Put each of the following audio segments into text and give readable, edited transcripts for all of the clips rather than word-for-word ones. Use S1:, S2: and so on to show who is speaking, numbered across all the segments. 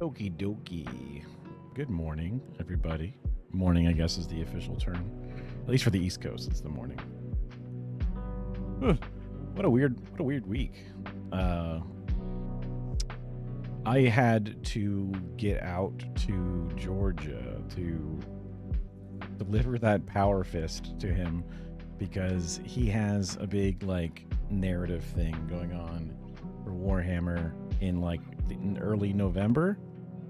S1: Okie dokie. Good morning, everybody. Morning, I guess, is the official term. At least for the East Coast, it's the morning. Ugh, what a weird week. I had to get out to Georgia to deliver that power fist to him because he has a big narrative thing going on for Warhammer in early November,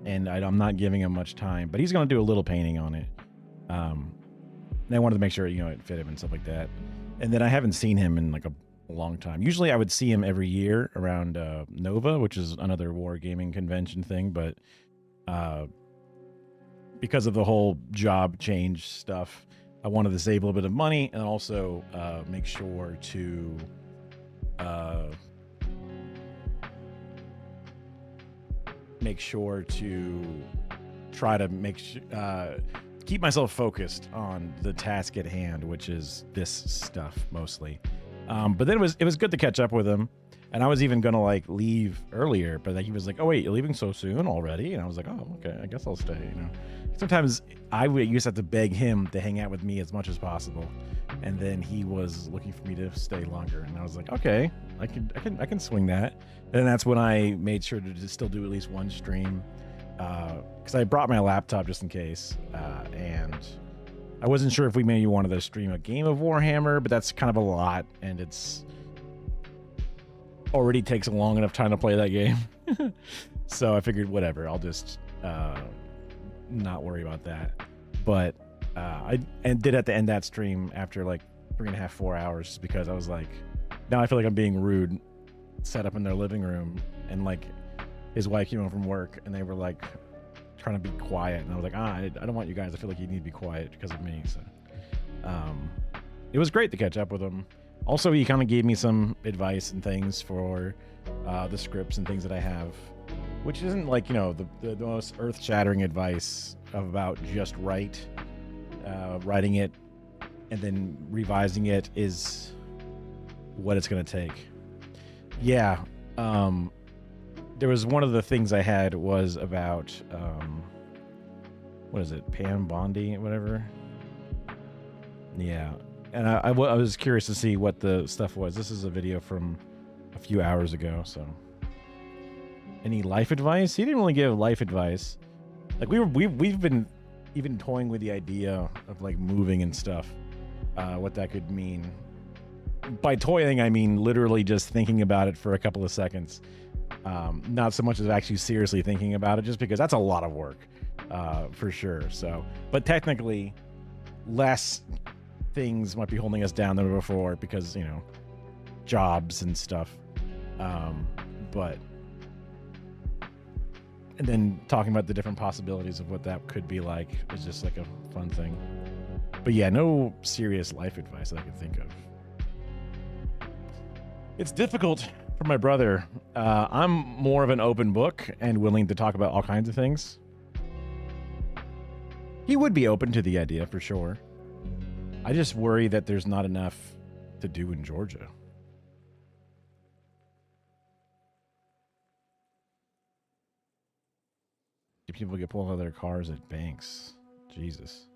S1: and I'm not giving him much time, but he's going to do a little painting on it. And I wanted to make sure it fit him and stuff like that. And then I haven't seen him in a long time. Usually I would see him every year around Nova, which is another wargaming convention thing, but because of the whole job change stuff, I wanted to save a little bit of money and also make sure to try to keep myself focused on the task at hand, which is this stuff mostly. But then it was good to catch up with him, and I was even gonna leave earlier, but he was like, "Oh wait, you're leaving so soon already?" And I was like, "Oh, okay, I guess I'll stay." Sometimes I used to have to beg him to hang out with me as much as possible, and then he was looking for me to stay longer, and I was like, "Okay, I can swing that." And that's when I made sure to just still do at least one stream, because I brought my laptop just in case, and I wasn't sure if we maybe wanted to stream a game of Warhammer, but that's kind of a lot, and it's already takes a long enough time to play that game. So I figured, whatever, I'll just not worry about that. But I did have to end that stream after 3.5, 4 hours, just because I was like, now I feel like I'm being rude. Set up in their living room, and his wife came home from work, and they were trying to be quiet, and I was like, I don't want you guys to feel like you need to be quiet because of me. So it was great to catch up with him. Also, he kind of gave me some advice and things for the scripts and things that I have, which isn't the most earth-shattering advice about just writing it and then revising it is what it's going to take. Yeah. There was one of the things I had was about what is it, Pam Bondi, whatever. Yeah, and I was curious to see what the stuff was. This is a video from a few hours ago. So, any life advice? He didn't really give life advice. We've been even toying with the idea of moving and stuff. What that could mean. By toying, I mean literally just thinking about it for a couple of seconds. Not so much as actually seriously thinking about it, just because that's a lot of work, for sure. So, but technically, less things might be holding us down than before because, jobs and stuff. But, and then talking about the different possibilities of what that could be like is just a fun thing. But yeah, no serious life advice that I can think of. It's difficult for my brother. I'm more of an open book and willing to talk about all kinds of things. He would be open to the idea for sure. I just worry that there's not enough to do in Georgia. People get pulled out of their cars at banks. Jesus.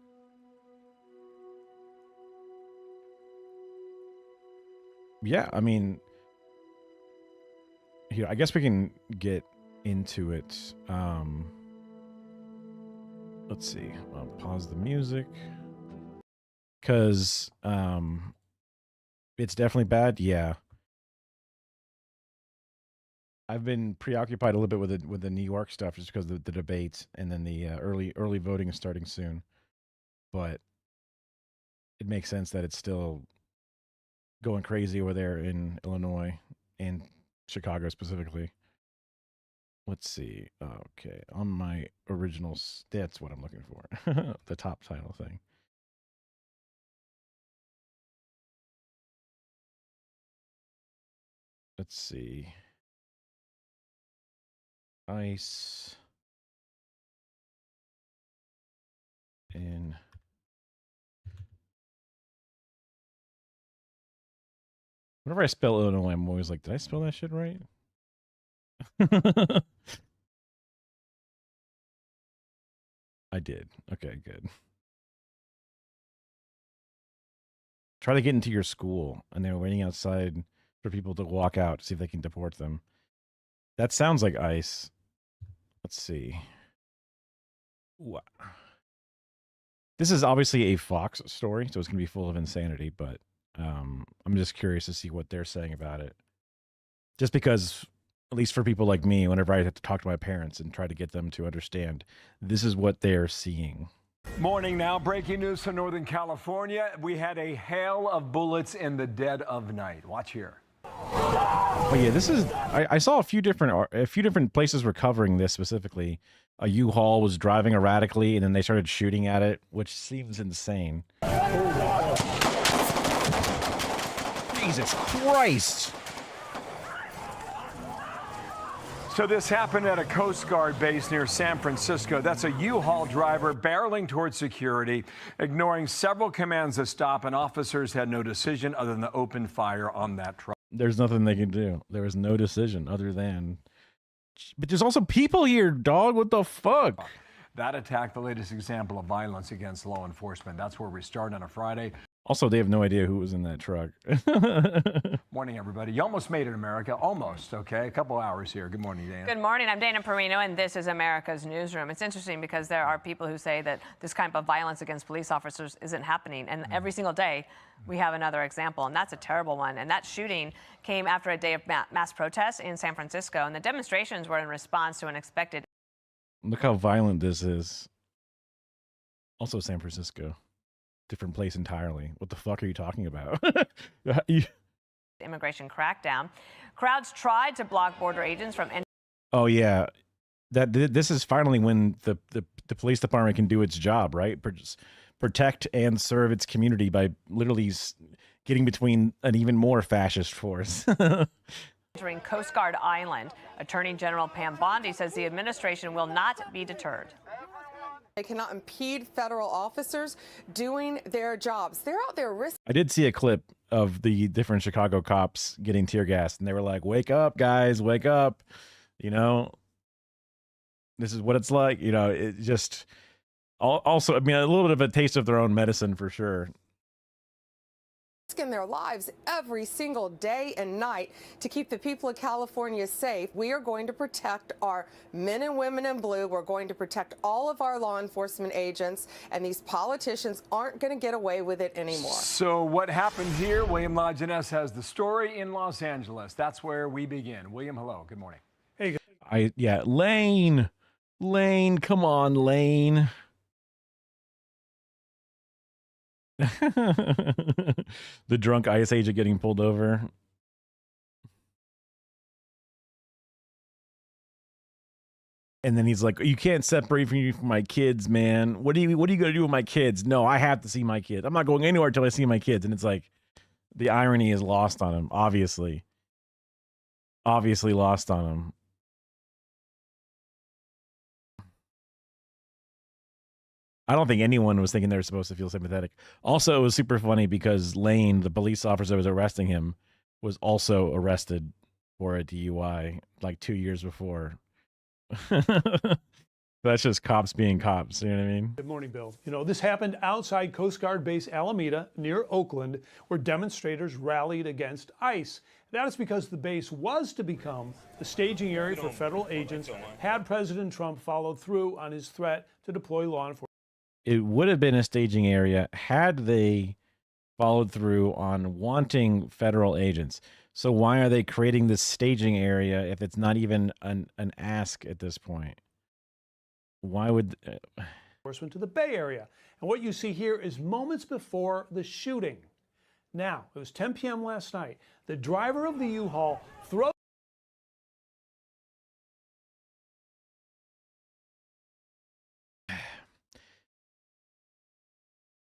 S1: Yeah, I mean, here, I guess we can get into it. Let's see. I'll pause the music. Because it's definitely bad. Yeah. I've been preoccupied a little bit with the New York stuff just because of the debate, and then the early voting is starting soon. But it makes sense that it's still going crazy over there in Illinois and Chicago specifically. Let's see. Okay, on my originals, that's what I'm looking for. The top title thing. Let's see. Ice in whenever I spell Illinois, I'm always like, did I spell that shit right? I did. Okay, good. Try to get into your school, and they were waiting outside for people to walk out to see if they can deport them. That sounds like ICE. Let's see. Wow. This is obviously a Fox story, so it's going to be full of insanity, but I'm just curious to see what they're saying about it. Just because, at least for people like me, whenever I have to talk to my parents and try to get them to understand, this is what they're seeing.
S2: Morning now, breaking news from Northern California. We had a hail of bullets in the dead of night. Watch here.
S1: Oh yeah, this is. I saw a few different places were covering this specifically. A U-Haul was driving erratically, and then they started shooting at it, which seems insane. Jesus Christ!
S2: So this happened at a Coast Guard base near San Francisco. That's a U-Haul driver barreling towards security, ignoring several commands to stop, and officers had no decision other than to open fire on that truck.
S1: There's nothing they can do. There was no decision other than... But there's also people here, dog. What the fuck?
S2: That attack, the latest example of violence against law enforcement. That's where we start on a Friday.
S1: Also, they have no idea who was in that truck.
S2: Morning, everybody. You almost made it, America. Almost, okay? A couple hours here. Good morning, Dana.
S3: Good morning. I'm Dana Perino, and this is America's Newsroom. It's interesting because there are people who say that this kind of violence against police officers isn't happening. And every single day, we have another example, and that's a terrible one. And that shooting came after a day of mass protests in San Francisco, and the demonstrations were in response to an expected...
S1: Look how violent this is. Also San Francisco. Different place entirely. What the fuck are you talking about?
S3: Immigration crackdown. Crowds tried to block border agents from...
S1: Oh, yeah. This is finally when the police department can do its job, right? Protect and serve its community by literally getting between an even more fascist force.
S3: Entering Coast Guard Island. Attorney General Pam Bondi says the administration will not be deterred.
S4: They cannot impede federal officers doing their jobs. They're out there risking.
S1: I did see a clip of the different Chicago cops getting tear gassed, and they were like, "Wake up, guys, wake up." You know, this is what it's like. You know, it just also, I mean, a little bit of a taste of their own medicine for sure.
S4: In their lives every single day and night to keep the people of California safe. We are going to protect our men and women in blue. We're going to protect all of our law enforcement agents, and these politicians aren't going to get away with it anymore.
S2: So what happened here? William Lajeunesse has the story in Los Angeles. That's where we begin. William, hello. Good morning.
S1: Hey, Lane, come on, Lane. The drunk ICE agent getting pulled over. And then he's like, "You can't separate me from my kids, man. What are you gonna do with my kids?" "No, I have to see my kids. I'm not going anywhere until I see my kids." And it's like, the irony is lost on him, obviously lost on him. I don't think anyone was thinking they were supposed to feel sympathetic. Also, it was super funny because Lane, the police officer that was arresting him, was also arrested for a DUI like 2 years before. That's just cops being cops. You know what I mean?
S5: Good morning, Bill. You know, this happened outside Coast Guard Base Alameda near Oakland, where demonstrators rallied against ICE. That is because the base was to become the staging area for federal agents had President Trump followed through on his threat to deploy law enforcement.
S1: It would have been a staging area had they followed through on wanting federal agents. So why are they creating this staging area if it's not even an ask at this point? Why would...
S5: enforcement to the Bay Area. And what you see here is moments before the shooting. Now, it was 10 p.m. last night. The driver of the U-Haul throws...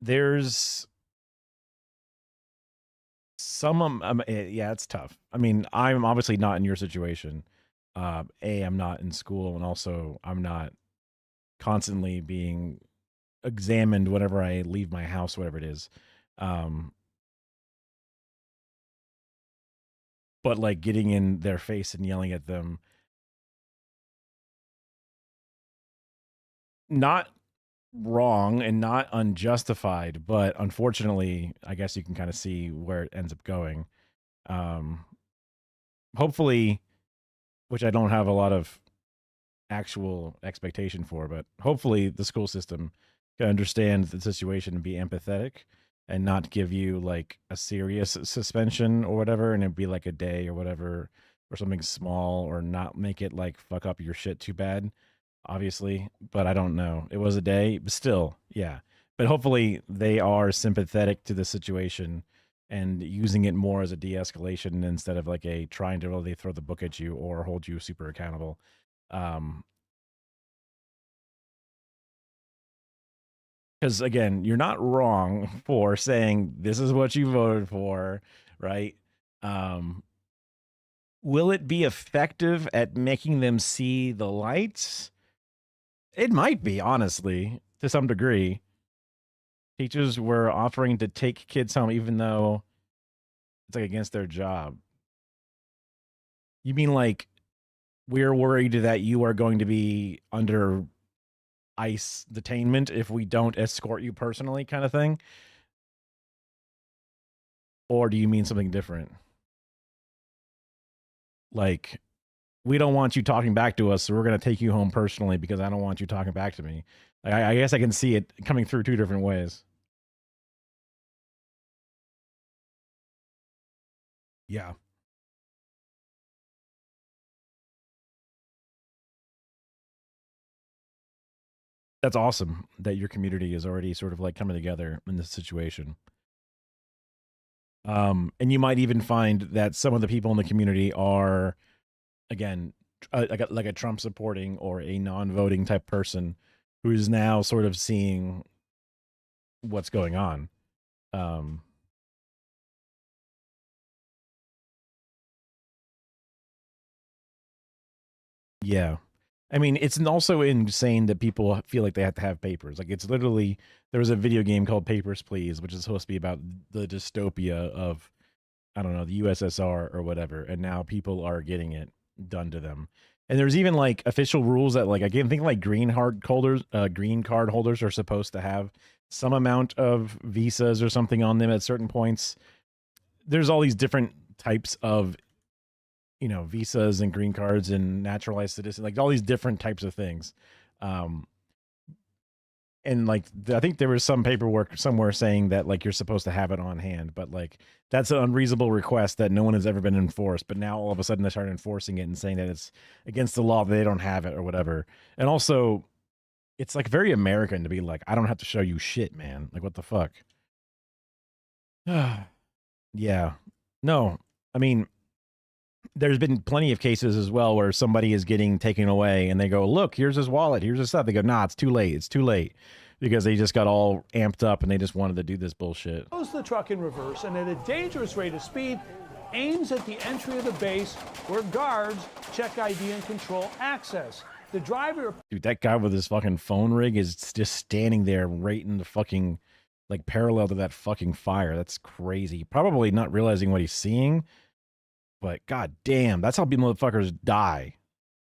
S1: There's some, yeah, it's tough. I mean, I'm obviously not in your situation. I'm not in school, and also I'm not constantly being examined whenever I leave my house, whatever it is. But like getting in their face and yelling at them, not wrong and not unjustified, but unfortunately, I guess you can kind of see where it ends up going. Hopefully, which I don't have a lot of actual expectation for, but hopefully the school system can understand the situation and be empathetic and not give you like a serious suspension or whatever, and it'd be like a day or whatever, or something small, or not make it like fuck up your shit too bad, obviously. But I don't know. It was a day, but still, yeah. But hopefully they are sympathetic to the situation and using it more as a de-escalation instead of like a trying to really throw the book at you or hold you super accountable. Because again, you're not wrong for saying this is what you voted for, right? Will it be effective at making them see the lights? It might be, honestly, to some degree. Teachers were offering to take kids home even though it's like against their job. You mean like we're worried that you are going to be under ICE detainment if we don't escort you personally, kind of thing? Or do you mean something different? Like, we don't want you talking back to us, so we're going to take you home personally because I don't want you talking back to me. Like, I guess I can see it coming through two different ways. Yeah. That's awesome that your community is already sort of like coming together in this situation. And you might even find that some of the people in the community are, again, like a Trump supporting or a non-voting type person who's now sort of seeing what's going on. Yeah. I mean, it's also insane that people feel like they have to have papers. Like, it's literally, there was a video game called Papers, Please, which is supposed to be about the dystopia of, I don't know, the USSR or whatever. And now people are getting it done to them. And there's even like official rules that, like, I can think like green card holders are supposed to have some amount of visas or something on them at certain points. There's all these different types of, you know, visas and green cards and naturalized citizens, like all these different types of things. And like, I think there was some paperwork somewhere saying that like you're supposed to have it on hand, but like that's an unreasonable request that no one has ever been enforced. But now all of a sudden they started enforcing it and saying that it's against the law that they don't have it or whatever. And also, it's like very American to be like, I don't have to show you shit, man. Like, what the fuck? Yeah. No, I mean, there's been plenty of cases as well where somebody is getting taken away and they go, look, here's his wallet, here's his stuff. They go, nah, it's too late. It's too late, because they just got all amped up and they just wanted to do this bullshit.
S5: Throws the truck in reverse and at a dangerous rate of speed aims at the entry of the base where guards check ID and control access. The driver...
S1: Dude, that guy with his fucking phone rig is just standing there right in the fucking, like, parallel to that fucking fire. That's crazy. Probably not realizing what he's seeing. But god damn, that's how motherfuckers die,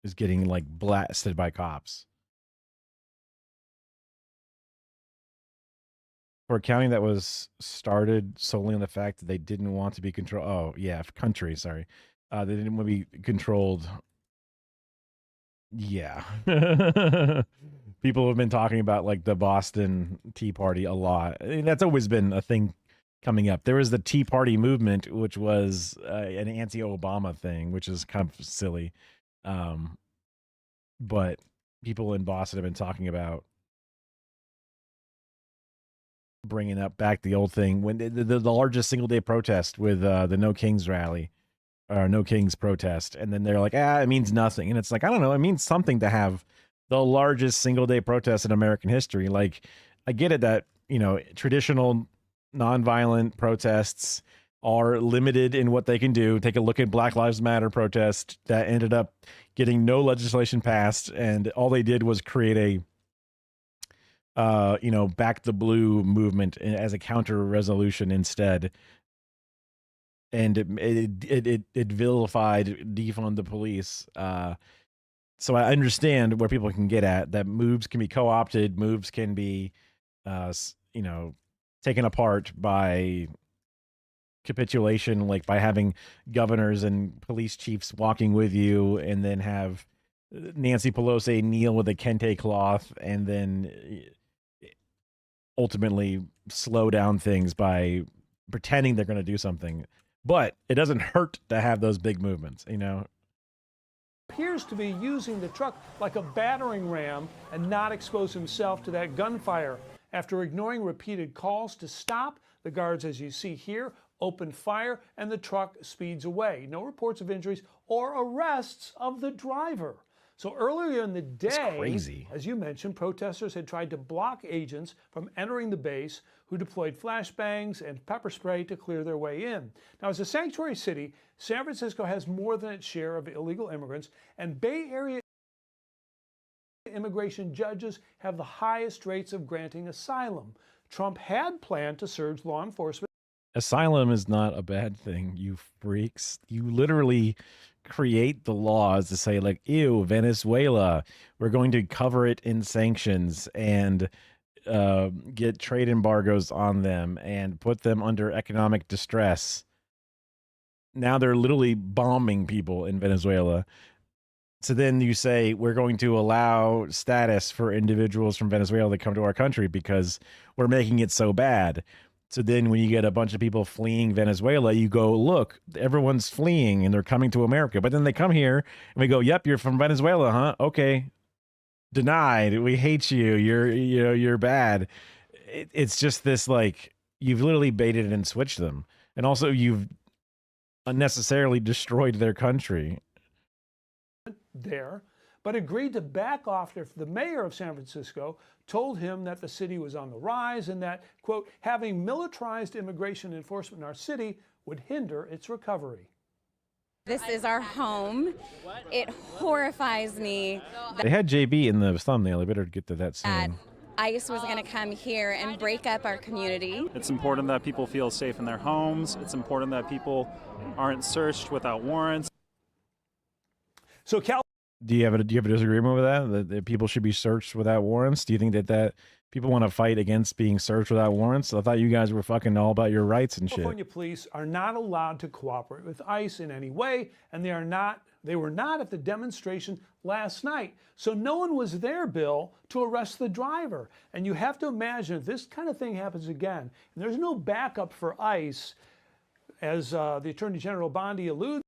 S1: is getting like blasted by cops. For a county that was started solely on the fact that they didn't want to be controlled. Oh yeah, country, sorry. They didn't want to be controlled. Yeah. People have been talking about like the Boston Tea Party a lot. I mean, that's always been a thing coming up. There was the Tea Party movement, which was an anti-Obama thing, which is kind of silly. But people in Boston have been talking about bringing up back the old thing when the largest single day protest with the No Kings rally or No Kings protest. And then they're like, it means nothing. And it's like, I don't know. It means something to have the largest single day protest in American history. Like, I get it that, you know, traditional nonviolent protests are limited in what they can do. Take a look at Black Lives Matter protest that ended up getting no legislation passed, and all they did was create a Back the Blue movement as a counter resolution instead. And it vilified, defund the police. So I understand where people can get at that moves can be co-opted, moves can be, taken apart by capitulation, like by having governors and police chiefs walking with you, and then have Nancy Pelosi kneel with a kente cloth, and then ultimately slow down things by pretending they're going to do something. But it doesn't hurt to have those big movements,
S5: Appears to be using the truck like a battering ram and not expose himself to that gunfire. After ignoring repeated calls to stop, the guards, as you see here, open fire and the truck speeds away. No reports of injuries or arrests of the driver. So earlier in the day,
S1: crazy.
S5: As you mentioned, protesters had tried to block agents from entering the base, who deployed flashbangs and pepper spray to clear their way in. Now, as a sanctuary city, San Francisco has more than its share of illegal immigrants, and Bay Area immigration judges have the highest rates of granting asylum. Trump had planned to surge law enforcement.
S1: Asylum is not a bad thing, you freaks. You literally create the laws to say, like, ew, Venezuela, we're going to cover it in sanctions and get trade embargoes on them and put them under economic distress. Now they're literally bombing people in Venezuela. So then you say, we're going to allow status for individuals from Venezuela to come to our country because we're making it so bad. So then when you get a bunch of people fleeing Venezuela, you go, look, everyone's fleeing and they're coming to America. But then they come here and we go, yep, you're from Venezuela, huh? Okay. Denied. We hate you. You're bad. It's just this, like, you've literally baited and switched them. And also you've unnecessarily destroyed their country.
S5: There, but agreed to back off if the mayor of San Francisco told him that the city was on the rise and that, quote, having militarized immigration enforcement in our city would hinder its recovery.
S6: This is our home. It horrifies me
S1: They had JB in the thumbnail. They better get to that
S6: that
S1: soon.
S6: ICE was going to come here and break up our community.
S7: It's important that people feel safe in their homes. It's important that people aren't searched without warrants.
S5: So
S1: Do you have a disagreement with that? That people should be searched without warrants? Do you think that people want to fight against being searched without warrants? I thought you guys were fucking all about your rights and shit.
S5: California police are not allowed to cooperate with ICE in any way, and they were not at the demonstration last night. So no one was there, Bill, to arrest the driver. And you have to imagine if this kind of thing happens again, and there's no backup for ICE, as the Attorney General Bondi alludes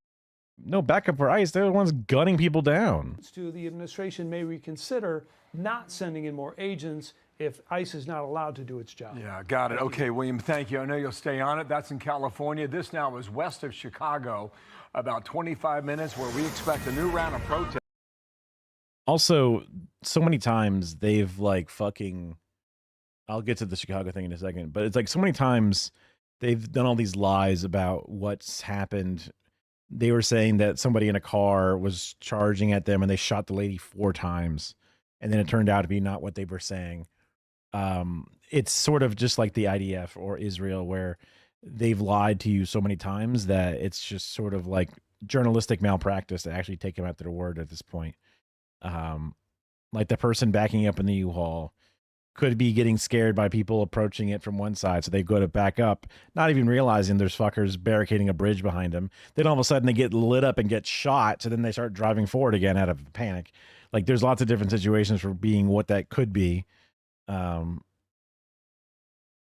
S1: No backup for ICE. They're the ones gunning people down.
S5: to, the administration may reconsider not sending in more agents if ICE is not allowed to do its job.
S2: Yeah, got it. Okay, William, thank you. I know you'll stay on it. That's in California. This now is west of Chicago, about 25 minutes, where we expect a new round of protests.
S1: Also, so many times they've like fucking, I'll get to the Chicago thing in a second, but it's like so many times they've done all these lies about what's happened. They were saying that somebody in a car was charging at them and they shot the lady 4 times. And then it turned out to be not what they were saying. It's sort of just like the IDF or Israel, where they've lied to you so many times that it's just sort of like journalistic malpractice to actually take them at their word at this point. Like the person backing up in the U-Haul could be getting scared by people approaching it from one side, so they go to back up, not even realizing there's fuckers barricading a bridge behind them. Then all of a sudden they get lit up and get shot, so then they start driving forward again out of panic. Like there's lots of different situations for being what that could be.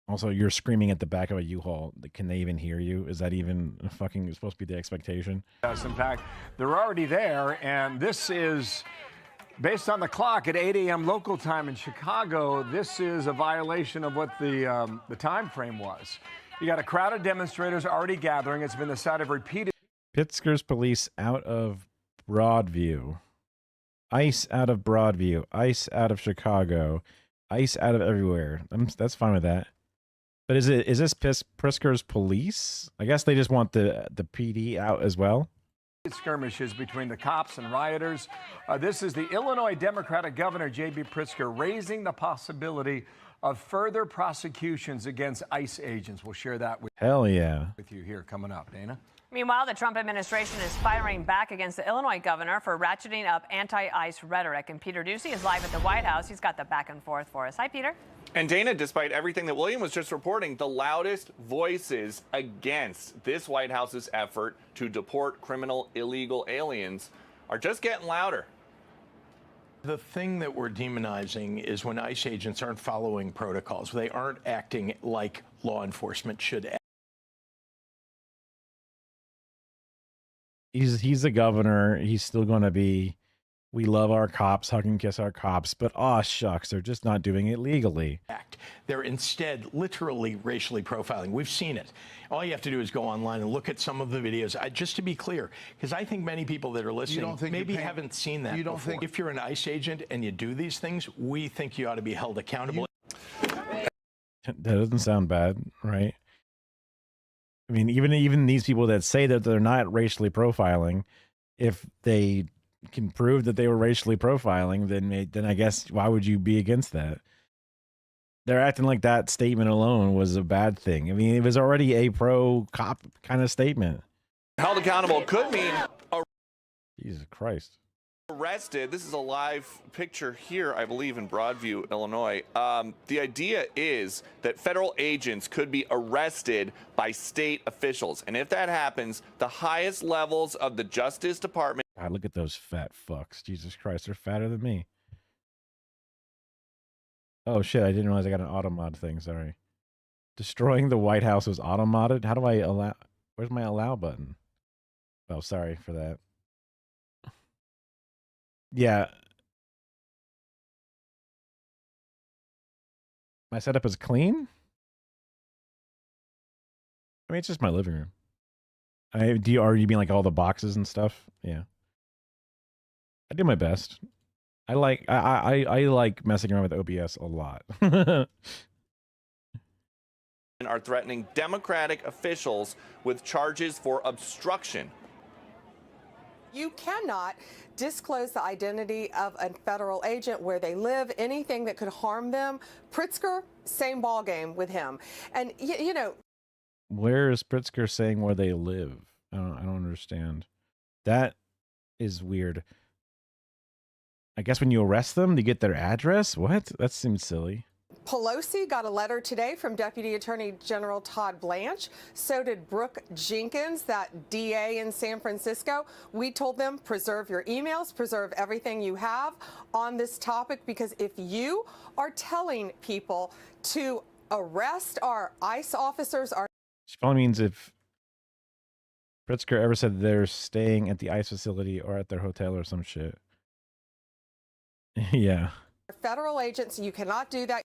S1: Also, you're screaming at the back of a U-Haul. Can they even hear you? Is that even fucking supposed to be the expectation?
S2: Yes, in fact, they're already there, and this is based on the clock at 8 a.m. local time in Chicago. This is a violation of what the time frame was. You got a crowd of demonstrators already gathering. It's been the site of repeated.
S1: Pittsburgh's police out of Broadview. ICE out of Broadview. ICE out of Chicago. ICE out of everywhere. That's fine with that. But is this Pritzker's police? I guess they just want the PD out as well.
S2: Skirmishes between the cops and rioters. This is the Illinois Democratic Governor J.B. Pritzker raising the possibility of further prosecutions against ICE agents. We'll share that with
S1: Hell yeah.
S2: you here coming up, Dana.
S3: Meanwhile, the Trump administration is firing back against the Illinois governor for ratcheting up anti-ICE rhetoric. And Peter Doocy is live at the White House. He's got the back and forth for us. Hi, Peter.
S8: And Dana, despite everything that William was just reporting, the loudest voices against this White House's effort to deport criminal illegal aliens are just getting louder.
S9: The thing that we're demonizing is when ICE agents aren't following protocols. They aren't acting like law enforcement should act.
S1: He's the governor. He's still going to be. We love our cops, hug and kiss our cops, but aw shucks, they're just not doing it legally.
S9: They're instead literally racially profiling. We've seen it. All you have to do is go online and look at some of the videos. Just to be clear, because I think many people that are listening maybe haven't seen that before. If you're an ICE agent and you do these things, we think you ought to be held accountable.
S1: That doesn't sound bad, right? I mean, even these people that say that they're not racially profiling, if they can prove that they were racially profiling, then I guess why would you be against that? They're acting like that statement alone was a bad thing. I mean, it was already a pro-cop kind of statement.
S8: Held accountable could mean
S1: Jesus Christ.
S8: arrested. This is a live picture here, I believe, in Broadview, Illinois. The idea is that federal agents could be arrested by state officials. And if that happens, the highest levels of the Justice Department.
S1: God, look at those fat fucks. Jesus Christ, they're fatter than me. Oh shit, I didn't realize I got an auto mod thing, sorry. Destroying the White House was auto modded? How do I allow? Where's my allow button? Oh, sorry for that. Yeah. My setup is clean? I mean, it's just my living room. Are you mean like all the boxes and stuff? Yeah. I do my best. I like messing around with OBS a lot.
S8: Are threatening Democratic officials with charges for obstruction.
S4: You cannot disclose the identity of a federal agent, where they live, anything that could harm them. Pritzker, same ballgame with him. And, you know.
S1: Where is Pritzker saying where they live? I don't understand. That is weird. I guess when you arrest them, you get their address? What? That seems silly.
S4: Pelosi got a letter today from Deputy Attorney General Todd Blanche. So did Brooke Jenkins, that DA in San Francisco. We told them, preserve your emails, preserve everything you have on this topic, because if you are telling people to arrest our ICE officers,
S1: Which probably means if Pritzker ever said they're staying at the ICE facility or at their hotel or some shit. Yeah.
S4: Federal agents, you cannot do that.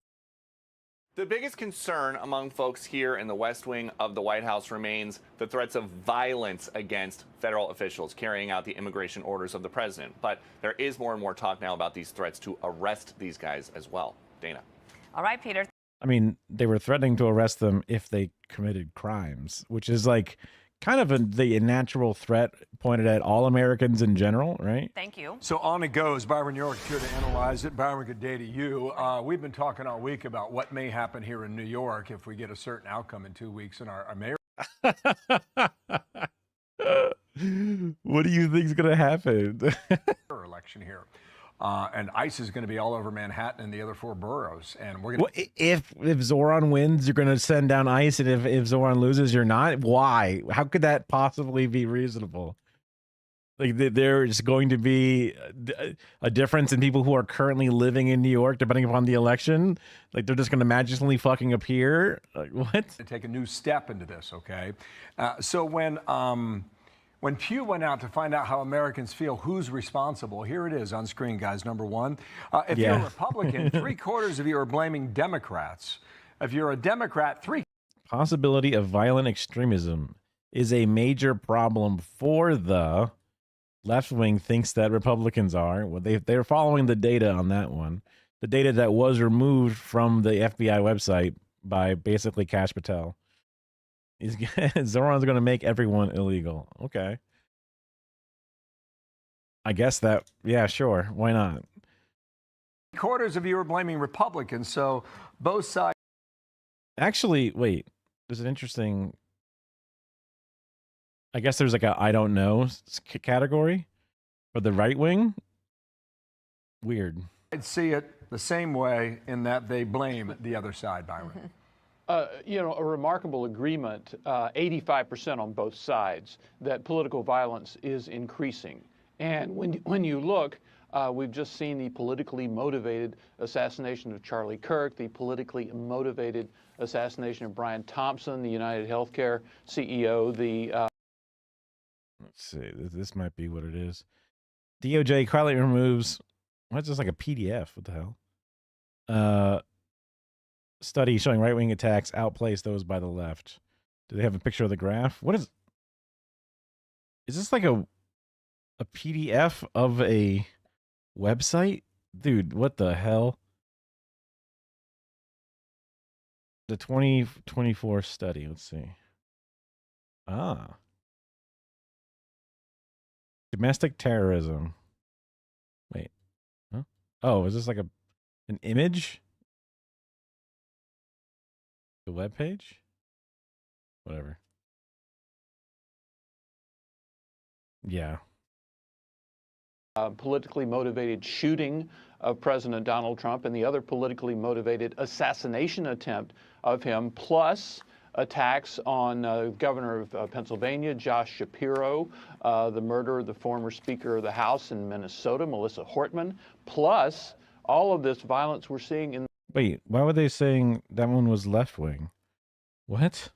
S8: The biggest concern among folks here in the West Wing of the White House remains the threats of violence against federal officials carrying out the immigration orders of the president. But there is more and more talk now about these threats to arrest these guys as well. Dana.
S3: All right, Peter.
S1: I mean, they were threatening to arrest them if they committed crimes, which is like kind of the natural threat pointed at all Americans in general, right?
S3: Thank you.
S2: So on it goes. Byron York here to analyze it. Byron, good day to you. We've been talking all week about what may happen here in New York if we get a certain outcome in 2 weeks in our mayor.
S1: What do you think is going to happen?
S2: Election here. And ICE is going to be all over Manhattan and the other 4 boroughs. And we're going
S1: to. Well, if Zoran wins, you're going to send down ICE, and if Zoran loses, you're not. Why? How could that possibly be reasonable? Like there's going to be a difference in people who are currently living in New York, depending upon the election. Like they're just going to magically fucking appear. Like, what?
S2: To take a new step into this, okay? So when Pew went out to find out how Americans feel, who's responsible, here it is on screen, guys. Number one, if you're a Republican, 3/4 of you are blaming Democrats. If you're a Democrat,
S1: Possibility of violent extremism is a major problem for the left wing thinks that Republicans are. Well, they're following the data on that one. The data that was removed from the FBI website by basically Kash Patel. Zoran's going to make everyone illegal. Okay. I guess that, yeah, sure. Why not?
S2: 3/4 of you are blaming Republicans, so both sides.
S1: Actually, wait, there's an interesting I guess there's like a I don't know category for the right wing. Weird.
S2: I'd see it the same way in that they blame the other side, Byron.
S10: A remarkable agreement, 85% on both sides, that political violence is increasing. And when you look, we've just seen the politically motivated assassination of Charlie Kirk, the politically motivated assassination of Brian Thompson, the United Healthcare CEO,
S1: Let's see. This might be what it is. DOJ quietly removes. What's this, like a PDF? What the hell? Study showing right-wing attacks outplace those by the left. Do they have a picture of the graph? What is this like a PDF of a website? Dude, what the hell? The 2024 study. Let's see. Domestic terrorism. Wait. Huh? Oh, is this like an image? The webpage? Whatever. Yeah.
S10: politically motivated shooting of President Donald Trump and the other politically motivated assassination attempt of him, plus attacks on Governor of Pennsylvania, Josh Shapiro, the murder of the former Speaker of the House in Minnesota, Melissa Hortman, plus all of this violence we're seeing in
S1: Wait, why were they saying that one was left wing? What?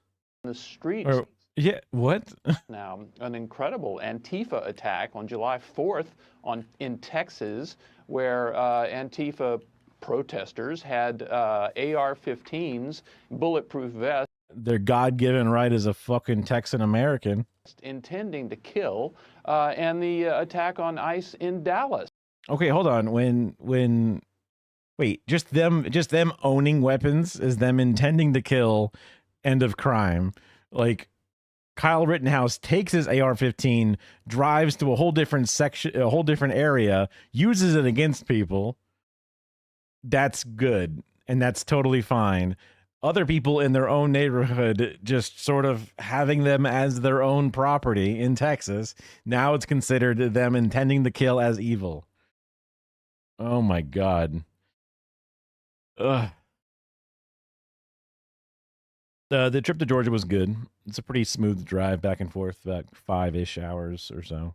S10: the streets.
S1: Or, yeah, what?
S10: Now, an incredible Antifa attack on July 4th in Texas, where Antifa protesters had AR-15s, bulletproof vests.
S1: Their God-given right as a fucking Texan American.
S10: Intending to kill, and the attack on ICE in Dallas.
S1: Okay, hold on. Wait, just them owning weapons is them intending to kill. End of crime. Like, Kyle Rittenhouse takes his AR-15, drives to a whole different section, a whole different area, uses it against people. That's good, and that's totally fine. Other people in their own neighborhood just sort of having them as their own property in Texas. Now it's considered them intending to kill as evil. Oh my God. Ugh. The trip to Georgia was good. It's a pretty smooth drive back and forth, about 5-ish hours or so.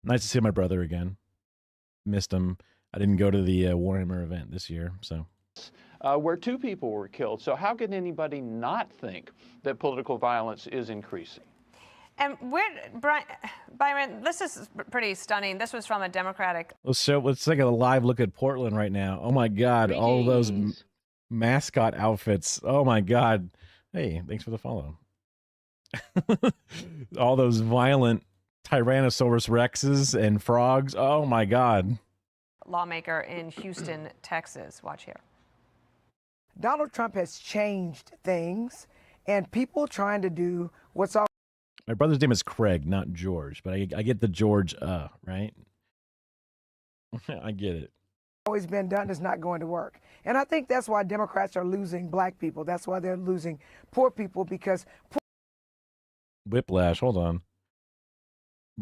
S1: Nice to see my brother again. Missed him. I didn't go to the Warhammer event this year, so.
S10: Where 2 people were killed. So how can anybody not think that political violence is increasing?
S3: And Byron, this is pretty stunning. This was from a Democratic.
S1: Let's take a live look at Portland right now. Oh my God, all those mascot outfits. Oh my God. Hey, thanks for the follow. All those violent Tyrannosaurus Rexes and frogs. Oh my God.
S3: Lawmaker in Houston, Texas. Watch here.
S11: Donald Trump has changed things, and people trying to do what's all.
S1: My brother's name is Craig, not George, but I get the George, right? I get it.
S11: Always been done is not going to work. And I think that's why Democrats are losing black people. That's why they're losing poor people, because.
S1: Whiplash, hold on.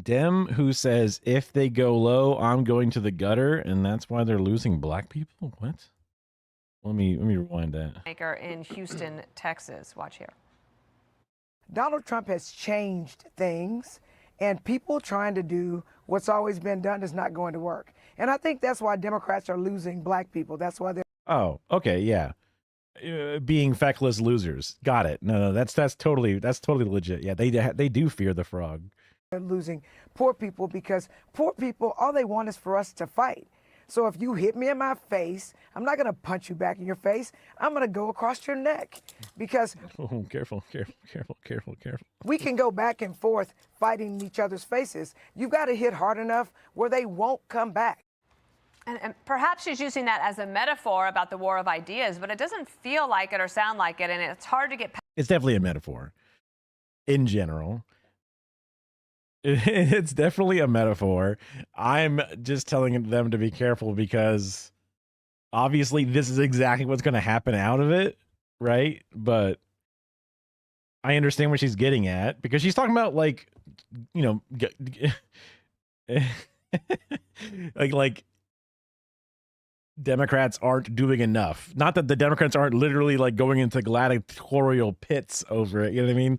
S1: Dem who says, if they go low, I'm going to the gutter, and that's why they're losing black people? What? Let me rewind that.
S3: Lawmaker in Houston, Texas. Watch here.
S11: Donald Trump has changed things, and people trying to do what's always been done is not going to work. And I think that's why Democrats are losing black people. That's why they're.
S1: Oh, okay, yeah. Being feckless losers. Got it. No, that's totally legit. Yeah, they do fear the frog.
S11: They're losing poor people because poor people, all they want is for us to fight. So if you hit me in my face, I'm not going to punch you back in your face. I'm going to go across your neck because.
S1: Oh, careful.
S11: We can go back and forth fighting in each other's faces. You've got to hit hard enough where they won't come back.
S3: And perhaps she's using that as a metaphor about the war of ideas, but it doesn't feel like it or sound like it, and it's hard to get past.
S1: It's definitely a metaphor in general. It's definitely a metaphor. I'm just telling them to be careful because obviously this is exactly what's going to happen out of it, right? But I understand what she's getting at because she's talking about like, you know, like Democrats aren't doing enough. Not that the Democrats aren't literally like going into gladiatorial pits over it. You know what I mean?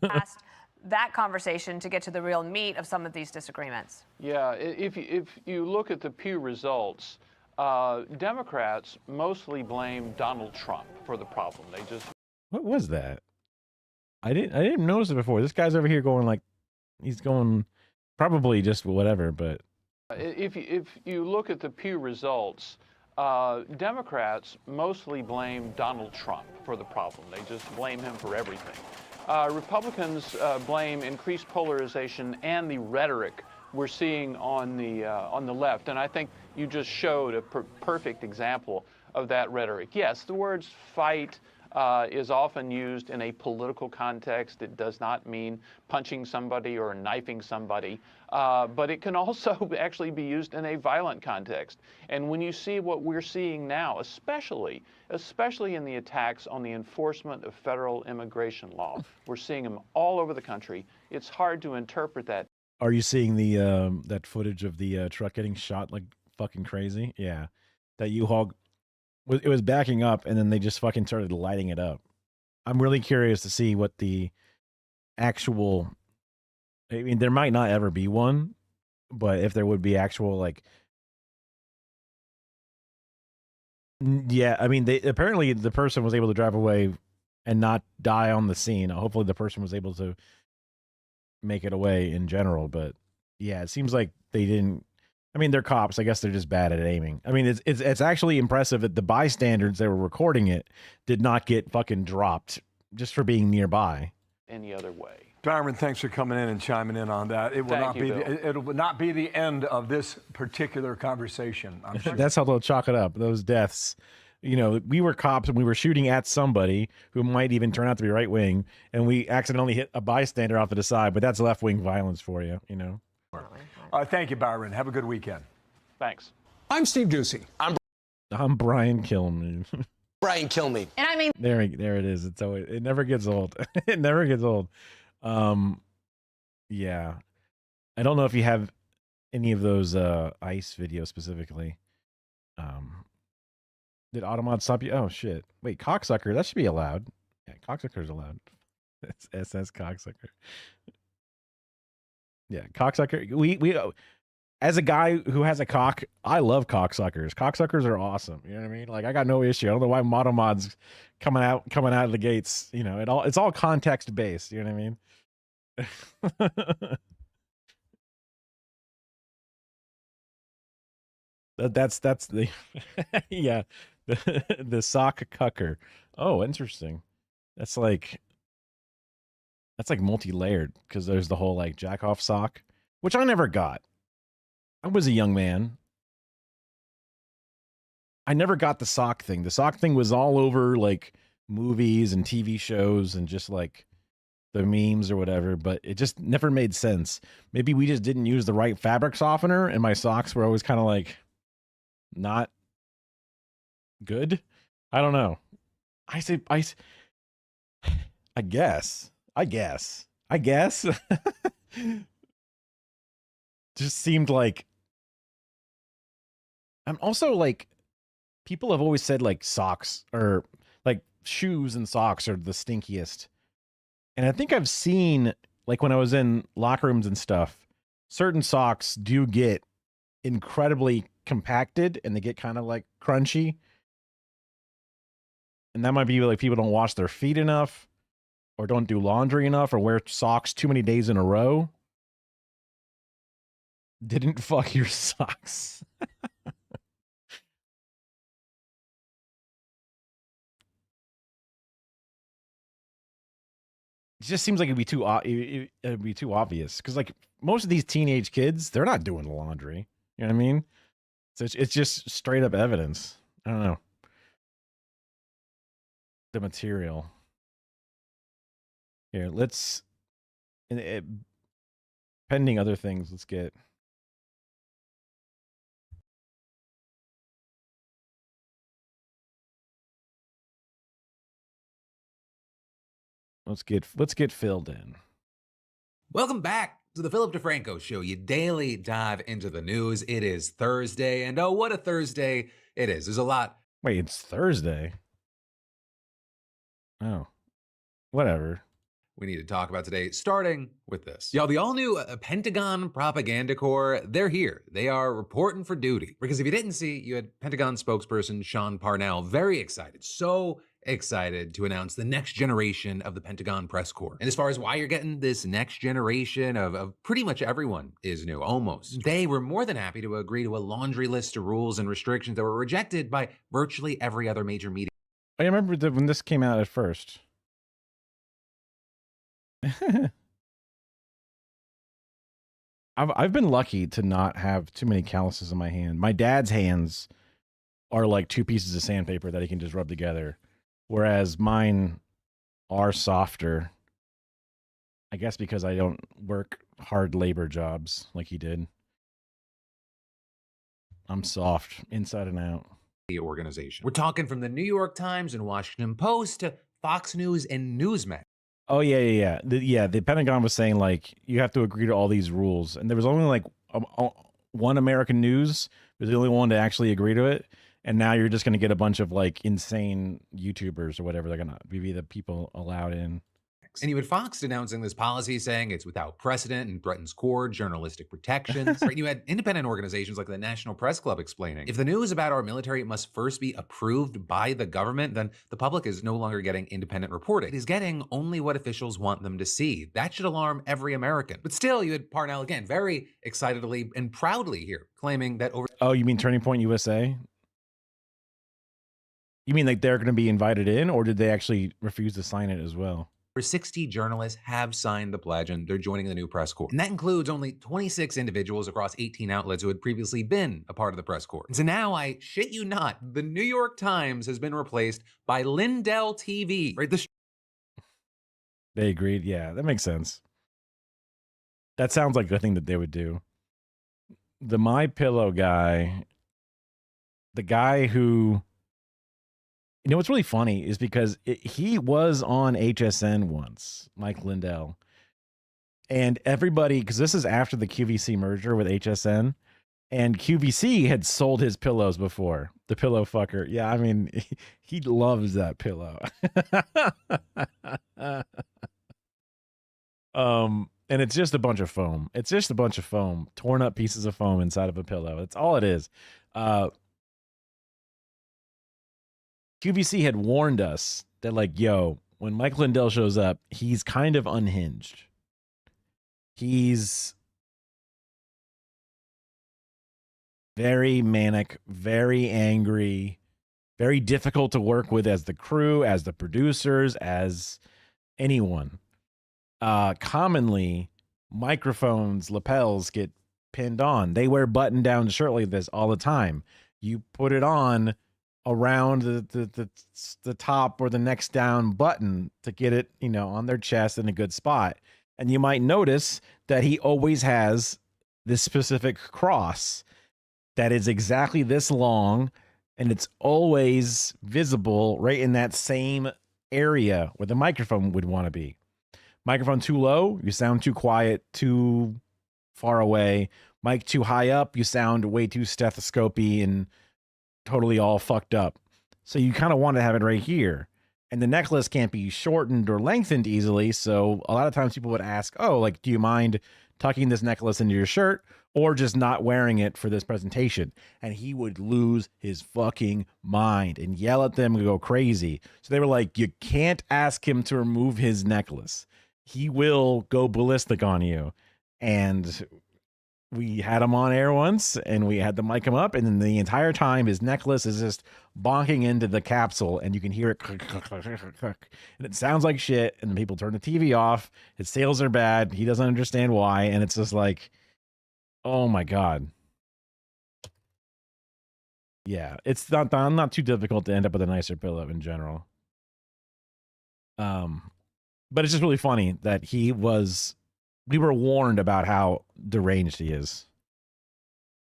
S3: Past that conversation to get to the real meat of some of these disagreements.
S10: Yeah, if you look at the Pew results, Democrats mostly blame Donald Trump for the problem. They just
S1: What was that? I didn't notice it before. This guy's over here going like, he's going probably just whatever, but.
S10: If you look at the Pew results, Democrats mostly blame Donald Trump for the problem. They just blame him for everything. Republicans blame increased polarization and the rhetoric we're seeing on the left. And I think you just showed a perfect example of that rhetoric. Yes, the words fight is often used in a political context. It does not mean punching somebody or knifing somebody, but it can also actually be used in a violent context. And when you see what we're seeing now, especially in the attacks on the enforcement of federal immigration law, we're seeing them all over the country. It's hard to interpret that.
S1: Are you seeing the that footage of the truck getting shot like fucking crazy? Yeah, that U-Haul. It was backing up, and then they just fucking started lighting it up. I'm really curious to see what the actual. I mean, there might not ever be one, but if there would be actual, like, yeah, I mean, apparently the person was able to drive away and not die on the scene. Hopefully, the person was able to make it away in general, but yeah, it seems like they didn't. I mean, they're cops. I guess they're just bad at aiming. I mean, it's actually impressive that the bystanders that were recording it did not get fucking dropped just for being nearby.
S10: Any other way.
S2: Byron, thanks for coming in and chiming in on that. It will not be the end of this particular conversation. I'm sure.
S1: That's how they'll chalk it up. Those deaths. You know, we were cops and we were shooting at somebody who might even turn out to be right wing, and we accidentally hit a bystander off to the side. But that's left wing violence for you. You know.
S2: Thank you, Byron. Have a good weekend.
S10: Thanks.
S12: I'm Steve Doocy.
S1: I'm Brian Kilmeade.
S12: Brian Kilmeade.
S6: And I mean,
S1: there it is. It's always, it never gets old. It never gets old. Yeah. I don't know if you have any of those ICE videos specifically. Did Automod stop you? Oh shit. Wait, cocksucker. That should be allowed. Yeah, cocksucker's allowed. It's SS cocksucker. Yeah, cocksucker. We as a guy who has a cock, I love cocksuckers. Cocksuckers are awesome. You know what I mean? Like I got no issue. I don't know why Automod's coming out of the gates. You know, it's all context based. You know what I mean? That's the yeah, the sock cucker. Oh, interesting. That's like multi-layered because there's the whole like jack off sock, which I never got. I was a young man. I never got the sock thing. The sock thing was all over like movies and TV shows and just like the memes or whatever, but it just never made sense. Maybe we just didn't use the right fabric softener and my socks were always kind of like not good. I don't know. I guess. Just seemed like I'm also like people have always said like socks or like shoes and socks are the stinkiest. And I think I've seen like when I was in locker rooms and stuff, certain socks do get incredibly compacted and they get kind of like crunchy. And that might be like people don't wash their feet enough or don't do laundry enough or wear socks too many days in a row. Didn't fuck your socks. It just seems like it'd be too obvious because like most of these teenage kids, they're not doing the laundry. You know what I mean? So it's just straight up evidence. I don't know. The material. Here, let's pending other things, let's get Let's get filled in.
S13: Welcome back to the Philip DeFranco Show, your daily dive into the news. It is Thursday, and oh, what a Thursday it is. There's a lot.
S1: Wait, it's Thursday? Oh, whatever.
S13: We need to talk about today, starting with this. Y'all, the all-new Pentagon Propaganda Corps, they're here. They are reporting for duty. Because if you didn't see, you had Pentagon spokesperson Sean Parnell very excited, so excited to announce the next generation of the Pentagon Press Corps. And as far as why you're getting this next generation of pretty much everyone is new, almost. They were more than happy to agree to a laundry list of rules and restrictions that were rejected by virtually every other major media.
S1: I remember that when this came out at first. I've been lucky to not have too many calluses in my hand. My dad's hands are like two pieces of sandpaper that he can just rub together, whereas mine are softer. I guess because I don't work hard labor jobs like he did. I'm soft inside and out.
S13: Organization. We're talking from the New York Times and Washington Post to Fox News and Newsmax.
S1: Oh, yeah. The Pentagon was saying, like, you have to agree to all these rules. And there was only, like, one American News was the only one to actually agree to it. And now you're just going to get a bunch of, like, insane YouTubers or whatever. They're going to be the people allowed in.
S13: And you had Fox denouncing this policy, saying it's without precedent and threatens core journalistic protections. Right? And you had independent organizations like the National Press Club explaining, if the news about our military must first be approved by the government, then the public is no longer getting independent reporting. It is getting only what officials want them to see. That should alarm every American. But still, you had Parnell again, very excitedly and proudly here, claiming that over...
S1: Oh, you mean Turning Point USA? You mean like they're going to be invited in, or did they actually refuse to sign it as well?
S13: Over 60 journalists have signed the pledge and they're joining the new press corps. And that includes only 26 individuals across 18 outlets who had previously been a part of the press corps. And so now, I shit you not, the New York Times has been replaced by Lindell TV. Right?
S1: They agreed. Yeah, that makes sense. That sounds like a thing that they would do. The MyPillow guy, the guy who... You know, what's really funny is because he was on HSN once, Mike Lindell. And everybody, because this is after the QVC merger with HSN, and QVC had sold his pillows before. The pillow fucker. Yeah, I mean, he loves that pillow. And it's just a bunch of foam. It's just a bunch of foam, torn up pieces of foam inside of a pillow. That's all it is. QVC had warned us that, like, yo, when Mike Lindell shows up, he's kind of unhinged. He's very manic, very angry, very difficult to work with as the crew, as the producers, as anyone. Commonly, microphones, lapels get pinned on. They wear button-down shirt like this all the time. You put it on around the top or the next down button to get it, you know, on their chest in a good spot. And you might notice that he always has this specific cross that is exactly this long, and it's always visible right in that same area where the microphone would want to be. Microphone too low, you sound too quiet, too far away. Mic too high up, you sound way too stethoscopy and totally all fucked up. So you kind of want to have it right here. And the necklace can't be shortened or lengthened easily. So a lot of times people would ask, oh, like, do you mind tucking this necklace into your shirt or just not wearing it for this presentation? And he would lose his fucking mind and yell at them and go crazy. So they were like, you can't ask him to remove his necklace. He will go ballistic on you. And we had him on air once, and we had to mic him up, and then the entire time his necklace is just bonking into the capsule, and you can hear it, and it sounds like shit, and then people turn the TV off. His sales are bad. He doesn't understand why, and it's just like, oh my God. Yeah, it's not too difficult to end up with a nicer pillow in general. But it's just really funny that we were warned about how deranged he is.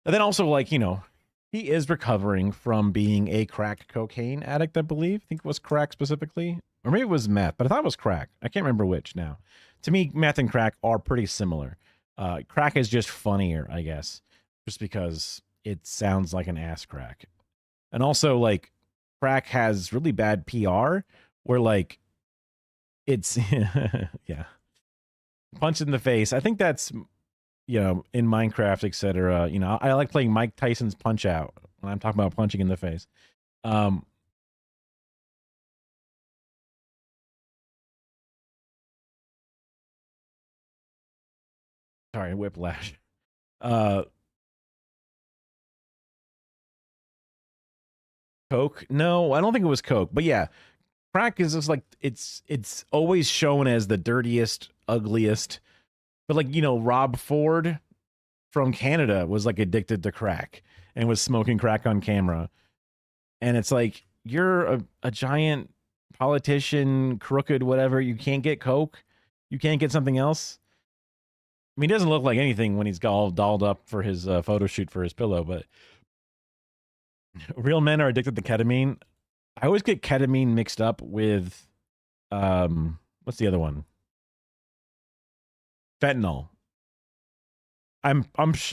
S1: And then also, like, you know, he is recovering from being a crack cocaine addict, I believe. I think it was crack specifically. or maybe it was meth, but I thought it was crack. I can't remember which now. To me, meth and crack are pretty similar. Crack is just funnier, I guess, just because it sounds like an ass crack. And also, like, crack has really bad PR where, like, it's, yeah. Punch in the face. I think that's, you know, in Minecraft, etc. You know, I like playing Mike Tyson's Punch Out when I'm talking about punching in the face. Sorry, whiplash. Coke? No, I don't think it was Coke. But yeah, crack is just like it's always shown as the dirtiest, ugliest. But like, you know, Rob Ford from Canada was like addicted to crack and was smoking crack on camera. And it's like, you're a giant politician, crooked, whatever. You can't get Coke. You can't get something else. I mean, he doesn't look like anything when he's got all dolled up for his photo shoot for his pillow, but real men are addicted to ketamine. I always get ketamine mixed up with, what's the other one? Fentanyl.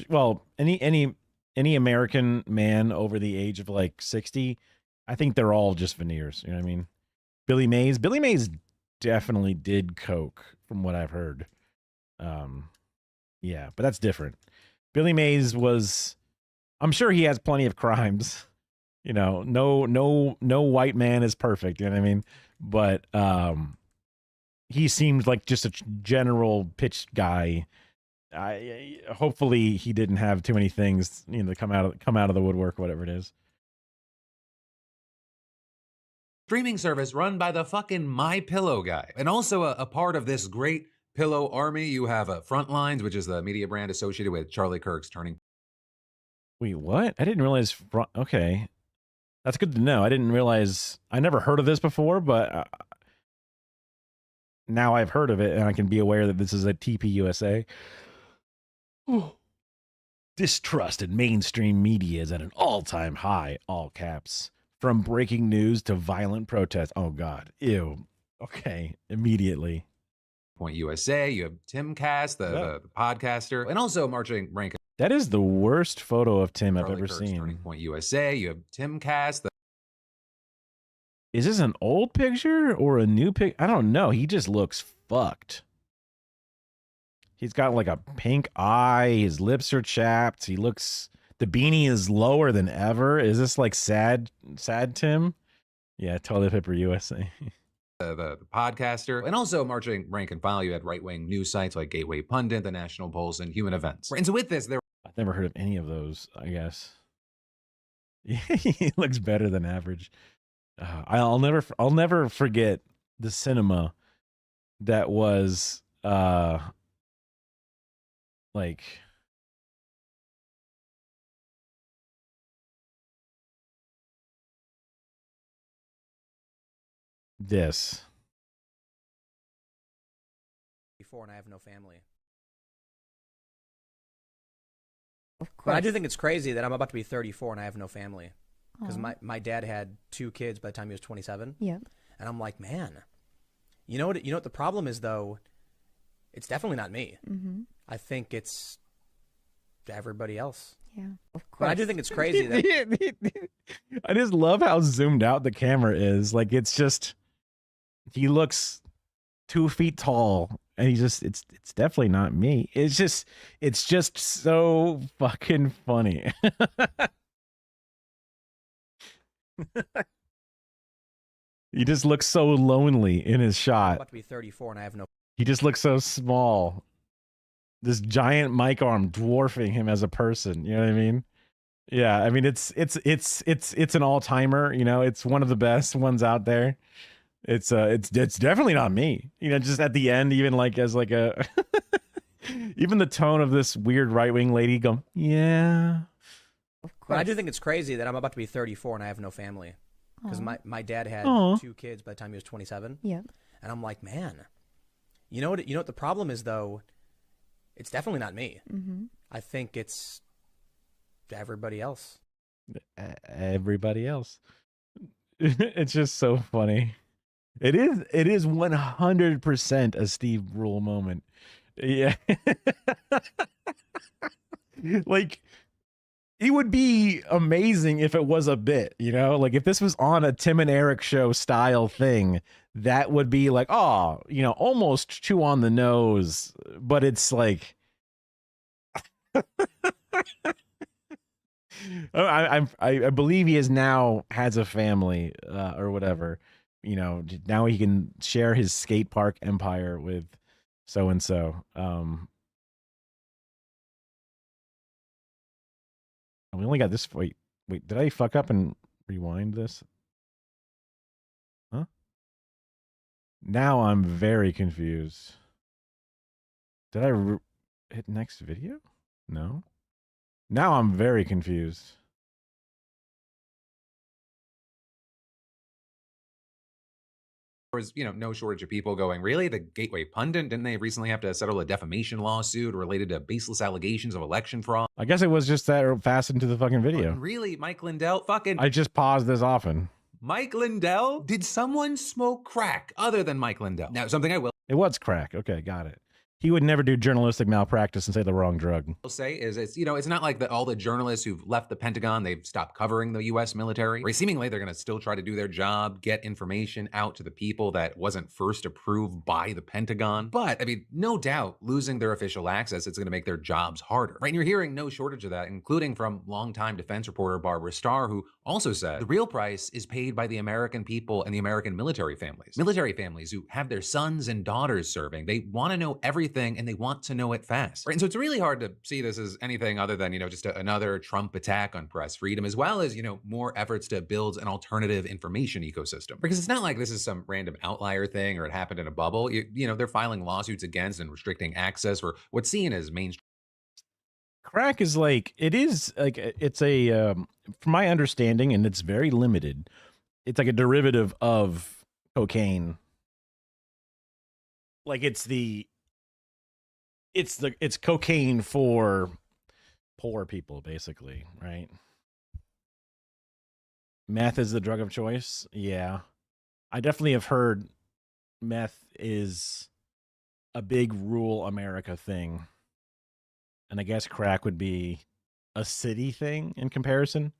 S1: Well, any American man over the age of like 60, I think they're all just veneers. You know what I mean? Billy Mays definitely did coke from what I've heard. Yeah, but that's different. Billy Mays was, I'm sure he has plenty of crimes. You know, no white man is perfect. You know what I mean? But he seemed like just a general pitch guy. Hopefully he didn't have too many things, you know, come out of the woodwork, whatever it is.
S13: Streaming service run by the fucking MyPillow guy, and also a part of this great pillow army. You have Frontlines, which is the media brand associated with Charlie Kirk's Turning.
S1: Wait, what? I didn't realize. Okay, that's good to know. I didn't realize. I never heard of this before, but now I've heard of it, and I can be aware that this is a TPUSA. Distrust in mainstream media is at an all-time high, all caps. From breaking news to violent protests. Oh, God. Ew. Okay. Immediately.
S13: Point USA, you have Timcast, the podcaster, and also Marching Rankin.
S1: That is the worst photo of Tim I've ever seen.
S13: Turning Point USA, you have Timcast.
S1: Is this an old picture or a new pic? I don't know. He just looks fucked. He's got like a pink eye. His lips are chapped. He looks... The beanie is lower than ever. Is this like sad Tim? Yeah, Toilet Paper USA.
S13: The podcaster, and also Marching Rank and File. You had right-wing news sites like Gateway Pundit, The National Pulse, and Human Events. And so with this,
S1: I've never heard of any of those, I guess. He looks better than average. I'll never forget the cinema that was like... this.
S14: And I have no family. But I do think it's crazy that I'm about to be 34 and I have no family. Because my dad had 2 kids by the time he was 27.
S15: Yeah.
S14: And I'm like, man, you know what the problem is, though? It's definitely not me.
S15: Mm-hmm.
S14: I think it's everybody else.
S15: Yeah, of course.
S14: But I do think it's crazy that...
S1: I just love how zoomed out the camera is. Like, it's just... He looks 2 feet tall, and it's definitely not me. It's just so fucking funny. He just looks so lonely in his shot.
S14: I'm about to be 34 and I have no...
S1: He just looks so small. This giant mic arm dwarfing him as a person. You know what I mean? Yeah, I mean it's an all-timer, you know, it's one of the best ones out there. It's definitely not me. You know, just at the end, even like as like a even the tone of this weird right-wing lady go, yeah.
S14: But I do think it's crazy that I'm about to be 34 and I have no family. Because my dad had 2 kids by the time he was 27.
S15: Yeah.
S14: And I'm like, man, you know what the problem is, though? It's definitely not me.
S15: Mm-hmm.
S14: I think it's everybody else.
S1: Everybody else. It's just so funny. It is 100% a Steve Brule moment. Yeah. Like, it would be amazing if it was a bit, you know, like if this was on a Tim and Eric show style thing, that would be like, oh, you know, almost too on the nose, but it's like, I believe he has a family or whatever, you know, now he can share his skate park empire with so-and-so. We only got this. Wait, did I fuck up and rewind this? Huh? Now I'm very confused. Did I hit next video? No. Now I'm very confused.
S13: There was, you know, no shortage of people going, really? The Gateway Pundit, didn't they recently have to settle a defamation lawsuit related to baseless allegations of election fraud?
S1: I guess it was just that fast into the fucking video.
S13: Really? Mike Lindell? Fucking...
S1: I just pause this often.
S13: Mike Lindell? Did someone smoke crack other than Mike Lindell? Now, something I will...
S1: It was crack. Okay, got it. He would never do journalistic malpractice and say the wrong drug.
S13: I'll say is it's, you know, it's not like all the journalists who've left the Pentagon, they've stopped covering the U.S. military. Right? Seemingly, they're going to still try to do their job, get information out to the people that wasn't first approved by the Pentagon. But, I mean, no doubt, losing their official access, it's going to make their jobs harder. Right? And you're hearing no shortage of that, including from longtime defense reporter Barbara Starr, who also said the real price is paid by the American people and the American military families. Military families who have their sons and daughters serving. They want to know everything and they want to know it fast. Right? And so it's really hard to see this as anything other than, you know, just another Trump attack on press freedom, as well as, you know, more efforts to build an alternative information ecosystem. Because it's not like this is some random outlier thing or it happened in a bubble. You know, they're filing lawsuits against and restricting access for what's seen as mainstream.
S1: Crack is like, it is like, it's a, from my understanding, and it's very limited, it's like a derivative of cocaine. Like it's cocaine for poor people, basically, right? Meth is the drug of choice. Yeah. I definitely have heard meth is a big rural America thing. And I guess crack would be a city thing in comparison.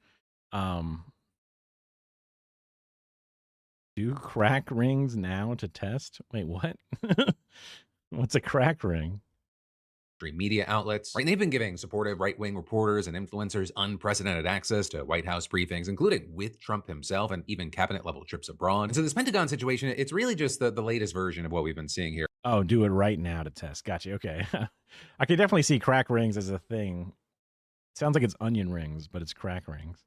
S1: Do crack rings now to test? Wait, what? What's a crack ring?
S13: Media outlets, right? And they've been giving supportive right-wing reporters and influencers unprecedented access to White House briefings, including with Trump himself and even cabinet-level trips abroad. And so this Pentagon situation, it's really just the latest version of what we've been seeing here.
S1: Oh, do it right now to test. Gotcha. Okay. I could definitely see crack rings as a thing. It sounds like it's onion rings, but it's crack rings.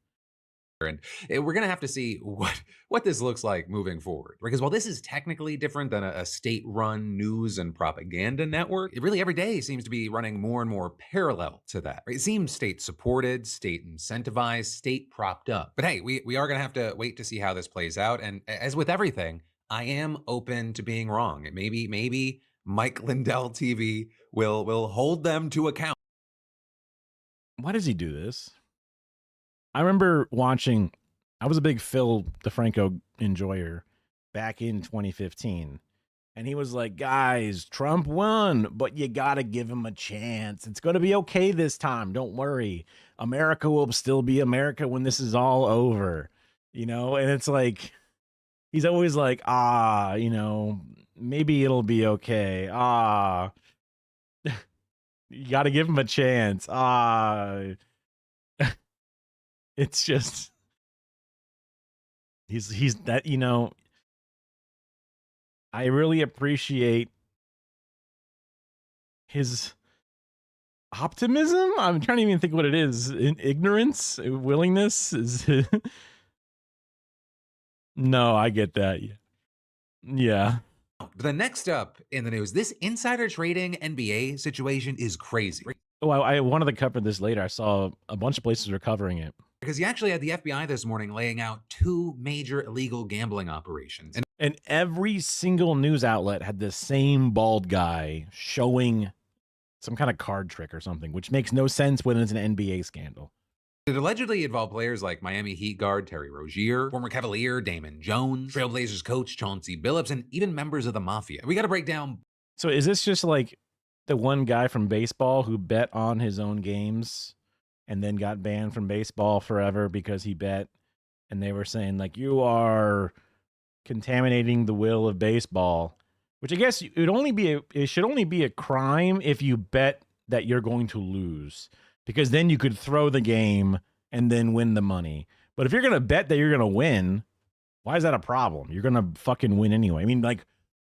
S13: And we're going to have to see what this looks like moving forward. Because while this is technically different than a state-run news and propaganda network, it really every day seems to be running more and more parallel to that. It seems state-supported, state-incentivized, state-propped up. But hey, we are going to have to wait to see how this plays out. And as with everything, I am open to being wrong. Maybe Mike Lindell TV will hold them to account.
S1: Why does he do this? I remember watching, I was a big Phil DeFranco enjoyer back in 2015. And he was like, guys, Trump won, but you got to give him a chance. It's going to be okay this time. Don't worry. America will still be America when this is all over. You know, and it's like, he's always like, you know, maybe it'll be okay. You got to give him a chance. It's just, he's that, you know, I really appreciate his optimism. I'm trying to even think what it is. Ignorance, willingness is. No, I get that. Yeah.
S13: But the next up in the news, this insider trading NBA situation is crazy.
S1: Oh, I wanted to cover this later. I saw a bunch of places were covering it.
S13: Because you actually had the FBI this morning laying out 2 major illegal gambling operations.
S1: And every single news outlet had this same bald guy showing some kind of card trick or something, which makes no sense when it's an NBA scandal.
S13: It allegedly involved players like Miami Heat guard Terry Rozier, former Cavalier Damon Jones, Trailblazers coach Chauncey Billups, and even members of the Mafia. We got to break down.
S1: So is this just like the one guy from baseball who bet on his own games and then got banned from baseball forever because he bet, and they were saying like, you are contaminating the will of baseball, which I guess it should only be a crime if you bet that you're going to lose, because then you could throw the game and then win the money. But if you're going to bet that you're going to win, why is that a problem? You're going to fucking win anyway. I mean, like,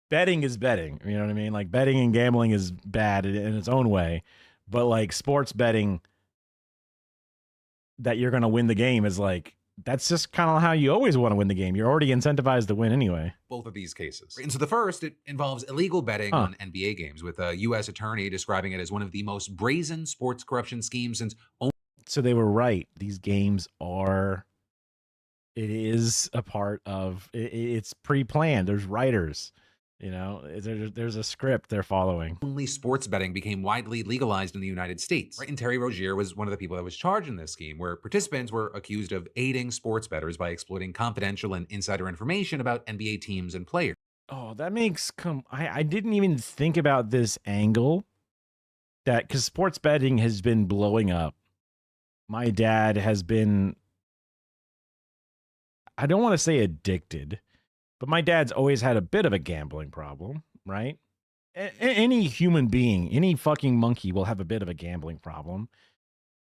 S1: betting is betting. You know what I mean? Like, betting and gambling is bad in its own way. But, like, sports betting that you're going to win the game is like, that's just kind of how you always want to win the game. You're already incentivized to win anyway.
S13: Both of these cases. And so the first, it involves illegal betting on NBA games, with a U.S. attorney describing it as one of the most brazen sports corruption schemes since.
S1: So they were right. These games are, it is a part of, it's pre-planned. There's writers, you know, there's a script they're following.
S13: Only sports betting became widely legalized in the United States. Right? And Terry Rozier was one of the people that was charged in this scheme, where participants were accused of aiding sports bettors by exploiting confidential and insider information about NBA teams and players.
S1: Oh, that makes, I didn't even think about this angle, that because sports betting has been blowing up. My dad has been, I don't want to say addicted, but my dad's always had a bit of a gambling problem, right? Any human being, any fucking monkey will have a bit of a gambling problem.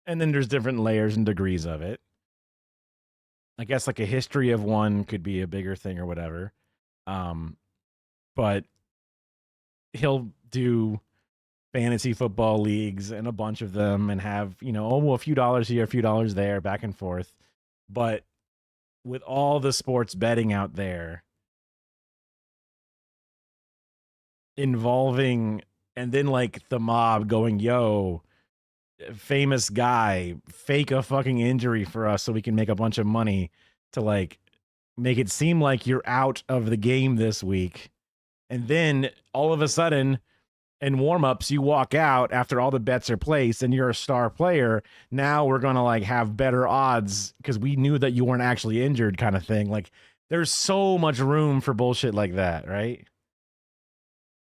S1: And then there's different layers and degrees of it. I guess like a history of one could be a bigger thing or whatever. But he'll do fantasy football leagues and a bunch of them and have, you know, a few dollars here, a few dollars there, back and forth. But with all the sports betting out there involving, and then like the mob going, yo, famous guy, fake a fucking injury for us so we can make a bunch of money to like make it seem like you're out of the game this week. And then all of a sudden in warm-ups, you walk out after all the bets are placed and you're a star player. Now we're going to like have better odds because we knew that you weren't actually injured, kind of thing. Like, there's so much room for bullshit like that, right?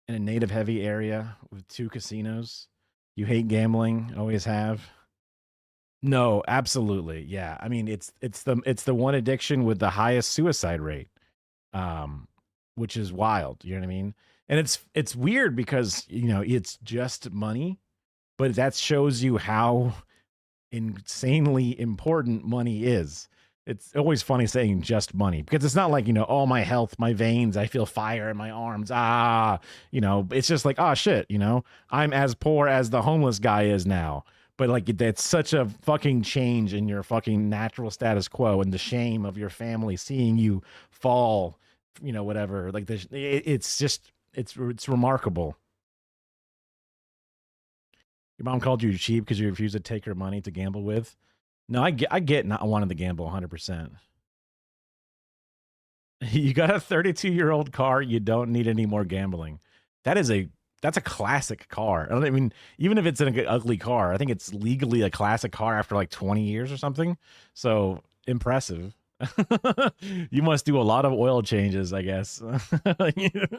S1: In a native heavy area with 2 casinos. You hate gambling, always have. No, absolutely. Yeah. I mean, it's the one addiction with the highest suicide rate. Which is wild, you know what I mean? And it's weird because, you know, it's just money, but that shows you how insanely important money is. It's always funny saying just money, because it's not like, you know, oh, my health, my veins, I feel fire in my arms. You know, it's just like, oh shit, you know, I'm as poor as the homeless guy is now. But like, that's such a fucking change in your fucking natural status quo, and the shame of your family seeing you fall, you know, whatever. Like, it's just, it's remarkable. Your mom called you cheap because you refused to take her money to gamble with. No, I get not wanting to gamble 100%. You got a 32-year-old car. You don't need any more gambling. That's a classic car. I mean, even if it's an ugly car, I think it's legally a classic car after like 20 years or something. So impressive. You must do a lot of oil changes, I guess. Got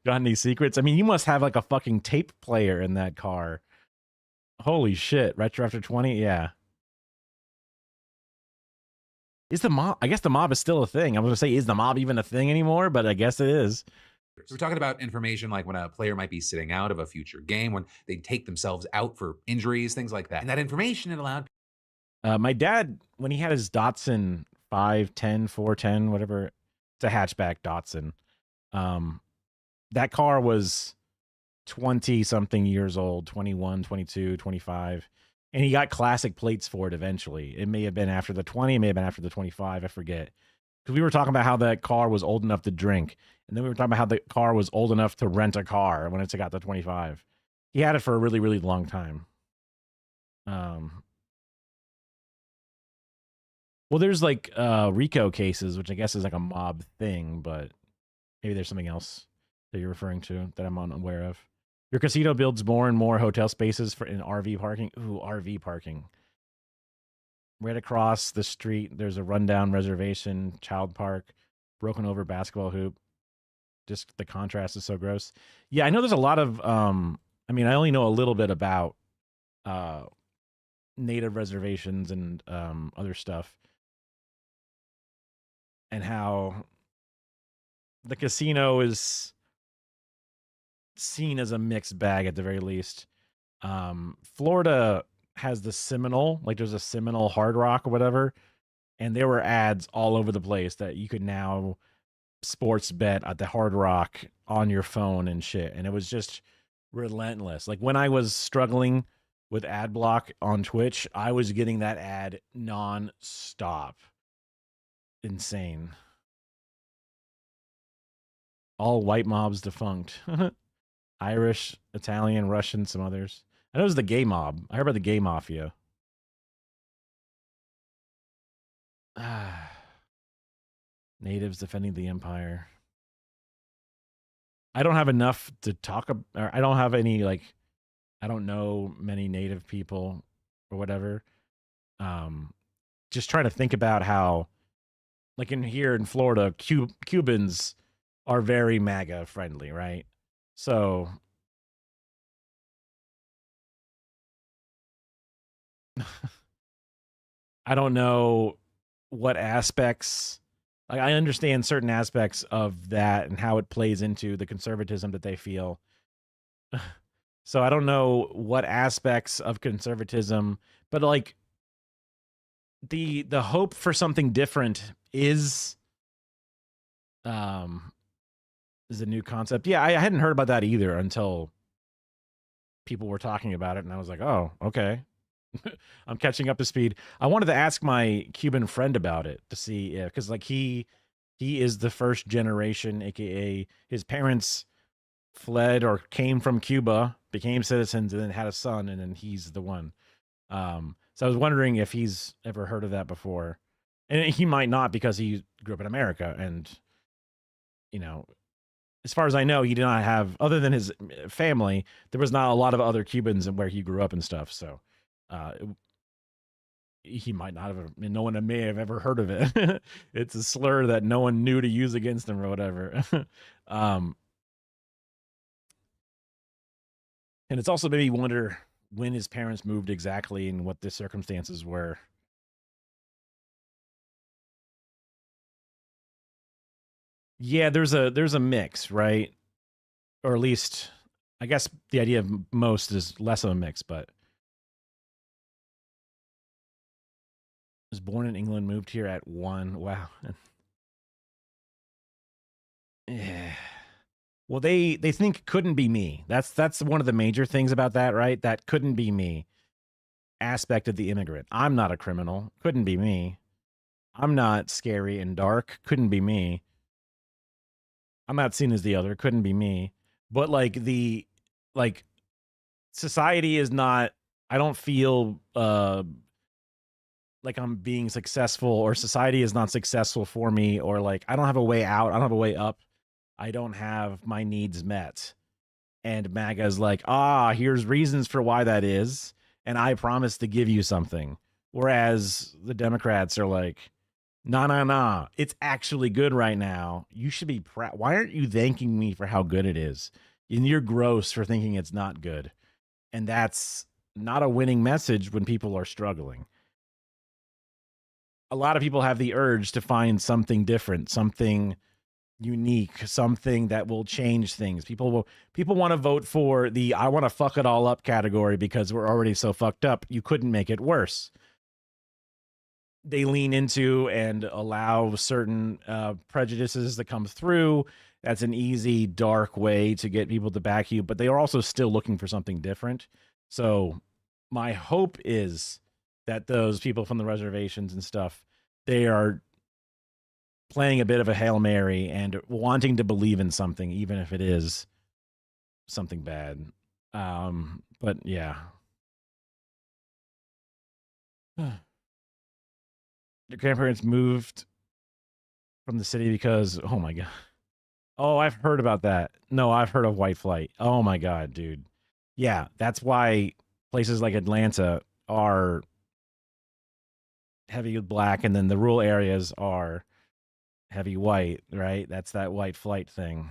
S1: any secrets? I mean, you must have like a fucking tape player in that car. Holy shit. Retro after 20? Yeah. Is the mob? I guess the mob is still a thing. I was going to say, is the mob even a thing anymore? But I guess it is.
S13: So we're talking about information like when a player might be sitting out of a future game, when they take themselves out for injuries, things like that. And that information, it allowed.
S1: My dad, when he had his Datsun 510, 410, whatever, it's a hatchback Datsun. That car was 20 something years old, 21, 22, 25. And he got classic plates for it eventually. It may have been after the 20, it may have been after the 25, I forget. Because we were talking about how that car was old enough to drink. And then we were talking about how the car was old enough to rent a car when it got to 25. He had it for a really, really long time. Well, there's like RICO cases, which I guess is like a mob thing, but maybe there's something else that you're referring to that I'm unaware of. Your casino builds more and more hotel spaces in RV parking. Ooh, RV parking. right across the street, there's a rundown reservation, child park, broken over basketball hoop. Just the contrast is so gross. Yeah, I know there's a lot of I mean, I only know a little bit about native reservations and other stuff, and how the casino is seen as a mixed bag at the very least. Florida has the Seminole, like there's a Seminole Hard Rock or whatever, and there were ads all over the place that you could now sports bet at the Hard Rock on your phone and shit, and it was just relentless. Like when I was struggling with ad block on Twitch, I was getting that ad non-stop. Insane. All white mobs defunct. Irish, Italian, Russian, some others. I know it was the gay mob. I heard about the gay mafia. Natives defending the empire. I don't have enough to talk about. I don't have any, like, I don't know many native people or whatever. Just trying to think about how, like here in Florida, Cubans are very MAGA friendly, right? So I don't know what aspects, like I understand certain aspects of that and how it plays into the conservatism that they feel. So I don't know what aspects of conservatism, but like the hope for something different is a new concept. Yeah, I hadn't heard about that either until people were talking about it, and I was like, oh, okay. I'm catching up to speed. I wanted to ask my Cuban friend about it to see if, because like he is the first generation, aka his parents fled or came from Cuba, became citizens, and then had a son, and then he's the one. So I was wondering if he's ever heard of that before, and he might not because he grew up in America, and you know, as far as I know, he did not have, other than his family, there was not a lot of other Cubans where he grew up and stuff. So he might not have, no one may have ever heard of it. It's a slur that no one knew to use against him or whatever. And it's also made me wonder when his parents moved exactly and what the circumstances were. Yeah, there's a mix, right? Or at least, I guess the idea of most is less of a mix, but was born in England, moved here at 1. Wow. Yeah. Well, they think couldn't be me. That's one of the major things about that, right? That couldn't be me aspect of the immigrant. I'm not a criminal. Couldn't be me. I'm not scary and dark. Couldn't be me. I'm not seen as the other. Couldn't be me. But like society is not, I don't feel like I'm being successful, or society is not successful for me, or like I don't have a way out. I don't have a way up. I don't have my needs met. And MAGA is like, here's reasons for why that is, and I promise to give you something. Whereas the Democrats are like, nah, it's actually good right now. You should be proud. Why aren't you thanking me for how good it is? And you're gross for thinking it's not good. And that's not a winning message when people are struggling. A lot of people have the urge to find something different, something unique, something that will change things. People want to vote for the I want to fuck it all up category because we're already so fucked up. You couldn't make it worse. They lean into and allow certain prejudices to come through. That's an easy, dark way to get people to back you, but they are also still looking for something different. So my hope is that those people from the reservations and stuff, they are playing a bit of a Hail Mary and wanting to believe in something, even if it is something bad. But yeah. Your grandparents moved from the city because, oh my God. Oh, I've heard about that. No, I've heard of white flight. Oh my God, dude. Yeah, that's why places like Atlanta are heavy black, and then the rural areas are heavy white, right? That's that white flight thing.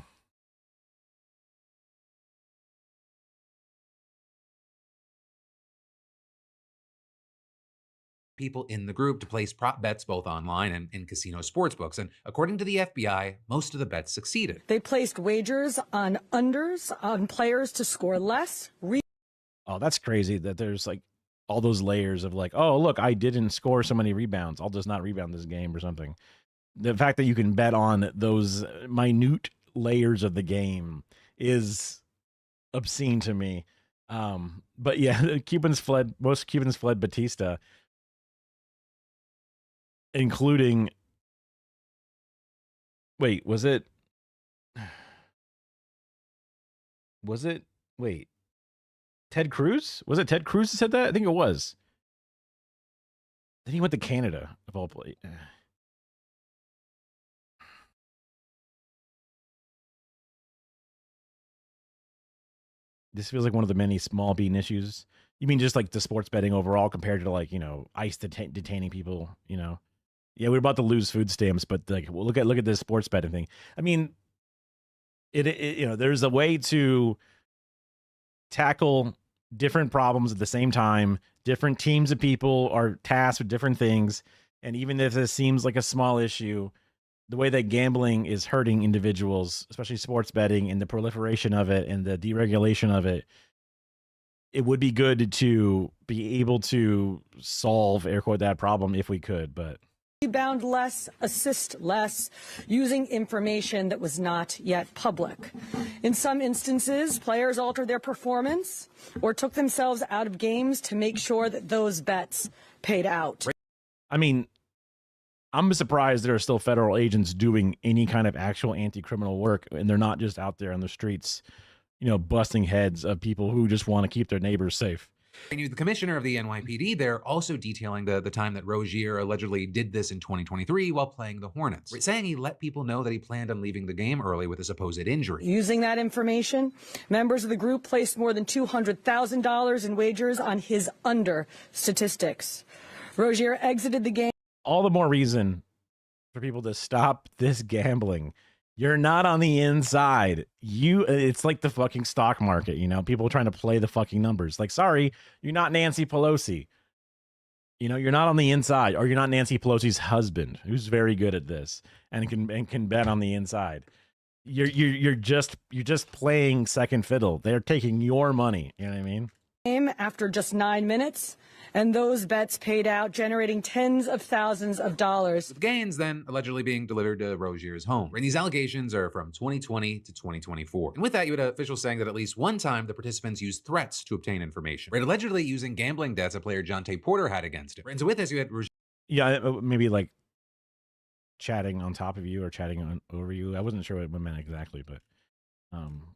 S13: People in the group to place prop bets both online and in casino sportsbooks. And according to the FBI, most of the bets succeeded.
S15: They placed wagers on unders on players to score less.
S1: Oh, that's crazy that there's like all those layers of like, oh, look, I didn't score so many rebounds. I'll just not rebound this game or something. The fact that you can bet on those minute layers of the game is obscene to me. But yeah, most Cubans fled Batista, including, wait, wait, Ted Cruz? Was it Ted Cruz that said that? I think it was. Then he went to Canada, of all places. This feels like one of the many small bean issues. You mean just like the sports betting overall compared to like, ICE detaining people, Yeah, we're about to lose food stamps, but like, well, look at this sports betting thing. I mean, there's a way to tackle different problems at the same time. Different teams of people are tasked with different things, and even if this seems like a small issue, the way that gambling is hurting individuals, especially sports betting, and the proliferation of it and the deregulation of it, it would be good to be able to solve, air quote, that problem if we could, but.
S15: Rebound less, assist less, using information that was not yet public. In some instances, players altered their performance or took themselves out of games to make sure that those bets paid out.
S1: I mean, I'm surprised there are still federal agents doing any kind of actual anti-criminal work, and they're not just out there on the streets, busting heads of people who just want to keep their neighbors safe.
S13: The commissioner of the NYPD, they're also detailing the time that Rozier allegedly did this in 2023 while playing the Hornets, saying he let people know that he planned on leaving the game early with a supposed injury.
S15: Using that information, members of the group placed more than $200,000 in wagers on his under statistics. Rozier exited the game.
S1: All the more reason for people to stop this gambling. You're not on the inside. It's like the fucking stock market, people trying to play the fucking numbers. Like, sorry, you're not Nancy Pelosi. You're not on the inside, or you're not Nancy Pelosi's husband, who's very good at this and can bet on the inside. You're just playing second fiddle. They're taking your money. You know what I mean?
S15: After just 9 minutes, and those bets paid out, generating tens of thousands of dollars.
S13: With gains then allegedly being delivered to Rozier's home. And these allegations are from 2020 to 2024. And with that, you had officials saying that at least one time the participants used threats to obtain information. Right, allegedly using gambling debts a player Jonte Porter had against him. And so with this, you had Rozier.
S1: Yeah, maybe like chatting on top of you or chatting over you. I wasn't sure what it meant exactly, but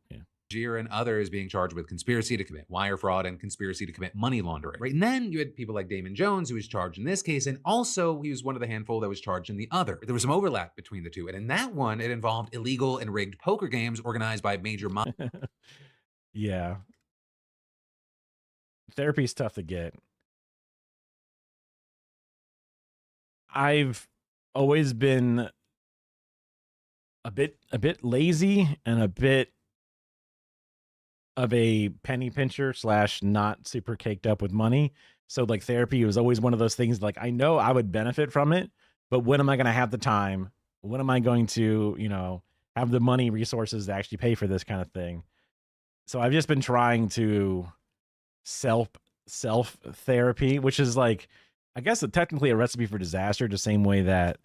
S1: yeah.
S13: Rozier and others being charged with conspiracy to commit wire fraud and conspiracy to commit money laundering. Right, and then you had people like Damon Jones, who was charged in this case, and also he was one of the handful that was charged in the other. There was some overlap between the two, and in that one, it involved illegal and rigged poker games organized by major
S1: Yeah. Therapy's tough to get. I've always been a bit lazy and a bit of a penny pincher / not super caked up with money. So like therapy was always one of those things, like I know I would benefit from it, but when am I going to have the time? When am I going to, have the money resources to actually pay for this kind of thing? So I've just been trying to self therapy, which is like, I guess technically a recipe for disaster, the same way that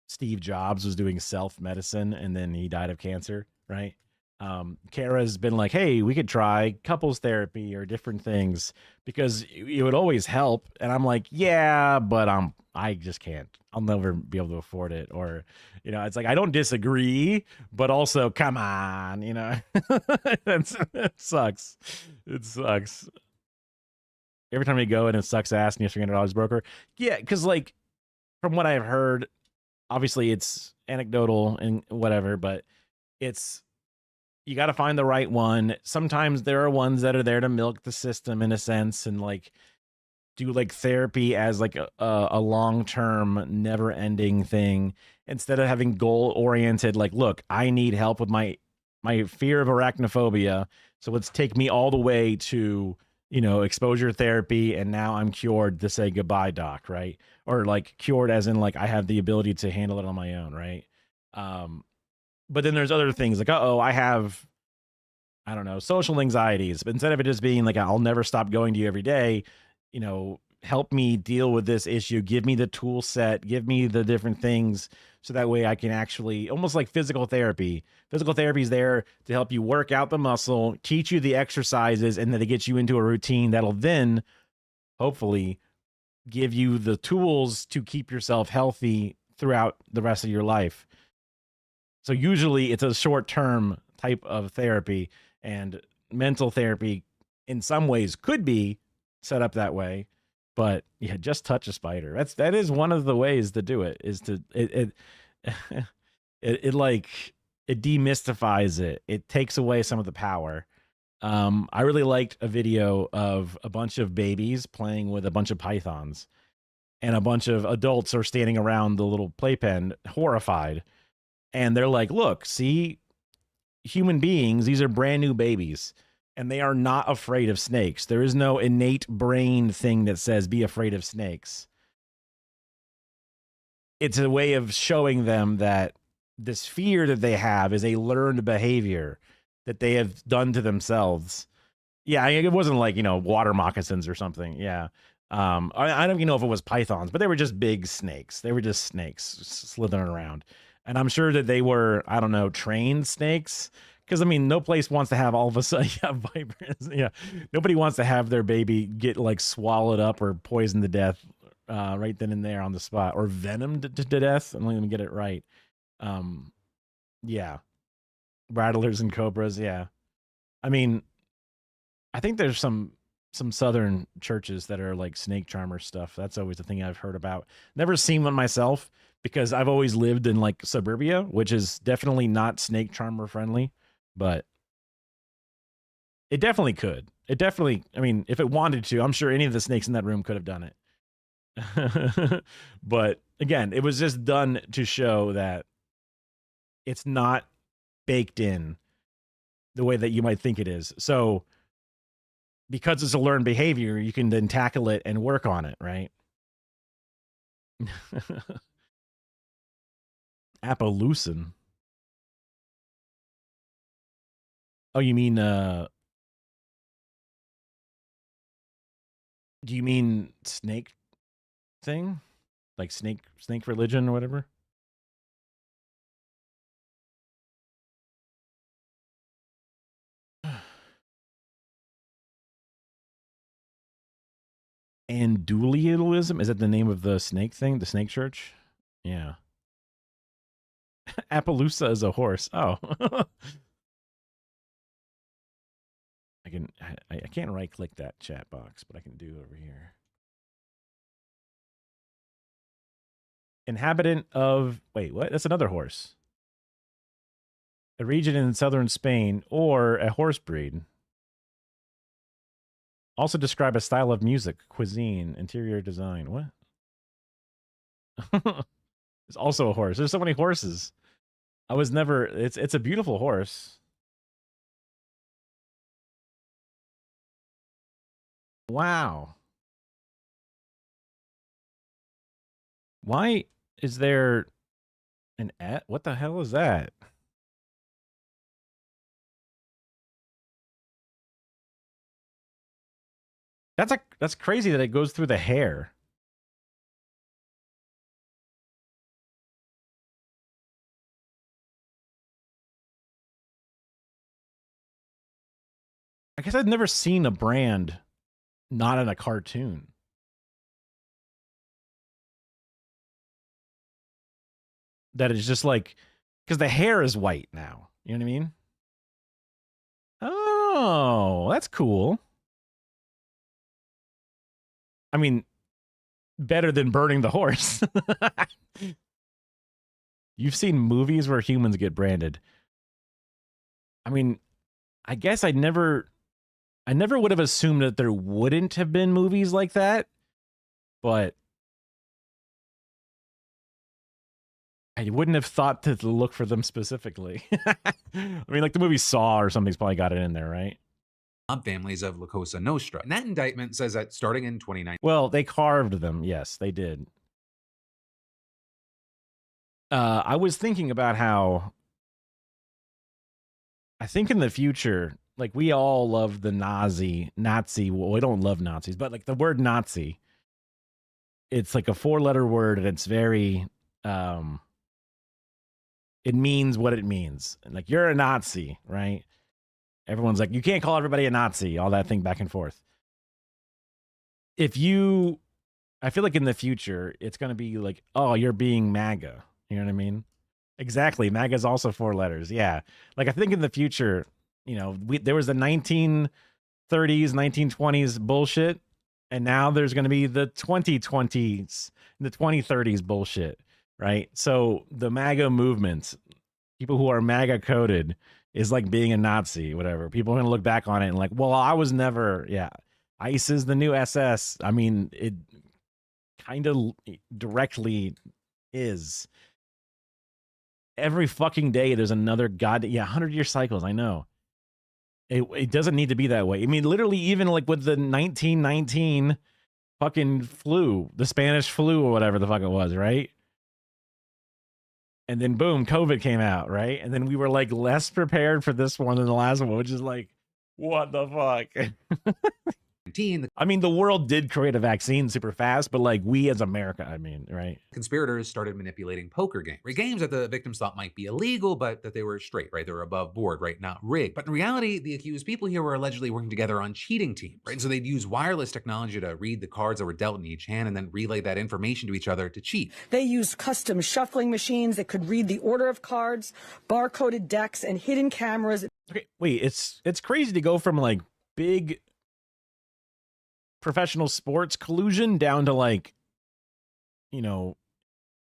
S1: Steve Jobs was doing self medicine and then he died of cancer, right? Kara's been like, hey, we could try couples therapy or different things because it would always help. And I'm like, yeah, but I just can't. I'll never be able to afford it. Or, it's like, I don't disagree, but also, come on, it sucks. It sucks. Every time you go and it sucks ass and you have $300 broker. Yeah, because like, from what I've heard, obviously it's anecdotal and whatever, but you got to find the right one. Sometimes there are ones that are there to milk the system in a sense. And like, do like therapy as like a long-term never-ending thing instead of having goal-oriented, like, look, I need help with my fear of arachnophobia, so let's take me all the way to, you know, exposure therapy, and now I'm cured to say goodbye, doc, right? Or like cured as in like I have the ability to handle it on my own, right? But then there's other things like, I have, I don't know, social anxieties. But instead of it just being like, I'll never stop going to you every day, you know, help me deal with this issue, give me the tool set, give me the different things, so that way I can actually, almost like physical therapy. Physical therapy is there to help you work out the muscle, teach you the exercises, and then it gets you into a routine that'll then hopefully give you the tools to keep yourself healthy throughout the rest of your life. So usually it's a short-term type of therapy, and mental therapy in some ways could be set up that way. But yeah, just touch a spider. That is one of the ways to do it, is to it demystifies it. It takes away some of the power. I really liked a video of a bunch of babies playing with a bunch of pythons, and a bunch of adults are standing around the little playpen horrified. And they're like, look, see, human beings, these are brand new babies, and they are not afraid of snakes. There is no innate brain thing that says be afraid of snakes. It's a way of showing them that this fear that they have is a learned behavior that they have done to themselves. Yeah, it wasn't like, you know, water moccasins or something. Yeah. I don't even know if it was pythons, but they were just big snakes. They were just snakes slithering around. And I'm sure that they were, I don't know, trained snakes. Because, I mean, no place wants to have all of a sudden, vipers. Yeah. Nobody wants to have their baby get like swallowed up or poisoned to death right then and there on the spot, or venomed to death. Let me get it right. Yeah. Rattlers and cobras. Yeah. I mean, I think there's some southern churches that are like snake charmer stuff. That's always the thing I've heard about. Never seen one myself, because I've always lived in like suburbia, which is definitely not snake charmer friendly, but it definitely could. It definitely, I mean, if it wanted to, I'm sure any of the snakes in that room could have done it. But again, it was just done to show that it's not baked in the way that you might think it is. So because it's a learned behavior, you can then tackle it and work on it, right? Appaloosin. Oh, you mean do you mean snake thing? Like snake religion or whatever? Andulialism? Is that the name of the snake thing? The snake church? Yeah. Appaloosa is a horse. Oh. I can't right click that chat box, but I can do over here. Inhabitant of, wait, what? That's another horse. A region in southern Spain, or a horse breed. Also describe a style of music, cuisine, interior design. What? It's also a horse. There's so many horses. I was never, it's a beautiful horse. Wow. Why is there an what the hell is that? That's crazy that it goes through the hair. I guess I've never seen a brand not in a cartoon. That is just like, because the hair is white now. You know what I mean? Oh, that's cool. I mean, better than burning the horse. You've seen movies where humans get branded. I mean, I guess I never would have assumed that there wouldn't have been movies like that, but I wouldn't have thought to look for them specifically. I mean, like the movie Saw or something's probably got it in there, right?
S13: Families of La Cosa Nostra. And that indictment says that starting in 2019.
S1: Well, they carved them. Yes, they did. I was thinking about how I think in the future, like we all love the Nazi. Well, we don't love Nazis, but like the word Nazi, it's like a 4-letter word and it's very, it means what it means. Like you're a Nazi, right? Everyone's like, you can't call everybody a Nazi, all that thing back and forth. I feel like in the future, it's going to be like, oh, you're being MAGA. You know what I mean? Exactly. MAGA is also 4 letters. Yeah. Like I think in the future, you know, there was the 1930s, 1920s bullshit. And now there's going to be the 2020s, the 2030s bullshit. Right. So the MAGA movement, people who are MAGA coded, is like being a Nazi, whatever. People are going to look back on it and like, well, I was never, yeah. ICE is the new SS. I mean, it kind of directly is. Every fucking day, there's another 100-year cycles. I know. It doesn't need to be that way. I mean, literally, even like with the 1919 fucking flu, the Spanish flu or whatever the fuck it was, right? And then boom, COVID came out, right? And then we were like less prepared for this one than the last one, which is like, what the fuck? I mean, the world did create a vaccine super fast, but like we as America, I mean, right?
S13: Conspirators started manipulating poker games. Right? Games that the victims thought might be illegal, but that they were straight, right? They were above board, right? Not rigged. But in reality, the accused people here were allegedly working together on cheating teams, right? And so they'd use wireless technology to read the cards that were dealt in each hand and then relay that information to each other to cheat.
S15: They used custom shuffling machines that could read the order of cards, barcoded decks, and hidden cameras.
S1: Okay, wait, it's crazy to go from like big professional sports collusion down to like, you know,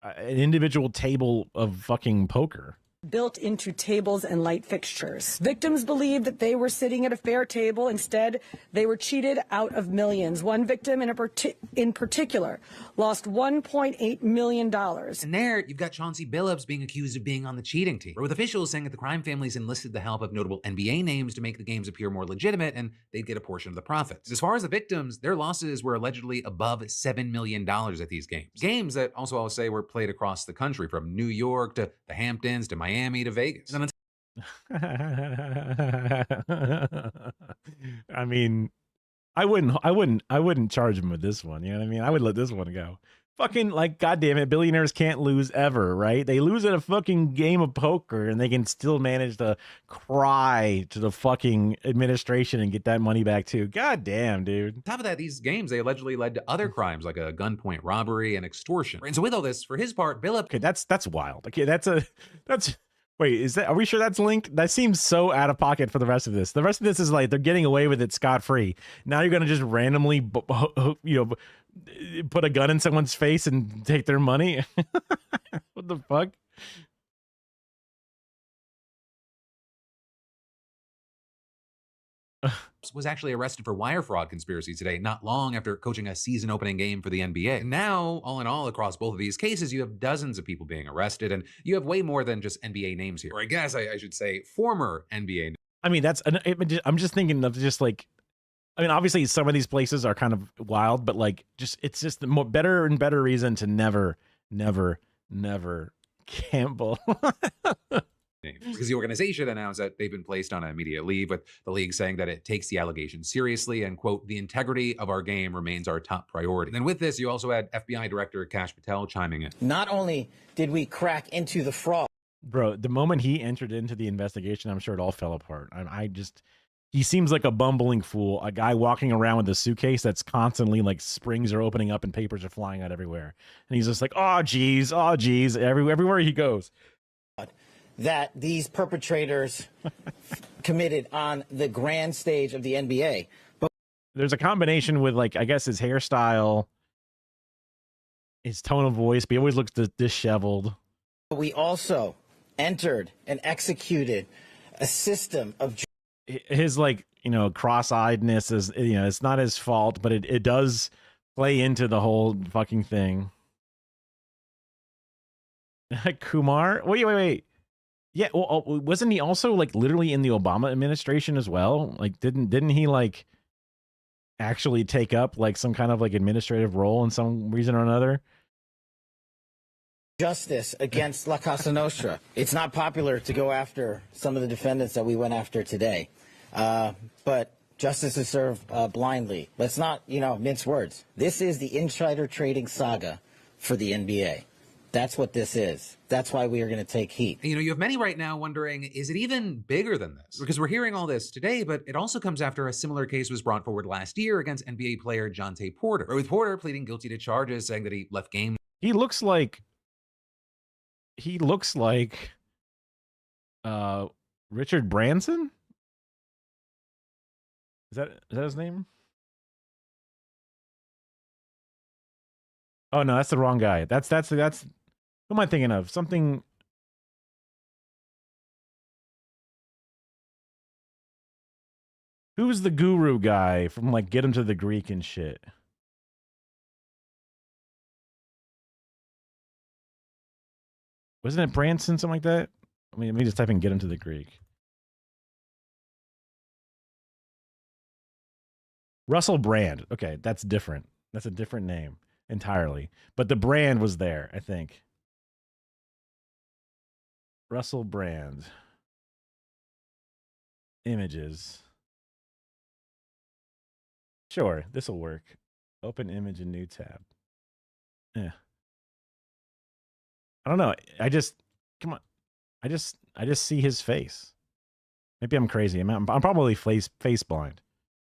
S1: an individual table of fucking poker.
S15: Built into tables and light fixtures. Victims believed that they were sitting at a fair table. Instead, they were cheated out of millions. One victim in particular lost $1.8 million.
S13: And there, you've got Chauncey Billups being accused of being on the cheating team, with officials saying that the crime families enlisted the help of notable NBA names to make the games appear more legitimate, and they'd get a portion of the profits. As far as the victims, their losses were allegedly above $7 million at these games. Games that also, I'll say, were played across the country, from New York to the Hamptons to Miami to Vegas.
S1: I mean, I wouldn't charge him with this one. You know what I mean? I would let this one go. Fucking like, goddamn it, billionaires can't lose ever, right? They lose at a fucking game of poker and they can still manage to cry to the fucking administration and get that money back too. God damn, dude.
S13: On top of that, these games, they allegedly led to other crimes like a gunpoint robbery and extortion. And so with all this, for his part, Billups...
S1: Okay, that's wild. Okay, wait, are we sure that's linked? That seems so out of pocket for the rest of this. The rest of this is like they're getting away with it scot-free. Now you're gonna just randomly, put a gun in someone's face and take their money? What the fuck?
S13: Was actually arrested for wire fraud conspiracy today, not long after coaching a season opening game for the NBA. And now, all in all, across both of these cases, you have dozens of people being arrested, and you have way more than just NBA names here. Or I guess I should say former NBA names.
S1: I mean, I'm just thinking of just like, I mean, obviously some of these places are kind of wild, but like, it's just the better and better reason to never gamble.
S13: Because the organization announced that they've been placed on immediate leave, with the league saying that it takes the allegations seriously and, quote, the integrity of our game remains our top priority. And then with this, you also had FBI Director Kash Patel chiming in.
S16: Not only did we crack into the fraud.
S1: Bro, the moment he entered into the investigation, I'm sure it all fell apart. He seems like a bumbling fool, a guy walking around with a suitcase that's constantly like springs are opening up and papers are flying out everywhere. And he's just like, oh, geez, everywhere he goes.
S16: That these perpetrators committed on the grand stage of the NBA. But
S1: there's a combination with, like, I guess his hairstyle, his tone of voice, but he always looks disheveled.
S16: We also entered and executed a system of...
S1: His, like, cross-eyedness is, it's not his fault, but it does play into the whole fucking thing. Kumar? Wait. Yeah, well, wasn't he also like literally in the Obama administration as well? Like, didn't he like actually take up like some kind of like administrative role in some reason or another?
S16: Justice against La Casa Nostra. It's not popular to go after some of the defendants that we went after today, but justice is served blindly. Let's not, mince words. This is the insider trading saga for the NBA. That's what this is. That's why we are going to take heat.
S13: You have many right now wondering, is it even bigger than this? Because we're hearing all this today, but it also comes after a similar case was brought forward last year against NBA player Jontay Porter, with Porter pleading guilty to charges saying that he left games.
S1: He looks like Richard Branson? Is that his name? Oh no, that's the wrong guy. That's who am I thinking of? Something. Who's the guru guy from like Get Him to the Greek and shit? Wasn't it Branson, something like that? I mean, let me just type in Get Him to the Greek. Russell Brand. Okay, that's different. That's a different name entirely. But the brand was there, I think. Russell Brand. Images. Sure, this will work. Open image in new tab. Yeah. I don't know. Come on. I just see his face. Maybe I'm crazy. I'm probably face blind.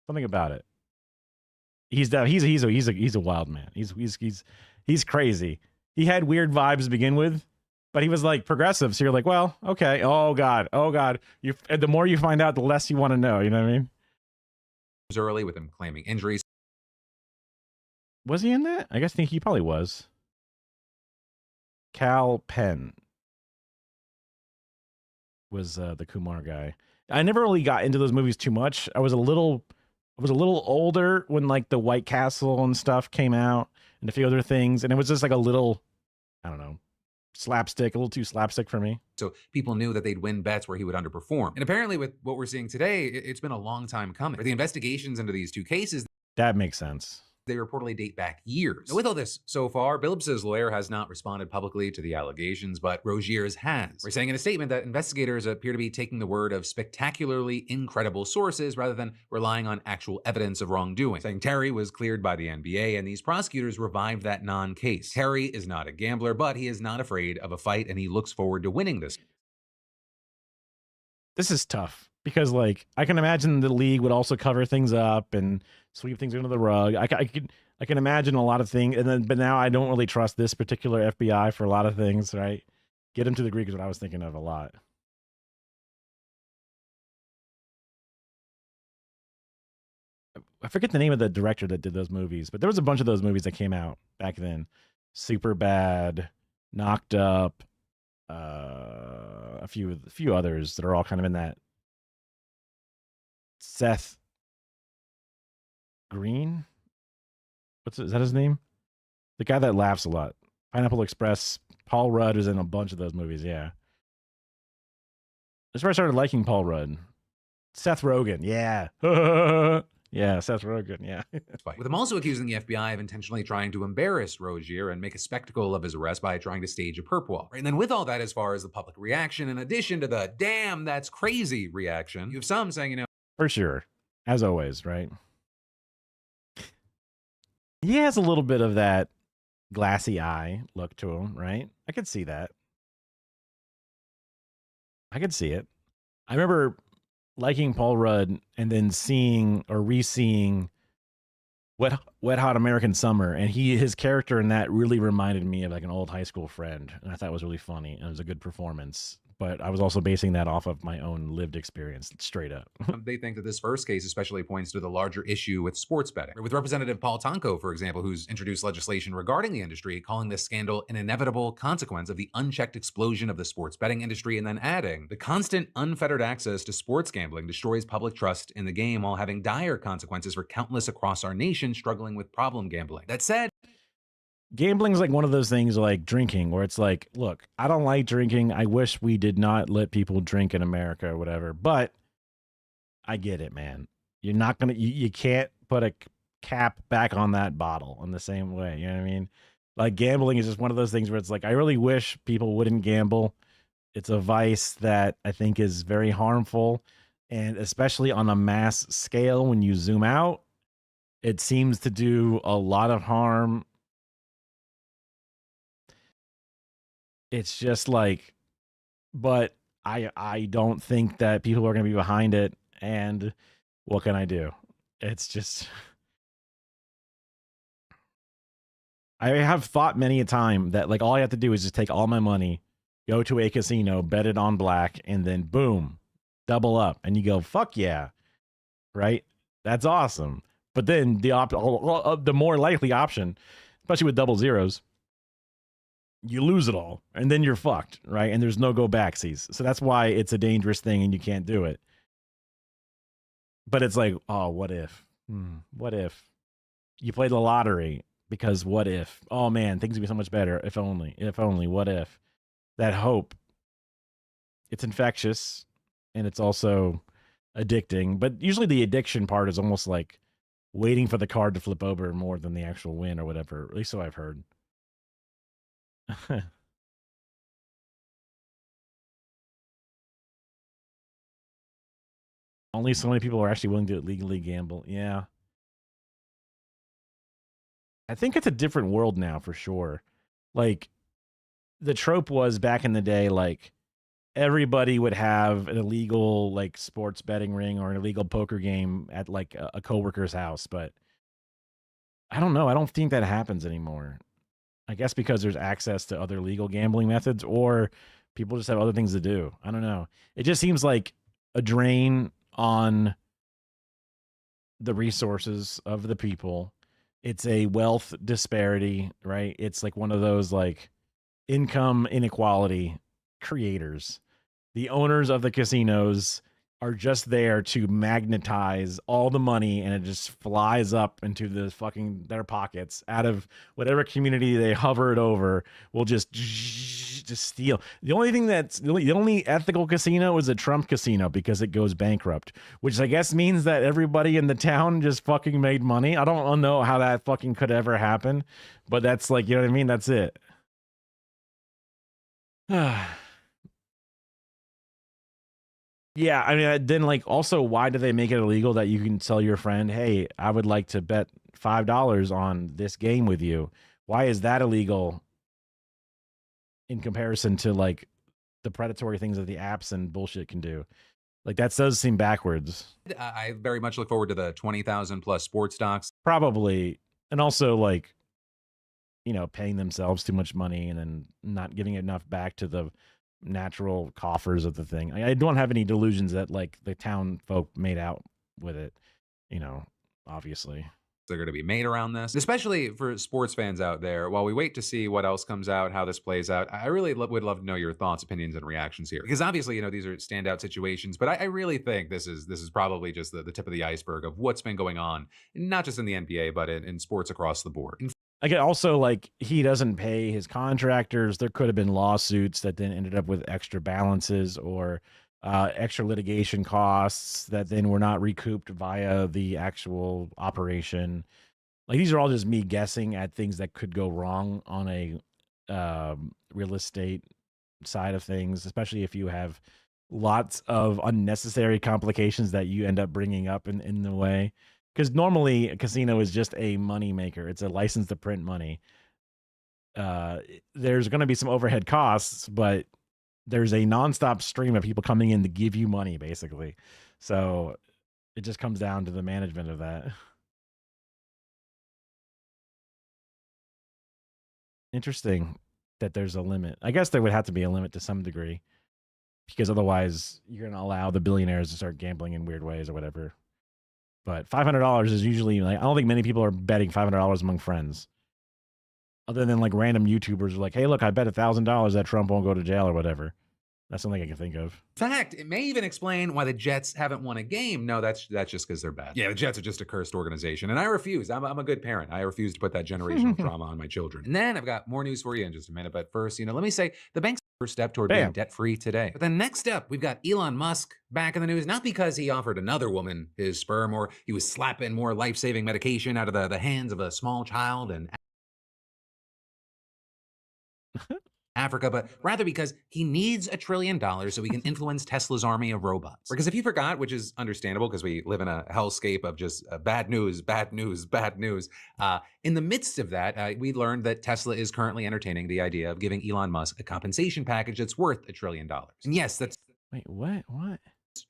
S1: Something about it. He's a wild man. He's crazy. He had weird vibes to begin with, but he was like progressive. So you're like, well, okay. Oh God. The more you find out, the less you want to know. You know what I mean?
S13: Early with him claiming injuries.
S1: Was he in that? I think he probably was. Cal Penn was the Kumar guy. I never really got into those movies too much. I was a little older when like the White Castle and stuff came out and a few other things, and it was just like a little, I don't know, slapstick, a little too slapstick for me.
S13: So people knew that they'd win bets where he would underperform. And apparently with what we're seeing today, it's been a long time coming. For the investigations into these two cases,
S1: that makes sense.
S13: They reportedly date back years. Now, with all this so far, Billups' lawyer has not responded publicly to the allegations, but Rogier's has. We're saying in a statement that investigators appear to be taking the word of spectacularly incredible sources rather than relying on actual evidence of wrongdoing. Saying Terry was cleared by the NBA and these prosecutors revived that non-case. Terry is not a gambler, but he is not afraid of a fight and he looks forward to winning this.
S1: This is tough because like I can imagine the league would also cover things up and sweep things under the rug. I can imagine a lot of things, but now I don't really trust this particular FBI for a lot of things. Right? Get Him to the Greek is what I was thinking of a lot. I forget the name of the director that did those movies, but there was a bunch of those movies that came out back then. Superbad, Knocked Up, a few others that are all kind of in that. Seth Green? Is that his name? The guy that laughs a lot. Pineapple Express. Paul Rudd is in a bunch of those movies, yeah. That's where I started liking Paul Rudd. Seth Rogen, yeah. Yeah, Seth Rogen, yeah.
S13: With him also accusing the FBI of intentionally trying to embarrass Rogier and make a spectacle of his arrest by trying to stage a perp wall. And then with all that, as far as the public reaction, in addition to the damn, that's crazy reaction, you have some saying,
S1: For sure. As always, right? He has a little bit of that glassy eye look to him, right? I could see that. I could see it. I remember liking Paul Rudd and then seeing or re-seeing Wet Hot American Summer, and his character in that really reminded me of like an old high school friend, and I thought it was really funny and it was a good performance. but I was also basing that off of my own lived experience, straight up.
S13: They think that this first case especially points to the larger issue with sports betting. With Representative Paul Tonko, for example, who's introduced legislation regarding the industry, calling this scandal an inevitable consequence of the unchecked explosion of the sports betting industry, and then adding, the constant unfettered access to sports gambling destroys public trust in the game while having dire consequences for countless across our nation struggling with problem gambling. That said,
S1: Gambling's like one of those things like drinking, where it's like, look, I don't like drinking. I wish we did not let people drink in America or whatever, but I get it, man. You're not going to, you can't put a cap back on that bottle in the same way. You know what I mean? Like gambling is just one of those things where it's like, I really wish people wouldn't gamble. It's a vice that I think is very harmful. And especially on a mass scale, when you zoom out, it seems to do a lot of harm. It's just like, but I don't think that people are going to be behind it. And what can I do? It's just, I have thought many a time that like all I have to do is just take all my money, go to a casino, bet it on black, and then boom, double up. And you go, fuck yeah, right? That's awesome. But then the more likely option, especially with double zeros, you lose it all and then you're fucked, right? And there's no go backsies. So that's why it's a dangerous thing and you can't do it. But it's like, oh, what if? What if you play the lottery? Because what if? Oh man, things would be so much better if only, what if? That hope. It's infectious and it's also addicting. But usually the addiction part is almost like waiting for the card to flip over more than the actual win or whatever. At least so I've heard. Only so many people are actually willing to legally gamble. Yeah. I think it's a different world now for sure. Like the trope was back in the day, like everybody would have an illegal like sports betting ring or an illegal poker game at like a coworker's house. But I don't know. I don't think that happens anymore. I guess because there's access to other legal gambling methods or people just have other things to do. I don't know. It just seems like a drain on the resources of the people. It's a wealth disparity, right? It's like one of those like income inequality creators. The owners of the casinos are just there to magnetize all the money and it just flies up into the fucking their pockets out of whatever community they hover it over will just steal. The only ethical casino is a Trump casino because it goes bankrupt, which I guess means that everybody in the town just fucking made money. I don't know how that fucking could ever happen, but that's like, you know what I mean? That's it. Yeah, I mean, then like also, why do they make it illegal that you can tell your friend, hey, I would like to bet $5 on this game with you? Why is that illegal in comparison to like the predatory things that the apps and bullshit can do? Like that does seem backwards.
S13: I very much look forward to the 20,000 plus sports docs.
S1: Probably. And also like, you know, paying themselves too much money and then not giving enough back to the natural coffers of the thing. I don't have any delusions that like the town folk made out with it, you know, obviously.
S13: They're going to be made around this, especially for sports fans out there. While we wait to see what else comes out, how this plays out, I really would love to know your thoughts, opinions, and reactions here. Because obviously, you know, these are standout situations, but I really think this is probably just the tip of the iceberg of what's been going on, not just in the NBA, but in sports across the board.
S1: Again, also, like, he doesn't pay his contractors. There could have been lawsuits that then ended up with extra balances or extra litigation costs that then were not recouped via the actual operation. Like, these are all just me guessing at things that could go wrong on a real estate side of things, especially if you have lots of unnecessary complications that you end up bringing up in the way. Because normally a casino is just a money maker. It's a license to print money. There's going to be some overhead costs, but there's a nonstop stream of people coming in to give you money, basically. So it just comes down to the management of that. Interesting that there's a limit. I guess there would have to be a limit to some degree. because otherwise you're going to allow the billionaires to start gambling in weird ways or whatever. But $500 is usually like, I don't think many people are betting $500 among friends, other than like random YouTubers are like, hey, look, I bet $1,000 that Trump won't go to jail or whatever. That's something I can think of.
S13: In fact, it may even explain why the Jets haven't won a game. No, that's just because they're bad. Yeah, the Jets are just a cursed organization, and I refuse. I'm a good parent. I refuse to put that generational trauma on my children. And then I've got more news for you in just a minute. But first, let me say the bank's first step toward being debt-free today. But then next up, we've got Elon Musk back in the news, not because he offered another woman his sperm or he was slapping more life-saving medication out of the hands of a small child and Africa, but rather because he needs $1 trillion so he can influence Tesla's army of robots. Because if you forgot, which is understandable because we live in a hellscape of just bad news, bad news, bad news. In the midst of that, we learned that Tesla is currently entertaining the idea of giving Elon Musk a compensation package that's worth $1 trillion. And yes, that's...
S1: Wait, what? What?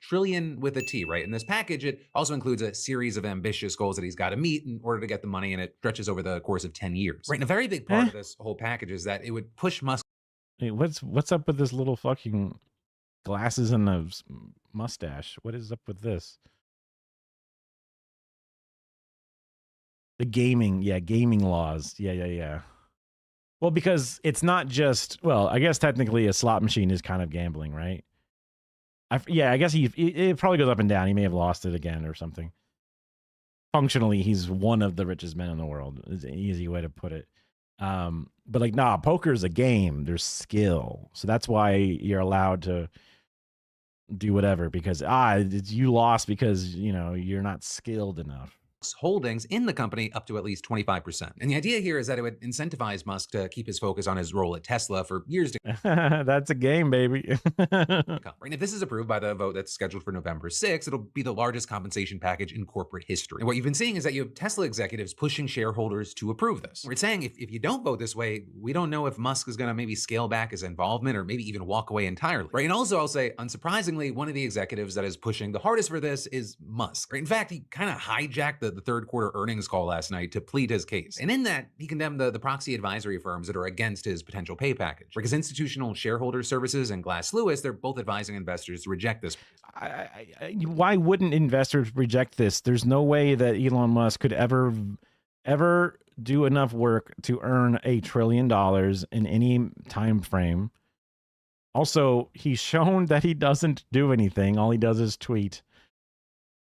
S13: Trillion with a T, right? In this package, it also includes a series of ambitious goals that he's got to meet in order to get the money, and it stretches over the course of 10 years. Right, and a very big part of this whole package is that it would push Musk.
S1: Hey, what's up with this little fucking glasses and a mustache? What is up with this? The gaming laws. Yeah. Well, because it's not just, well, I guess technically a slot machine is kind of gambling, right? I guess it probably goes up and down. He may have lost it again or something. Functionally, he's one of the richest men in the world. Is an easy way to put it. But like, nah, poker is a game. There's skill. So that's why you're allowed to do whatever, because you lost because, you're not skilled enough.
S13: Holdings in the company up to at least 25%. And the idea here is that it would incentivize Musk to keep his focus on his role at Tesla for years to come.
S1: That's a game, baby.
S13: And if this is approved by the vote that's scheduled for November 6th, it'll be the largest compensation package in corporate history. And what you've been seeing is that you have Tesla executives pushing shareholders to approve this. We're saying if you don't vote this way, we don't know if Musk is going to maybe scale back his involvement or maybe even walk away entirely. Right? And also, I'll say, unsurprisingly, one of the executives that is pushing the hardest for this is Musk. Right? In fact, he kind of hijacked the third quarter earnings call last night to plead his case. And in that, he condemned the proxy advisory firms that are against his potential pay package. Because Institutional Shareholder Services and Glass Lewis, they're both advising investors to reject this.
S1: Why wouldn't investors reject this? There's no way that Elon Musk could ever do enough work to earn $1 trillion in any time frame. Also, he's shown that he doesn't do anything. All he does is tweet.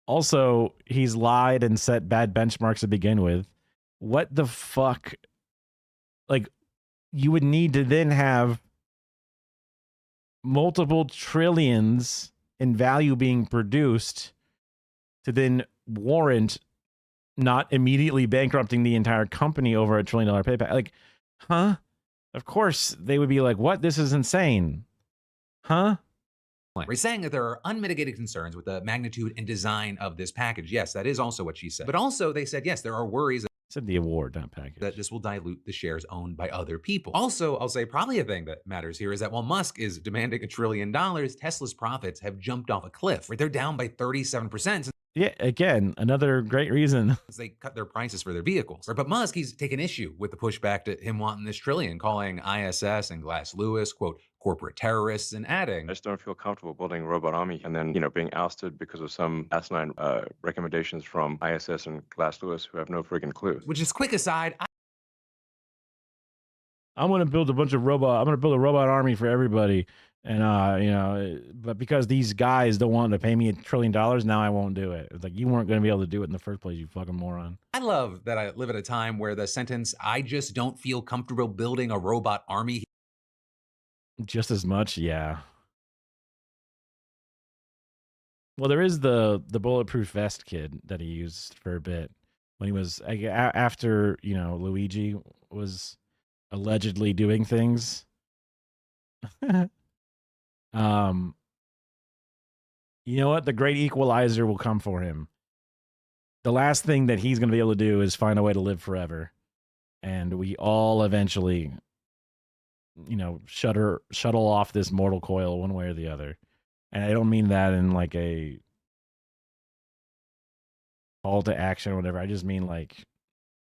S1: Also, he's lied and set bad benchmarks to begin with. What the fuck? Like, you would need to then have multiple trillions in value being produced to then warrant not immediately bankrupting the entire company over $1 trillion payback. Like, huh? Of course, they would be like, what? This is insane. Huh?
S13: We're saying that there are unmitigated concerns with the magnitude and design of this package. Yes, that is also what she said. But also, they said, yes, there are worries.
S1: Said the award, not package.
S13: That this will dilute the shares owned by other people. Also, I'll say probably a thing that matters here is that while Musk is demanding $1 trillion, Tesla's profits have jumped off a cliff. Right? They're down by 37%.
S1: Yeah, again, another great reason.
S13: They cut their prices for their vehicles. But Musk, he's taken issue with the pushback to him wanting this trillion, calling ISS and Glass Lewis, quote, corporate terrorists, and adding,
S17: I just don't feel comfortable building a robot army and then, being ousted because of some asinine recommendations from ISS and Glass Lewis who have no friggin' clue.
S13: Which is quick aside,
S1: I'm going to build a robot army for everybody. And, but because these guys don't want to pay me $1 trillion, now I won't do it. It's like, you weren't going to be able to do it in the first place, you fucking moron.
S13: I love that I live at a time where the sentence, I just don't feel comfortable building a robot army.
S1: Just as much, yeah. Well, there is the bulletproof vest kid that he used for a bit when he was, after, Luigi was allegedly doing things. You know what? The great equalizer will come for him. The last thing that he's going to be able to do is find a way to live forever. And we all eventually, shuttle off this mortal coil one way or the other. And I don't mean that in like a call to action or whatever. I just mean like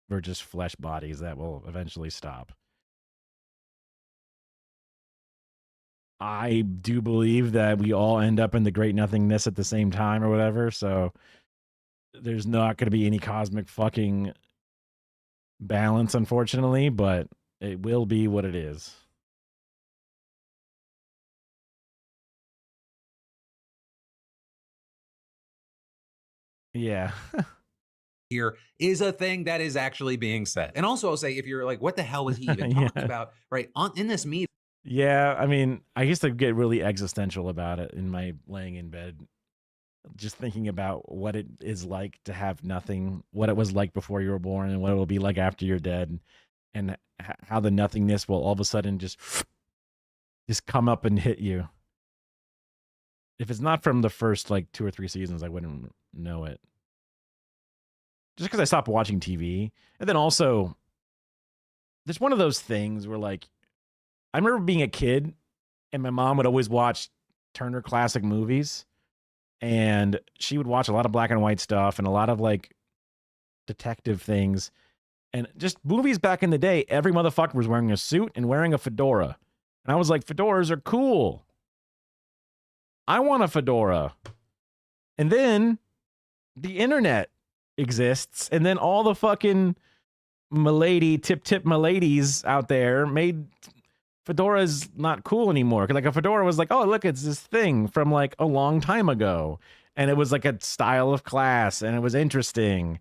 S1: we're just flesh bodies that will eventually stop. I do believe that we all end up in the great nothingness at the same time or whatever. So there's not going to be any cosmic fucking balance, unfortunately, but it will be what it is. Yeah.
S13: Here is a thing that is actually being said. And also I'll say, if you're like, what the hell was he even talking
S1: Yeah.
S13: about? Right. In this meeting.
S1: Yeah, I mean, I used to get really existential about it in my laying in bed, just thinking about what it is like to have nothing, what it was like before you were born, and what it will be like after you're dead, and how the nothingness will all of a sudden just come up and hit you. If it's not from the first like 2 or 3 seasons, I wouldn't know it. Just because I stopped watching TV, and then also, there's one of those things where like, I remember being a kid, and my mom would always watch Turner Classic Movies, and she would watch a lot of black and white stuff and a lot of like detective things, and just movies back in the day. Every motherfucker was wearing a suit and wearing a fedora, and I was like, fedoras are cool. I want a fedora. And then the internet exists, and then all the fucking tip miladies out there made fedora's not cool anymore. Like a fedora was like, oh, look, it's this thing from like a long time ago. And it was like a style of class, and it was interesting,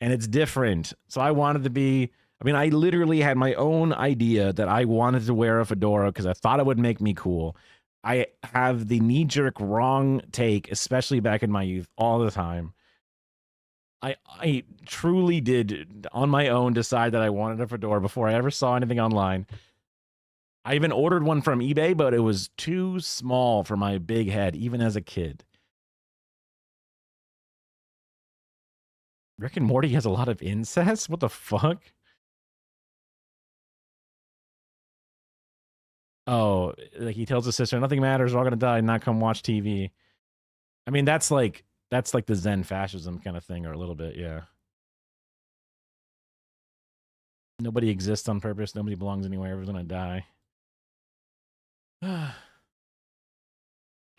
S1: and it's different. So I wanted to be, I mean, I literally had my own idea that I wanted to wear a fedora because I thought it would make me cool. I have the knee-jerk wrong take, especially back in my youth, all the time. I truly did, on my own, decide that I wanted a fedora before I ever saw anything online. I even ordered one from eBay, but it was too small for my big head, even as a kid. Rick and Morty has a lot of incest? What the fuck? Oh, like he tells his sister, nothing matters, we're all gonna die, not come watch TV. I mean, that's like the Zen fascism kind of thing, or a little bit, yeah. Nobody exists on purpose, nobody belongs anywhere, everyone's gonna die. I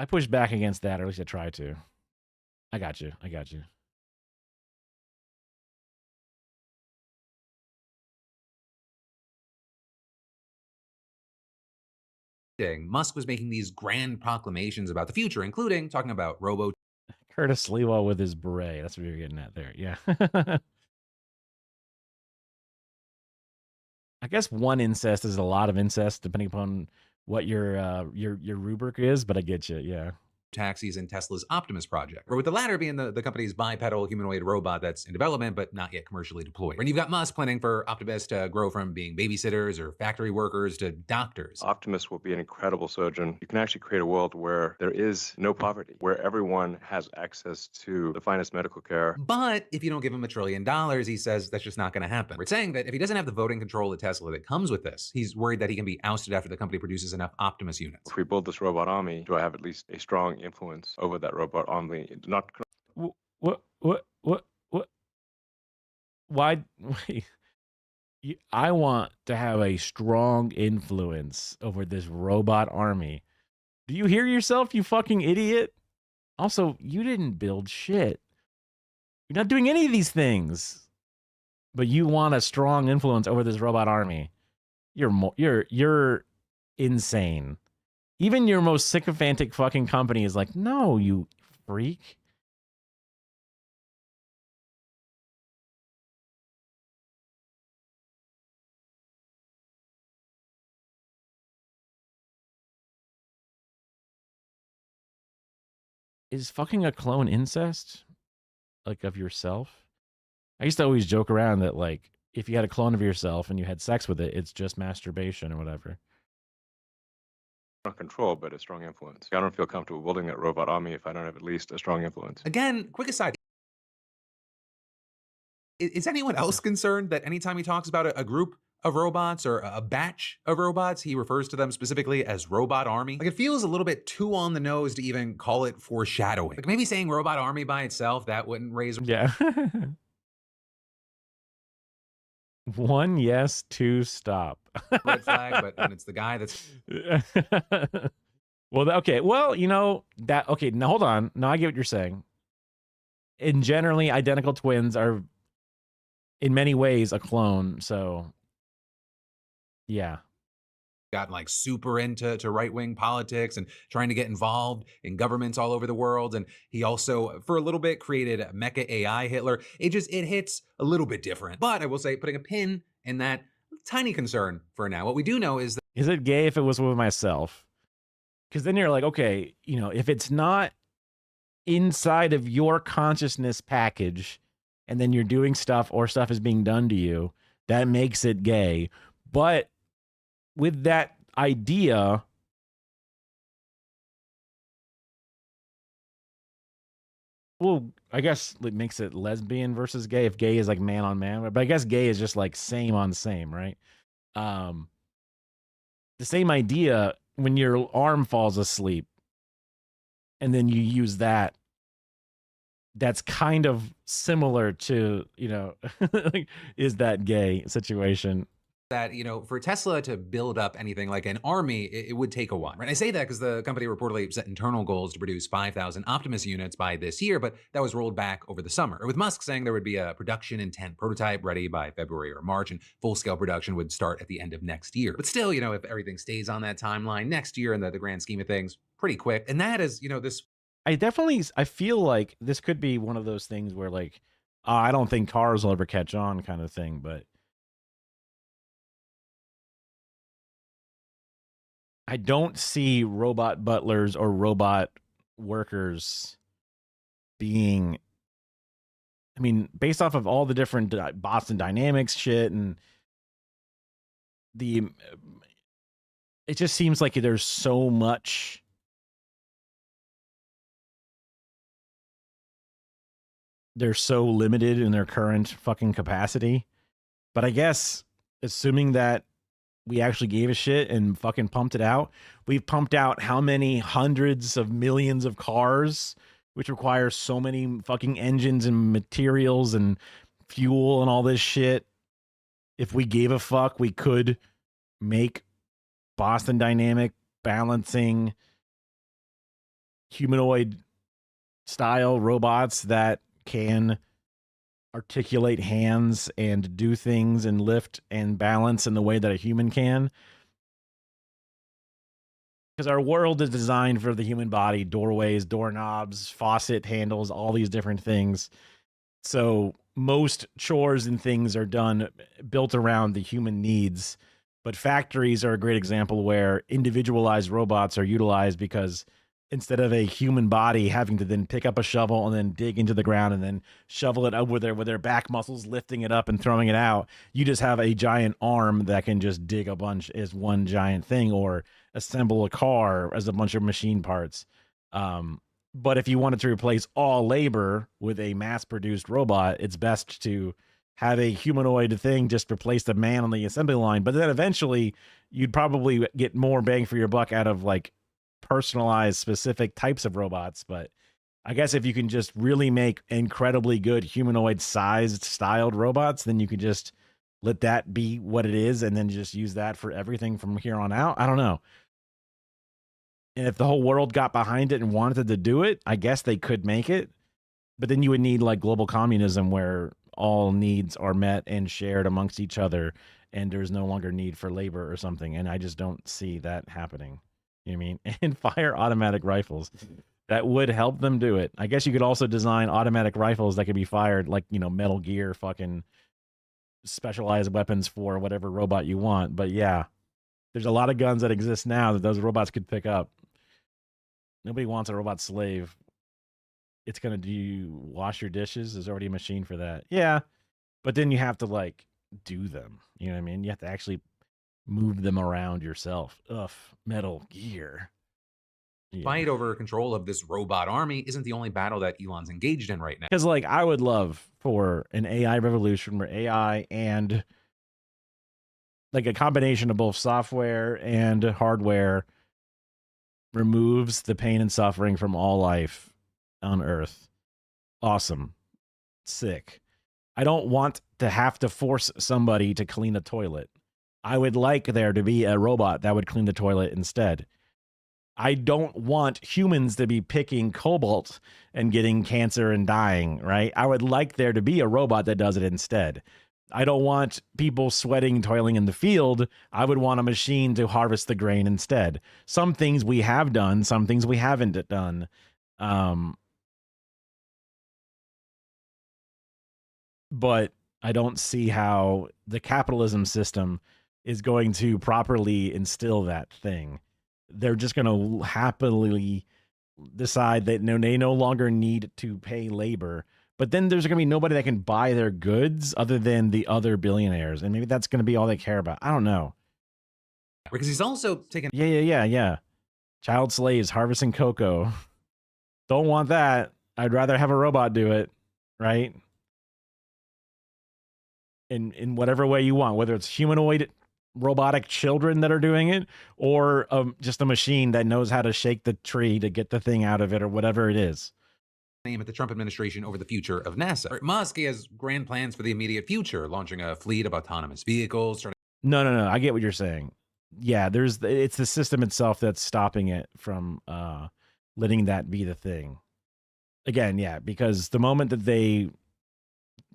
S1: push back against that, or at least I try to. I got you.
S13: Musk was making these grand proclamations about the future, including talking about robo.
S1: Curtis Sliwa with his beret. That's what you're getting at there. Yeah. I guess one incest is a lot of incest, depending upon what your rubric is, but I get you. Yeah.
S13: Taxis and Tesla's Optimus project, or with the latter being the company's bipedal humanoid robot that's in development but not yet commercially deployed. And you've got Musk planning for Optimus to grow from being babysitters or factory workers to doctors.
S17: Optimus will be an incredible surgeon. You can actually create a world where there is no poverty, where everyone has access to the finest medical care.
S13: But if you don't give him $1 trillion, he says that's just not going to happen. We're saying that if he doesn't have the voting control at Tesla that comes with this, he's worried that he can be ousted after the company produces enough Optimus units.
S17: If we build this robot army, do I have at least a strong influence over that robot army? Not.
S1: What? Why? Wait. I want to have a strong influence over this robot army. Do you hear yourself, you fucking idiot? Also, you didn't build shit. You're not doing any of these things. But you want a strong influence over this robot army. You're insane. Even your most sycophantic fucking company is like, no, you freak. Is fucking a clone incest? Like, of yourself? I used to always joke around that, like, if you had a clone of yourself and you had sex with it, it's just masturbation or whatever.
S17: Not control, but a strong influence. I don't feel comfortable building that robot army if I don't have at least a strong influence.
S13: Again, quick aside. Is anyone else concerned that anytime he talks about a group of robots or a batch of robots, he refers to them specifically as robot army? Like, it feels a little bit too on the nose to even call it foreshadowing. Like, maybe saying robot army by itself, that wouldn't raise...
S1: Yeah. 1, yes. 2, stop.
S13: Red flag, but when it's the guy that's...
S1: Well, okay. Well, you know that. Okay, now hold on. Now I get what you're saying. In generally, identical twins are, in many ways, a clone. So, yeah.
S13: Gotten like super into right-wing politics and trying to get involved in governments all over the world. And he also, for a little bit, created Mecha AI Hitler. It hits a little bit different. But I will say, putting a pin in that tiny concern for now. What we do know is that
S1: Is it gay if it was with myself? Because then you're like, okay, you know, if it's not inside of your consciousness package and then you're doing stuff or stuff is being done to you, that makes it gay. But with that idea, well, I guess it makes it lesbian versus gay if gay is like man on man. But I guess gay is just like same on same, right? The same idea when your arm falls asleep and then you use that, that's kind of similar to, you know, is that gay situation?
S13: that, for Tesla to build up anything like an army, it would take a while. Right? I say that because the company reportedly set internal goals to produce 5,000 Optimus units by this year, but that was rolled back over the summer. With Musk saying there would be a production intent prototype ready by February or March, and full-scale production would start at the end of next year. But still, if everything stays on that timeline next year in the grand scheme of things, pretty quick. And that is, this...
S1: I feel like this could be one of those things where like, I don't think cars will ever catch on kind of thing, but I don't see robot butlers or robot workers being, I mean, based off of all the different Boston Dynamics shit and it just seems like there's so much they're so limited in their current fucking capacity. But I guess assuming that we actually gave a shit and fucking pumped it out, we've pumped out how many hundreds of millions of cars, which requires so many fucking engines and materials and fuel and all this shit. If we gave a fuck, we could make Boston Dynamic balancing humanoid style robots that can articulate hands and do things and lift and balance in the way that a human can. Because our world is designed for the human body, doorways, doorknobs, faucet handles, all these different things. So most chores and things are done built around the human needs. But factories are a great example where individualized robots are utilized because instead of a human body having to then pick up a shovel and then dig into the ground and then shovel it over there with their back muscles lifting it up and throwing it out, you just have a giant arm that can just dig a bunch as one giant thing or assemble a car as a bunch of machine parts. But if you wanted to replace all labor with a mass-produced robot, it's best to have a humanoid thing just replace the man on the assembly line. But then eventually you'd probably get more bang for your buck out of like personalized specific types of robots. But I guess if you can just really make incredibly good humanoid sized styled robots, then you could just let that be what it is and then just use that for everything from here on out. I don't know. And if the whole world got behind it and wanted to do it, I guess they could make it. But then you would need like global communism where all needs are met and shared amongst each other and there's no longer need for labor or something. And I just don't see that happening. You know what I mean? And fire automatic rifles. That would help them do it. I guess you could also design automatic rifles that could be fired like, Metal Gear fucking specialized weapons for whatever robot you want. But yeah, there's a lot of guns that exist now that those robots could pick up. Nobody wants a robot slave. It's going to do wash your dishes. There's already a machine for that. Yeah. But then you have to like do them. You know what I mean? You have to actually move them around yourself. Ugh, Metal Gear.
S13: Yeah. Fight over control of this robot army isn't the only battle that Elon's engaged in right now.
S1: Because like I would love for an AI revolution where AI and like a combination of both software and hardware removes the pain and suffering from all life on Earth. Awesome. Sick. I don't want to have to force somebody to clean a toilet. I would like there to be a robot that would clean the toilet instead. I don't want humans to be picking cobalt and getting cancer and dying, right? I would like there to be a robot that does it instead. I don't want people sweating, toiling in the field. I would want a machine to harvest the grain instead. Some things we have done, some things we haven't done. But I don't see how the capitalism system is going to properly instill that thing. They're just going to happily decide that they no longer need to pay labor. But then there's going to be nobody that can buy their goods other than the other billionaires. And maybe that's going to be all they care about. I don't know.
S13: Because he's also taking...
S1: Yeah. Child slaves harvesting cocoa. Don't want that. I'd rather have a robot do it, right? In whatever way you want, whether it's humanoid robotic children that are doing it or just a machine that knows how to shake the tree to get the thing out of it or whatever it is.
S13: Name at the Trump administration over the future of NASA. Musk, he has grand plans for the immediate future, launching a fleet of autonomous vehicles.
S1: No. I get what you're saying. Yeah, it's the system itself that's stopping it from letting that be the thing. Again, yeah, because the moment that they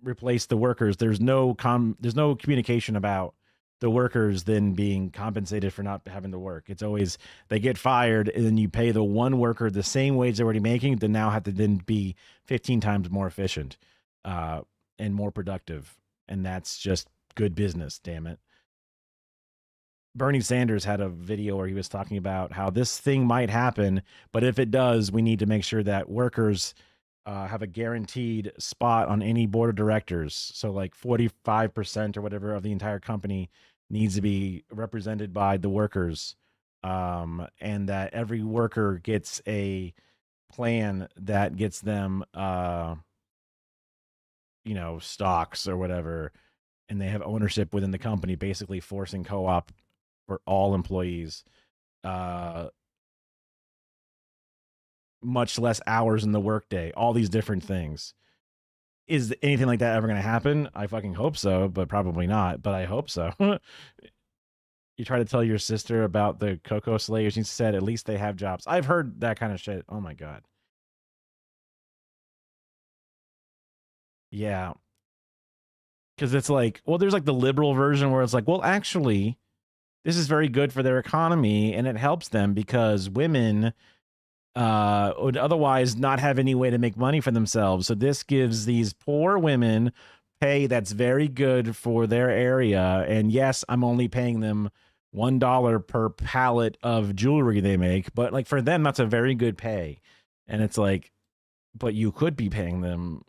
S1: replace the workers, there's no communication about the workers then being compensated for not having to work. It's always they get fired and then you pay the one worker the same wage they're already making, to now have to then be 15 times more efficient and more productive. And that's just good business, damn it. Bernie Sanders had a video where he was talking about how this thing might happen, but if it does, we need to make sure that workers have a guaranteed spot on any board of directors. So like 45% or whatever of the entire company needs to be represented by the workers. And that every worker gets a plan that gets them, stocks or whatever. And they have ownership within the company, basically forcing co-op for all employees. Much less hours in the workday, all these different things. Is anything like that ever going to happen? I fucking hope so, but probably not, but I hope so. You try to tell your sister about the cocoa slayers, you said at least they have jobs. I've heard that kind of shit. Oh my God. Yeah. Because it's like, well, there's like the liberal version where it's like, well, actually, this is very good for their economy and it helps them because women would otherwise not have any way to make money for themselves. So this gives these poor women pay that's very good for their area. And yes, I'm only paying them $1 per pallet of jewelry they make, but like for them, that's a very good pay. And it's like, but you could be paying them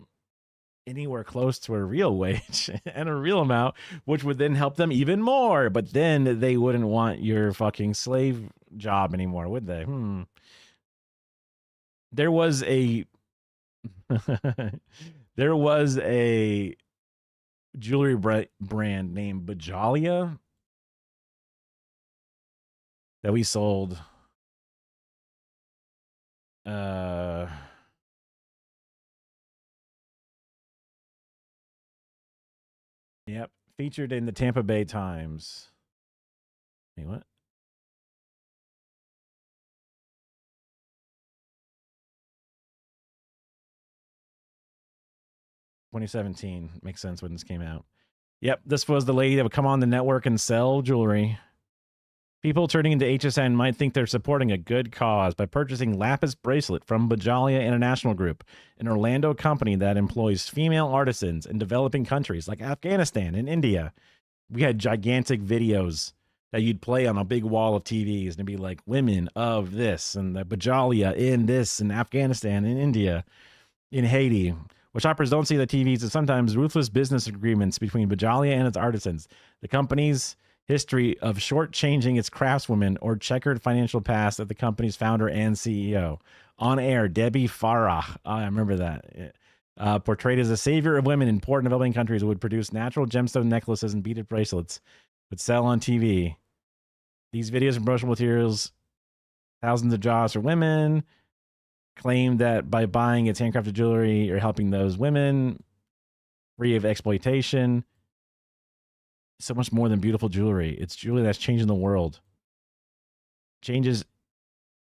S1: anywhere close to a real wage and a real amount, which would then help them even more. But then they wouldn't want your fucking slave job anymore, would they? There was a jewelry brand named Bajalia that we sold. Yep, featured in the Tampa Bay Times. Wait, what? $2017 makes sense when this came out. Yep, this was the lady that would come on the network and sell jewelry. People turning into HSN might think they're supporting a good cause by purchasing Lapis bracelet from Bajalia International Group, an Orlando company that employs female artisans in developing countries like Afghanistan and India. We had gigantic videos that you'd play on a big wall of TVs and it'd be like women of this and the Bajalia in this in Afghanistan, in India, in Haiti. What shoppers don't see on the TVs is sometimes ruthless business agreements between Bajalia and its artisans. The company's history of shortchanging its craftswomen or checkered financial past of the company's founder and CEO. On air, Debbie Farah, I remember that, portrayed as a savior of women in poor and developing countries, would produce natural gemstone necklaces and beaded bracelets, would sell on TV. These videos and promotional materials, thousands of jobs for women, claimed that by buying its handcrafted jewelry, you're helping those women free of exploitation. So much more than beautiful jewelry. It's jewelry that's changing the world. Changes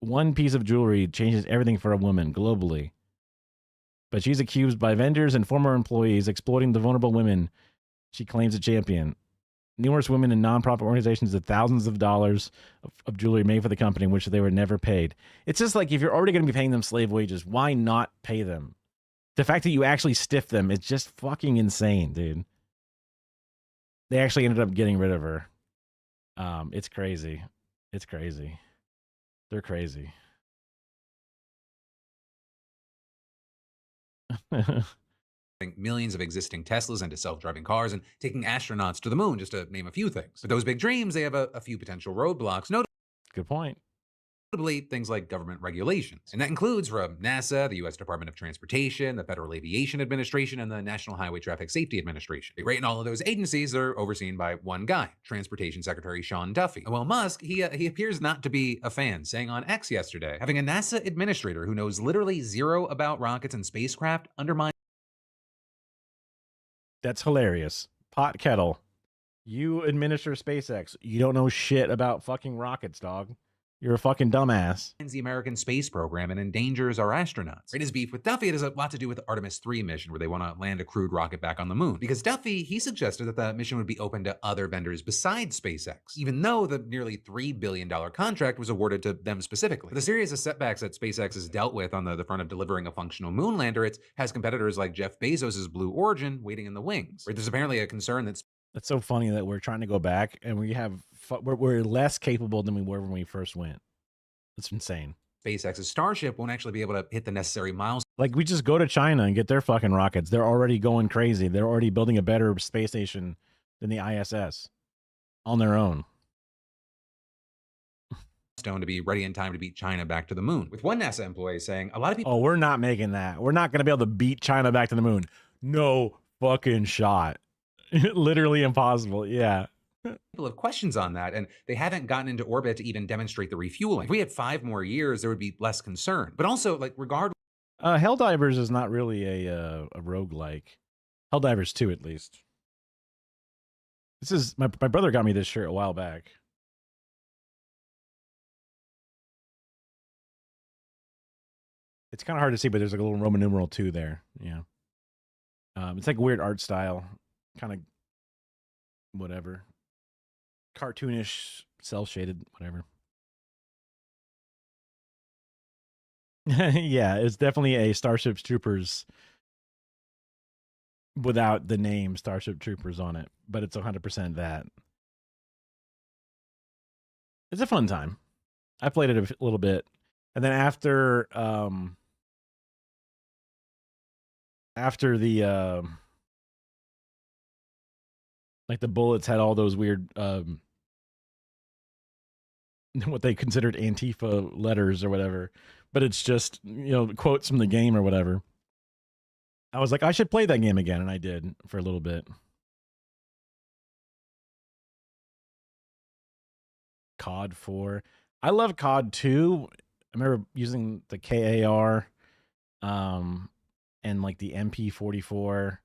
S1: one piece of jewelry changes everything for a woman globally. But she's accused by vendors and former employees exploiting the vulnerable women she claims to champion. Numerous women and nonprofit organizations have thousands of dollars of jewelry made for the company, which they were never paid. It's just like, if you're already going to be paying them slave wages, why not pay them? The fact that you actually stiff them, it's just fucking insane, dude. They actually ended up getting rid of her. It's crazy. It's crazy. They're crazy.
S13: Millions of existing Teslas into self-driving cars and taking astronauts to the moon, just to name a few things. But those big dreams, they have a few potential roadblocks.
S1: Good point.
S13: Notably, things like government regulations. And that includes from NASA, the U.S. Department of Transportation, the Federal Aviation Administration, and the National Highway Traffic Safety Administration. Right, and all of those agencies are overseen by one guy, Transportation Secretary Sean Duffy. And while Musk, he appears not to be a fan, saying on X yesterday, having a NASA administrator who knows literally zero about rockets and spacecraft undermines.
S1: That's hilarious. Pot kettle. You administer SpaceX. You don't know shit about fucking rockets, dog. You're a fucking dumbass.
S13: The American space program and endangers our astronauts. Right, his beef with Duffy, it has a lot to do with the Artemis 3 mission, where they want to land a crewed rocket back on the moon. Because Duffy, he suggested that the mission would be open to other vendors besides SpaceX, even though the nearly $3 billion contract was awarded to them specifically. The series of setbacks that SpaceX has dealt with on the front of delivering a functional moon lander, it has competitors like Jeff Bezos' Blue Origin waiting in the wings. Right, there's apparently a concern that
S1: That's so funny that we're trying to go back and we're less capable than we were when we first went. It's insane.
S13: SpaceX's Starship won't actually be able to hit the necessary milestones.
S1: Like, we just go to China and get their fucking rockets. They're already going crazy. They're already building a better space station than the ISS on their own.
S13: To be ready in time to beat China back to the moon. With one NASA employee saying, a lot of people...
S1: Oh, we're not making that. We're not going to be able to beat China back to the moon. No fucking shot. Literally impossible. Yeah.
S13: People have questions on that, and they haven't gotten into orbit to even demonstrate the refueling. If we had 5 more years, there would be less concern. But also, like, regardless...
S1: Helldivers is not really a roguelike. Helldivers 2, at least. This is... My brother got me this shirt a while back. It's kind of hard to see, but there's like a little Roman numeral 2 there. Yeah. It's like a weird art style. Kind of... whatever. Cartoonish, cel-shaded, whatever. Yeah, it's definitely a Starship Troopers without the name Starship Troopers on it, but it's 100% that. It's a fun time. I played it a little bit, and then after the like the bullets had all those weird what they considered Antifa letters or whatever, but it's just, you know, quotes from the game or whatever. I was like, I should play that game again, and I did for a little bit. COD 4. I love COD 2. I remember using the KAR and like the MP44.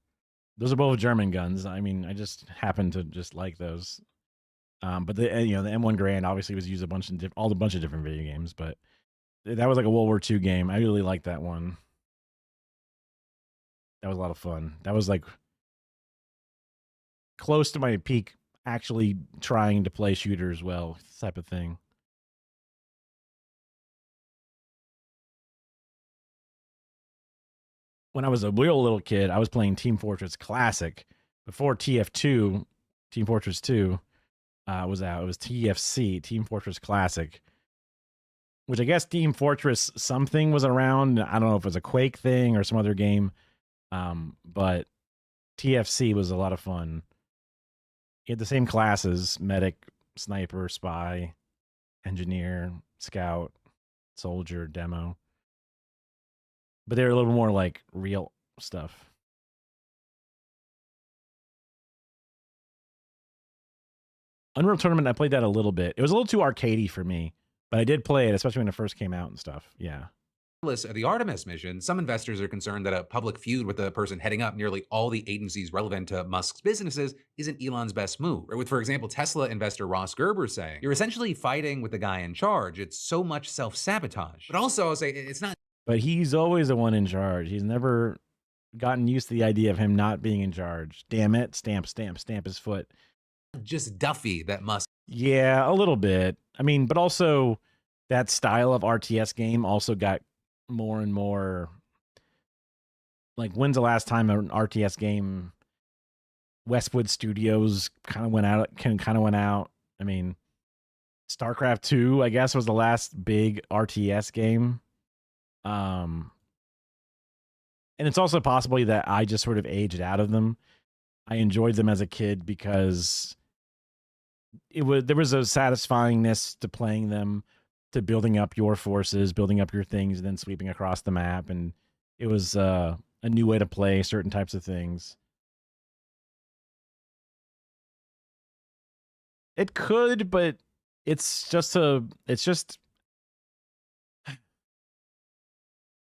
S1: Those are both German guns. I mean, I just happen to just like those. But the M1 Garand obviously was used a bunch of different video games, but that was like a World War II game. I really liked that one. That was a lot of fun. That was like close to my peak, actually trying to play shooters well, type of thing. When I was a real little kid, I was playing Team Fortress Classic before TF2, Team Fortress 2. Was out. It was TFC, Team Fortress Classic, which I guess Team Fortress something was around. I don't know if it was a Quake thing or some other game, but TFC was a lot of fun. You had the same classes: medic, sniper, spy, engineer, scout, soldier, demo, but they were a little more like real stuff. Unreal Tournament, I played that a little bit. It was a little too arcadey for me, but I did play it, especially when it first came out and stuff. Yeah.
S13: Of the Artemis mission, some investors are concerned that a public feud with the person heading up nearly all the agencies relevant to Musk's businesses isn't Elon's best move. With, for example, Tesla investor Ross Gerber saying, "You're essentially fighting with the guy in charge. It's so much self-sabotage." But also, I'll say it's not.
S1: But he's always the one in charge. He's never gotten used to the idea of him not being in charge. Damn it. Stamp, stamp, stamp his foot.
S13: Just Duffy that Musk.
S1: Yeah, a little bit. I mean, but also that style of RTS game also got more and more like, when's the last time an RTS game, Westwood Studios kind of went out. I mean, StarCraft 2, I guess, was the last big RTS game. And it's also possibly that I just sort of aged out of them. I enjoyed them as a kid because there was a satisfyingness to playing them, to building up your forces, building up your things, and then sweeping across the map. And it was a new way to play certain types of things. It could, but it's just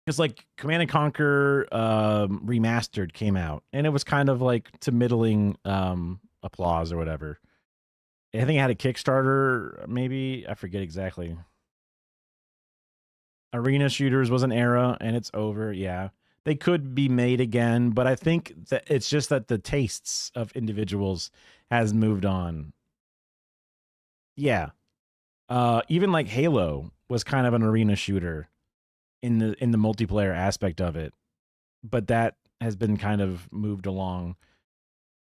S1: because like Command and Conquer Remastered came out, and it was kind of like to middling applause or whatever. I think it had a Kickstarter, maybe, I forget exactly. Arena shooters was an era, and it's over. Yeah, they could be made again, but I think that it's just that the tastes of individuals has moved on. Yeah, even like Halo was kind of an arena shooter in the multiplayer aspect of it, but that has been kind of moved along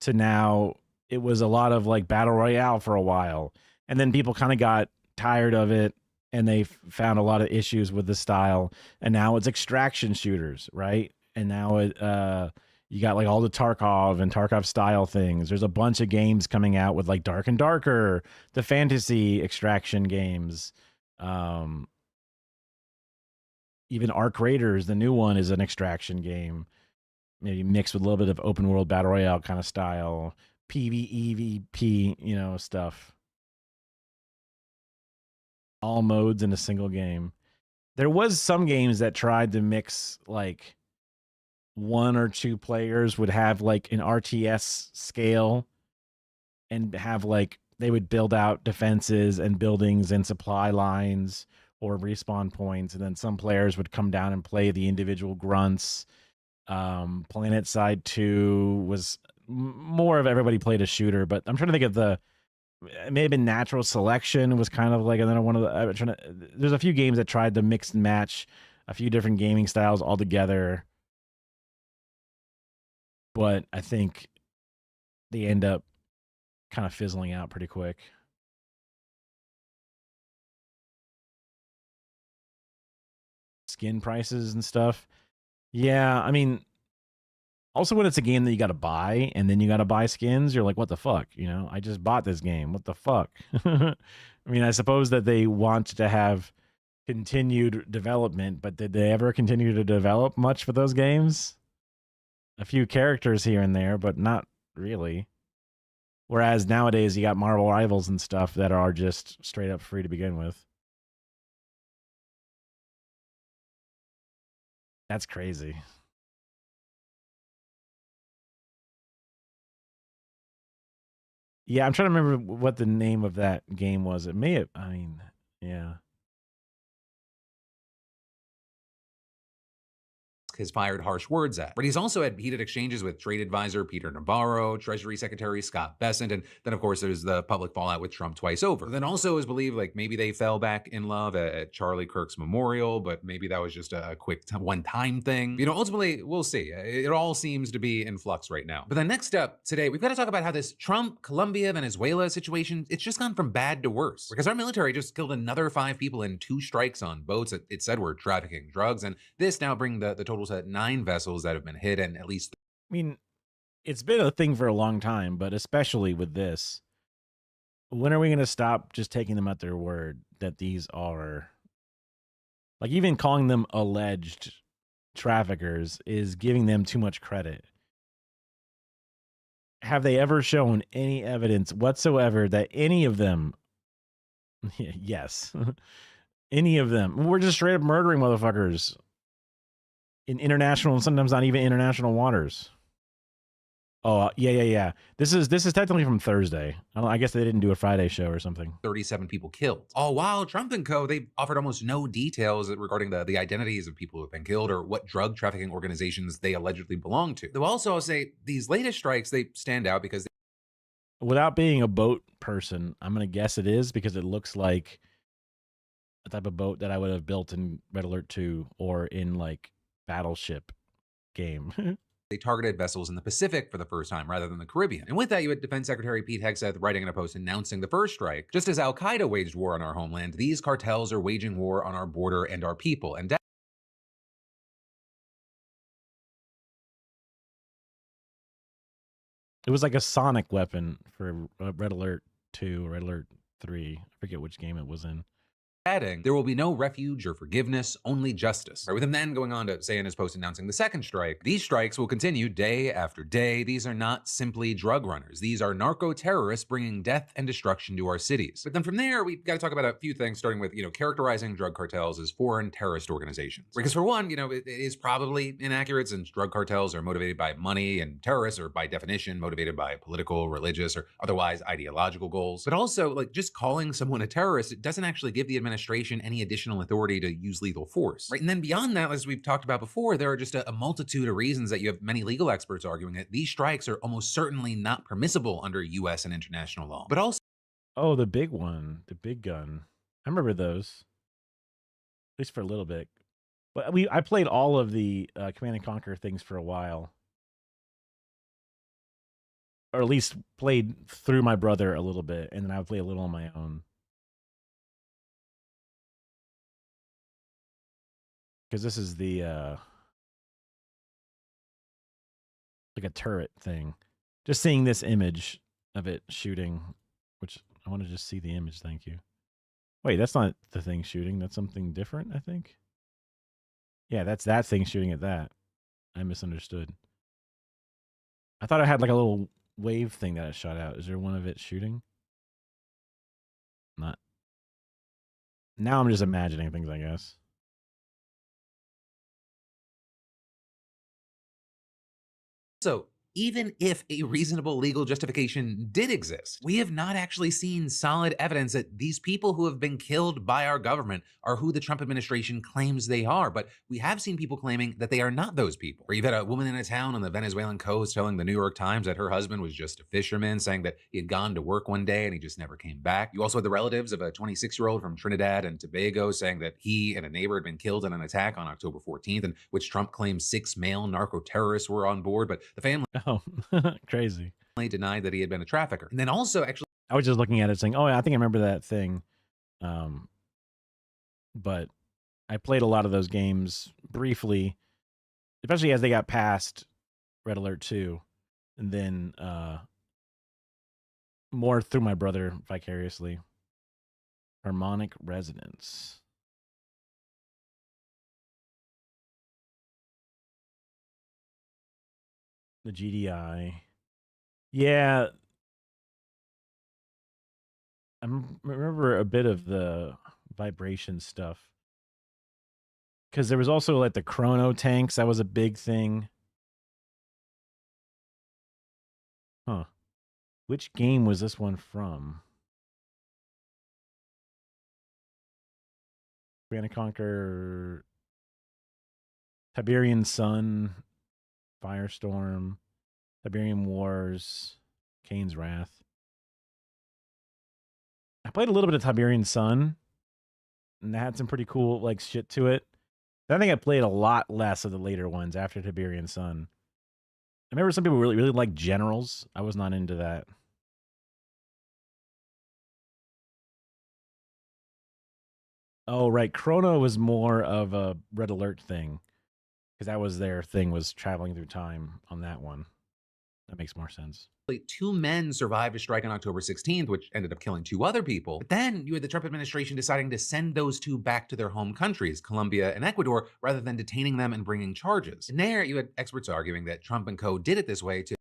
S1: to now. It was a lot of like battle royale for a while, and then people kind of got tired of it, and they found a lot of issues with the style, and now it's extraction shooters, right? And now you got like all the Tarkov and Tarkov style things. There's a bunch of games coming out with like Dark and Darker, the fantasy extraction games. Even Arc Raiders, the new one, is an extraction game, maybe mixed with a little bit of open world battle royale kind of style, PvEVP, stuff. All modes in a single game. There was some games that tried to mix, like, one or two players would have like an RTS scale and have like, they would build out defenses and buildings and supply lines or respawn points, and then some players would come down and play the individual grunts. PlanetSide 2 was more of everybody played a shooter, but I'm trying to think of it may have been Natural Selection was kind of like another one of the, there's a few games that tried to mix and match a few different gaming styles all together, but I think they end up kind of fizzling out pretty quick. Skin prices and stuff. Yeah, I mean, also when it's a game that you got to buy and then you got to buy skins, you're like, what the fuck? I just bought this game. What the fuck? I mean, I suppose that they want to have continued development, but did they ever continue to develop much for those games? A few characters here and there, but not really. Whereas nowadays you got Marvel Rivals and stuff that are just straight up free to begin with. That's crazy. Yeah, I'm trying to remember what the name of that game was. It may have, yeah.
S13: Has fired harsh words at. But he's also had heated exchanges with trade advisor Peter Navarro, Treasury Secretary Scott Bessent, and then of course there's the public fallout with Trump twice over. Then also is believed like maybe they fell back in love at Charlie Kirk's memorial, but maybe that was just a quick one-time thing. Ultimately we'll see. It all seems to be in flux right now. But then next up today, we've got to talk about how this Trump, Colombia, Venezuela situation, it's just gone from bad to worse. Because our military just killed another 5 people in 2 strikes on boats that it said were trafficking drugs, and this now bring the total to 9 vessels that have been hit, and at least.
S1: I mean, it's been a thing for a long time, but especially with this, when are we going to stop just taking them at their word that these are, like, even calling them alleged traffickers is giving them too much credit. Have they ever shown any evidence whatsoever that any of them, yes, any of them, we're just straight up murdering motherfuckers in international and sometimes not even international waters. Oh, yeah. This is technically from Thursday. I guess they didn't do a Friday show or something.
S13: 37 people killed. All while Trump and co, they offered almost no details regarding the identities of people who have been killed or what drug trafficking organizations they allegedly belong to. They'll also say these latest strikes, they stand out because
S1: without being a boat person, I'm going to guess it is because it looks like a type of boat that I would have built in Red Alert 2 or in like Battleship game.
S13: they targeted vessels in the Pacific for the first time rather than the Caribbean. And with that, you had Defense Secretary Pete Hegseth writing in a post announcing the first strike. Just as Al-Qaeda waged war on our homeland, these cartels are waging war on our border and our people. And
S1: it was like a sonic weapon for Red Alert 2 or Red Alert 3. I forget which game it was in.
S13: adding, there will be no refuge or forgiveness, only justice. Right, with him then going on to say in his post announcing the second strike, these strikes will continue day after day. These are not simply drug runners. These are narco-terrorists bringing death and destruction to our cities. But then from there, we've got to talk about a few things, starting with, characterizing drug cartels as foreign terrorist organizations. Because for one, it is probably inaccurate since drug cartels are motivated by money and terrorists are by definition motivated by political, religious, or otherwise ideological goals. But also, just calling someone a terrorist, it doesn't actually give the administration any additional authority to use lethal force. Right? And then beyond that, as we've talked about before, there are just a multitude of reasons that you have many legal experts arguing that these strikes are almost certainly not permissible under U.S. and international law. But also,
S1: oh, the big one, the big gun. I remember those, at least for a little bit. But I played all of the Command and Conquer things for a while, or at least played through my brother a little bit, and then I would play a little on my own. Because this is the like a turret thing. Just seeing this image of it shooting, which I want to just see the image. Thank you. Wait, that's not the thing shooting. That's something different, I think. Yeah, that's that thing shooting at that. I misunderstood. I thought I had like a little wave thing that I shot out. Is there one of it shooting? Not. Now I'm just imagining things, I guess.
S13: So, even if a reasonable legal justification did exist, we have not actually seen solid evidence that these people who have been killed by our government are who the Trump administration claims they are. But we have seen people claiming that they are not those people. Or you've had a woman in a town on the Venezuelan coast telling the New York Times that her husband was just a fisherman, saying that he had gone to work one day and he just never came back. You also had the relatives of a 26-year-old from Trinidad and Tobago saying that he and a neighbor had been killed in an attack on October 14th, in which Trump claims 6 male narco-terrorists were on board, but the family
S1: crazy
S13: denied that he had been a trafficker. And then also, actually,
S1: I was just looking at it saying, oh, I think I remember that thing. But I played a lot of those games briefly, especially as they got past Red Alert 2, and then more through my brother vicariously. Harmonic Resonance. The GDI. Yeah. I remember a bit of the vibration stuff. Because there was also like the chrono tanks. That was a big thing. Huh. Which game was this one from? Command and Conquer, Tiberian Sun, Firestorm, Tiberian Wars, Kane's Wrath. I played a little bit of Tiberian Sun, and that had some pretty cool shit to it. I think I played a lot less of the later ones after Tiberian Sun. I remember some people really liked Generals. I was not into that. Oh, right. Chrono was more of a Red Alert thing. Because that was their thing, was traveling through time on that one. That makes more sense.
S13: 2 men survived a strike on October 16th, which ended up killing 2 other people. But then you had the Trump administration deciding to send those 2 back to their home countries, Colombia and Ecuador, rather than detaining them and bringing charges. And there you had experts arguing that Trump and co. did it this way to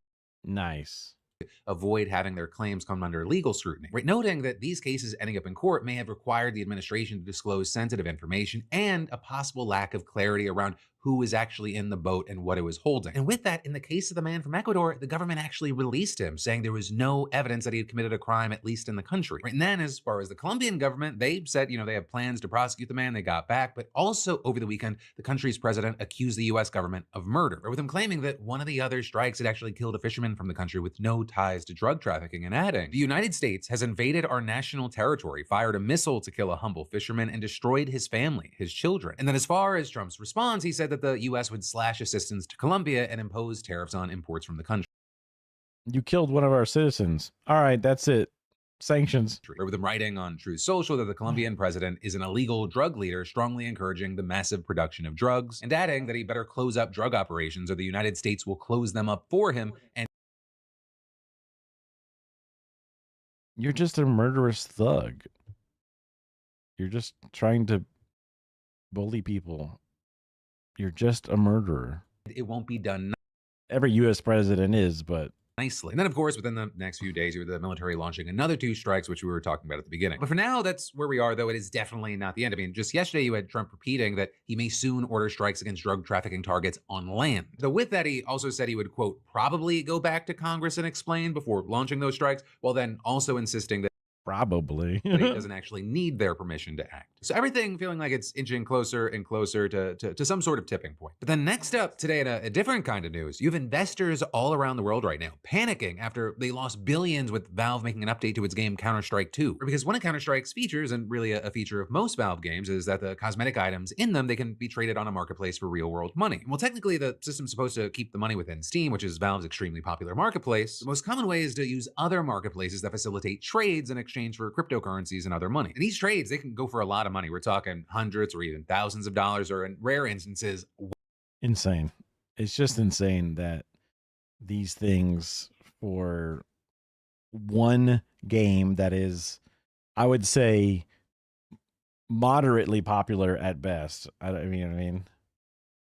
S13: avoid having their claims come under legal scrutiny. Right, noting that these cases ending up in court may have required the administration to disclose sensitive information and a possible lack of clarity around who was actually in the boat and what it was holding. And with that, in the case of the man from Ecuador, the government actually released him, saying there was no evidence that he had committed a crime, at least in the country. And then, as far as the Colombian government, they said, they have plans to prosecute the man. They got back. But also over the weekend, the country's president accused the U.S. government of murder, with him claiming that one of the other strikes had actually killed a fisherman from the country with no ties to drug trafficking, and adding, the United States has invaded our national territory, fired a missile to kill a humble fisherman, and destroyed his family, his children. And then as far as Trump's response, he said that the U.S. would slash assistance to Colombia and impose tariffs on imports from the country.
S1: You killed one of our citizens. All right, that's it. Sanctions.
S13: With him writing on Truth Social that the Colombian president is an illegal drug leader, strongly encouraging the massive production of drugs, and adding that he better close up drug operations or the United States will close them up for him. And
S1: you're just a murderous thug. You're just trying to bully people. You're just a murderer.
S13: it won't be done.
S1: Every U.S. president is, but
S13: nicely. And then, of course, within the next few days, the military launching another 2 strikes, which we were talking about at the beginning. But for now, that's where we are, though it is definitely not the end. I mean, just yesterday, you had Trump repeating that he may soon order strikes against drug trafficking targets on land. Though with that, he also said he would, quote, probably go back to Congress and explain before launching those strikes, while then also insisting that
S1: probably
S13: that he doesn't actually need their permission to act. So everything feeling like it's inching closer and closer to some sort of tipping point. But then next up today, in a different kind of news, you have investors all around the world right now panicking after they lost billions with Valve making an update to its game Counter-Strike 2. Because one of Counter-Strike's features, and really a feature of most Valve games, is that the cosmetic items in them, they can be traded on a marketplace for real-world money. Well, technically, the system's supposed to keep the money within Steam, which is Valve's extremely popular marketplace. The most common way is to use other marketplaces that facilitate trades in exchange for cryptocurrencies and other money. And these trades, they can go for a lot of money. We're talking hundreds or even thousands of dollars, or in rare instances,
S1: insane. It's just insane that these things for one game that is, I would say, moderately popular at best. I mean,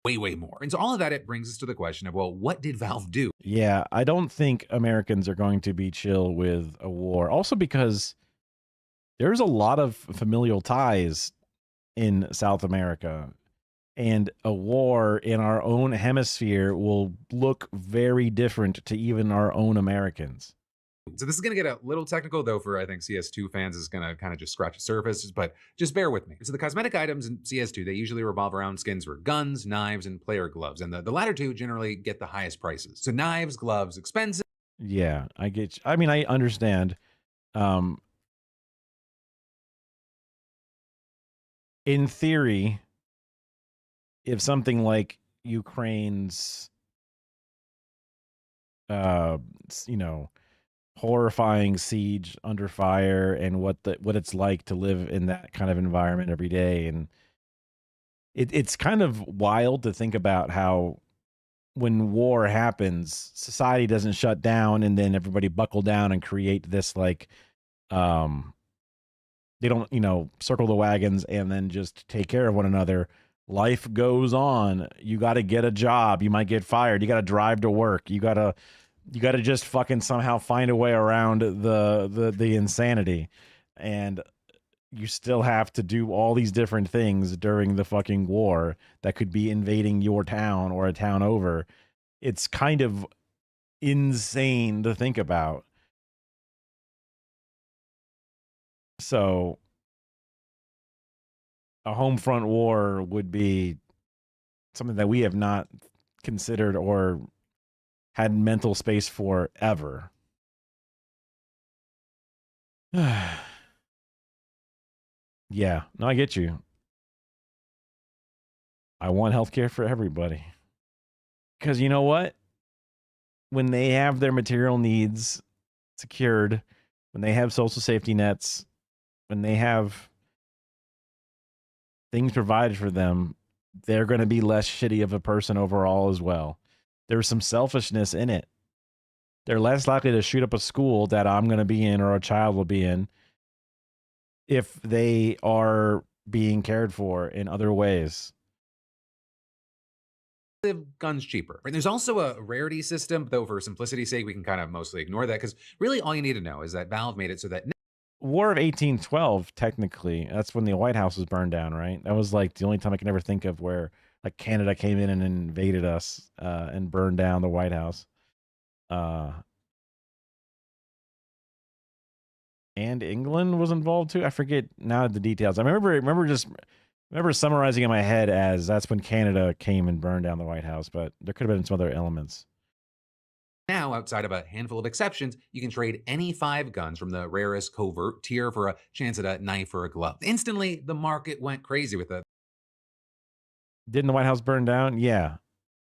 S13: way more. And so all of that, it brings us to the question of, well, what did Valve do?
S1: Yeah, I don't think Americans are going to be chill with a war. Also because there's a lot of familial ties in South America, and a war in our own hemisphere will look very different to even our own Americans.
S13: So this is going to get a little technical, though, for I think CS2 fans is going to kind of just scratch the surface, but just bear with me. So the cosmetic items in CS2, they usually revolve around skins for guns, knives, and player gloves. And the latter two generally get the highest prices. So knives, gloves, expensive.
S1: Yeah, I get you. I mean, I understand. In theory, if something like Ukraine's, horrifying siege under fire and what it's like to live in that kind of environment every day, and it's kind of wild to think about how when war happens, society doesn't shut down and then everybody buckle down and create this they don't, circle the wagons and then just take care of one another. Life goes on. You got to get a job. You might get fired. You got to drive to work. You got to just fucking somehow find a way around the insanity. And you still have to do all these different things during the fucking war that could be invading your town or a town over. It's kind of insane to think about. So a home front war would be something that we have not considered or had mental space for ever. Yeah, no, I get you. I want healthcare for everybody. Because you know what? When they have their material needs secured, when they have social safety nets, when they have things provided for them, they're going to be less shitty of a person overall as well. There's some selfishness in it. They're less likely to shoot up a school that I'm going to be in or a child will be in if they are being cared for in other ways.
S13: Guns cheaper. And there's also a rarity system, though for simplicity's sake, we can kind of mostly ignore that, because really all you need to know is that Valve made it so that
S1: War of 1812, technically, that's when the White House was burned down, right? That was like the only time I can ever think of where like Canada came in and invaded us and burned down the White House. And England was involved too. I forget now the details. I remember summarizing in my head as that's when Canada came and burned down the White House, but there could have been some other elements.
S13: Now, outside of a handful of exceptions, you can trade any 5 guns from the rarest covert tier for a chance at a knife or a glove. Instantly, the market went crazy with it.
S1: Didn't the White House burn down? Yeah.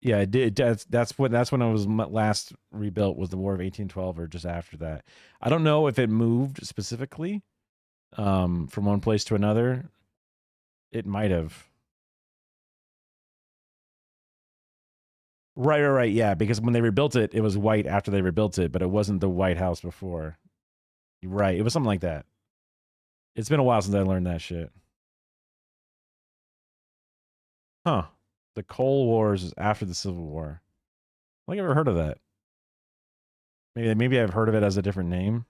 S1: Yeah, it did. That's when it was last rebuilt, was the War of 1812 or just after that. I don't know if it moved specifically from one place to another. It might have. Right. Yeah, because when they rebuilt it, it was white after they rebuilt it, but it wasn't the White House before. Right. It was something like that. It's been a while since I learned that shit. Huh. The Cold Wars is after the Civil War. I think I've ever heard of that. Maybe I've heard of it as a different name.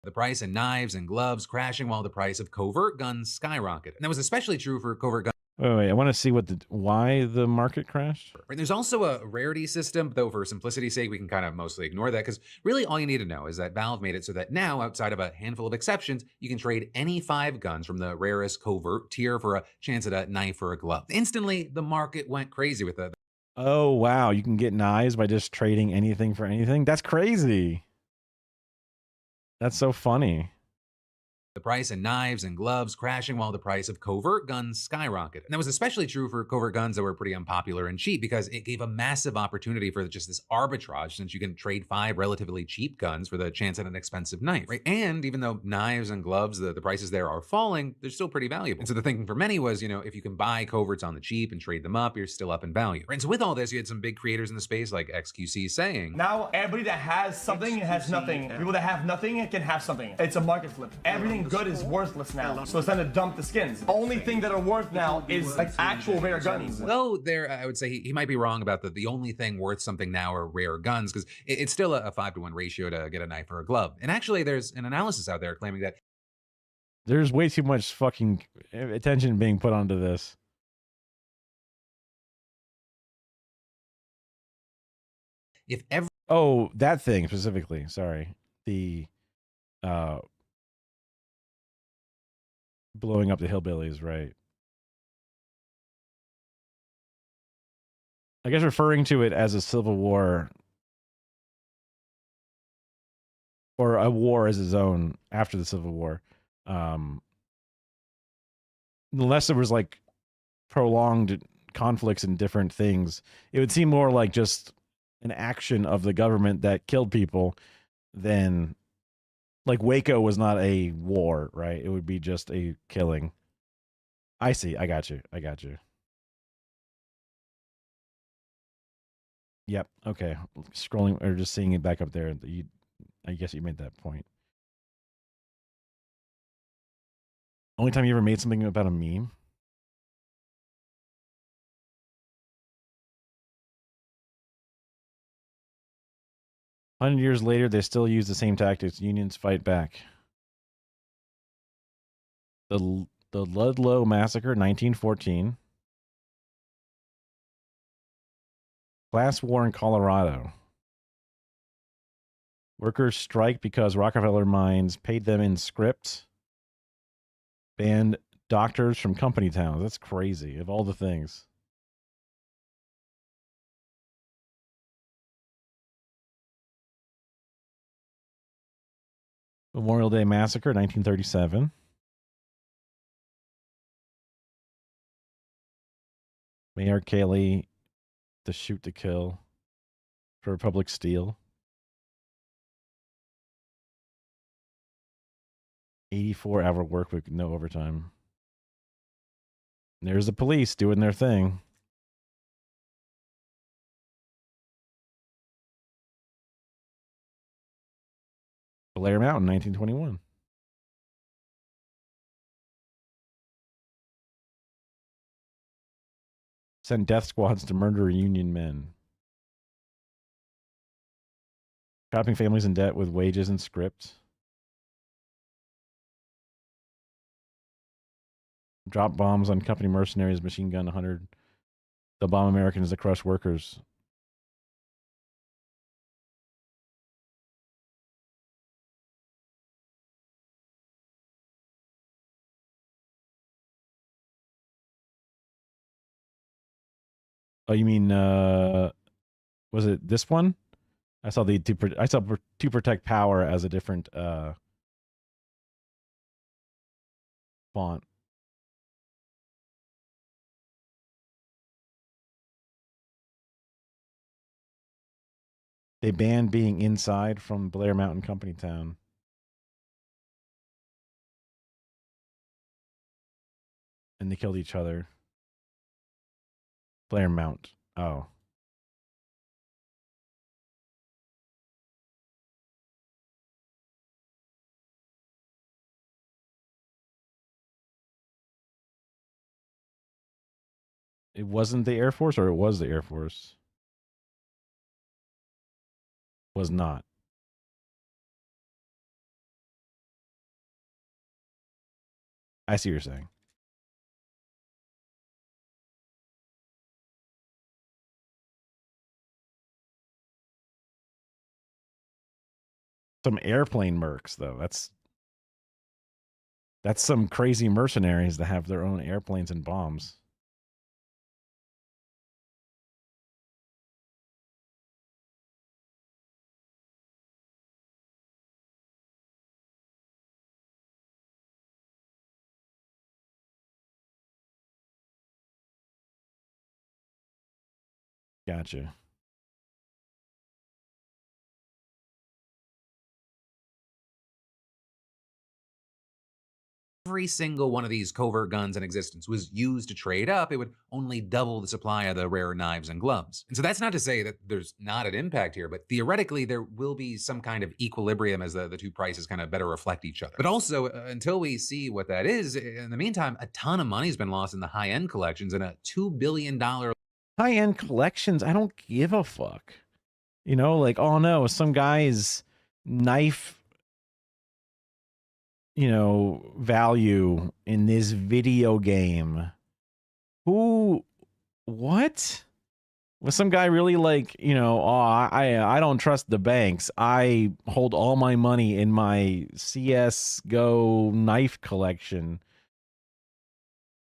S13: The price of knives and gloves crashing while the price of covert guns skyrocketed. And that was especially true for covert guns.
S1: Wait. I want to see why the market crashed.
S13: Right, there's also a rarity system, though for simplicity's sake, we can kind of mostly ignore that because really all you need to know is that Valve made it so that now, outside of a handful of exceptions, you can trade any 5 guns from the rarest covert tier for a chance at a knife or a glove. Instantly, the market went crazy with it.
S1: Oh, wow. You can get knives by just trading anything for anything? That's crazy. That's so funny.
S13: The price of knives and gloves crashing while the price of covert guns skyrocketed. And that was especially true for covert guns that were pretty unpopular and cheap because it gave a massive opportunity for just this arbitrage since you can trade 5 relatively cheap guns for the chance at an expensive knife, right? And even though knives and gloves, the prices there are falling, they're still pretty valuable. And so the thinking for many was, if you can buy coverts on the cheap and trade them up, you're still up in value. Right? And so with all this, you had some big creators in the space like XQC saying,
S18: now everybody that has something has nothing. People that have nothing can have something. It's a market flip. Everything good is worthless now. So it's time to dump the skins. The only thing that are worth now is like actual rare guns.
S13: Though there, I would say he might be wrong about the only thing worth something now are rare guns because it's still a 5-to-1 ratio to get a knife or a glove. And actually, there's an analysis out there claiming that
S1: there's way too much fucking attention being put onto this. That thing specifically. Sorry. The blowing up the hillbillies, right? I guess referring to it as a civil war or a war as its own after the Civil War, unless there was like prolonged conflicts and different things, it would seem more like just an action of the government that killed people than like Waco was not a war, right? It would be just a killing. I see. I got you. Yep. Okay. Scrolling or just seeing it back up there. I guess you made that point. Only time you ever made something about a meme? "100 years later, they still use the same tactics. Unions fight back." The Ludlow Massacre, 1914. Class war in Colorado. Workers strike because Rockefeller Mines paid them in script. Banned doctors from company towns. That's crazy, of all the things. Memorial Day Massacre, 1937. Mayor Kelly, the shoot to kill for Republic Steel. 84-hour work week, no overtime. There's the police doing their thing. Blair Mountain, 1921. Sent death squads to murder union men. Trapping families in debt with wages and script. Drop bombs on company mercenaries, machine gun 100. They'll bomb Americans to crush workers. Oh, you mean was it this one? I saw to protect power as a different font. They banned being inside from Blair Mountain Company Town. And they killed each other. Blair Mount. Oh. It wasn't the Air Force, or it was the Air Force? Was not. I see what you're saying. Some airplane mercs, though. That's some crazy mercenaries that have their own airplanes and bombs. Gotcha.
S13: Every single one of these covert guns in existence was used to trade up, it would only double the supply of the rare knives and gloves. And so that's not to say that there's not an impact here, but theoretically there will be some kind of equilibrium as the two prices kind of better reflect each other. But also, until we see what that is, in the meantime, a ton of money's been lost in the high-end collections, and a $2 billion...
S1: High-end collections, I don't give a fuck. You know, like, oh no, some guy's knife, you know, value in this video game. What? Was some guy really like, you know, oh, I don't trust the banks. I hold all my money in my CSGO knife collection.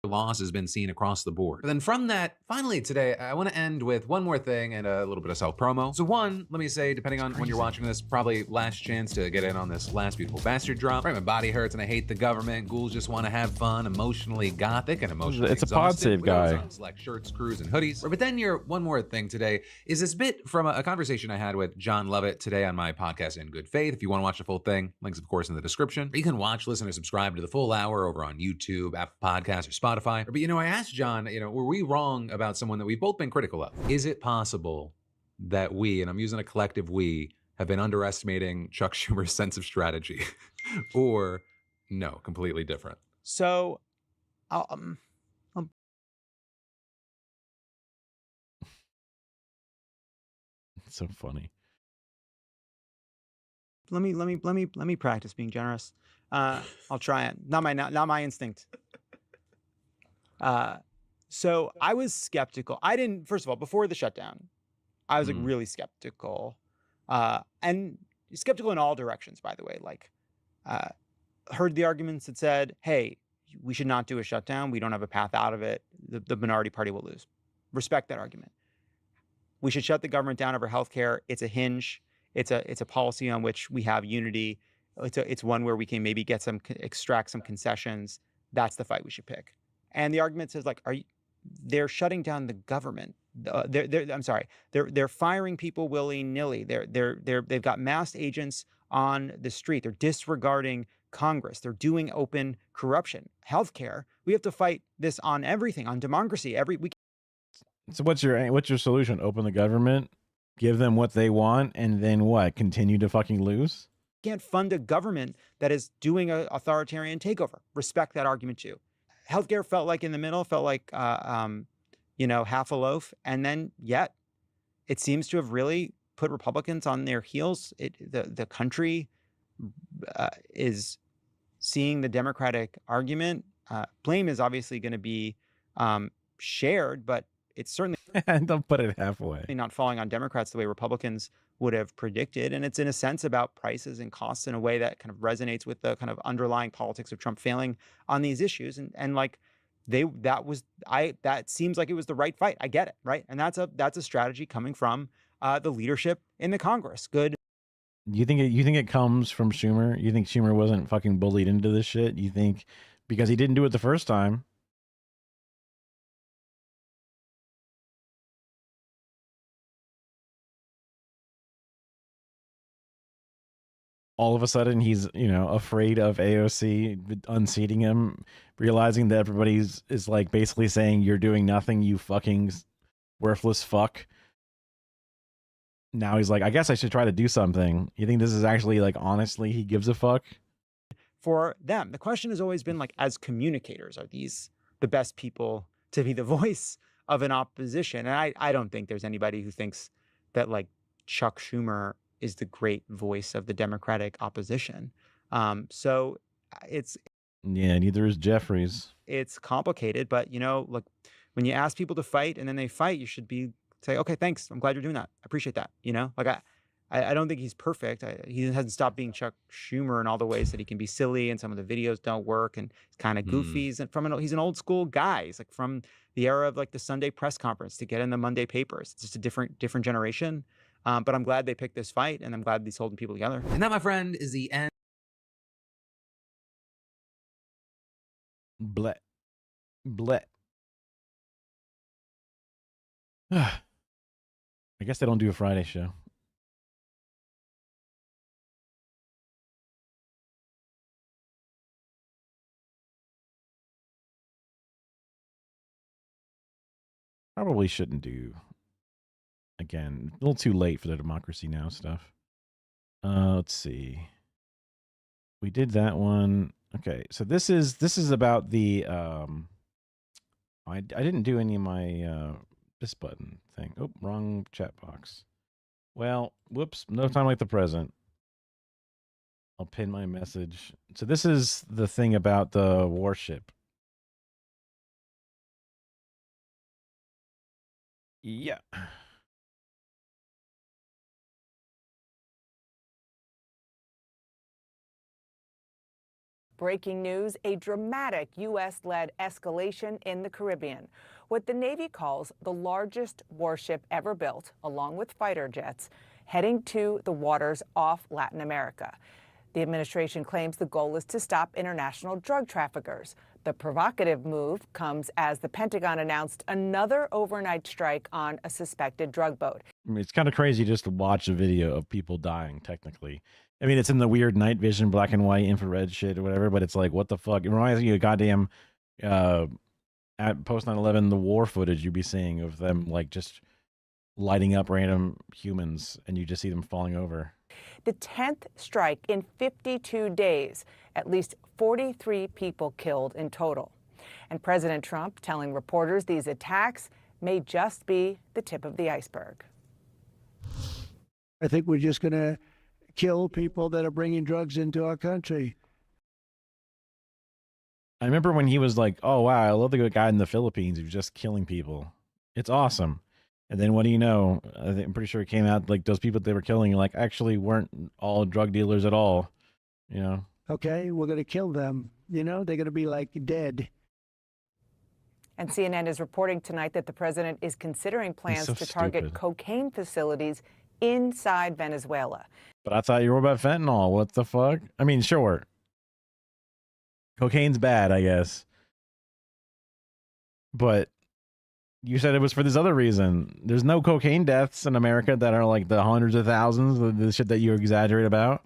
S13: Loss has been seen across the board. But then from that, finally today, I want to end with one more thing and a little bit of self-promo. So one, let me say, depending on when you're watching this, probably last chance to get in on this Last Beautiful Bastard drop. Right, my body hurts and I hate the government. Ghouls just want to have fun, emotionally gothic and emotionally
S1: It's a pod
S13: exhausted.
S1: save guy.
S13: On select shirts, crews, and hoodies. But then your one more thing today is this bit from a conversation I had with John Lovett today on my podcast In Good Faith. If you want to watch the full thing, links of course in the description. You can watch, listen, or subscribe to the full hour over on YouTube, Apple Podcasts, or Spotify. But you know, I asked John, you know, were we wrong about someone that we've both been critical of? Is it possible that we, and I'm using a collective we, have been underestimating Chuck Schumer's sense of strategy? Or no, completely different?
S19: So,
S1: It's so funny.
S19: let me practice being generous. I'll try it. Not my instinct. So I was skeptical. I didn't, first of all, before the shutdown, I was like really skeptical, and skeptical in all directions, by the way. Like, heard the arguments that said, hey, we should not do a shutdown. We don't have a path out of it. The minority party will lose. Respect that argument. We should shut the government down over healthcare. It's a hinge. It's a policy on which we have unity. It's one where we can maybe extract some concessions. That's the fight we should pick. And the argument says, like, they're shutting down the government. I'm sorry, they're firing people willy-nilly. They've got masked agents on the street. They're disregarding Congress. They're doing open corruption. Healthcare, we have to fight this on everything, on democracy.
S1: So what's your solution? Open the government, give them what they want, and then what? Continue to fucking lose?
S19: Can't fund a government that is doing an authoritarian takeover. Respect that argument too. Healthcare felt like in the middle, felt like half a loaf, and then yet it seems to have really put Republicans on their heels. The country is seeing the Democratic argument blame is obviously going to be shared, but it's certainly
S1: And don't put it halfway.
S19: not falling on Democrats the way Republicans would have predicted. And it's in a sense about prices and costs in a way that kind of resonates with the kind of underlying politics of Trump failing on these issues. And like that seems like it was the right fight. I get it, right? And that's a strategy coming from the leadership in the Congress. Good.
S1: You think it comes from Schumer? You think Schumer wasn't fucking bullied into this shit? You think because he didn't do it the first time? All of a sudden he's, afraid of AOC unseating him, realizing that everybody's is like basically saying you're doing nothing, you fucking worthless fuck. Now he's like, I guess I should try to do something. You think this is actually like, honestly, he gives a fuck?
S19: For them, the question has always been like, as communicators, are these the best people to be the voice of an opposition? And I don't think there's anybody who thinks that like Chuck Schumer is the great voice of the Democratic opposition. So it's...
S1: Yeah, neither is Jeffries.
S19: It's complicated, but look, when you ask people to fight and then they fight, you should say, okay, thanks. I'm glad you're doing that. I appreciate that. Like I don't think he's perfect. He hasn't stopped being Chuck Schumer in all the ways that he can be silly and some of the videos don't work and he's kind of goofy. He's an old school guy. He's like from the era of like the Sunday press conference to get in the Monday papers. It's just a different generation. But I'm glad they picked this fight, and I'm glad he's holding people together.
S13: And that, my friend, is the end.
S1: Bleh. I guess they don't do a Friday show. Probably shouldn't do. Again, a little too late for the Democracy Now! Stuff. Let's see. We did that one. Okay, so this is about the I didn't do any of my this button thing. Oh, wrong chat box. Well, whoops, no time like the present. I'll pin my message. So this is the thing about the warship. Yeah.
S20: Breaking news, a dramatic U.S.-led escalation in the Caribbean. What the Navy calls the largest warship ever built, along with fighter jets, heading to the waters off Latin America. The administration claims the goal is to stop international drug traffickers. The provocative move comes as the Pentagon announced another overnight strike on a suspected drug boat.
S1: I mean, it's kind of crazy just to watch a video of people dying, technically. I mean, it's in the weird night vision, black and white, infrared shit or whatever, but it's like, what the fuck? It reminds me of goddamn, at post 9/11, the war footage you'd be seeing of them, like, just lighting up random humans, and you just see them falling over.
S20: The 10th strike in 52 days, at least 43 people killed in total. And President Trump telling reporters these attacks may just be the tip of the iceberg.
S21: I think we're just going to kill people that are bringing drugs into our country.
S1: I remember when he was like, oh, wow, I love the guy in the Philippines who's just killing people. It's awesome. And then what do you know? I'm pretty sure it came out like those people they were killing like actually weren't all drug dealers at all.
S21: Okay, we're going to kill them. They're going to be like dead.
S20: And CNN is reporting tonight that the president is considering plans to target cocaine facilities inside Venezuela.
S1: But I thought you were about fentanyl. What the fuck? I mean, sure. Cocaine's bad, I guess. But you said it was for this other reason. There's no cocaine deaths in America that are like the hundreds of thousands, the shit that you exaggerate about.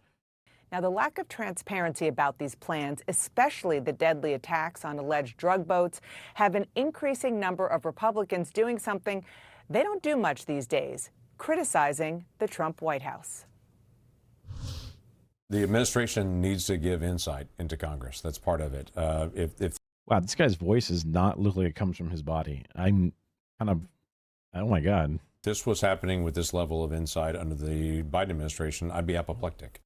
S20: Now, the lack of transparency about these plans, especially the deadly attacks on alleged drug boats, have an increasing number of Republicans doing something they don't do much these days, criticizing the Trump White House.
S22: The administration needs to give insight into Congress. That's part of it.
S1: Wow, this guy's voice does not look like it comes from his body. I'm kind of, oh my God.
S22: This was happening with this level of insight under the Biden administration, I'd be apoplectic.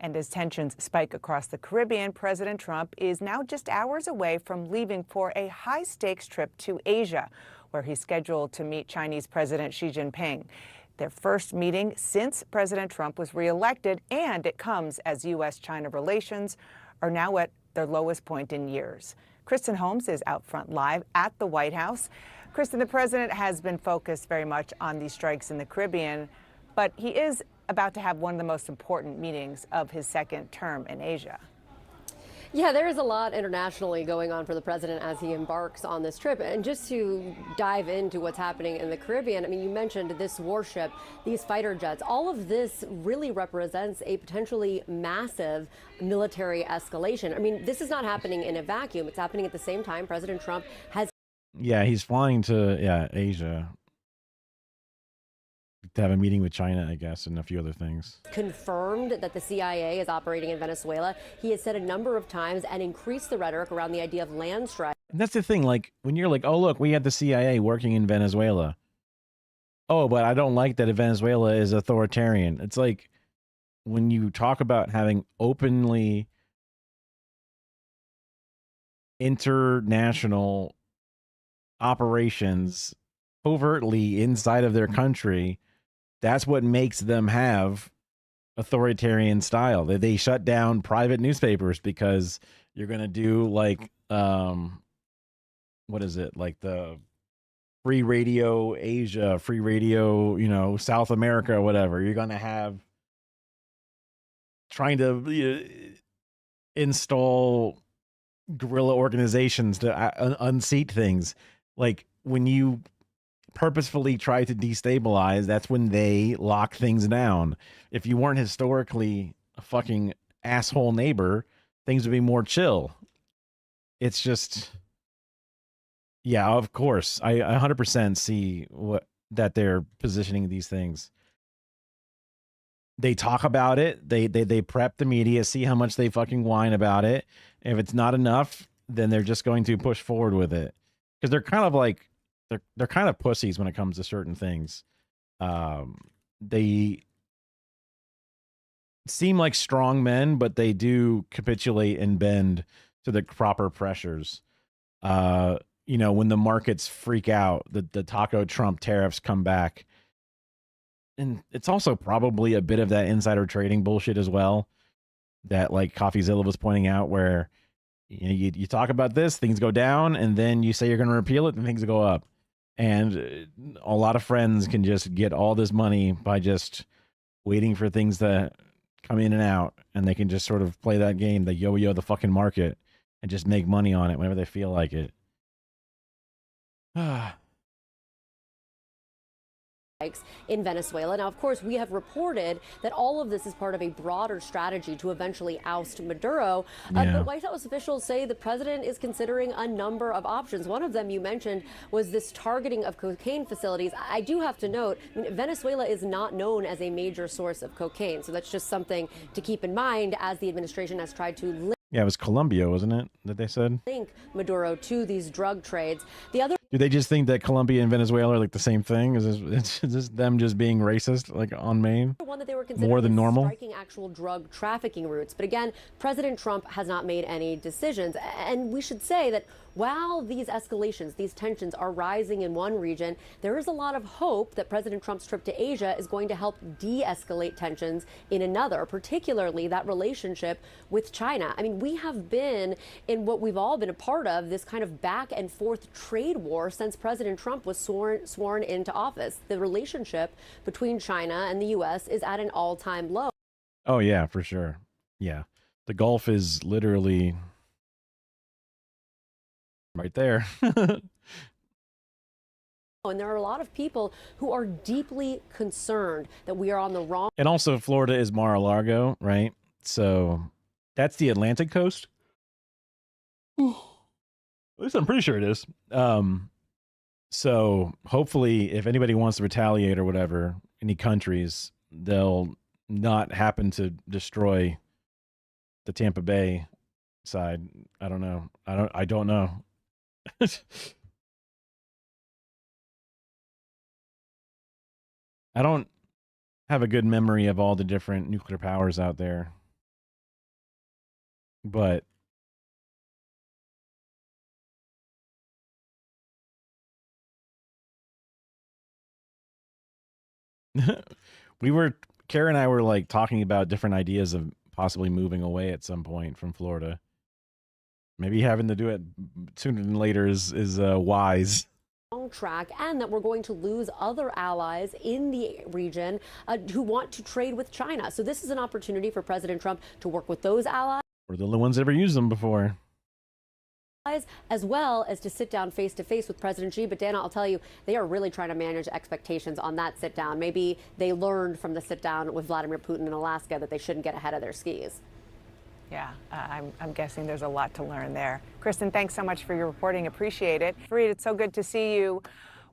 S20: And as tensions spike across the Caribbean, President Trump is now just hours away from leaving for a high-stakes trip to Asia, where he's scheduled to meet Chinese President Xi Jinping. Their first meeting since President Trump was reelected, and it comes as U.S.-China relations are now at their lowest point in years. Kristen Holmes is out front live at the White House. Kristen, the president has been focused very much on these strikes in the Caribbean, but he is about to have one of the most important meetings of his second term in Asia.
S5: Yeah, there is a lot internationally going on for the president as he embarks on this trip. And just to dive into what's happening in the Caribbean, I mean, you mentioned this warship, these fighter jets, all of this really represents a potentially massive military escalation. I mean, this is not happening in a vacuum. It's happening at the same time President Trump has.
S1: Yeah, he's flying to Asia to have a meeting with China, I guess, and a few other things.
S5: Confirmed that the CIA is operating in Venezuela. He has said a number of times and increased the rhetoric around the idea of land strikes.
S1: And that's the thing, like, when you're like, oh, look, we had the CIA working in Venezuela. Oh, but I don't like that Venezuela is authoritarian. It's like, when you talk about having openly international operations overtly inside of their country, that's what makes them have authoritarian style. They shut down private newspapers because you're going to do like, what is it? Like the Free Radio Asia, Free Radio, South America, or whatever. You're going to have trying to install guerrilla organizations to unseat things. Like when you purposefully try to destabilize, that's when they lock things down. If you weren't historically a fucking asshole neighbor, things would be more chill. It's just, yeah, of course. I 100% see that they're positioning these things. They talk about it. They prep the media, see how much they fucking whine about it. If it's not enough, then they're just going to push forward with it. Because they're kind of like, they're kind of pussies when it comes to certain things. They seem like strong men, but they do capitulate and bend to the proper pressures. When the markets freak out, the Taco Trump tariffs come back. And it's also probably a bit of that insider trading bullshit as well, that like CoffeeZilla was pointing out, where you talk about this, things go down, and then you say you're going to repeal it, and things go up. And a lot of friends can just get all this money by just waiting for things to come in and out, and they can just sort of play that game, the yo-yo the fucking market, and just make money on it whenever they feel like it.
S5: In Venezuela. Now, of course, we have reported that all of this is part of a broader strategy to eventually oust Maduro. But White House officials say the president is considering a number of options. One of them you mentioned was this targeting of cocaine facilities. I do have to note, Venezuela is not known as a major source of cocaine. So that's just something to keep in mind as the administration has tried to
S1: Yeah, it was Colombia, wasn't it, that they said?
S5: link Maduro to these drug trades. The other
S1: Do they just think that Colombia and Venezuela are like the same thing? Is this them just being racist, like on Maine?
S5: one that they were considering
S1: more than normal?
S5: Striking actual drug trafficking routes. But again, President Trump has not made any decisions. And we should say that while these escalations, these tensions are rising in one region, there is a lot of hope that President Trump's trip to Asia is going to help de-escalate tensions in another, particularly that relationship with China. I mean, we have been in what we've all been a part of, this kind of back and forth trade war since President Trump was sworn into office. The relationship between China and the U.S. is at an all-time low.
S1: Oh, yeah, for sure. Yeah. The Gulf is literally right there.
S5: And there are a lot of people who are deeply concerned that we are on the wrong.
S1: And also Florida is Mar-a-Lago, right? So that's the Atlantic coast. At least I'm pretty sure it is. So hopefully if anybody wants to retaliate or whatever, any countries, they'll not happen to destroy the Tampa Bay side. I don't know. I don't know. I don't have a good memory of all the different nuclear powers out there. But Kara and I were like talking about different ideas of possibly moving away at some point from Florida. Maybe having to do it sooner than later is wise.
S5: Track, and that we're going to lose other allies in the region who want to trade with China. So this is an opportunity for President Trump to work with those allies.
S1: We're the only ones that ever used them before.
S5: As well as to sit down face to face with President Xi. But Dana, I'll tell you, they are really trying to manage expectations on that sit down. Maybe they learned from the sit down with Vladimir Putin in Alaska that they shouldn't get ahead of their skis.
S20: Yeah, I'm guessing there's a lot to learn there. Kristen, thanks so much for your reporting. Appreciate it. Fareed, it's so good to see you.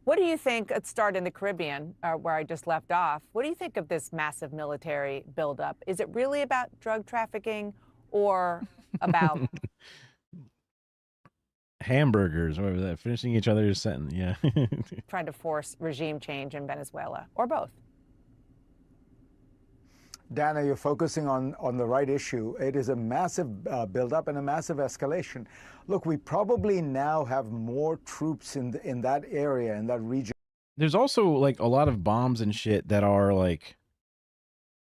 S20: What do you think, let's start in the Caribbean, where I just left off. What do you think of this massive military buildup? Is it really about drug trafficking or about
S1: hamburgers? What was that? Finishing each other's sentence. Yeah.
S20: trying to force regime change in Venezuela, or both?
S7: Dana, you're focusing on the right issue. It is a massive buildup and a massive escalation. Look, we probably now have more troops in that area, in that region.
S1: There's also like a lot of bombs and shit that are like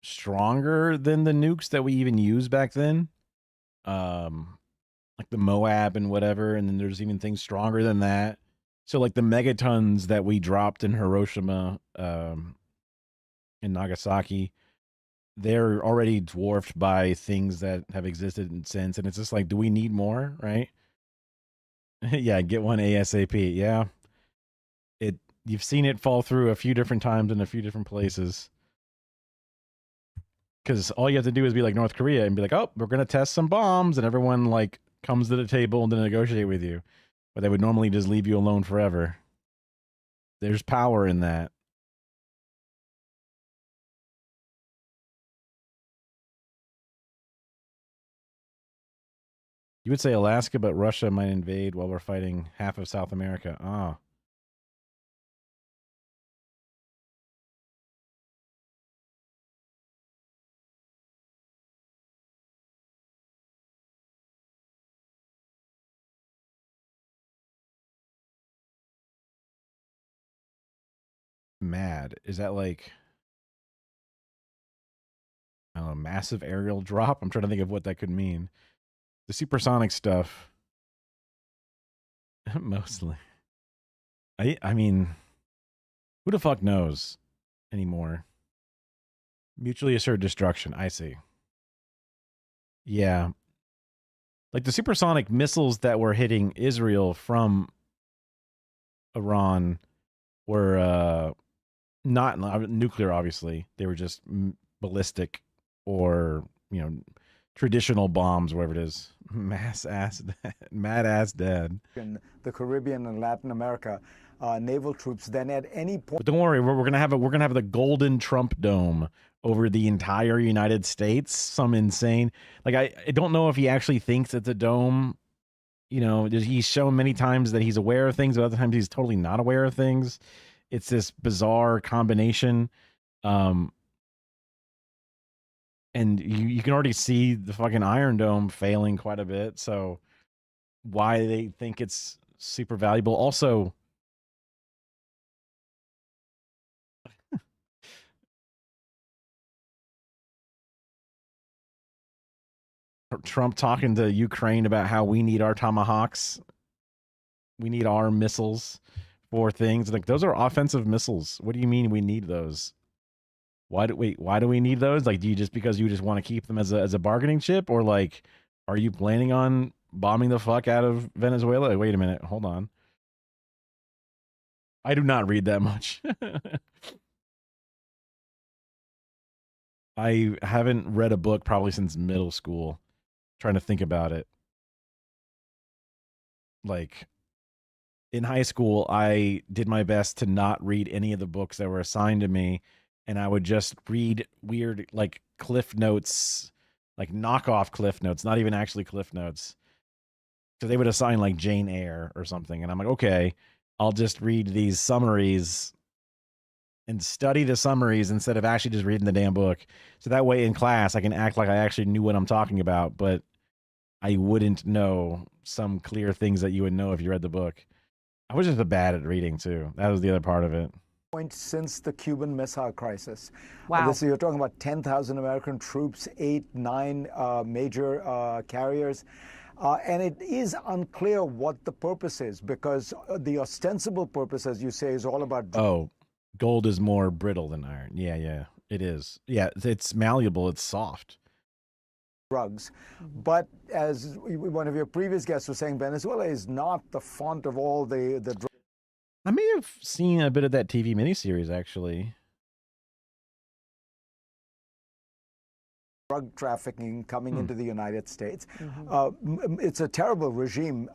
S1: stronger than the nukes that we even used back then. Like the Moab and whatever. And then there's even things stronger than that. So like the megatons that we dropped in Hiroshima, and Nagasaki, they're already dwarfed by things that have existed since. And it's just like, do we need more? Right. Yeah. Get one ASAP. Yeah. You've seen it fall through a few different times in a few different places. Because all you have to do is be like North Korea and be like, oh, we're going to test some bombs. And everyone like comes to the table to negotiate with you. But they would normally just leave you alone forever. There's power in that. You would say Alaska, but Russia might invade while we're fighting half of South America. Ah. Mad. Is that like, I don't know, massive aerial drop? I'm trying to think of what that could mean. The supersonic stuff. Mostly. I mean, who the fuck knows anymore? Mutually assured destruction. I see. Yeah. Like the supersonic missiles that were hitting Israel from Iran were not nuclear, obviously. They were just ballistic or, you know, traditional bombs, whatever it is. Mad ass dead.
S7: In the Caribbean and Latin America, naval troops, then at any point.
S1: But don't worry, we're gonna have the Golden Trump Dome over the entire United States. Some insane. Like I don't know if he actually thinks it's a dome. You know, he's shown many times that he's aware of things, but other times he's totally not aware of things. It's this bizarre combination. And you can already see the fucking Iron Dome failing quite a bit. So why they think it's super valuable. Also, Trump talking to Ukraine about how we need our Tomahawks. We need our missiles for things. Like, those are offensive missiles. What do you mean we need those? Why do we need those? Like, do you just because you just want to keep them as a bargaining chip, or like, are you planning on bombing the fuck out of Venezuela? Wait a minute, hold on. I do not read that much. I haven't read a book probably since middle school. Trying to think about it. Like, in high school, I did my best to not read any of the books that were assigned to me. And I would just read weird, like, Cliff Notes, like knockoff Cliff Notes, not even actually Cliff Notes. So they would assign like Jane Eyre or something. And I'm like, okay, I'll just read these summaries and study the summaries instead of actually just reading the damn book. So that way in class, I can act like I actually knew what I'm talking about. But I wouldn't know some clear things that you would know if you read the book. I was just bad at reading too. That was the other part of it.
S7: Point since the Cuban Missile Crisis.
S20: Wow.
S7: You're talking about 10,000 American troops, 8, 9 major carriers. And it is unclear what the purpose is, because the ostensible purpose, as you say, is all about...
S1: Oh, gold is more brittle than iron. Yeah, it is. Yeah, it's malleable. It's soft.
S7: Drugs. But as one of your previous guests was saying, Venezuela is not the font of all the drugs.
S1: I may have seen a bit of that TV miniseries, actually.
S7: Drug trafficking coming into the United States. It's a terrible regime,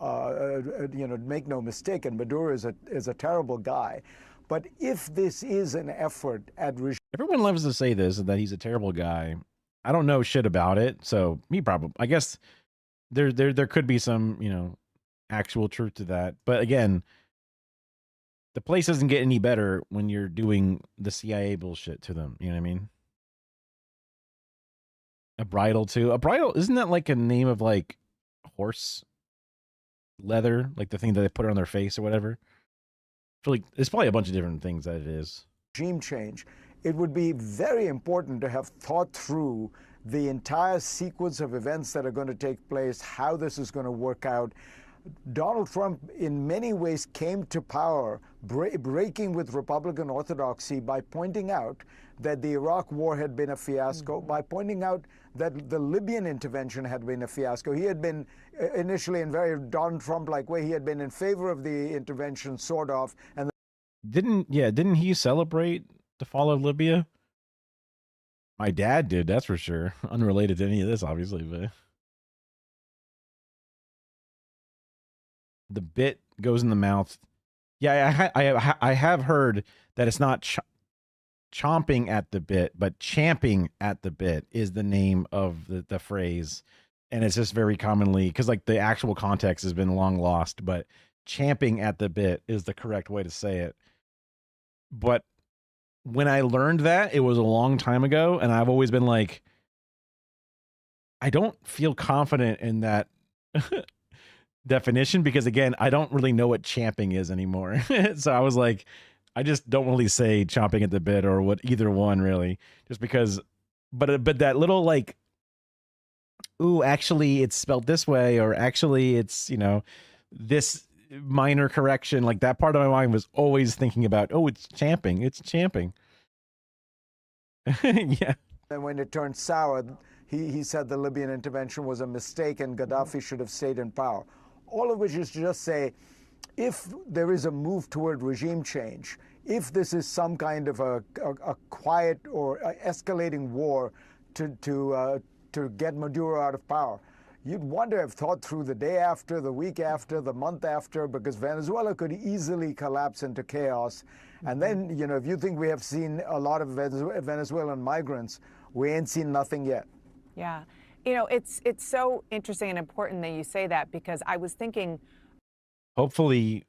S7: make no mistake, and Maduro is a terrible guy. But if this is an effort at regime...
S1: Everyone loves to say this, that he's a terrible guy. I don't know shit about it, so I guess there could be some, actual truth to that. But again, the place doesn't get any better when you're doing the CIA bullshit to them. You know what I mean? A bridle too. A bridle, isn't that like a name of like horse leather, like the thing that they put on their face or whatever? It's probably a bunch of different things that it is.
S7: Regime change. It would be very important to have thought through the entire sequence of events that are going to take place, how this is going to work out. Donald Trump, in many ways, came to power breaking with Republican orthodoxy by pointing out that the Iraq war had been a fiasco, by pointing out that the Libyan intervention had been a fiasco. He had been initially, in very Donald Trump-like way, he had been in favor of the intervention, sort of. And
S1: didn't he celebrate the fall of Libya? My dad did, that's for sure. Unrelated to any of this, obviously, but the bit goes in the mouth. Yeah, I have heard that it's not chomping at the bit, but champing at the bit is the name of the phrase. And it's just very commonly, because like the actual context has been long lost, but champing at the bit is the correct way to say it. But when I learned that, it was a long time ago, and I've always been like, I don't feel confident in that definition, because again, I don't really know what champing is anymore. So I was like, I just don't really say chomping at the bit or what, either one really, just because, but that little like, ooh, actually it's spelled this way, or actually it's, this minor correction, like that part of my mind was always thinking about, oh, it's champing. Yeah.
S7: And when it turned sour, he said the Libyan intervention was a mistake and Gaddafi should have stayed in power. All of which is to just say, if there is a move toward regime change, if this is some kind of a quiet or escalating war to get Maduro out of power, you'd want to have thought through the day after, the week after, the month after, because Venezuela could easily collapse into chaos. And then, if you think we have seen a lot of Venezuelan migrants, we ain't seen nothing yet.
S20: Yeah. It's so interesting and important that you say that, because I was thinking,
S1: hopefully,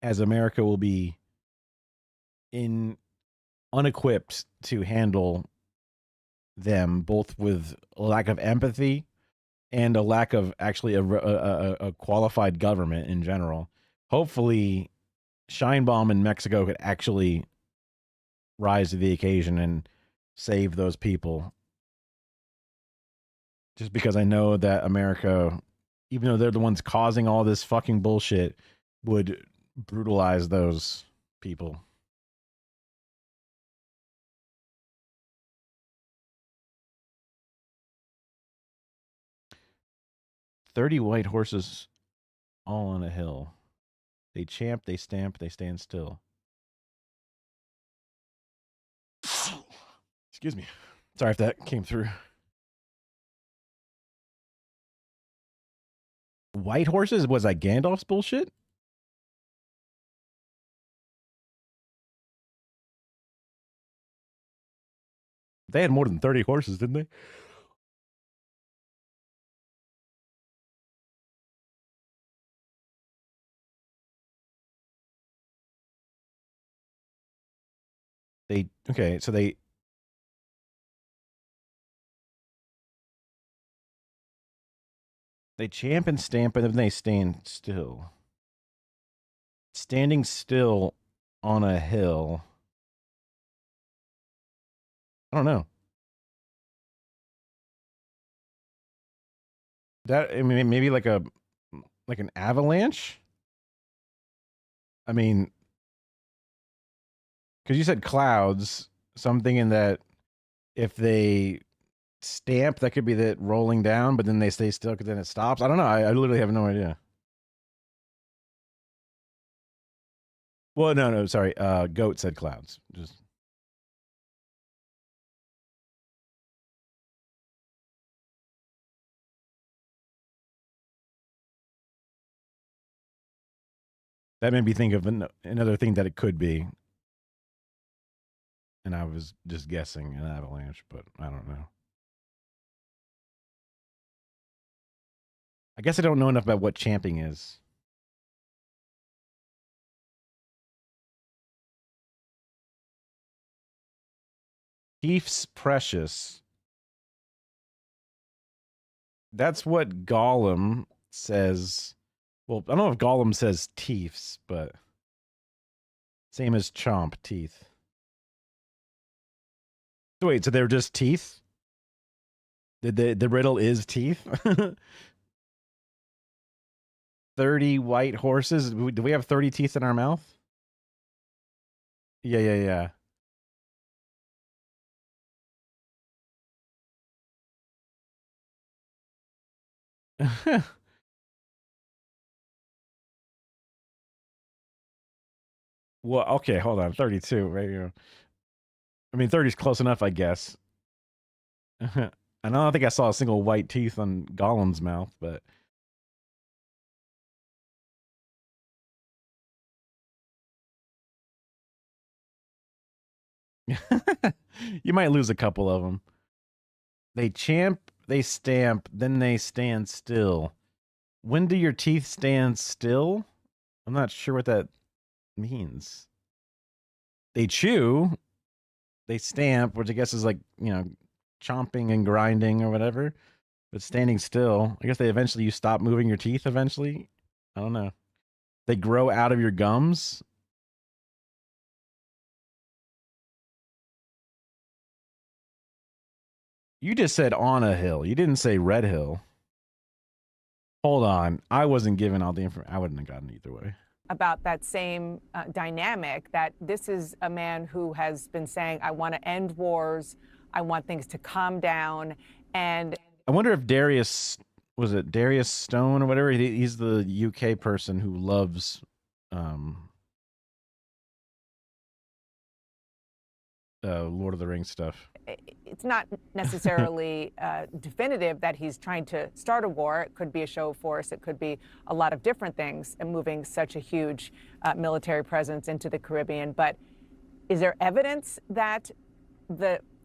S1: as America will be unequipped to handle them, both with a lack of empathy and a lack of actually a qualified government in general. Hopefully, Sheinbaum in Mexico could actually rise to the occasion and save those people. Just because I know that America, even though they're the ones causing all this fucking bullshit, would brutalize those people. "30 white horses all on a hill. They champ, they stamp, they stand still." Excuse me. Sorry if that came through. White horses? Was that Gandalf's bullshit? They had more than 30 horses, didn't they? Okay, so they They champ and stamp, and then they stand still. Standing still on a hill. I don't know. That, I mean, maybe like an avalanche. I mean, because you said clouds, so I'm thinking that if they stamp, that could be that rolling down, but then they stay still because then it stops. I don't know. I literally have no idea. Well, no, sorry. Goat said clouds. Just that made me think of another thing that it could be. And I was just guessing an avalanche, but I don't know. I guess I don't know enough about what champing is. Chief's precious. That's what Gollum says. Well, I don't know if Gollum says teeths, but same as chomp, teeth. So wait, so they're just teeth? The riddle is teeth? 30 white horses? Do we have 30 teeth in our mouth? Yeah. Well, okay, hold on. 32, right here. I mean, 30 is close enough, I guess. And I don't think I saw a single white teeth on Gollum's mouth, but you might lose a couple of them. They champ, they stamp, then they stand still. When do your teeth stand still? I'm not sure what that means. They chew, they stamp, which I guess is like, chomping and grinding or whatever. But standing still, I guess you stop moving your teeth eventually. I don't know. They grow out of your gums. You just said on a hill. You didn't say Red Hill. Hold on. I wasn't given all the information. I wouldn't have gotten either way.
S20: About that same dynamic, that this is a man who has been saying, I want to end wars, I want things to calm down. And
S1: I wonder if Darius Stone or whatever, he's the UK person who loves Lord of the Rings stuff.
S20: It's not necessarily definitive that he's trying to start a war. It could be a show of force. It could be a lot of different things, and moving such a huge military presence into the Caribbean. But is there evidence that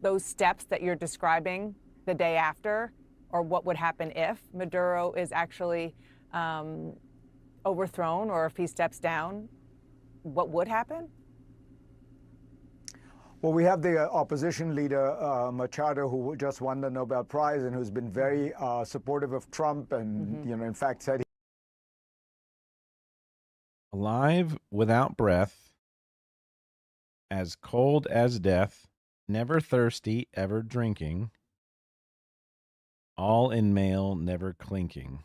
S20: those steps that you're describing the day after, or what would happen if Maduro is actually overthrown, or if he steps down, what would happen?
S7: Well, we have the opposition leader, Machado, who just won the Nobel Prize and who's been very supportive of Trump and, in fact said
S1: alive without breath, as cold as death, never thirsty, ever drinking, all in mail, never clinking.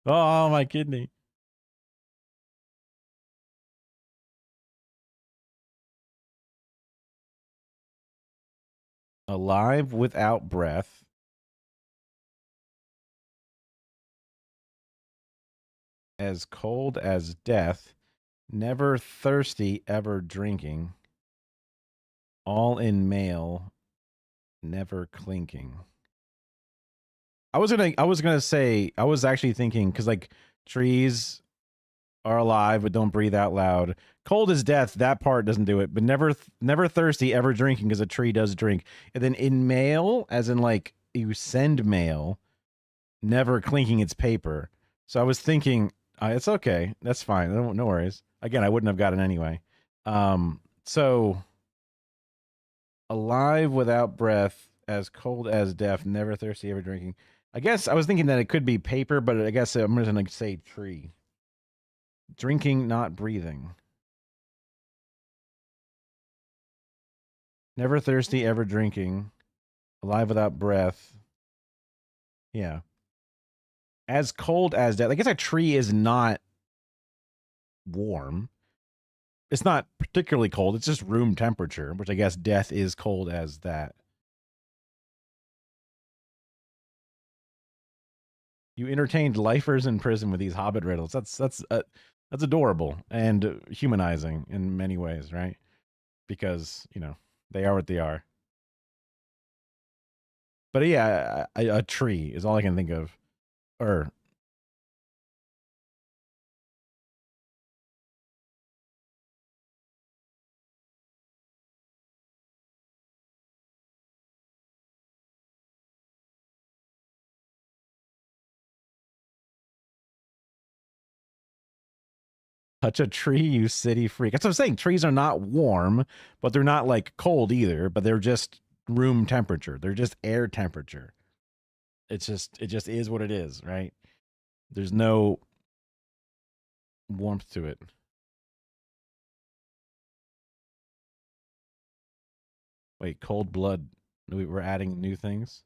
S1: Oh, my kidney. Alive without breath, as cold as death, never thirsty, ever drinking, all in mail, never clinking. I was actually thinking, because like trees are alive but don't breathe out loud. Cold as death, that part doesn't do it, but never thirsty, ever drinking, because a tree does drink. And then in mail, as in like you send mail, never clinking its paper. So I was thinking, it's okay, that's fine, no worries. Again, I wouldn't have gotten anyway. So Alive without breath, as cold as death, never thirsty, ever drinking. I guess I was thinking that it could be paper, but I guess I'm just going to say tree. Drinking, not breathing. Never thirsty, ever drinking. Alive without breath. Yeah. As cold as death. I guess a tree is not warm. It's not particularly cold. It's just room temperature, which I guess death is cold as that. You entertained lifers in prison with these Hobbit riddles. That's adorable and humanizing in many ways, right? Because, you know, they are what they are. But yeah, a tree is all I can think of. Or touch a tree, you city freak. That's what I'm saying. Trees are not warm, but they're not like cold either, but they're just room temperature. They're just air temperature. It just is what it is, right? There's no warmth to it. Wait, cold blood. We're adding new things.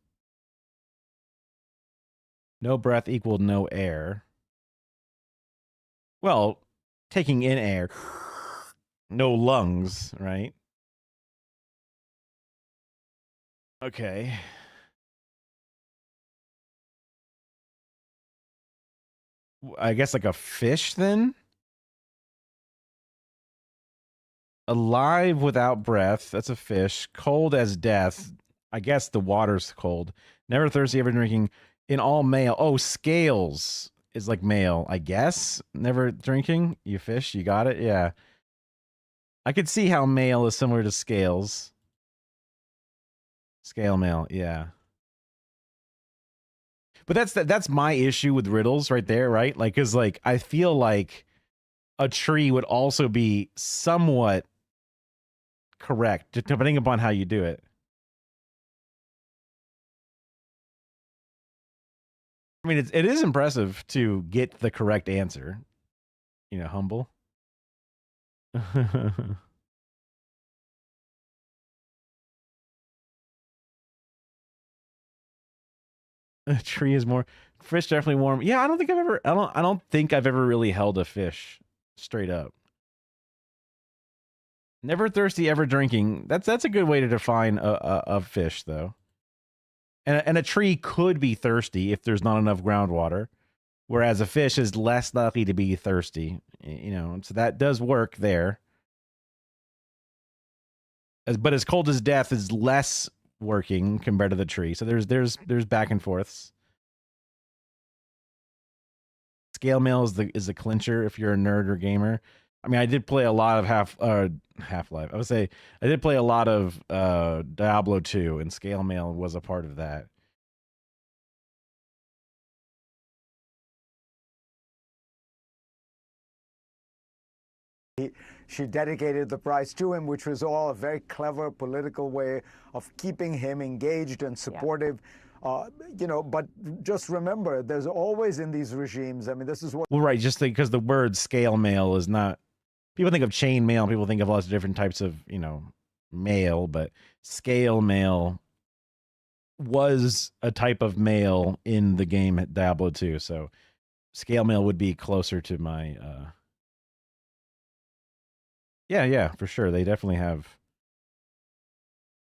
S1: No breath equal no air. Well, taking in air. No lungs, right? Okay. I guess like a fish then? Alive without breath. That's a fish. Cold as death. I guess the water's cold. Never thirsty, ever drinking. In all male. Oh, scales is like male, I guess. Never drinking. You fish. You got it. Yeah. I could see how male is similar to scales. Scale male. Yeah. But that's my issue with riddles right there, right? Like, cause like I feel like a tree would also be somewhat correct, depending upon how you do it. I mean, it is impressive to get the correct answer. You know, humble. A tree is more. Fish definitely warm. Yeah, I don't think I've ever really held a fish straight up. Never thirsty, ever drinking. That's a good way to define a fish, though. And a tree could be thirsty if there's not enough groundwater, whereas a fish is less likely to be thirsty. You know, so that does work there. But as cold as death is less working compared to the tree. So there's back and forths. Scale mail is the clincher if you're a nerd or gamer. I mean, I did play a lot of Half-Life. I would say I did play a lot of Diablo 2, and scale mail was a part of that.
S7: She dedicated the prize to him, which was all a very clever political way of keeping him engaged and supportive. You know, but just remember, there's always in these regimes, I mean, this is what...
S1: Well, right, just because the word scale mail is not... People think of chain mail, people think of lots of different types of, you know, mail, but scale mail was a type of mail in the game at Diablo 2, so scale mail would be closer to my... Yeah, for sure. They definitely have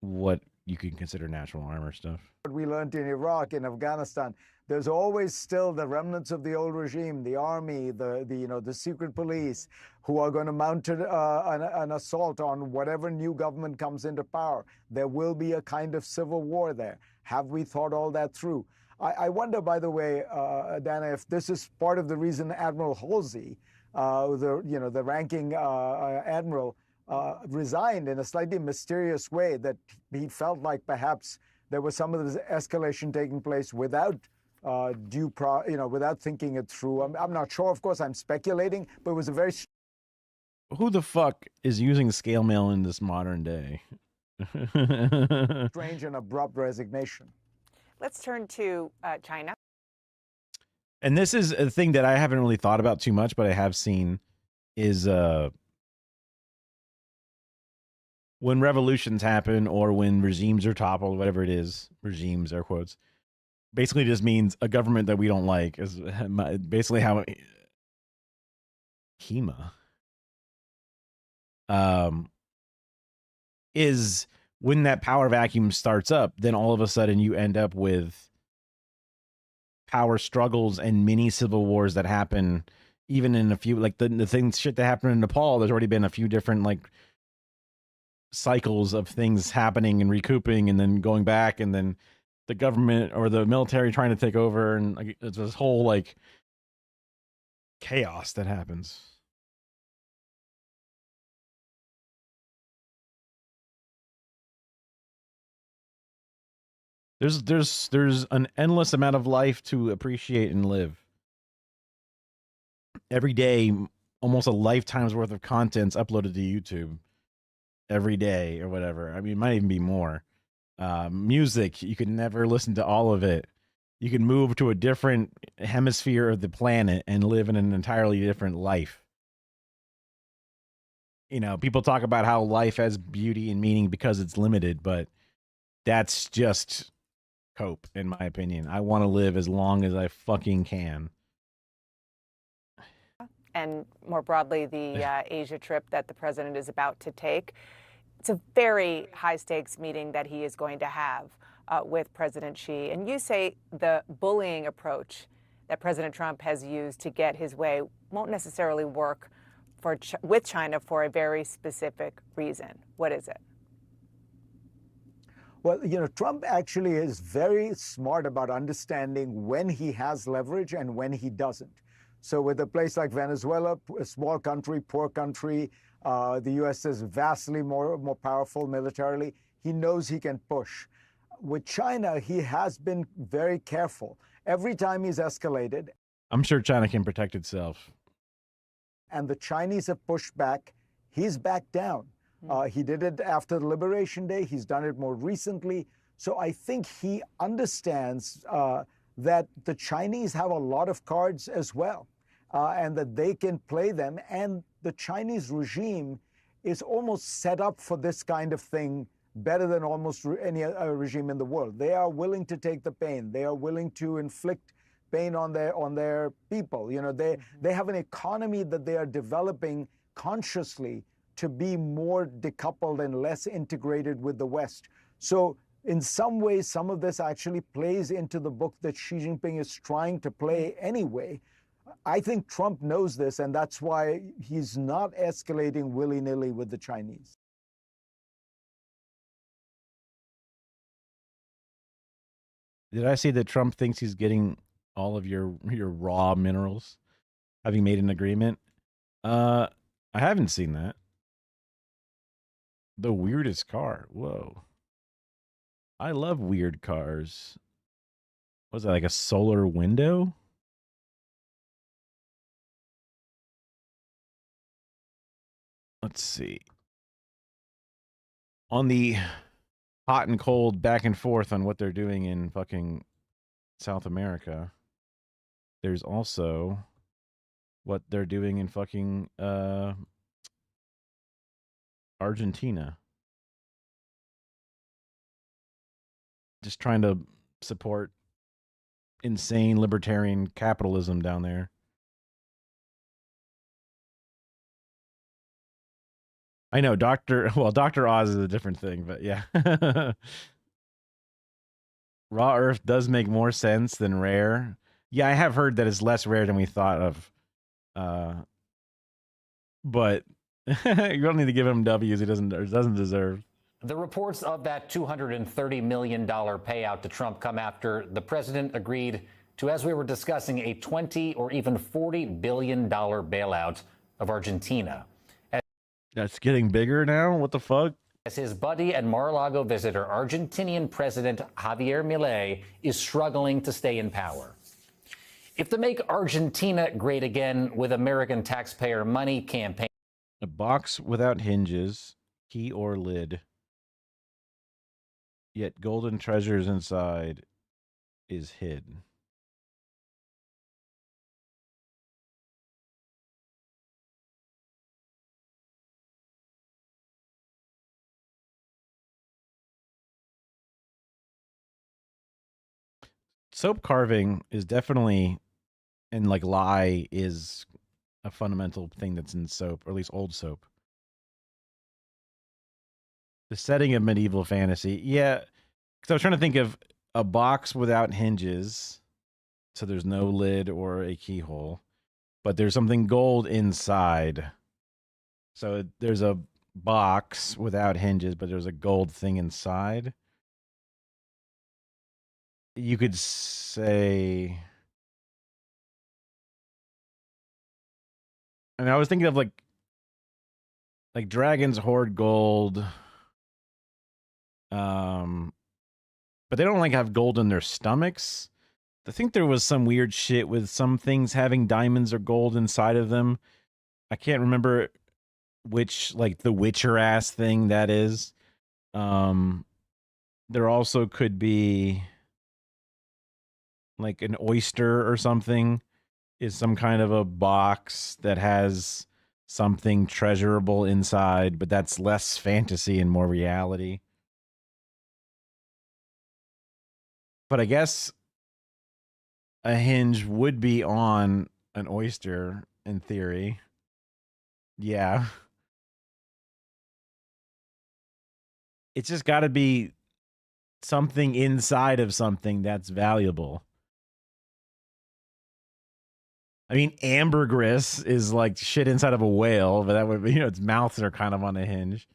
S1: what you can consider natural armor stuff.
S7: What we learned in Iraq, in Afghanistan, there's always still the remnants of the old regime, the army, the secret police, who are going to mount an assault on whatever new government comes into power. There will be a kind of civil war there. Have we thought all that through? I wonder, by the way, Dana, if this is part of the reason Admiral Halsey, the ranking admiral, resigned in a slightly mysterious way, that he felt like perhaps there was some of this escalation taking place without without thinking it through. I'm not sure. Of course, I'm speculating, but it was a very...
S1: Who the fuck is using scale mail in this modern day?
S7: strange and abrupt resignation.
S20: Let's turn to China.
S1: And this is a thing that I haven't really thought about too much, but I have seen is when revolutions happen or when regimes are toppled, whatever it is, regimes, air quotes, basically just means a government that we don't like is basically how Kima is when that power vacuum starts up, then all of a sudden you end up with power struggles and mini civil wars that happen even in a few, like the shit that happened in Nepal. There's already been a few different like cycles of things happening and recouping and then going back, and then the government or the military trying to take over, and like, it's this whole like chaos that happens. There's an endless amount of life to appreciate and live. Every day, almost a lifetime's worth of content's uploaded to YouTube every day or whatever. I mean, it might even be more. Music, you can never listen to all of it. You can move to a different hemisphere of the planet and live in an entirely different life. You know, people talk about how life has beauty and meaning because it's limited, but that's just cope, in my opinion. I want to live as long as I fucking can.
S20: And more broadly, the Asia trip that the president is about to take. It's a very high-stakes meeting that he is going to have with President Xi. And you say the bullying approach that President Trump has used to get his way won't necessarily work with China for a very specific reason. What is it?
S7: Well, you know, Trump actually is very smart about understanding when he has leverage and when he doesn't. So with a place like Venezuela, a small country, poor country, the U.S. is vastly more powerful militarily. He knows he can push. With China, he has been very careful. Every time he's escalated,
S1: I'm sure China can protect itself.
S7: And the Chinese have pushed back, he's backed down. He did it after the Liberation Day. He's done it more recently. So I think he understands that the Chinese have a lot of cards as well, and that they can play them. And the Chinese regime is almost set up for this kind of thing better than almost any other regime in the world. They are willing to take the pain. They are willing to inflict pain on their people. You know, they have an economy that they are developing consciously to be more decoupled and less integrated with the West. So in some ways, some of this actually plays into the book that Xi Jinping is trying to play anyway. I think Trump knows this, and that's why he's not escalating willy-nilly with the Chinese.
S1: Did I say that Trump thinks he's getting all of your raw minerals, having made an agreement? I haven't seen that. The weirdest car. Whoa. I love weird cars. Was that like a solar window? Let's see. On the hot and cold back and forth on what they're doing in fucking South America, there's also what they're doing in fucking Argentina. Just trying to support insane libertarian capitalism down there. I know Dr. Oz is a different thing, but yeah. Raw Earth does make more sense than rare. Yeah, I have heard that it's less rare than we thought of. But you don't need to give him W's he doesn't deserve.
S4: The reports of that $230 million payout to Trump come after the president agreed to, as we were discussing, a $20 or even $40 billion bailout of Argentina.
S1: That's getting bigger now? What the fuck?
S4: As his buddy and Mar-a-Lago visitor, Argentinian President Javier Milei is struggling to stay in power. If the Make Argentina Great Again with American Taxpayer Money campaign...
S1: A box without hinges, key or lid. yet golden treasures inside is hid. Soap carving is definitely, and like lye is a fundamental thing that's in soap, or at least old soap. The setting of medieval fantasy. Yeah. Because I was trying to think of a box without hinges. So there's no lid or a keyhole. But there's something gold inside. So there's a box without hinges, but there's a gold thing inside. You could say... I mean, I was thinking of like dragons hoard gold. But they don't like have gold in their stomachs. I think there was some weird shit with some things having diamonds or gold inside of them. I can't remember which, like the Witcher ass thing that is. There also could be like an oyster or something is some kind of a box that has something treasurable inside, but that's less fantasy and more reality. But I guess a hinge would be on an oyster in theory. Yeah. It's just got to be something inside of something that's valuable. I mean, ambergris is like shit inside of a whale, but that would be, its mouths are kind of on a hinge.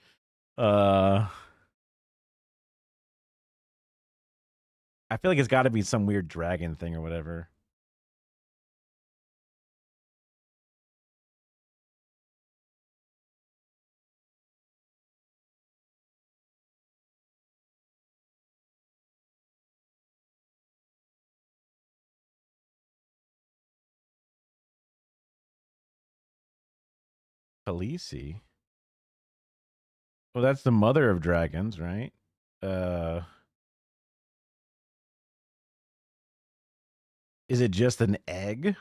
S1: I feel like it's got to be some weird dragon thing or whatever. Khaleesi? Well, that's the mother of dragons, right? Is it just an egg?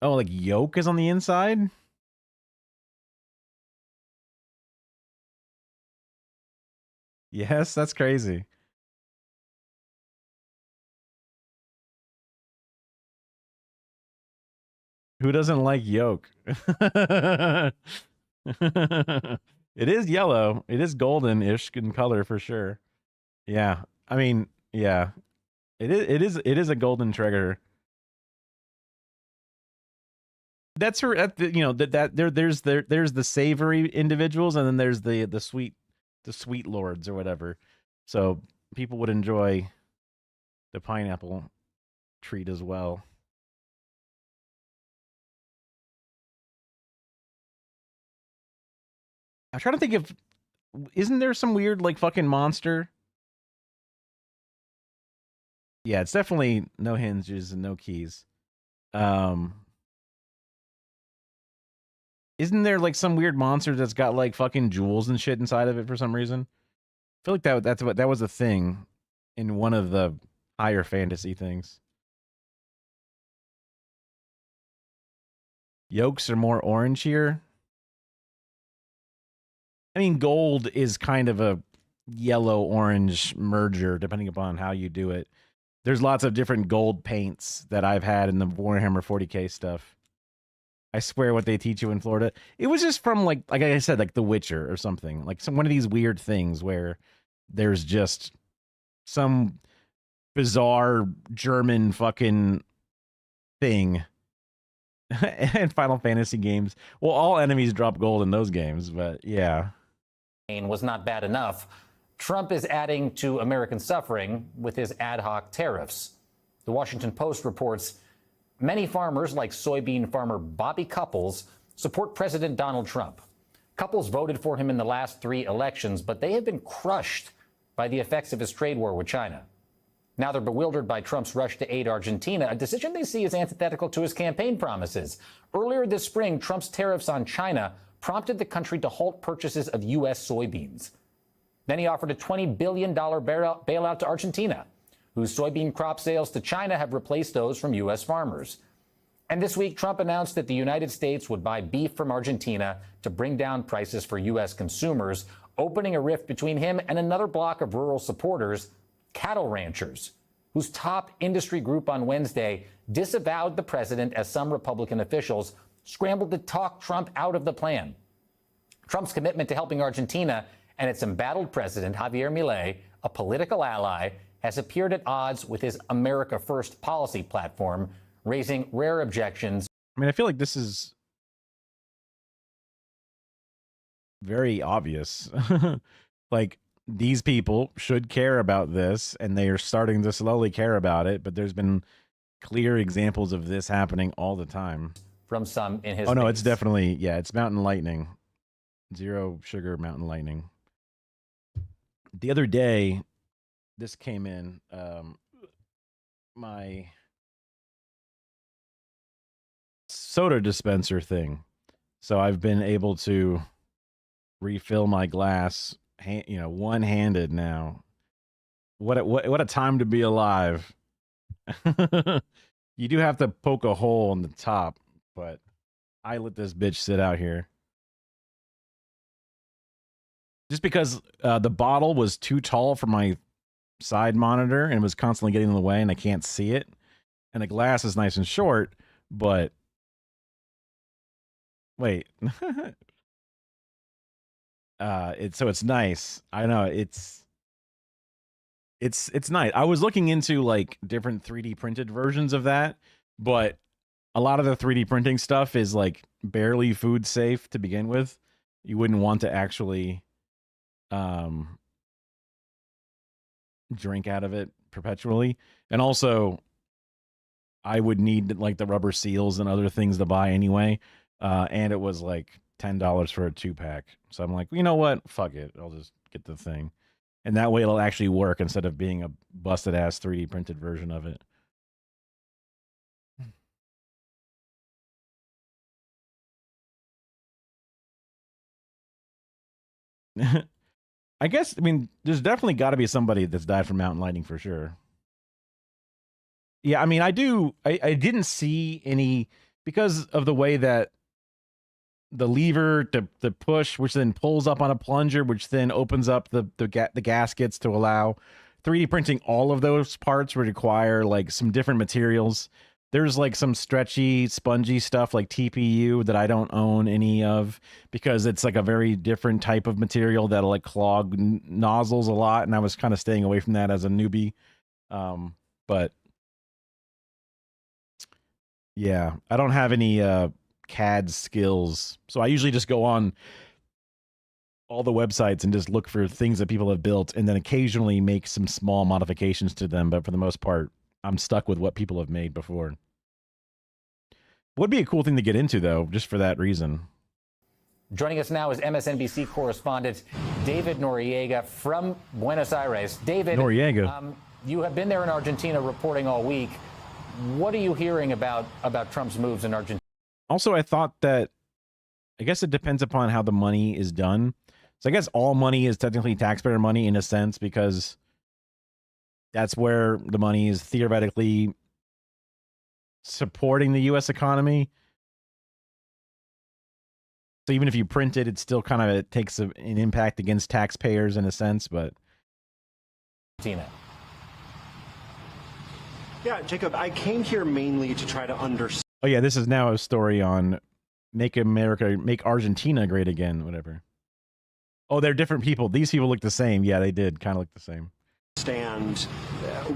S1: Oh, like yolk is on the inside? Yes, that's crazy. Who doesn't like yolk? It is yellow. It is golden-ish in color for sure. Yeah. I mean, yeah. It is a golden treasure. That's her at the, there's the savory individuals, and then there's the sweet lords or whatever. So people would enjoy the pineapple treat as well. I'm trying to think of, isn't there some weird like fucking monster? Yeah, it's definitely no hinges and no keys. Isn't there like some weird monster that's got like fucking jewels and shit inside of it for some reason? I feel like that was a thing in one of the higher fantasy things. Yolks are more orange here. I mean, gold is kind of a yellow-orange merger, depending upon how you do it. There's lots of different gold paints that I've had in the Warhammer 40K stuff. I swear what they teach you in Florida. It was just from, like I said, like The Witcher or something. Like one of these weird things where there's just some bizarre German fucking thing. And Final Fantasy games. Well, all enemies drop gold in those games, but yeah.
S4: Was not bad enough. Trump is adding to American suffering with his ad hoc tariffs. The Washington Post reports many farmers, like soybean farmer Bobby Couples, support President Donald Trump. Couples voted for him in the last 3 elections, but they have been crushed by the effects of his trade war with China. Now they're bewildered by Trump's rush to aid Argentina, a decision they see as antithetical to his campaign promises. Earlier this spring, Trump's tariffs on China prompted the country to halt purchases of U.S. soybeans. Then he offered a $20 billion bailout to Argentina, whose soybean crop sales to China have replaced those from U.S. farmers. And this week, Trump announced that the United States would buy beef from Argentina to bring down prices for U.S. consumers, opening a rift between him and another block of rural supporters, cattle ranchers, whose top industry group on Wednesday disavowed the president as some Republican officials scrambled to talk Trump out of the plan. Trump's commitment to helping Argentina and its embattled president, Javier Milei, a political ally, has appeared at odds with his America First policy platform, raising rare objections.
S1: I mean, I feel like this is very obvious. Like, these people should care about this, and they are starting to slowly care about it, but there's been clear examples of this happening all the time.
S4: From some in his
S1: Oh, no,
S4: base.
S1: it's definitely, yeah, it's Mountain Lightning. Zero sugar Mountain Lightning. The other day, this came in, my soda dispenser thing. So I've been able to refill my glass, one-handed now. What a time to be alive. You do have to poke a hole in the top, but I let this bitch sit out here. Just because the bottle was too tall for my side monitor and was constantly getting in the way and I can't see it. And the glass is nice and short, but wait. It's nice. I know it's nice. I was looking into like different 3D printed versions of that, but a lot of the 3D printing stuff is like barely food safe to begin with. You wouldn't want to actually drink out of it perpetually. And also I would need like the rubber seals and other things to buy anyway. And it was like $10 for a 2-pack. So I'm like, you know what? Fuck it. I'll just get the thing. And that way it'll actually work instead of being a busted ass 3D printed version of it. I guess, I mean, there's definitely got to be somebody that's died from Mountain Lightning for sure. Yeah, I mean, I didn't see any, because of the way that the lever to push, which then pulls up on a plunger, which then opens up the gaskets to allow 3D printing. All of those parts would require like some different materials. There's like some stretchy, spongy stuff like TPU that I don't own any of because it's like a very different type of material that'll like clog nozzles a lot. And I was kind of staying away from that as a newbie. But yeah, I don't have any CAD skills. So I usually just go on all the websites and just look for things that people have built and then occasionally make some small modifications to them. But for the most part, I'm stuck with what people have made before. Would be a cool thing to get into, though, just for that reason.
S4: Joining us now is MSNBC correspondent David Noriega from Buenos Aires. David,
S1: Noriega.
S4: You have been there in Argentina reporting all week. What are you hearing about Trump's moves in Argentina?
S1: Also, I thought that, I guess it depends upon how the money is done. So I guess all money is technically taxpayer money in a sense, because that's where the money is theoretically supporting the U.S. economy. So even if you print it, it still kind of takes an impact against taxpayers in a sense, but...
S4: Tina.
S8: Yeah, Jacob, I came here mainly to try to understand.
S1: Oh yeah, this is now a story on make Argentina great again, whatever. Oh, they're different people. These people look the same. Yeah, they did kind of look the same.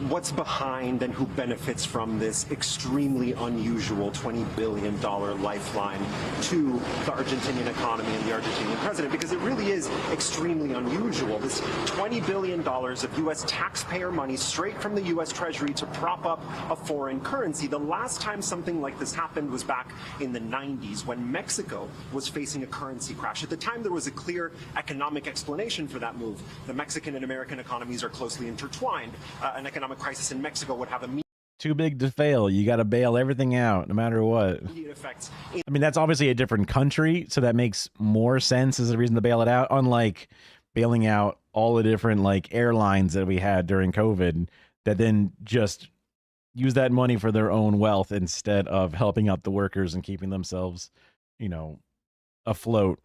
S8: What's behind and who benefits from this extremely unusual $20 billion lifeline to the Argentinian economy and the Argentinian president, because it really is extremely unusual. This $20 billion of U.S. taxpayer money straight from the U.S. Treasury to prop up a foreign currency. The last time something like this happened was back in the 90s when Mexico was facing a currency crash. At the time, there was a clear economic explanation for that move. The Mexican and American economies are closely intertwined. An economic crisis in Mexico would have immediate
S1: Too big to fail. You got to bail everything out, no matter what.
S8: effects.
S1: I mean, that's obviously a different country, so that makes more sense as a reason to bail it out. Unlike bailing out all the different like airlines that we had during COVID that then just use that money for their own wealth instead of helping out the workers and keeping themselves, afloat.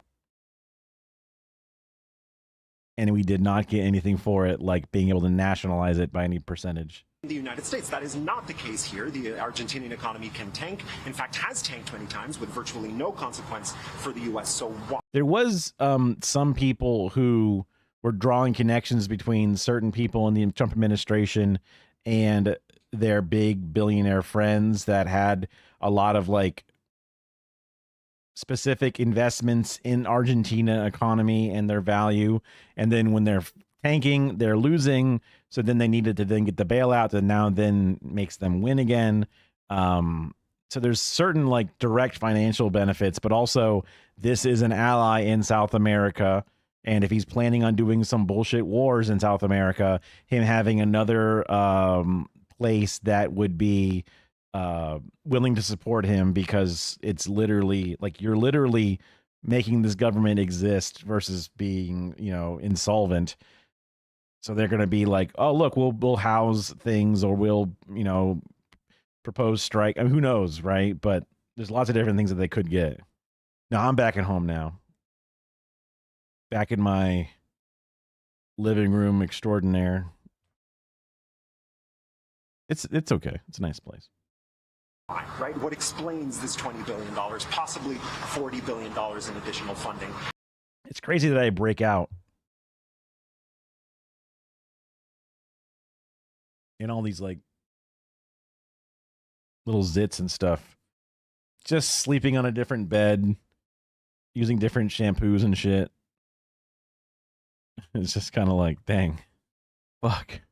S1: And we did not get anything for it, like being able to nationalize it by any percentage.
S8: The United States. That is not the case here. The Argentinian economy can tank, in fact, has tanked many times with virtually no consequence for the U.S. So why?
S1: There was some people who were drawing connections between certain people in the Trump administration and their big billionaire friends that had a lot of like specific investments in Argentina economy and their value. And then when they're tanking, they're losing. So then they needed to then get the bailout that now then makes them win again. So there's certain like direct financial benefits, but also this is an ally in South America. And if he's planning on doing some bullshit wars in South America, him having another place that would be willing to support him, because it's literally like you're literally making this government exist versus being, insolvent. So they're going to be like, oh, look, we'll house things, or we'll, propose strike. I mean, who knows, right? But there's lots of different things that they could get. Now I'm back at home now. Back in my living room extraordinaire. It's okay. It's a nice place.
S8: Right? What explains this $20 billion, possibly $40 billion in additional funding?
S1: It's crazy that I break out in all these like little zits and stuff. Just sleeping on a different bed, using different shampoos and shit. It's just kind of like, dang, fuck.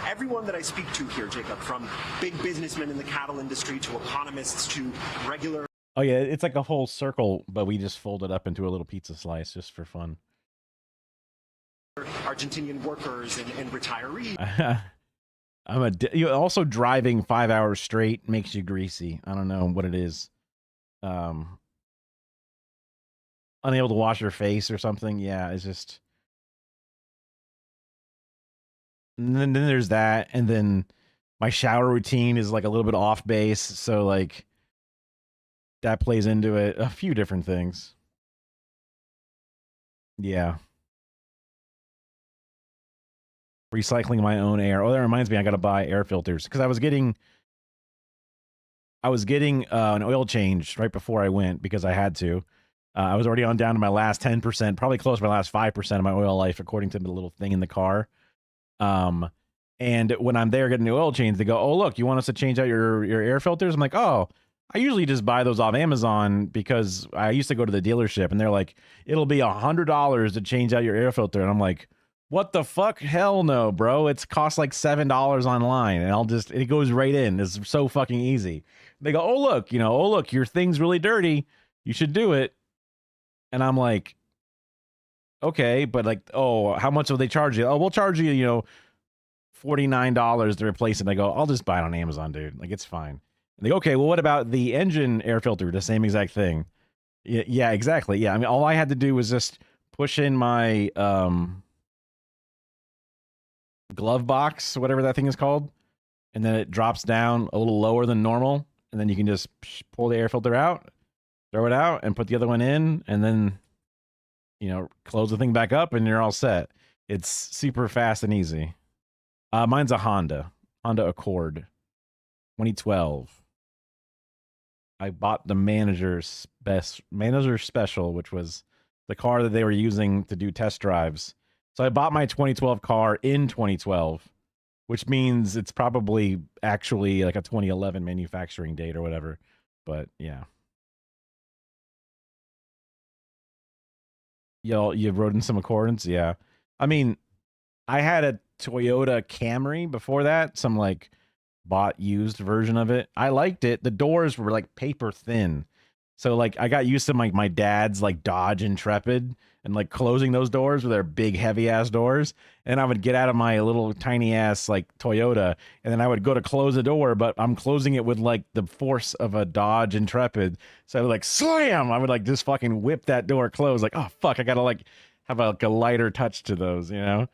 S8: Everyone that I speak to here, Jacob, from big businessmen in the cattle industry to economists to regular...
S1: Oh yeah, it's like a whole circle, but we just fold it up into a little pizza slice just for fun.
S8: Argentinian workers and retirees.
S1: Also driving 5 hours straight makes you greasy. I don't know what it is. Unable to wash your face or something. Yeah, it's just. And then there's that, and then my shower routine is like a little bit off base, so like that plays into it. A few different things. Yeah. Recycling my own air. Oh, that reminds me, I got to buy air filters because I was getting an oil change right before I went because I had to. I was already down to my last 10%, probably close to my last 5% of my oil life, according to the little thing in the car. And when I'm there getting the oil change, they go, "Oh, look, you want us to change out your air filters?" I'm like, "Oh, I usually just buy those off Amazon because I used to go to the dealership and they're like, it'll be $100 to change out your air filter." And I'm like, what the fuck? Hell no, bro. It's cost like $7 online and it goes right in. It's so fucking easy. They go, "Oh, look, your thing's really dirty. You should do it." And I'm like, okay, but like, oh, how much will they charge you? Oh, we'll charge you, $49 to replace it. And I go, I'll just buy it on Amazon, dude. Like, it's fine. And they go, okay, well, what about the engine air filter? The same exact thing. Yeah, exactly. Yeah, I mean, all I had to do was just push in my glove box, whatever that thing is called, and then it drops down a little lower than normal, and then you can just pull the air filter out, throw it out, and put the other one in, and then, close the thing back up, and you're all set. It's super fast and easy. Mine's a Honda Accord, 2012. I bought the Manager Special, which was the car that they were using to do test drives. So I bought my 2012 car in 2012, which means it's probably actually like a 2011 manufacturing date or whatever. But yeah. You rode in some Accords? Yeah. I mean, I had a Toyota Camry before that, some like bought used version of it. I liked it. The doors were like paper thin. So like I got used to my dad's like Dodge Intrepid and like closing those doors with their big heavy ass doors. And I would get out of my little tiny ass like Toyota, and then I would go to close the door, but I'm closing it with like the force of a Dodge Intrepid. So I would like slam. I would like just fucking whip that door closed. Like, oh fuck, I gotta like have like a lighter touch to those, you know.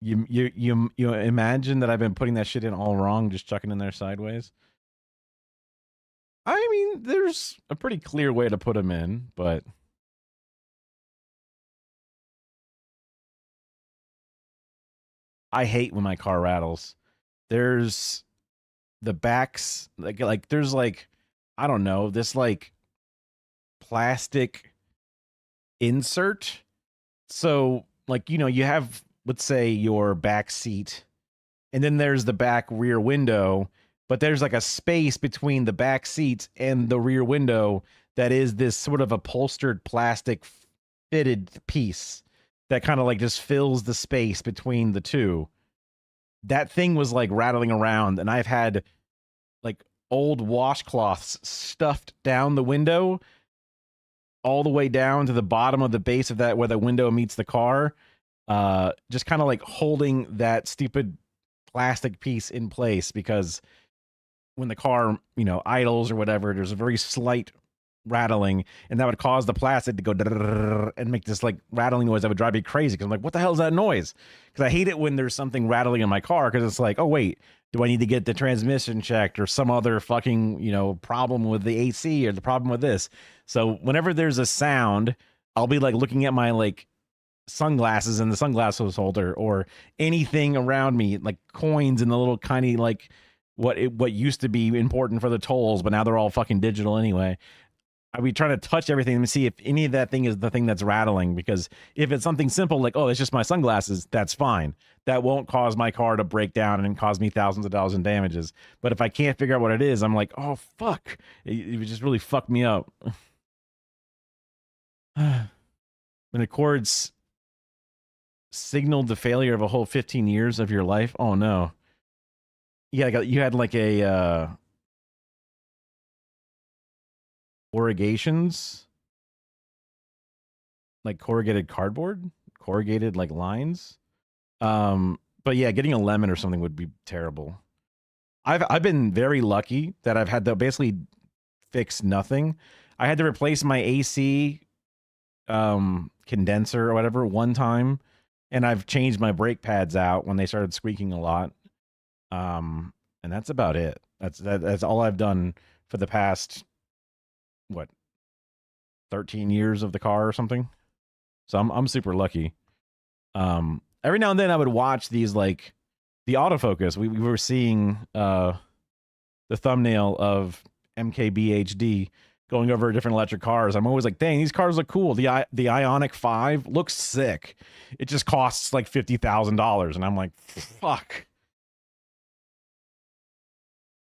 S1: You imagine that I've been putting that shit in all wrong, just chucking in there sideways. I mean, there's a pretty clear way to put them in, but I hate when my car rattles. There's the backs, like there's like, I don't know, this like plastic insert. So like, you know, you have, let's say, your back seat, and then there's the back rear window, but there's like a space between the back seat and the rear window that is this sort of upholstered plastic fitted piece that kind of like just fills the space between the two. That thing was like rattling around, and I've had like old washcloths stuffed down the window all the way down to the bottom of the base of that where the window meets the car, just kind of like holding that stupid plastic piece in place, because when the car, you know, idles or whatever, there's a very slight rattling, and that would cause the plastic to go and make this like rattling noise that would drive me crazy, because I'm like, what the hell is that noise? Because I hate it when there's something rattling in my car, because it's like, oh wait, do I need to get the transmission checked or some other fucking, you know, problem with the AC or the problem with this? So whenever there's a sound, I'll be like looking at my like sunglasses in the sunglasses holder or anything around me, like coins in the little tiny like what used to be important for the tolls, but now they're all fucking digital anyway. I'll be trying to touch everything and see if any of that thing is the thing that's rattling, because if it's something simple like, oh, it's just my sunglasses, that's fine. That won't cause my car to break down and cause me thousands of dollars in damages. But if I can't figure out what it is, I'm like, oh, fuck. It just really fucked me up. When Accords signaled the failure of a whole 15 years of your life, oh, no. Yeah, you had like a... corrugations, like corrugated cardboard, corrugated like lines. But yeah, getting a lemon or something would be terrible. I've been very lucky that I've had to basically fix nothing. I had to replace my AC condenser or whatever one time, and I've changed my brake pads out when they started squeaking a lot. And that's about it. That's all I've done for the past 13 years of the car or something. So I'm super lucky. Every now and then I would watch these, like the autofocus. We were seeing the thumbnail of MKBHD going over different electric cars. I'm always like, dang, these cars look cool. The Ioniq 5 looks sick. It just costs like $50,000, and I'm like, fuck.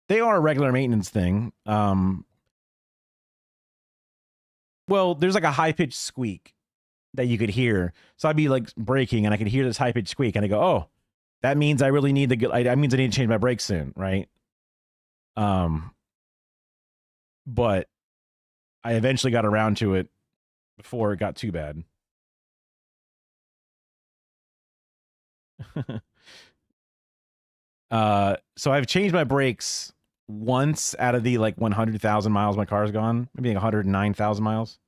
S1: They are a regular maintenance thing. Well, there's like a high-pitched squeak that you could hear. So I'd be like braking, and I could hear this high-pitched squeak, and I go, oh, that means I really need that means I need to change my brakes soon, right? But I eventually got around to it before it got too bad. So I've changed my brakes once out of the like 100,000 miles my car's gone, maybe like 109,000 miles.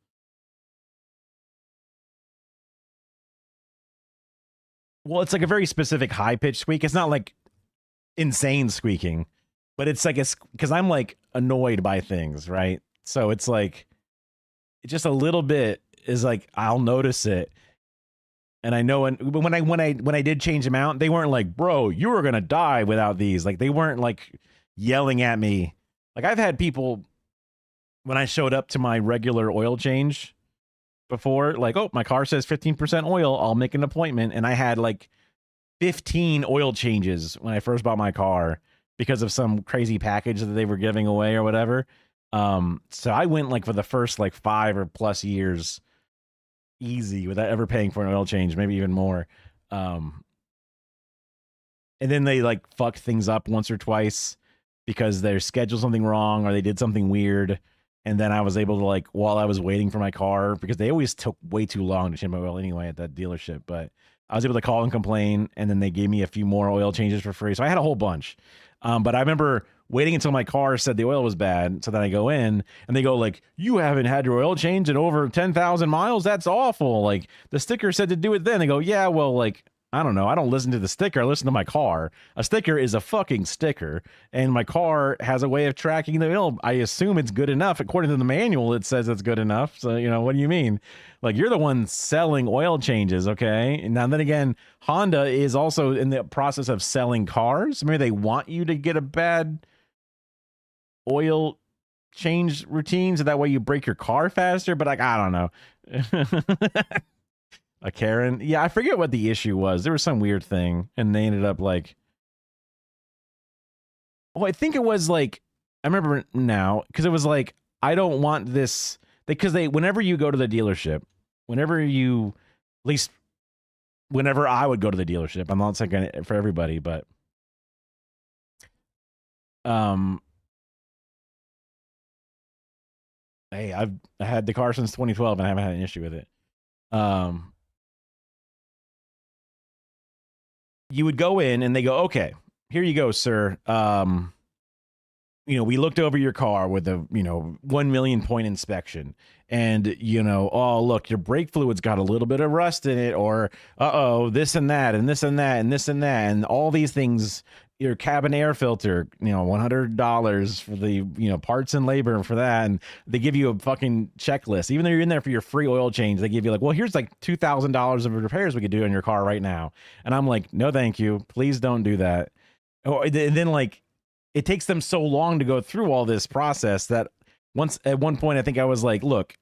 S1: Well, it's like a very specific high-pitched squeak. It's not like insane squeaking, but it's like because I'm like annoyed by things, right? So it's like just a little bit is like I'll notice it, and I know when I did change them out, they weren't like, bro, you were gonna die without these. Like they weren't like yelling at me. Like I've had people when I showed up to my regular oil change before, like, oh, my car says 15% oil, I'll make an appointment. And I had like 15 oil changes when I first bought my car because of some crazy package that they were giving away or whatever. So I went like for the first like 5 or plus years easy without ever paying for an oil change, maybe even more. And then they like fucked things up once or twice because they scheduled something wrong or they did something weird. And then I was able to, like, while I was waiting for my car, because they always took way too long to change my oil anyway at that dealership, but I was able to call and complain, and then they gave me a few more oil changes for free. So I had a whole bunch. But I remember waiting until my car said the oil was bad. So then I go in and they go like, you haven't had your oil change in over 10,000 miles. That's awful. Like the sticker said to do it then. They go, yeah, well, like, I don't know. I don't listen to the sticker. I listen to my car. A sticker is a fucking sticker. And my car has a way of tracking the oil. I assume it's good enough. According to the manual, it says it's good enough. So, you know, what do you mean? Like, you're the one selling oil changes, okay? And now, then again, Honda is also in the process of selling cars. Maybe they want you to get a bad oil change routine so that way you break your car faster. But, like, I don't know. A Karen. Yeah, I forget what the issue was. There was some weird thing, and they ended up like, oh, I think it was like, I remember now, because it was like, I don't want this, because whenever you go to the dealership, whenever you, at least whenever I would go to the dealership, I'm not saying it for everybody, but hey, I had the car since 2012 and I haven't had an issue with it. You would go in and they go, okay, here you go, sir. You know, we looked over your car with a, 1 million point inspection and, oh, look, your brake fluid's got a little bit of rust in it, or, this and that, and this and that, and this and that, and all these things, your cabin air filter, $100 for the, parts and labor for that. And they give you a fucking checklist. Even though you're in there for your free oil change, they give you like, well, here's like $2,000 of repairs we could do on your car right now. And I'm like, no, thank you. Please don't do that. Oh, and then like, it takes them so long to go through all this process that at one point, I think I was like, look,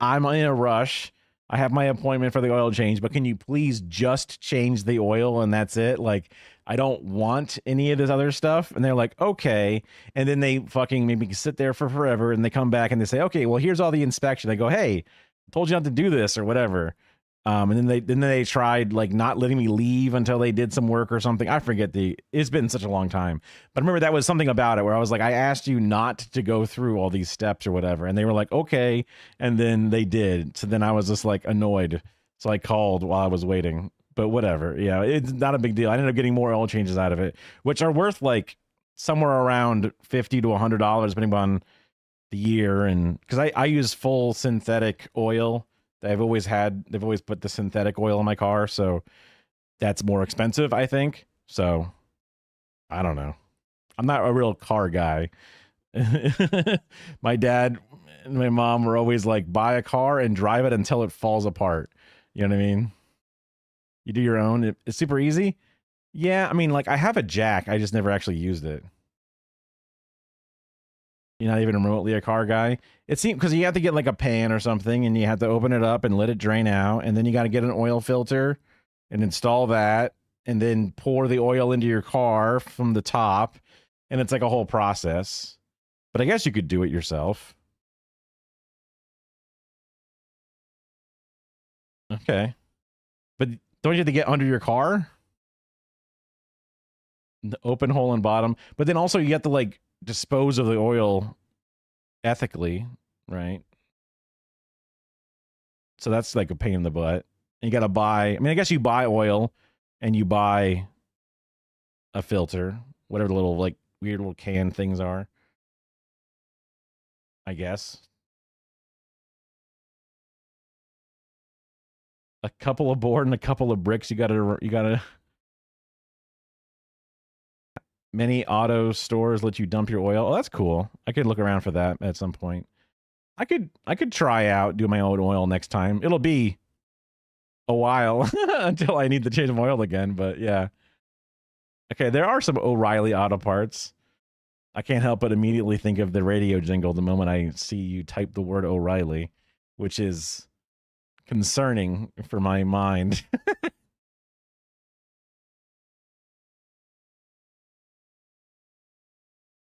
S1: I'm in a rush. I have my appointment for the oil change, but can you please just change the oil and that's it? Like, I don't want any of this other stuff. And they're like, okay. And then they fucking maybe sit there for forever and they come back and they say, okay, well, here's all the inspection. I go, hey, I told you not to do this or whatever. And then they tried like not letting me leave until they did some work or something. I forget it's been such a long time, but I remember that was something about it where I was like, I asked you not to go through all these steps or whatever. And they were like, okay. And then they did. So then I was just like annoyed. So I called while I was waiting, but whatever. Yeah. It's not a big deal. I ended up getting more oil changes out of it, which are worth like somewhere around $50 to $100, depending on the year. And cause I use full synthetic oil. They've always put the synthetic oil in my car, so that's more expensive, I think. So I don't know. I'm not a real car guy. My dad and my mom were always like, buy a car and drive it until it falls apart. You know what I mean? You do your own. It's super easy. Yeah, I mean, like I have a jack. I just never actually used it. You're not even remotely a car guy. It seems because you have to get like a pan or something and you have to open it up and let it drain out. And then you got to get an oil filter and install that and then pour the oil into your car from the top. And it's like a whole process. But I guess you could do it yourself. Okay. But don't you have to get under your car? The open hole in bottom. But then also you have to like dispose of the oil ethically, right? So that's like a pain in the butt. And you got to buy, I mean, I guess you buy oil and you buy a filter, whatever the little like weird little can things are, I guess. A couple of board and a couple of bricks. You gotta Many auto stores let you dump your oil. Oh, that's cool. I could look around for that at some point. I could try out doing my own oil next time. It'll be a while until I need to change my oil again, but yeah. Okay, there are some O'Reilly auto parts. I can't help but immediately think of the radio jingle the moment I see you type the word O'Reilly, which is concerning for my mind.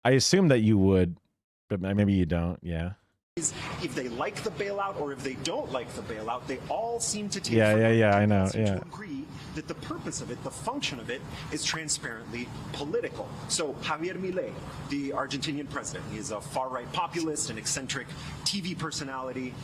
S1: I assume that you would, but maybe you don't. Yeah.
S8: If they like the bailout or if they don't like the bailout, they all seem to take
S1: Yeah, I know.
S8: to
S1: Yeah.
S8: agree that the purpose of it, the function of it, is transparently political. So Javier Milei, the Argentinian president, he is a far-right populist, an eccentric TV personality,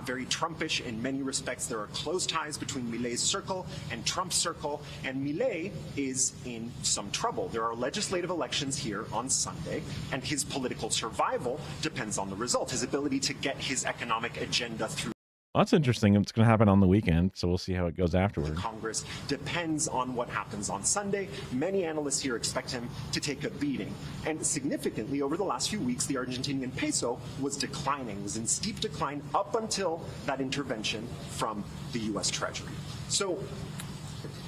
S8: very Trumpish in many respects. There are close ties between Milei's circle and Trump's circle, and Milei is in some trouble. There are legislative elections here on Sunday, and his political survival depends on the result, his ability to get his economic agenda through.
S1: Well, that's interesting. It's going to happen on the weekend, so we'll see how it goes afterward.
S8: Congress depends on what happens on Sunday. Many analysts here expect him to take a beating. And significantly, over the last few weeks, the Argentinian peso was declining, was in steep decline up until that intervention from the U.S. Treasury. So,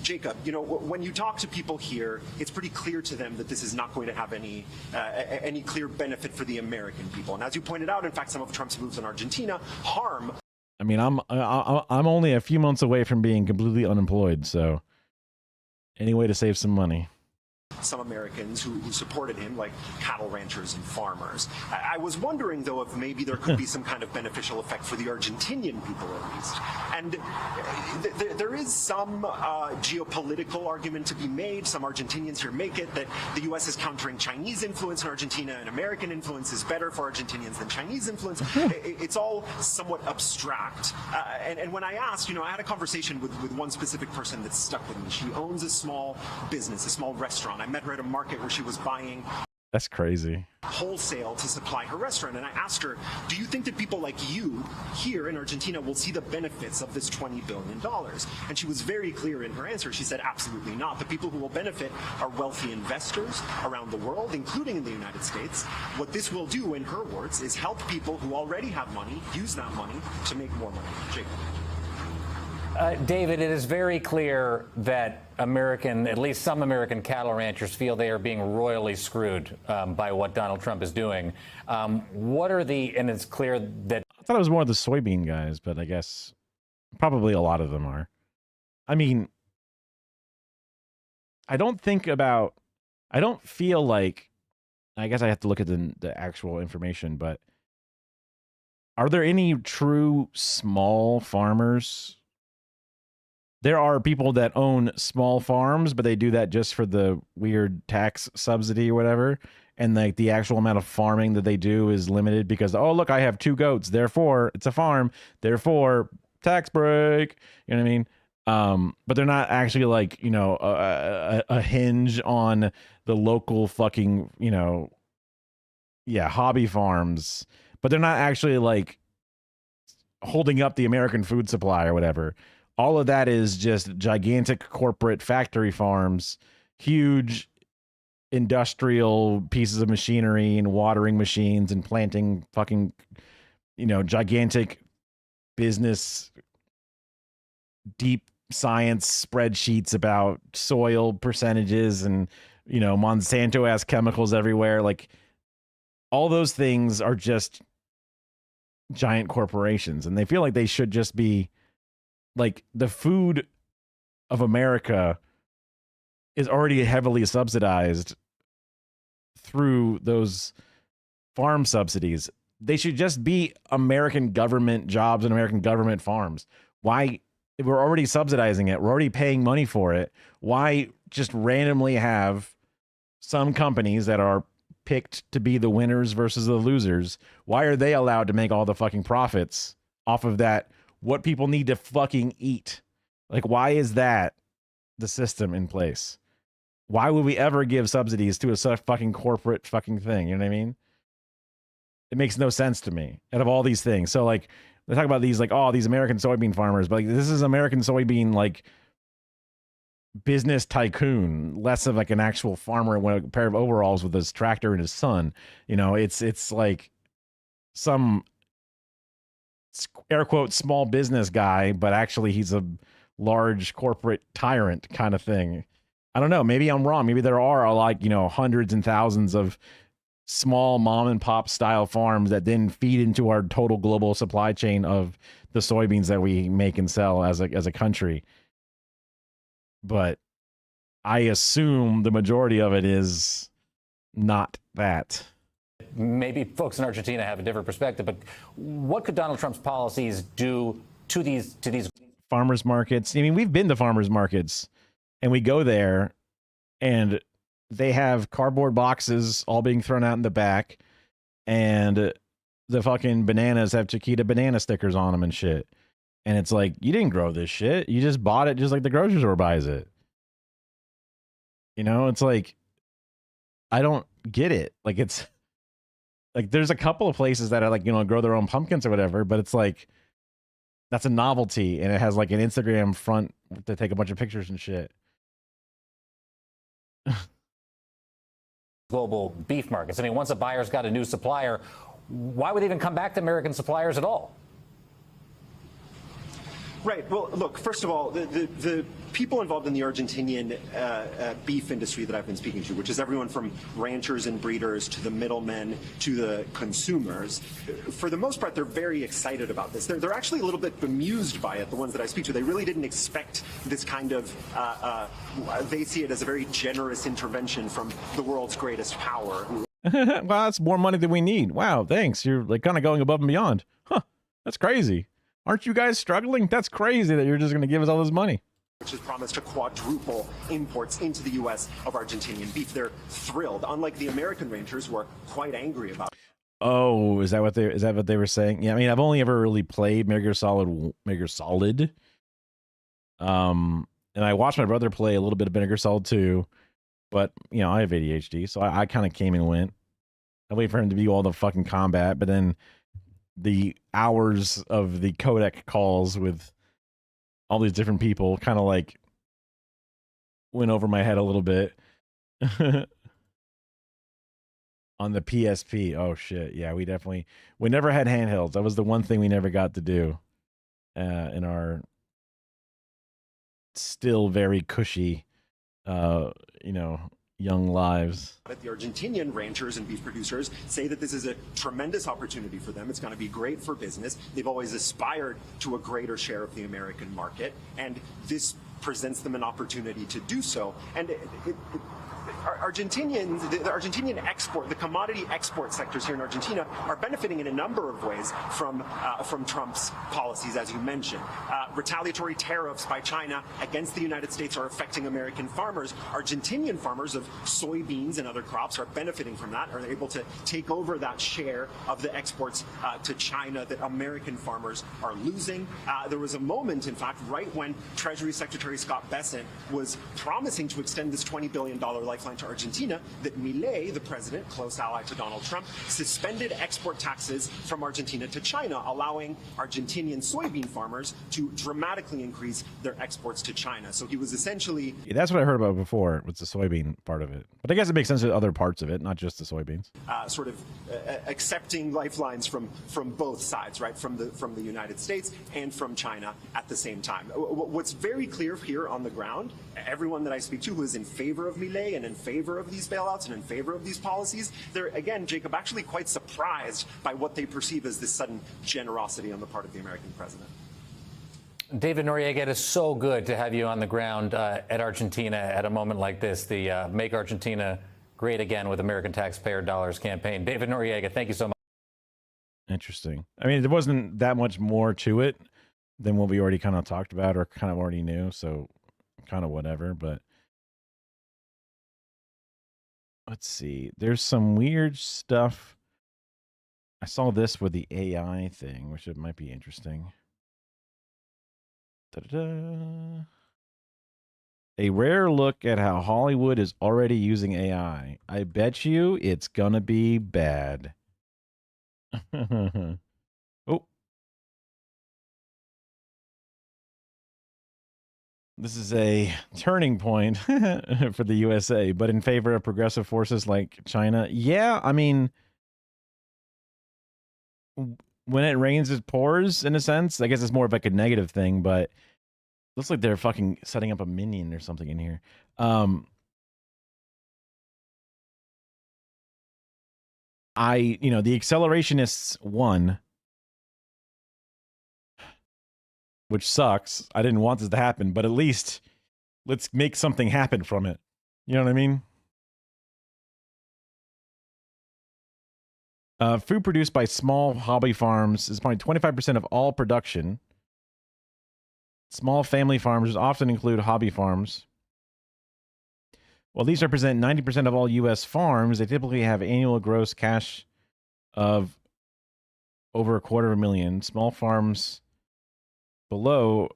S8: Jacob, you know, when you talk to people here, it's pretty clear to them that this is not going to have any clear benefit for the American people. And as you pointed out, in fact, some of Trump's moves in Argentina harm.
S1: I mean, I'm only a few months away from being completely unemployed, so any way to save some money.
S8: Some Americans who supported him, like cattle ranchers and farmers. I was wondering, though, if maybe there could be some kind of beneficial effect for the Argentinian people, at least. And there is some geopolitical argument to be made. Some Argentinians here make it that the U.S. is countering Chinese influence in Argentina, and American influence is better for Argentinians than Chinese influence. It's all somewhat abstract. And when I asked, you know, I had a conversation with one specific person that stuck with me. She owns a small business, a small restaurant. I met her at a market where she was buying
S1: That's crazy.
S8: wholesale to supply her restaurant, and I asked her, do you think that people like you here in Argentina will see the benefits of this $20 billion? And she was very clear in her answer. She said, absolutely not. The people who will benefit are wealthy investors around the world, including in the United States. What this will do, in her words, is help people who already have money use that money to make more money. Jacob.
S4: David, it is very clear that at least some American cattle ranchers feel they are being royally screwed by what Donald Trump is doing. And it's clear that...
S1: I thought it was more the soybean guys, but I guess probably a lot of them are. I mean, I don't feel like, I guess I have to look at the actual information, but are there any true small farmers? There are people that own small farms, but they do that just for the weird tax subsidy or whatever. And like the actual amount of farming that they do is limited because, oh, look, I have 2 goats. Therefore, it's a farm. Therefore, tax break. You know what I mean? But they're not actually like, you know, a hinge on the local fucking, you know, hobby farms. But they're not actually like holding up the American food supply or whatever. All of that is just gigantic corporate factory farms, huge industrial pieces of machinery and watering machines and planting fucking, you know, gigantic business, deep science spreadsheets about soil percentages and, you know, Monsanto has chemicals everywhere. Like all those things are just giant corporations, and they feel like they should just be like the food of America is already heavily subsidized through those farm subsidies. They should just be American government jobs and American government farms. Why? If we're already subsidizing it, we're already paying money for it. Why just randomly have some companies that are picked to be the winners versus the losers? Why are they allowed to make all the fucking profits off of that? What people need to fucking eat. Like, why is that the system in place? Why would we ever give subsidies to a fucking corporate fucking thing? You know what I mean? It makes no sense to me out of all these things. So like, they talk about these like, oh, these American soybean farmers, but like, this is American soybean, like business tycoon, less of like an actual farmer in a pair of overalls with his tractor and his son. You know, it's like some air quote small business guy, but actually he's a large corporate tyrant kind of thing. I don't know. Maybe I'm wrong. Maybe there are like, you know, hundreds and thousands of small mom and pop style farms that then feed into our total global supply chain of the soybeans that we make and sell as a country. But I assume the majority of it is not that.
S4: maybe folks in Argentina have a different perspective, but what could Donald Trump's policies do to these
S1: farmers markets? I mean, we've been to farmers markets, and we go there, and they have cardboard boxes all being thrown out in the back, and the fucking bananas have Chiquita banana stickers on them and shit. And it's like, you didn't grow this shit. You just bought it just like the grocery store buys it. You know, it's like, I don't get it. Like, it's like, there's a couple of places that are like, you know, grow their own pumpkins or whatever, but it's like, that's a novelty. And it has like an Instagram front to take a bunch of pictures and shit.
S4: global beef markets? I mean, once a buyer's got a new supplier, why would they even come back to American suppliers at all?
S8: Right. Well, look, first of all, the people involved in the Argentinian beef industry that I've been speaking to, which is everyone from ranchers and breeders to the middlemen to the consumers, for the most part, they're very excited about this. They're actually a little bit bemused by it, the ones that I speak to. They really didn't expect this kind of, they see it as a very generous intervention from the world's greatest power.
S1: Well, that's more money than we need. Wow, thanks. You're like kind of going above and beyond. Huh, that's crazy. Aren't you guys struggling? That's crazy that you're just going to give us all this money.
S8: Which has promised to quadruple imports into the U.S. of Argentinian beef. They're thrilled, unlike the American ranchers who are quite angry about it.
S1: Oh, is that what they were saying? Yeah, I mean, I've only ever really played Metal Gear Solid. And I watched my brother play a little bit of Metal Gear Solid 2, but you know, I have ADHD, so I kind of came and went. I wait for him to do all the fucking combat, but then the hours of the codec calls with all these different people kind of like went over my head a little bit. On the PSP. Oh shit. Yeah, we never had handhelds. That was the one thing we never got to do in our still very cushy young lives.
S8: The Argentinian ranchers and beef producers say that this is a tremendous opportunity for them. It's going to be great for business. They've always aspired to a greater share of the American market, and this presents them an opportunity to do so. And the Argentinian export, the commodity export sectors here in Argentina are benefiting in a number of ways from Trump's policies, as you mentioned. Retaliatory tariffs by China against the United States are affecting American farmers. Argentinian farmers of soybeans and other crops are benefiting from that, are able to take over that share of the exports to China that American farmers are losing. There was a moment, in fact, right when Treasury Secretary Scott Bessent was promising to extend this $20 billion lifeline to Argentina, that Milei, the president, close ally to Donald Trump, suspended export taxes from Argentina to China, allowing Argentinian soybean farmers to dramatically increase their exports to China. So he was essentially...
S1: Yeah, that's what I heard about before, was the soybean part of it. But I guess it makes sense with other parts of it, not just the soybeans.
S8: Sort of accepting lifelines from both sides, right? From the United States and from China at the same time. What's very clear here on the ground, everyone that I speak to who is in favor of Milei and in favor of these bailouts and in favor of these policies, they're, again, Jacob, actually quite surprised by what they perceive as this sudden generosity on the part of the American president.
S4: David Noriega, it is so good to have you on the ground at Argentina at a moment like this, the Make Argentina Great Again with American Taxpayer Dollars campaign. David Noriega, thank you so much.
S1: Interesting. I mean, there wasn't that much more to it than what we already kind of talked about or kind of already knew, so kind of whatever, but let's see. There's some weird stuff. I saw this with the AI thing, which it might be interesting. Da-da-da. A rare look at how Hollywood is already using AI. I bet you it's gonna be bad. Oh. This is a turning point for the USA, but in favor of progressive forces like China. Yeah, I mean, when it rains, it pours, in a sense. I guess it's more of like a negative thing, but looks like they're fucking setting up a minion or something in here. The accelerationists won, which sucks. I didn't want this to happen, but at least let's make something happen from it. You know what I mean? Food produced by small hobby farms is probably 25% of all production. Small family farms often include hobby farms. While these represent 90% of all U.S. farms, they typically have annual gross cash of over $250,000. Small farms below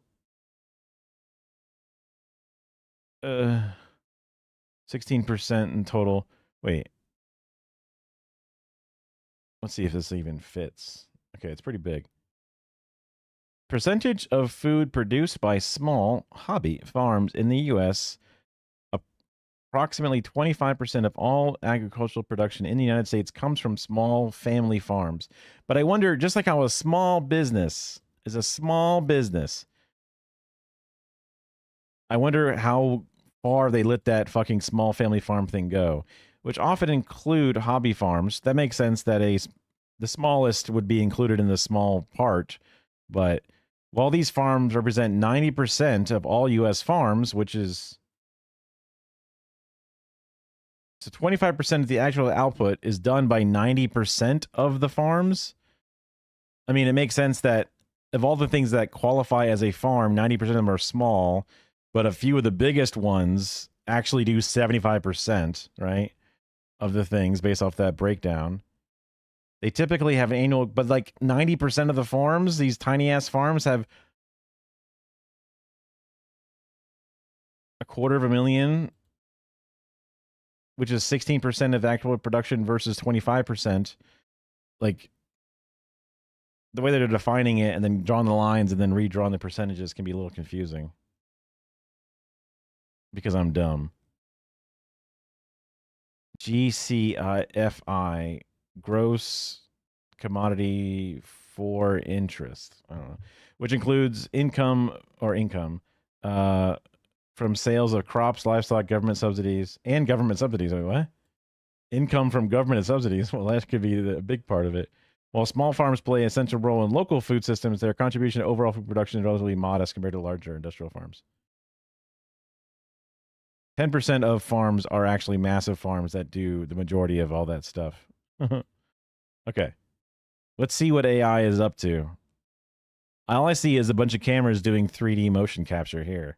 S1: 16% in total. Wait. Let's see if this even fits. Okay, it's pretty big. Percentage of food produced by small hobby farms in the U.S. Approximately 25% of all agricultural production in the United States comes from small family farms. But I wonder, just like how a small business is a small business, I wonder how far they let that fucking small family farm thing go, which often include hobby farms. That makes sense that the smallest would be included in the small part. But while these farms represent 90% of all U.S. farms, which is... So 25% of the actual output is done by 90% of the farms. I mean, it makes sense that of all the things that qualify as a farm, 90% of them are small, but a few of the biggest ones actually do 75%, right, of the things based off that breakdown. They typically have annual, but like 90% of the farms, these tiny ass farms, have $250,000, which is 16% of actual production versus 25%. Like, the way that they're defining it and then drawing the lines and then redrawing the percentages can be a little confusing. Because I'm dumb. GCFI, gross commodity for interest. I don't know. Which includes income from sales of crops, livestock, government subsidies, and government subsidies. Wait, what? Income from government and subsidies. Well, that could be a big part of it. While small farms play an essential role in local food systems, their contribution to overall food production is relatively modest compared to larger industrial farms. 10% of farms are actually massive farms that do the majority of all that stuff. Okay. Let's see what AI is up to. All I see is a bunch of cameras doing 3D motion capture here.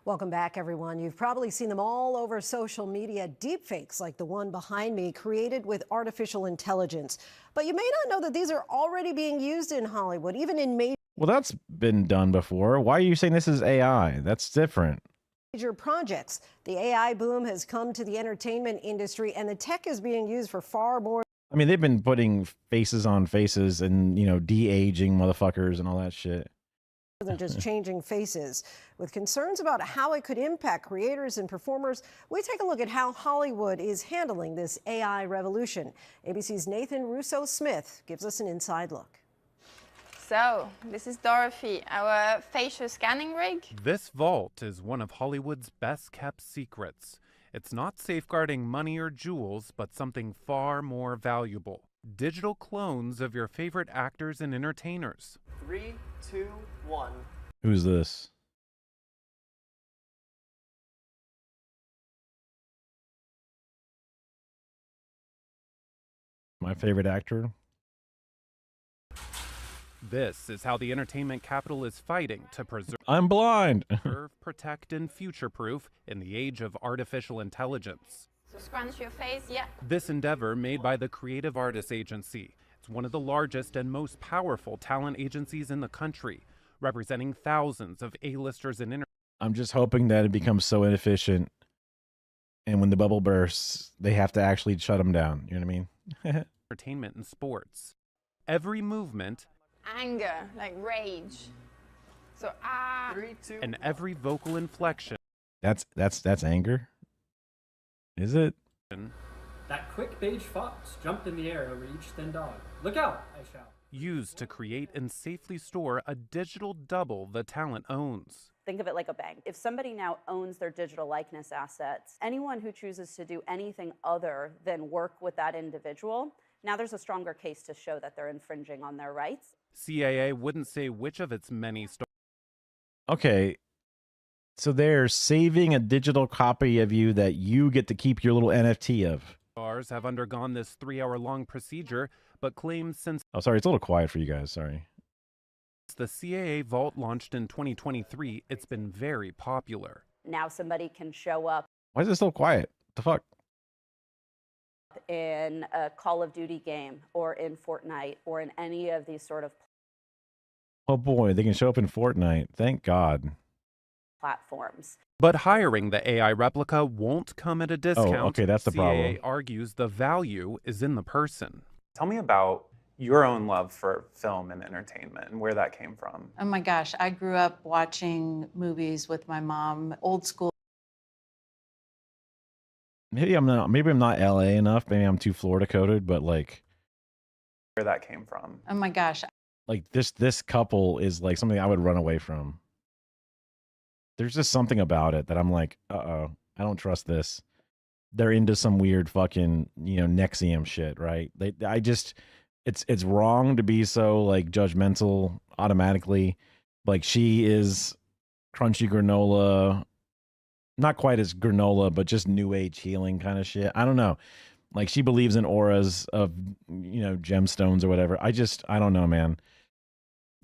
S9: Welcome back, everyone. You've probably seen them all over social media, deepfakes like the one behind me, created with artificial intelligence. But you may not know that these are already being used in Hollywood, even in
S1: Well, that's been done before. Why are you saying this is AI? That's different.
S9: major projects. The AI boom has come to the entertainment industry, and the tech is being used for far more
S1: I mean, they've been putting faces on faces and, you know, de-aging motherfuckers and all that shit.
S9: than just changing faces. With concerns about how it could impact creators and performers, we take a look at how Hollywood is handling this AI revolution. ABC's Nathan Russo-Smith gives us an inside look.
S11: So, this is Dorothy, our facial scanning rig.
S23: This vault is one of Hollywood's best-kept secrets. It's not safeguarding money or jewels, but something far more valuable. Digital clones of your favorite actors and entertainers.
S24: 3, 2, 1.
S1: Who's this? My favorite actor?
S23: This is how the entertainment capital is fighting to preserve.
S1: I'm blind.
S23: Protect, and future-proof in the age of artificial intelligence.
S11: So scrunch your face, yeah.
S23: This endeavor, made by the Creative Artists Agency, it's one of the largest and most powerful talent agencies in the country, representing thousands of A-listers and
S1: I'm just hoping that it becomes so inefficient, and when the bubble bursts, they have to actually shut them down. You know what I mean?
S23: entertainment and sports. Every movement,
S11: Anger, like rage. So,
S24: 3, 2,
S23: and every vocal inflection.
S1: That's anger. Is it?
S25: That quick beige fox jumped in the air over each thin dog. Look out, I shout.
S23: Used to create and safely store a digital double the talent owns.
S26: Think of it like a bank. If somebody now owns their digital likeness assets, anyone who chooses to do anything other than work with that individual, now there's a stronger case to show that they're infringing on their rights.
S23: CAA wouldn't say which of its many
S1: Okay. So they're saving a digital copy of you that you get to keep your little NFT of.
S23: stars have undergone this 3-hour-long procedure, but claims since
S1: Oh, sorry, it's a little quiet for you guys. Sorry.
S23: the CAA Vault launched in 2023, it's been very popular.
S26: Now somebody can show up
S1: Why is it so quiet? The fuck?
S26: in a Call of Duty game or in Fortnite or in any of these sort of
S1: Oh boy, they can show up in Fortnite. Thank God.
S26: platforms.
S23: But hiring the AI replica won't come at a discount.
S1: okay, that's the
S23: CAA
S1: problem.
S23: argues the value is in the person.
S2: Tell me about your own love for film and entertainment and where that came from.
S3: Oh my gosh, I grew up watching movies with my mom, old school.
S1: Maybe I'm not LA enough. Maybe I'm too Florida coded, but like
S2: Where that came from.
S3: Oh my gosh.
S1: like this couple is like something I would run away from. There's just something about it that I'm like, I don't trust this. They're into some weird fucking, NXIVM shit, right? It's wrong to be so like judgmental automatically. Like she is crunchy granola, not quite as granola, but just new age healing kind of shit. I don't know. Like she believes in auras of, gemstones or whatever. I don't know, man.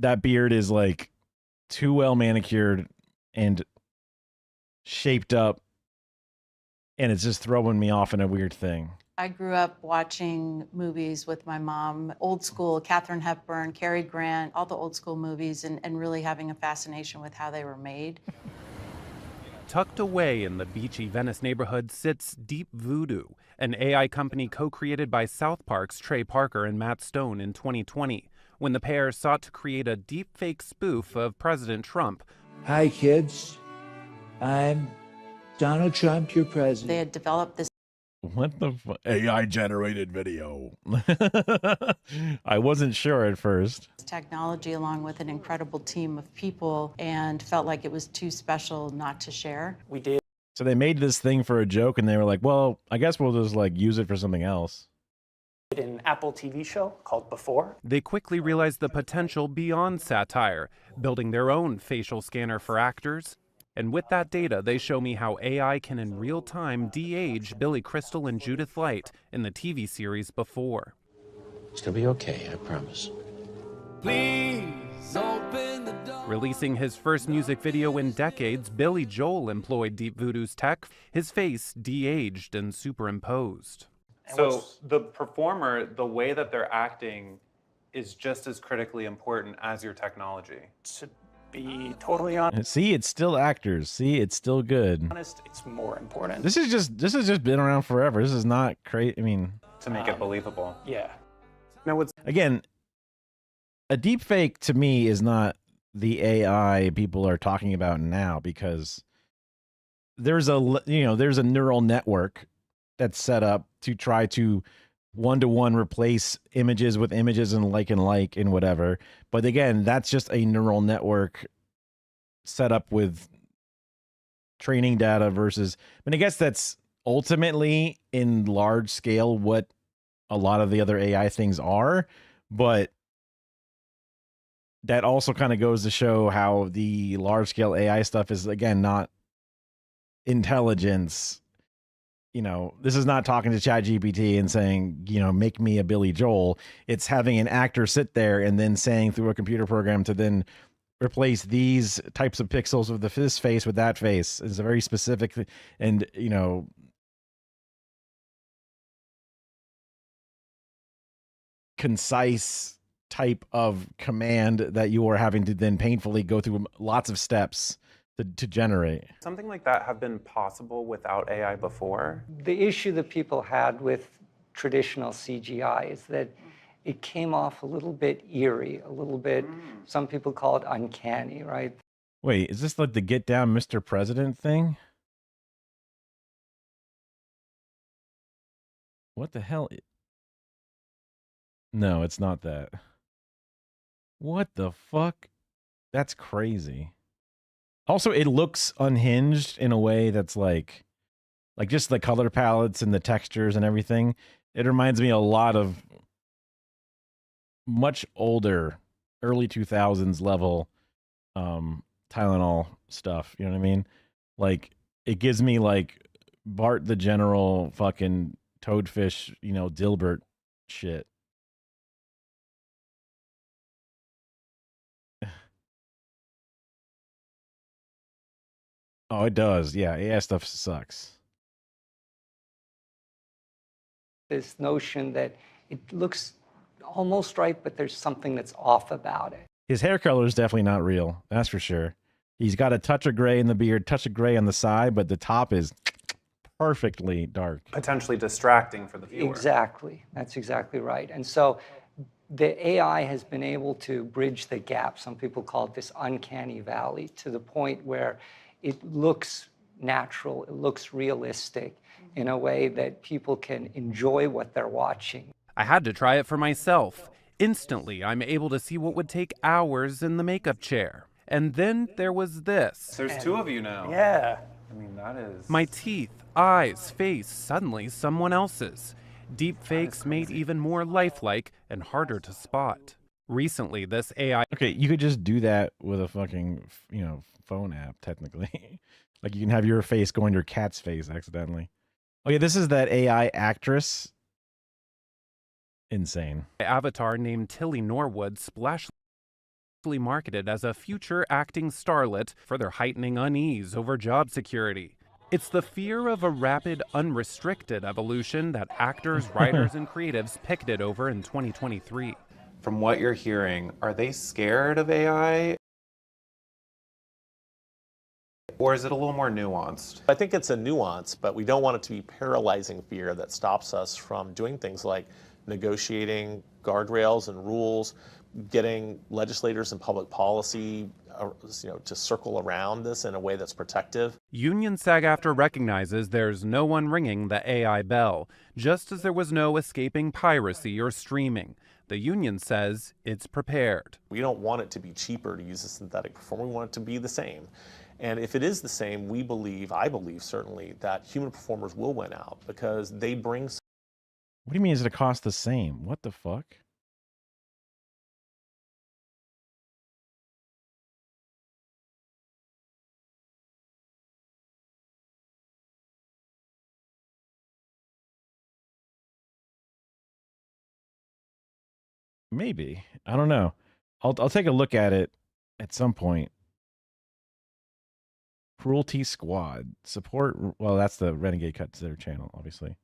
S1: That beard is like too well manicured and shaped up, and it's just throwing me off in a weird thing.
S3: I grew up watching movies with my mom, old school, Katharine Hepburn, Cary Grant, all the old school movies, and really having a fascination with how they were made.
S23: Tucked away in the beachy Venice neighborhood sits Deep Voodoo, an AI company co-created by South Park's Trey Parker and Matt Stone in 2020, when the pair sought to create a deepfake spoof of President Trump.
S6: Hi, kids. I'm Donald Trump, your president.
S3: They had developed this
S1: What the AI generated video? I wasn't sure at first.
S3: technology along with an incredible team of people and felt like it was too special not to share.
S2: We did.
S1: So they made this thing for a joke, and they were like, well, I guess we'll just like use it for something else.
S2: An Apple TV show called Before.
S23: They quickly realized the potential beyond satire, building their own facial scanner for actors. And with that data, they show me how AI can in real time de-age Billy Crystal and Judith Light in the TV series Before.
S6: It's gonna be okay, I promise.
S10: Please open the door.
S23: Releasing his first music video in decades, Billy Joel employed Deep Voodoo's tech, his face de-aged and superimposed.
S2: So the performer, the way that they're acting is just as critically important as your technology.
S10: To be totally honest,
S1: See, it's still actors. See, it's still good.
S10: it's more important.
S1: This has just been around forever. This is not crazy. I mean,
S2: to make it believable.
S10: Yeah.
S2: Now what's
S1: again, a deep fake to me is not the AI people are talking about now, because there's a neural network that's set up to try to one-to-one replace images with images and like and whatever. But again, that's just a neural network set up with training data versus, I guess that's ultimately in large scale what a lot of the other AI things are, but that also kind of goes to show how the large scale AI stuff is, again, not intelligence. This is not talking to ChatGPT and saying, make me a Billy Joel. It's having an actor sit there and then saying through a computer program to then replace these types of pixels of this face with that face. It's a very specific and, concise type of command that you are having to then painfully go through lots of steps to generate.
S2: something like that have been possible without AI before?
S12: The issue that people had with traditional CGI is that it came off a little bit eerie, a little bit, some people call it uncanny, right?
S1: Wait, is this like the Get Down Mr. President thing? What the hell? No, it's not that. What the fuck? That's crazy. Also, it looks unhinged in a way that's like just the color palettes and the textures and everything. It reminds me a lot of much older, early 2000s level Tylenol stuff. You know what I mean? Like, it gives me like Bart the General fucking toadfish, Dilbert shit. Oh, it does. Yeah, AI stuff sucks.
S12: This notion that it looks almost right, but there's something that's off about it.
S1: His hair color is definitely not real. That's for sure. He's got a touch of gray in the beard, touch of gray on the side, but the top is perfectly dark.
S2: Potentially distracting for the viewer.
S12: Exactly. That's exactly right. And so the AI has been able to bridge the gap. Some people call it this uncanny valley, to the point where it looks natural, it looks realistic in a way that people can enjoy what they're watching.
S23: I had to try it for myself. Instantly, I'm able to see what would take hours in the makeup chair. And then there was this.
S2: There's two of you now.
S10: Yeah.
S2: I mean, that is...
S23: My teeth, eyes, face, suddenly someone else's. Deep fakes made even more lifelike and harder to spot. Recently, this AI...
S1: Okay, you could just do that with a fucking, phone app, technically. Like, you can have your face go on your cat's face accidentally. Oh, yeah, this is that AI actress. Insane.
S23: Avatar named Tilly Norwood splashly marketed as a future acting starlet, further heightening unease over job security. It's the fear of a rapid, unrestricted evolution that actors, writers, and creatives picketed over in 2023.
S2: From what you're hearing, are they scared of AI? Or is it a little more nuanced?
S14: I think it's a nuance, but we don't want it to be paralyzing fear that stops us from doing things like negotiating guardrails and rules, getting legislators and public policy to circle around this in a way that's protective.
S23: Union SAG-AFTRA recognizes there's no one ringing the AI bell, just as there was no escaping piracy or streaming. The union says it's prepared.
S14: We don't want it to be cheaper to use a synthetic performer. We want it to be the same. And if it is the same, I believe certainly, that human performers will win out because they bring...
S1: What do you mean is it cost the same? What the fuck? Maybe. I don't know. I'll take a look at it at some point. Cruelty Squad. Support... Well, that's the Renegade cut to their channel, obviously.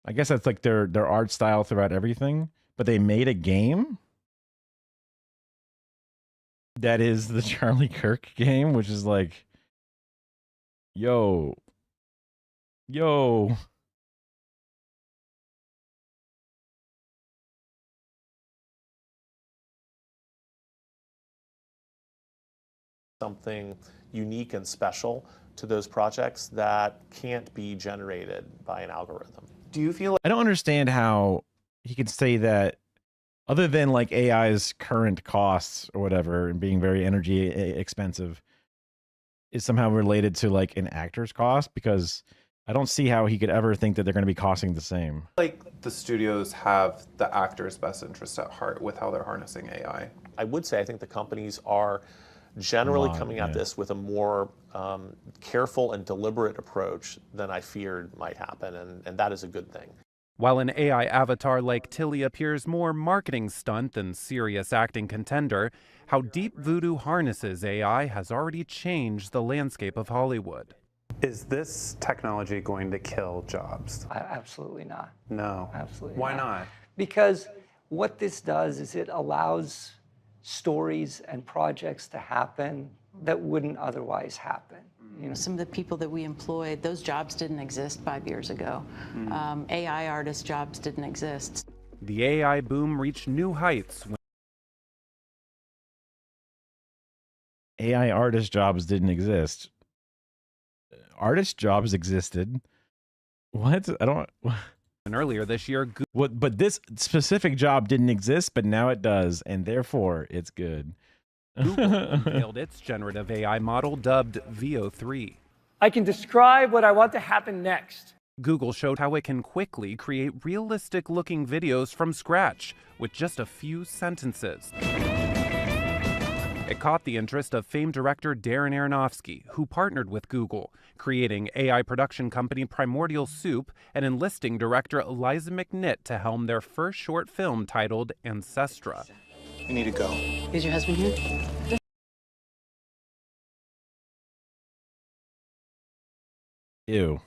S1: I guess that's like their art style throughout everything, but they made a game that is the Charlie Kirk game, which is like, yo.
S14: Something unique and special to those projects that can't be generated by an algorithm.
S2: Do you feel like...
S1: I don't understand how he could say that, other than like AI's current costs or whatever and being very energy expensive, is somehow related to like an actor's cost, because I don't see how he could ever think that they're going to be costing the same.
S2: Like the studios have the actor's best interest at heart with how they're harnessing AI.
S14: I would say I think the companies are generally coming at this with a more careful and deliberate approach than I feared might happen, and that is a good thing.
S23: While an AI avatar like Tilly appears more marketing stunt than serious acting contender, how Deep Voodoo harnesses AI has already changed the landscape of Hollywood.
S2: Is this technology going to kill jobs?
S12: Absolutely not.
S2: No.
S12: Absolutely
S2: Why not?
S12: Because what this does is it allows stories and projects to happen that wouldn't otherwise happen.
S3: Some of the people that we employed, those jobs didn't exist 5 years ago. AI artist jobs didn't exist.
S23: The AI boom reached new heights when
S1: AI artist jobs didn't exist. Artist jobs existed. What? I don't...
S23: And earlier this year,
S1: but this specific job didn't exist, but now it does, and therefore it's good.
S23: Google unveiled its generative AI model dubbed Veo 3.
S10: I can describe what I want to happen next.
S23: Google showed how it can quickly create realistic-looking videos from scratch with just a few sentences. It caught the interest of famed director Darren Aronofsky, who partnered with Google, creating AI production company Primordial Soup and enlisting director Eliza McNitt to helm their first short film titled Ancestra.
S24: We need to go.
S13: Is your husband here?
S1: Ew.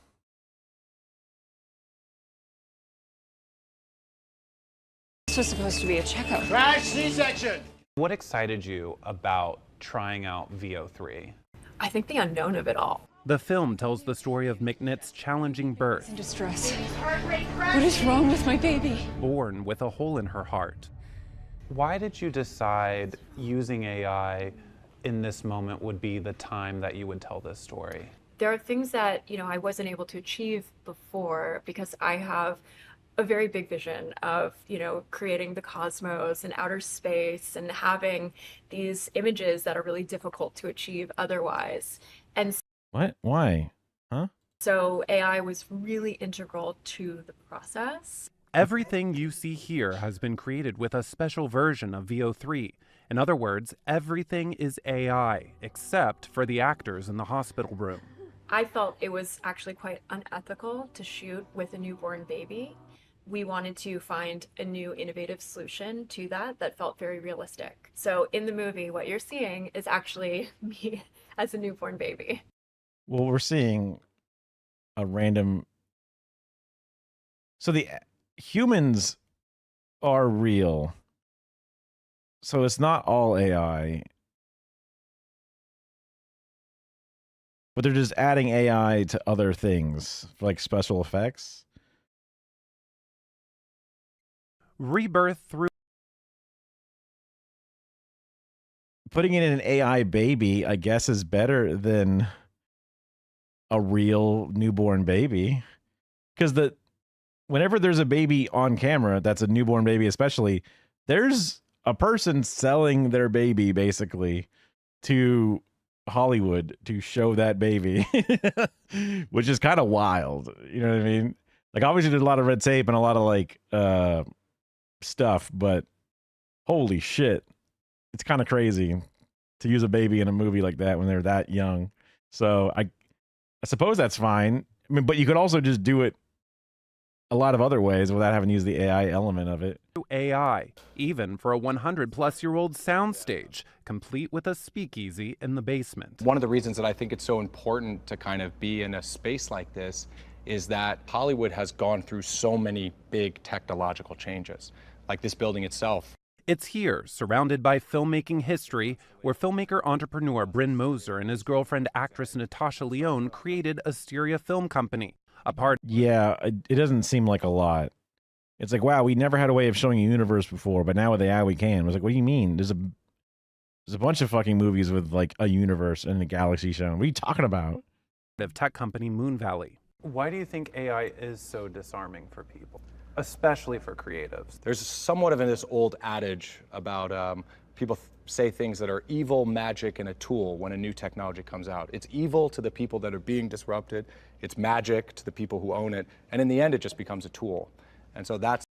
S13: This was supposed to be a checkup.
S24: Crash C-section! What excited you about trying out VO3?
S13: I think the unknown of it all.
S23: The film tells the story of McNitt's challenging birth,
S13: In distress. What is wrong with my baby?
S23: born with a hole in her heart.
S2: Why did you decide using AI in this moment would be the time that you would tell this story?
S13: There are things that, I wasn't able to achieve before because I have a very big vision of, creating the cosmos and outer space and having these images that are really difficult to achieve otherwise. And
S1: What? Why? Huh?
S13: so AI was really integral to the process.
S23: Everything you see here has been created with a special version of VO3. In other words, everything is AI, except for the actors in the hospital room.
S13: I felt it was actually quite unethical to shoot with a newborn baby. We wanted to find a new innovative solution to that felt very realistic. So in the movie, what you're seeing is actually me as a newborn baby.
S1: Well, we're seeing a random. So the humans are real. So it's not all AI. But they're just adding AI to other things, like special effects.
S23: Rebirth through
S1: Putting it in an AI baby, I guess, is better than a real newborn baby. Because whenever there's a baby on camera, that's a newborn baby especially, there's a person selling their baby basically to Hollywood to show that baby, which is kind of wild. You know what I mean? Like, obviously there's a lot of red tape and a lot of like stuff, but holy shit, it's kind of crazy to use a baby in a movie like that when they're that young. So I suppose that's fine. I mean, but you could also just do it a lot of other ways without having to use the AI element of it.
S23: AI, even for a 100-plus-year-old soundstage, complete with a speakeasy in the basement.
S15: One of the reasons that I think it's so important to kind of be in a space like this is that Hollywood has gone through so many big technological changes, like this building itself.
S23: It's here, surrounded by filmmaking history, where filmmaker-entrepreneur Bryn Moser and his girlfriend actress Natasha Lyonne created Asteria Film Company.
S1: Yeah, it doesn't seem like a lot. It's like, wow, we never had a way of showing a universe before, but now with AI we can. I was like, what do you mean? There's a bunch of fucking movies with like a universe and a galaxy shown. What are you talking about?
S23: Tech company Moon Valley.
S2: Why do you think AI is so disarming for people, especially for creatives?
S15: There's somewhat of this old adage about people say things that are evil, magic, and a tool when a new technology comes out. It's evil to the people that are being disrupted. It's magic to the people who own it. And in the end, it just becomes a tool. And so that's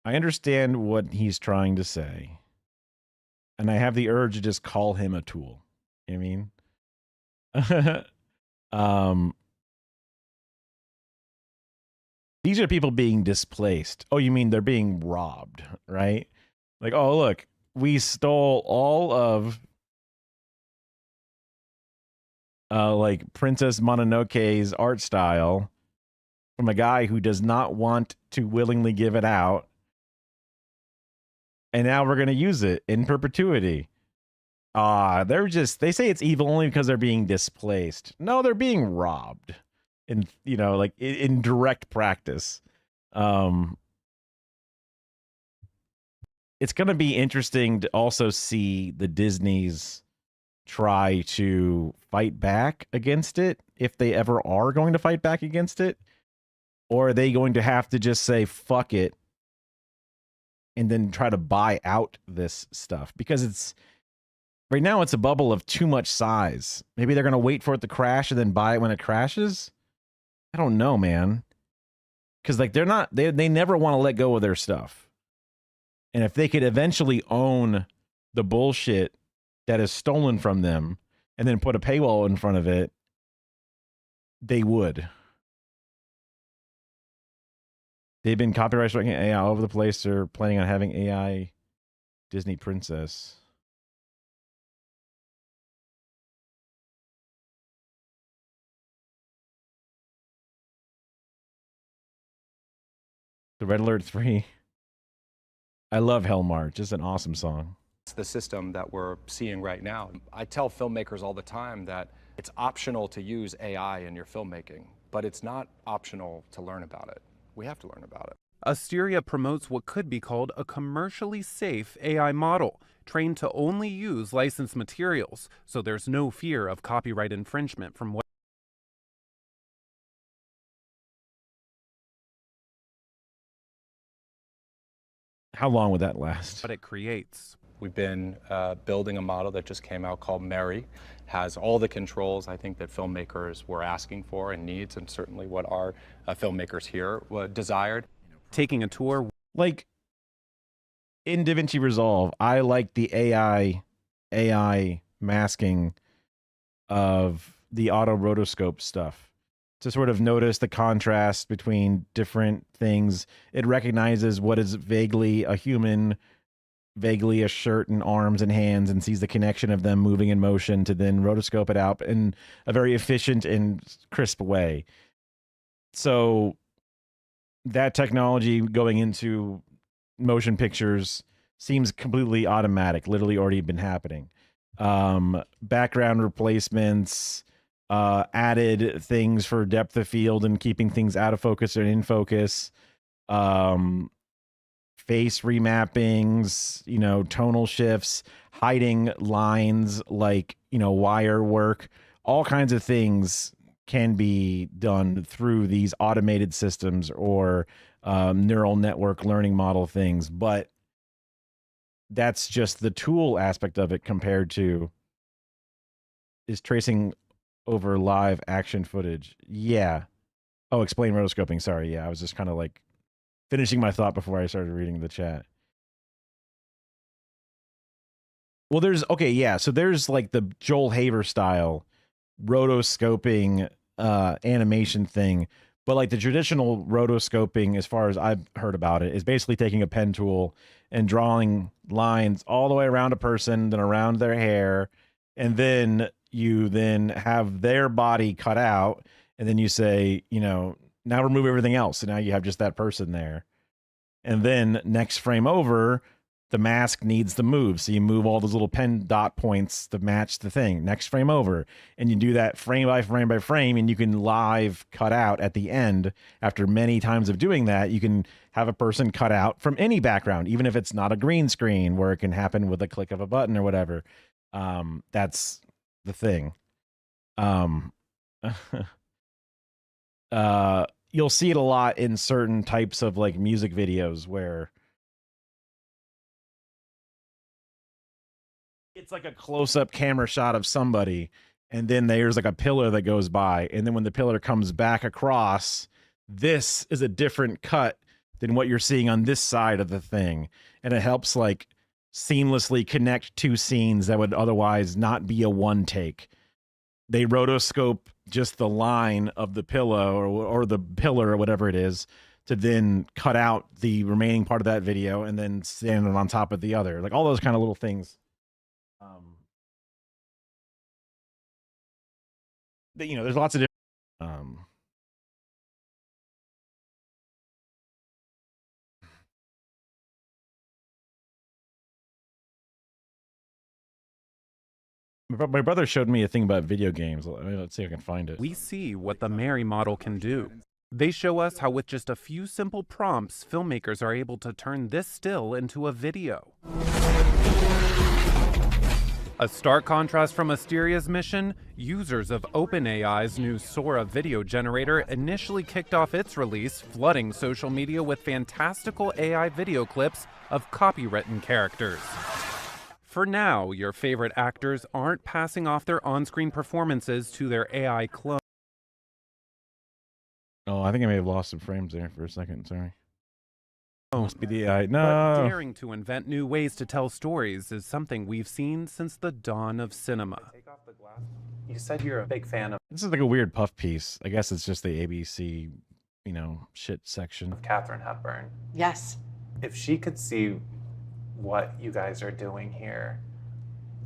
S1: I understand what he's trying to say. And I have the urge to just call him a tool. You know what I mean? These are people being displaced. Oh, you mean they're being robbed, right? Like, oh, look, we stole all of like Princess Mononoke's art style from a guy who does not want to willingly give it out. And now we're going to use it in perpetuity. They say it's evil only because they're being displaced. No, they're being robbed in direct practice. It's going to be interesting to also see the Disneys try to fight back against it, if they ever are going to fight back against it. Or are they going to have to just say, fuck it, and then try to buy out this stuff? Because right now it's a bubble of too much size. Maybe they're going to wait for it to crash and then buy it when it crashes. I don't know, man. Because like they never want to let go of their stuff. And if they could eventually own the bullshit that is stolen from them and then put a paywall in front of it, they would. They've been copyright striking AI all over the place. They're planning on having AI Disney princess. The Red Alert 3. I love Hellmarch. It's an awesome song.
S15: It's the system that we're seeing right now. I tell filmmakers all the time that it's optional to use AI in your filmmaking, but it's not optional to learn about it. We have to learn about it.
S23: Asteria promotes what could be called a commercially safe AI model, trained to only use licensed materials, so there's no fear of copyright infringement from what.
S1: How long would that last?
S23: What it creates.
S15: We've been building a model that just came out called Mary. Has all the controls I think that filmmakers were asking for and needs, and certainly what our filmmakers here desired.
S23: Taking a tour.
S1: Like in DaVinci Resolve, I like the AI masking of the auto rotoscope stuff. To sort of notice the contrast between different things. It recognizes what is vaguely a human, vaguely a shirt and arms and hands, and sees the connection of them moving in motion to then rotoscope it out in a very efficient and crisp way. So that technology going into motion pictures seems completely automatic, literally already been happening. Background replacements, added things for depth of field and keeping things out of focus or in focus, face remappings, you know, tonal shifts, hiding lines like, you know, wire work, all kinds of things can be done through these automated systems or neural network learning model things. But that's just the tool aspect of it compared to is tracing over live action footage. Yeah. Oh, explain rotoscoping. Sorry. Yeah. I was just kind of like finishing my thought before I started reading the chat. Well, there's, okay. Yeah. So there's like the Joel Haver style rotoscoping animation thing. But like the traditional rotoscoping, as far as I've heard about it, is basically taking a pen tool and drawing lines all the way around a person, then around their hair, and then you then have their body cut out, and then you say, you know, now remove everything else. So now you have just that person there. And then next frame over, the mask needs to move. So you move all those little pen dot points to match the thing. Next frame over. And you do that frame by frame by frame, and you can live cut out at the end. After many times of doing that, you can have a person cut out from any background, even if it's not a green screen, where it can happen with a click of a button or whatever. That's the thing. You'll see it a lot in certain types of like music videos where it's like a close-up camera shot of somebody, and then there's like a pillar that goes by, and then when the pillar comes back across, this is a different cut than what you're seeing on this side of the thing, and it helps like seamlessly connect two scenes that would otherwise not be a one take. They rotoscope just the line of the pillow or the pillar or whatever it is to then cut out the remaining part of that video and then stand it on top of the other. Like all those kind of little things. You know, there's lots of different my brother showed me a thing about video games. Let's see if I can find it.
S23: We see what the Mary model can do. They show us how with just a few simple prompts, filmmakers are able to turn this still into a video. A stark contrast from Asteria's mission, users of OpenAI's new Sora video generator initially kicked off its release, flooding social media with fantastical AI video clips of copywritten characters. For now, your favorite actors aren't passing off their on-screen performances to their AI clone.
S1: Oh, I think I may have lost some frames there for a second. Sorry.
S23: Oh,
S1: Must be the AI.
S23: but
S1: No.
S23: daring to invent new ways to tell stories is something we've seen since the dawn of cinema.
S2: You said you're a big fan of
S1: This is like a weird puff piece. I guess it's just the ABC, shit section.
S2: Katharine Hepburn.
S3: Yes.
S2: If she could see what you guys are doing here,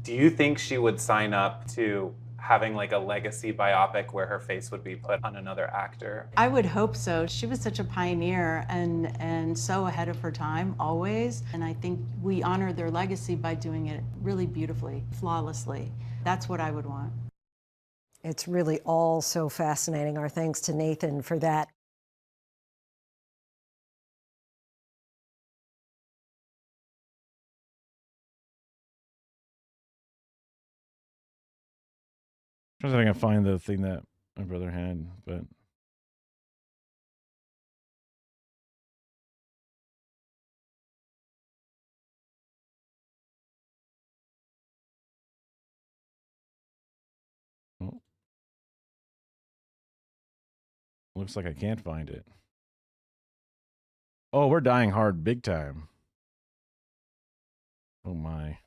S2: do you think she would sign up to having like a legacy biopic where her face would be put on another actor?
S3: I would hope so. She was such a pioneer and so ahead of her time, always. And I think we honor their legacy by doing it really beautifully, flawlessly. That's what I would want.
S9: It's really all so fascinating. Our thanks to Nathan for that.
S1: I'm trying to see if I can find the thing that my brother had, but oh. Looks like I can't find it. Oh, we're dying hard big time. Oh my.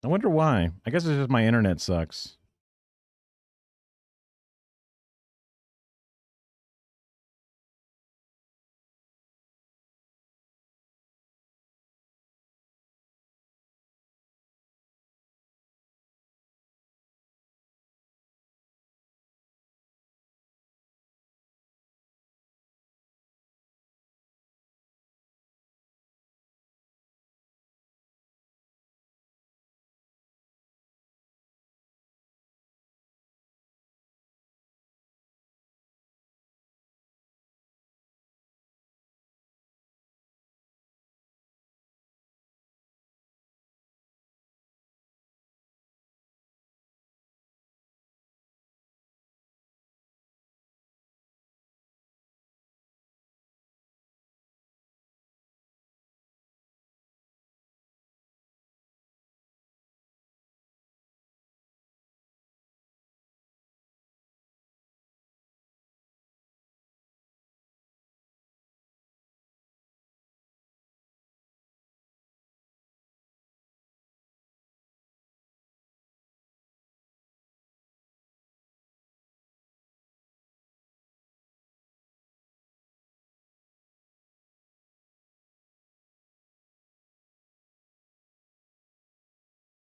S1: I wonder why. I guess it's just my internet sucks.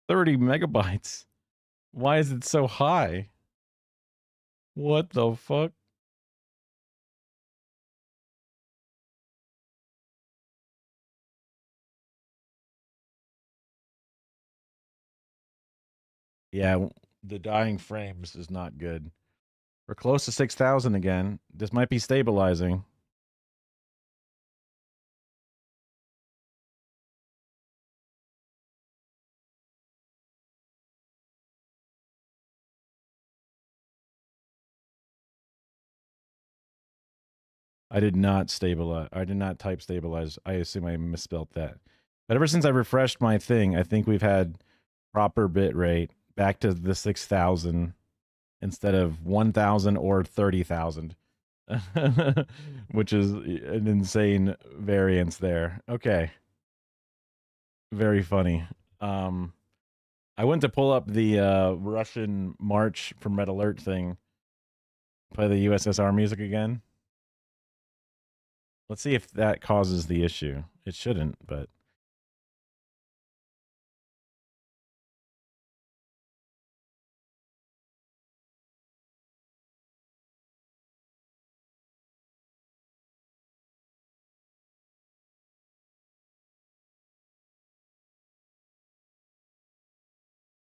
S1: $30 megabytes. Why is it so high? What the fuck? Yeah, the dying frames is not good. We're close to 6,000 again. This might be stabilizing. I did not stabilize. I did not type stabilize. I assume I misspelled that. But ever since I refreshed my thing, I think we've had proper bit rate back to the 6,000 instead of 1,000 or 30,000, which is an insane variance there. Okay. Very funny. I went to pull up the Russian March from Red Alert thing. Play the USSR music again. Let's see if that causes the issue. It shouldn't, but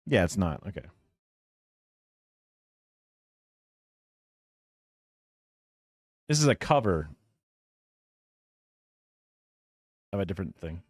S1: yeah, it's not. Okay. This is a cover of a different thing.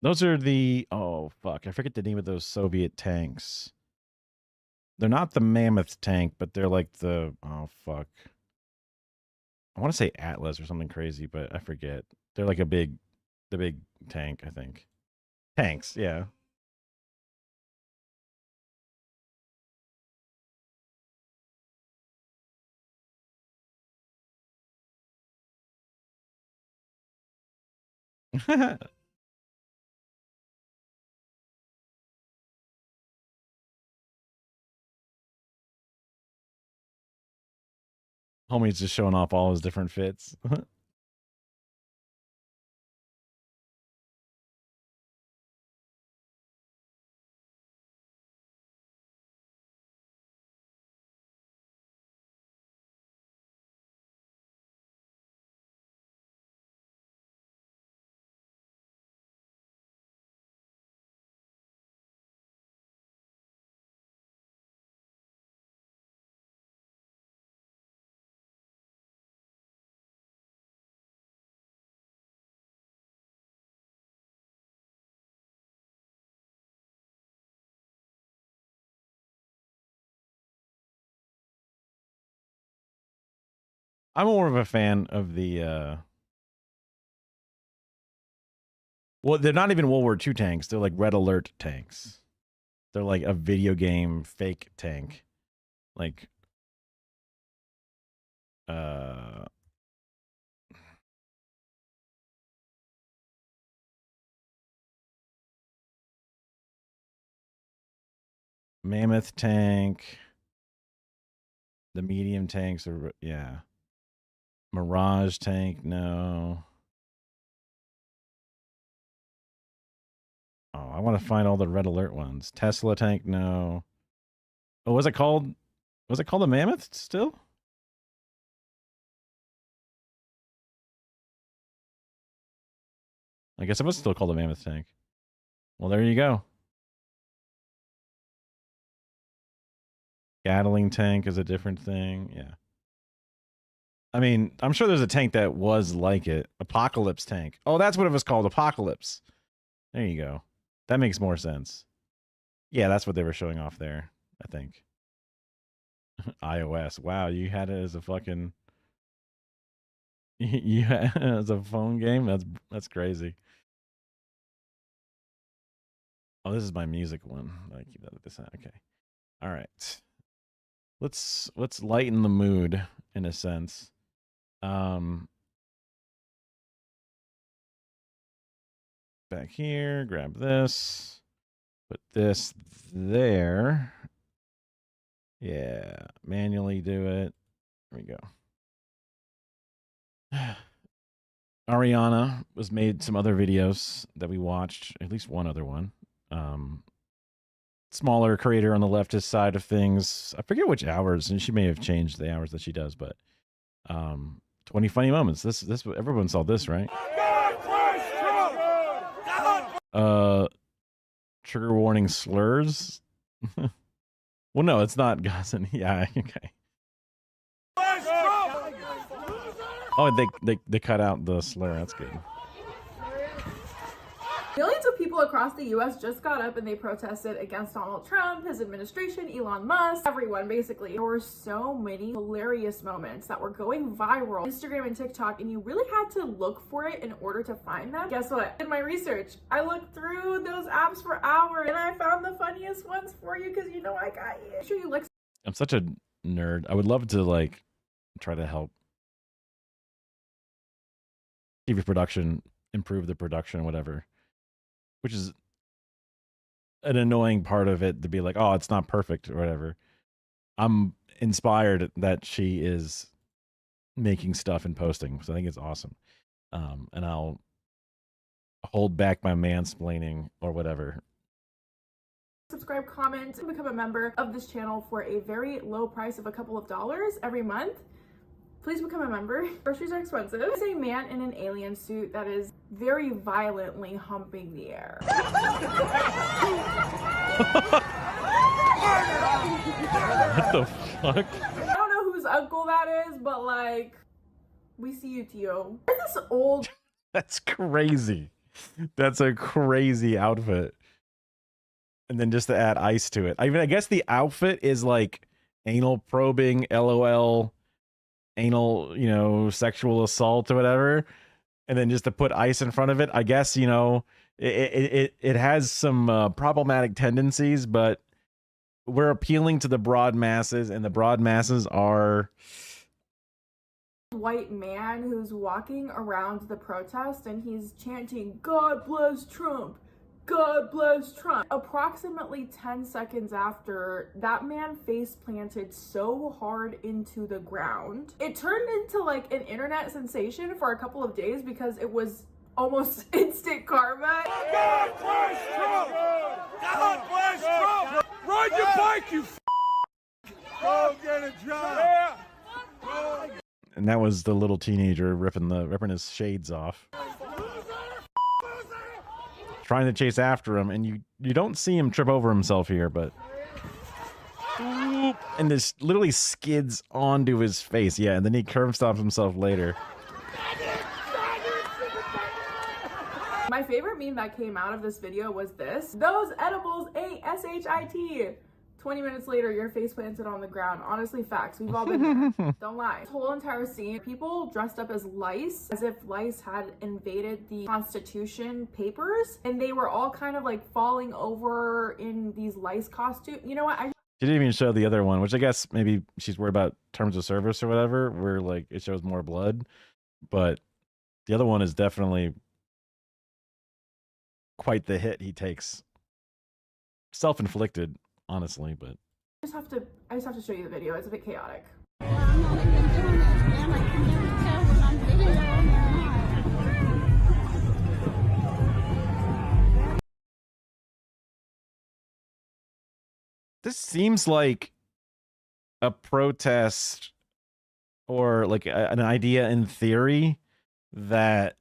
S1: Those are the, oh fuck, I forget the name of those Soviet tanks. They're not the Mammoth tank, but they're like the, oh fuck. I want to say Atlas or something crazy, but I forget. They're like the big tank, I think. Tanks, yeah. Homie's just showing off all his different fits. I'm more of a fan of the well, they're not even World War II tanks. They're like Red Alert tanks. They're like a video game fake tank. Like Mammoth tank. The medium tanks are, yeah. Mirage tank, no. Oh, I want to find all the Red Alert ones. Tesla tank, no. Oh, was it called the Mammoth still? I guess it was still called the Mammoth tank. Well, there you go. Gatling tank is a different thing. Yeah. I mean, I'm sure there's a tank that was like it. Apocalypse tank. Oh, that's what it was called. Apocalypse. There you go. That makes more sense. Yeah, that's what they were showing off there, I think. iOS. Wow, you had it as a fucking you had it as a phone game? That's crazy. Oh, this is my music one. I keep that at this end. Okay. All right. Let's lighten the mood in a sense. Back here, grab this, put this there. Yeah, manually do it. There we go. Ariana was made some other videos that we watched, at least one other one. Smaller creator on the leftist side of things. I forget which hours, and she may have changed the hours that she does, but 20 funny moments. This everyone saw this, right? Trigger warning slurs. Well, no, it's not Gossin. Yeah, okay. Oh, they cut out the slur. That's good.
S16: Millions of people across the U.S. just got up and they protested against Donald Trump, his administration, Elon Musk, everyone basically. There were so many hilarious moments that were going viral on Instagram and TikTok, and you really had to look for it in order to find them. Guess what? In my research, I looked through those apps for hours and I found the funniest ones for you because you know I got you. Make sure you look.
S1: I'm such a nerd. I would love to like try to help TV production, improve the production, whatever. Which is an annoying part of it to be like, oh, it's not perfect or whatever. I'm inspired that she is making stuff and posting, so I think it's awesome. And I'll hold back my mansplaining or whatever.
S16: Subscribe, comment, and become a member of this channel for a very low price of a couple of dollars every month. Please become a member. Groceries are expensive. There's a man in an alien suit that is very violently humping the air.
S1: What the fuck?
S16: I don't know whose uncle that is, but like, we see you, Tio. There's this old...
S1: That's crazy. That's a crazy outfit. And then just to add ice to it. I mean, I guess the outfit is like anal probing, LOL, anal, you know, sexual assault or whatever. And then just to put ice in front of it, I guess, you know, it has some problematic tendencies, but we're appealing to the broad masses, and the broad masses are
S16: white man who's walking around the protest and he's chanting, "God bless Trump, God bless Trump." Approximately 10 seconds after, that man face planted so hard into the ground. It turned into like an internet sensation for a couple of days because it was almost instant karma.
S5: God bless Trump! God bless Trump! Ride your bike, you go get a job! Yeah.
S1: and that was the little teenager ripping his shades off. Trying to chase after him, and you don't see him trip over himself here, but and this literally skids onto his face. Yeah, and then he curb stops himself later.
S16: My favorite meme that came out of this video was this: "Those edibles ain't SHIT. 20 minutes later, your face planted on the ground." Honestly, facts. We've all been there. Don't lie. This whole entire scene, people dressed up as lice, as if lice had invaded the Constitution papers, and they were all kind of like falling over in these lice costumes. You know what?
S1: She didn't even show the other one, which I guess maybe she's worried about terms of service or whatever, where like it shows more blood. But the other one is definitely quite the hit he takes. Self-inflicted, honestly, but
S16: I just have to show you the video. It's a bit chaotic.
S1: this seems like a protest or like an idea in theory that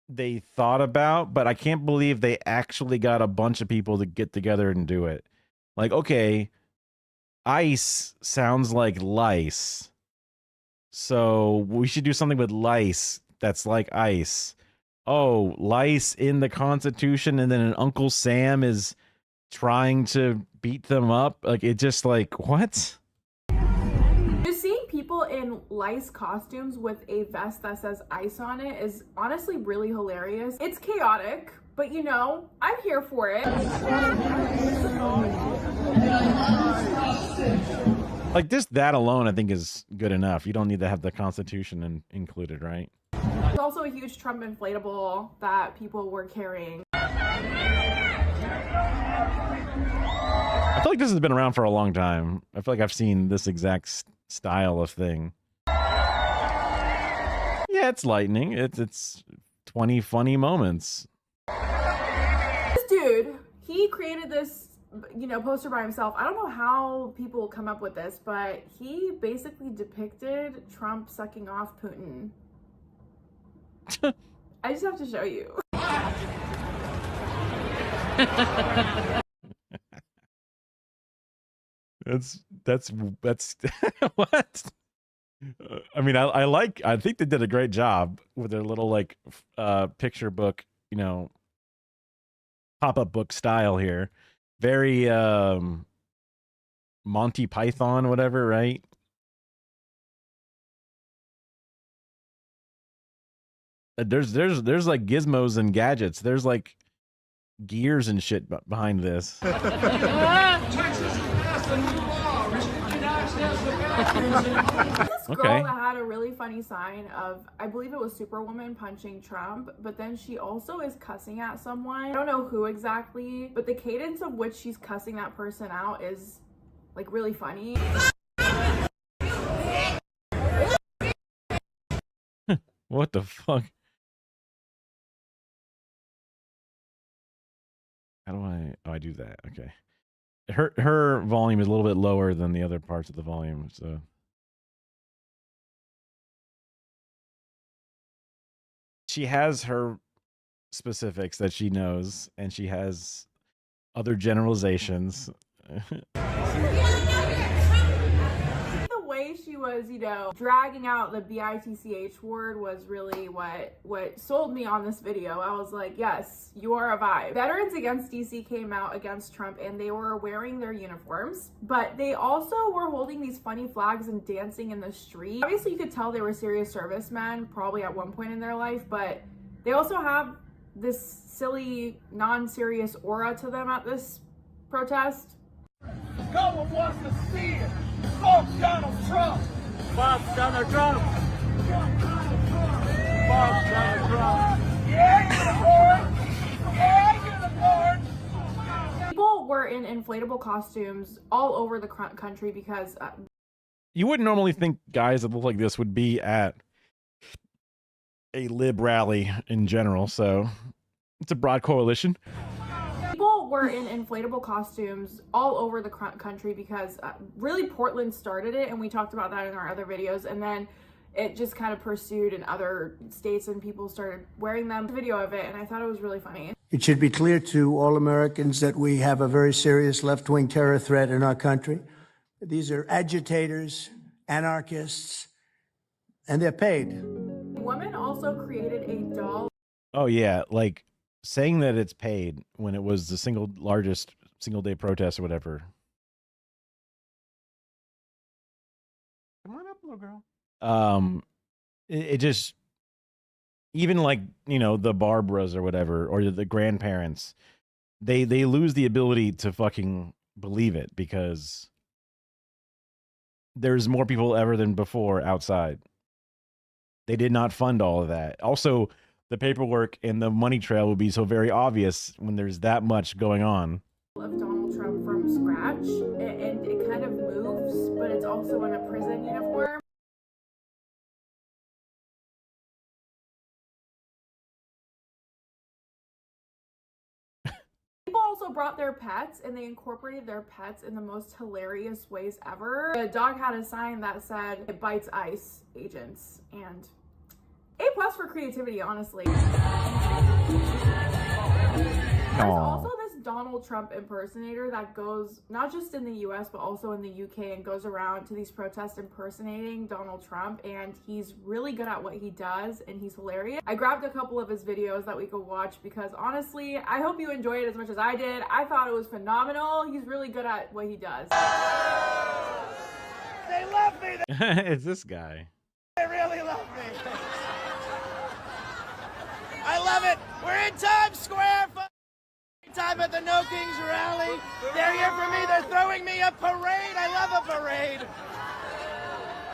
S1: they thought about, but I can't believe they actually got a bunch of people to get together and do it. Like, okay, ice sounds like lice, so we should do something with lice that's like ice. Oh, lice in the Constitution, and then an Uncle Sam is trying to beat them up. Like, it just like, what?
S16: Just seeing people in lice costumes with a vest that says ice on it is honestly really hilarious. It's chaotic, but you know, I'm here for it.
S1: Like, just that alone, I think, is good enough. You don't need to have the Constitution included, right?
S16: There's also a huge Trump inflatable that people were carrying.
S1: I feel like this has been around for a long time. I feel like I've seen this exact style of thing. Yeah, it's lightning. It's 20 funny moments.
S16: This dude, he created this, you know, poster by himself. I don't know how people come up with this, but he basically depicted Trump sucking off Putin. I just have to show you.
S1: That's what? I mean, I think they did a great job with their little like picture book, you know, pop-up book style here. Very Monty Python, whatever, right? There's like gizmos and gadgets. There's like gears and shit behind this.
S16: This girl that had a really funny sign of, I believe it was Superwoman punching Trump, but then she also is cussing at someone. I don't know who exactly, but the cadence of which she's cussing that person out is like really funny.
S1: What the fuck? How do I do that? Okay. Her volume is a little bit lower than the other parts of the volume, so. She has her specifics that she knows, and she has other generalizations.
S16: The way she was was, you know, dragging out the BITCH word was really what sold me on this video. I was like, yes, you are a vibe. Veterans Against DC came out against Trump and they were wearing their uniforms, but they also were holding these funny flags and dancing in the street. Obviously, you could tell they were serious servicemen, probably at one point in their life, but they also have this silly, non-serious aura to them at this protest.
S5: No one wants to see it. Fuck Donald Trump. Fuck Donald Trump. Fuck Donald Trump. Yeah, unicorn. Yeah, unicorn.
S16: People were in inflatable costumes all over the country because
S1: You wouldn't normally think guys that look like this would be at a lib rally in general, so it's a broad coalition.
S16: people were in inflatable costumes all over the country because really Portland started it, and we talked about that in our other videos, and then it just kind of pursued in other states and people started wearing them. Video of it, and I thought it was really funny.
S17: It should be clear to all Americans that we have a very serious left-wing terror threat in our country. These are agitators, anarchists, and they're paid.
S16: Women also created a doll.
S1: Oh yeah, like saying that it's paid when it was the largest single day protest or whatever.
S2: Come on up, little girl.
S1: It just, even like, you know, the Barbaras or whatever, or the grandparents, they lose the ability to fucking believe it because there's more people ever than before outside. They did not fund all of that. Also, the paperwork and the money trail will be so very obvious when there's that much going on.
S16: Of Donald Trump from scratch, and it kind of moves, but it's also in a prison uniform. People also brought their pets, and they incorporated their pets in the most hilarious ways ever. The dog had a sign that said, "It bites ICE agents," and A+ for creativity, honestly. There's also this Donald Trump impersonator that goes, not just in the US, but also in the UK, and goes around to these protests impersonating Donald Trump, and he's really good at what he does, and he's hilarious. I grabbed a couple of his videos that we could watch because honestly, I hope you enjoyed it as much as I did. I thought it was phenomenal. He's really good at what he does.
S5: They love me.
S1: It's this guy.
S5: They really love me. I love it. We're in Times Square. Time at the No Kings rally. They're here for me. They're throwing me a parade. I love a parade.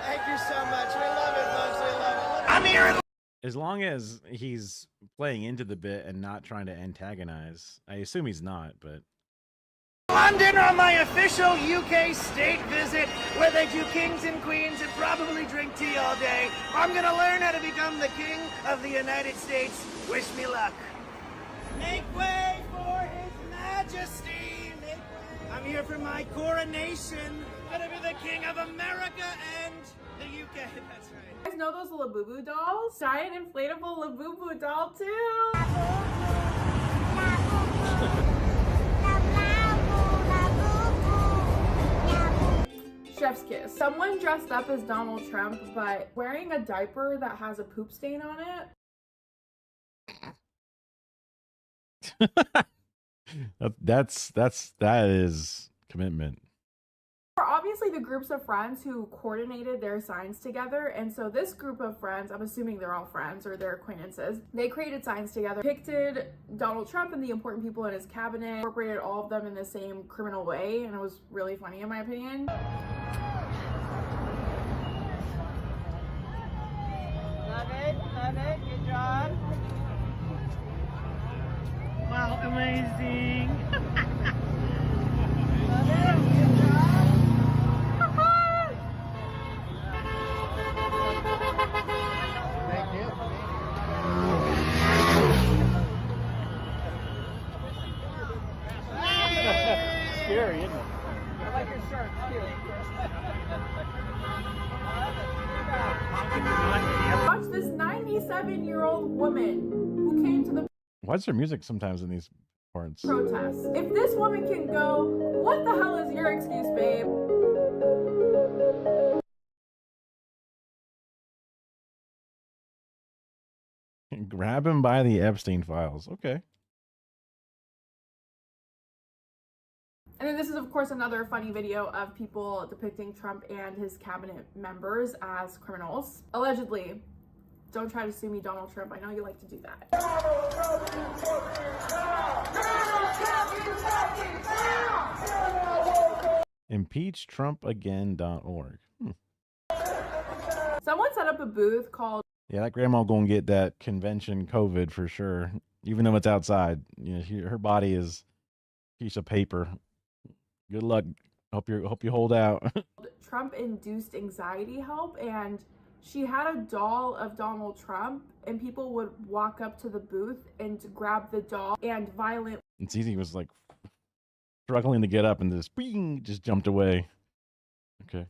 S5: Thank you so much. We love it, folks. We love it. I'm here.
S1: As long as he's playing into the bit and not trying to antagonize. I assume he's not, but
S5: London on my official UK state visit, where they do kings and queens and probably drink tea all day. I'm gonna learn how to become the king of the United States. Wish me luck. Make way for His Majesty. Make way. I'm here for my coronation. I'm gonna be the king of America and the UK. That's right.
S16: You guys know those Labubu dolls? Giant inflatable Labubu doll too. Chef's kiss. Someone dressed up as Donald Trump, but wearing a diaper that has a poop stain on it.
S1: that is commitment.
S16: Obviously the groups of friends who coordinated their signs together, and so this group of friends, I'm assuming they're all friends or they're acquaintances, they created signs together, depicted Donald Trump and the important people in his cabinet, incorporated all of them in the same criminal way, and it was really funny in my opinion.
S5: Love it, good job. Wow, amazing. Love it, good job. Thank you.
S1: Scary, isn't it?
S5: I like your shirt, it's cute.
S16: Watch this 97-year-old woman who came to the
S1: Why is there music sometimes in these parts?
S16: protests. If this woman can go, what the hell is your excuse, babe?
S1: Grab him by the Epstein files. Okay.
S16: And then this is, of course, another funny video of people depicting Trump and his cabinet members as criminals. Allegedly. Don't try to sue me, Donald Trump. I know you like to do that.
S1: ImpeachTrumpAgain.org.
S16: Someone set up a booth called...
S1: Yeah, that grandma gonna get that convention COVID for sure. Even though it's outside. You know, her body is a piece of paper. Good luck. Hope you hold out.
S16: Trump-induced anxiety help, and she had a doll of Donald Trump, and people would walk up to the booth and grab the doll and violent.
S1: And Zizi was like struggling to get up and just jumped away. Okay.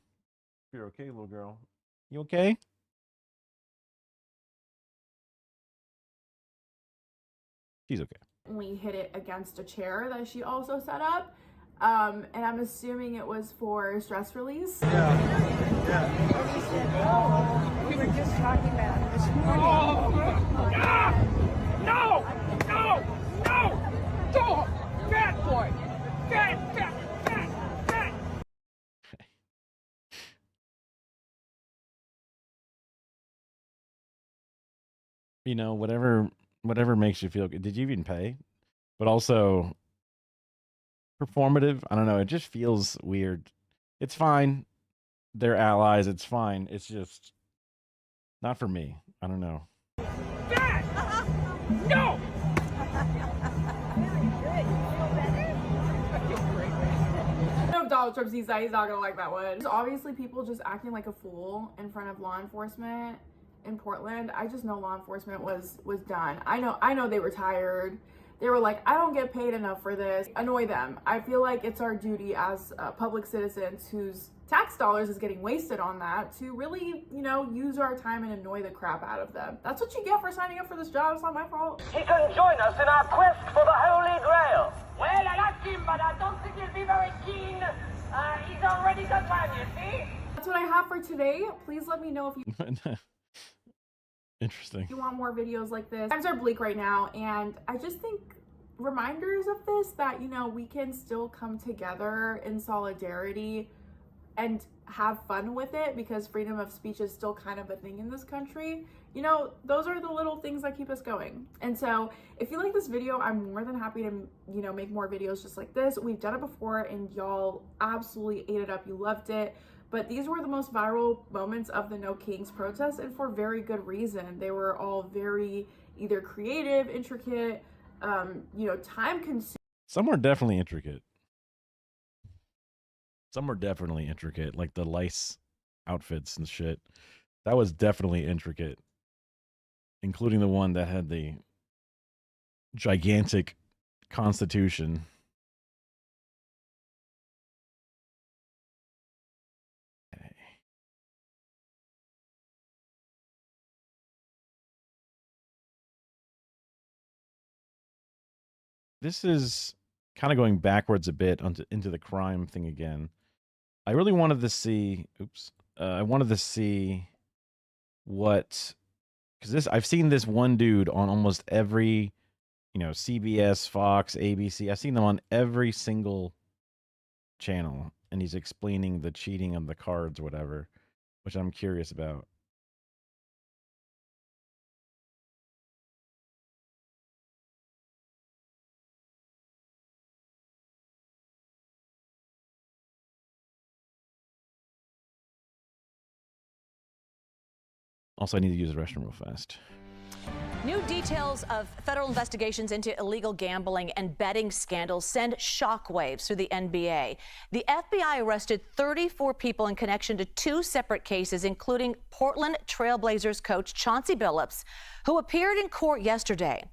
S1: You're okay, little girl. You okay? She's okay.
S16: We hit it against a chair that she also set up. And I'm assuming it was for stress release.
S5: We were just talking about it this morning.
S10: No! Don't! Bad boy! Bad!
S1: You know, whatever makes you feel good. Did you even pay? But also performative. I don't know. It just feels weird. It's fine. They're allies. It's fine. It's just not for me. I don't know.
S10: No!
S16: I know if Donald Trump sees that, he's not gonna like that one. There's obviously people just acting like a fool in front of law enforcement in Portland. I just know law enforcement was done. I know they were tired. They were like, I don't get paid enough for this. Annoy them. I feel like it's our duty as public citizens whose tax dollars is getting wasted on that to really, use our time and annoy the crap out of them. That's what you get for signing up for this job. It's not my fault.
S5: He can join us in our quest for the Holy Grail. Well, I asked him, but I don't think he'll be very keen. He's already got time, you see?
S16: That's what I have for today. Please let me know if you...
S1: Interesting.
S16: You want more videos like this. Times are bleak right now, and I just think reminders of this, that we can still come together in solidarity and have fun with it, because freedom of speech is still kind of a thing in this country. Those are the little things that keep us going. And so if you like this video, I'm more than happy to make more videos just like this. We've done it before and y'all absolutely ate it up. You loved it. But these were the most viral moments of the No Kings protest, and for very good reason. They were all very either creative, intricate, time consuming.
S1: Some were definitely intricate. Like the lice outfits and shit. That was definitely intricate. Including the one that had the gigantic Constitution. This is kind of going backwards a bit into the crime thing again. I really wanted to see, I wanted to see because I've seen this one dude on almost every, CBS, Fox, ABC. I've seen them on every single channel, and he's explaining the cheating of the cards, whatever, which I'm curious about. Also, I need to use the restroom real fast.
S7: New details of federal investigations into illegal gambling and betting scandals send shockwaves through the NBA. The FBI arrested 34 people in connection to 2 separate cases, including Portland Trail Blazers coach Chauncey Billups, who appeared in court yesterday.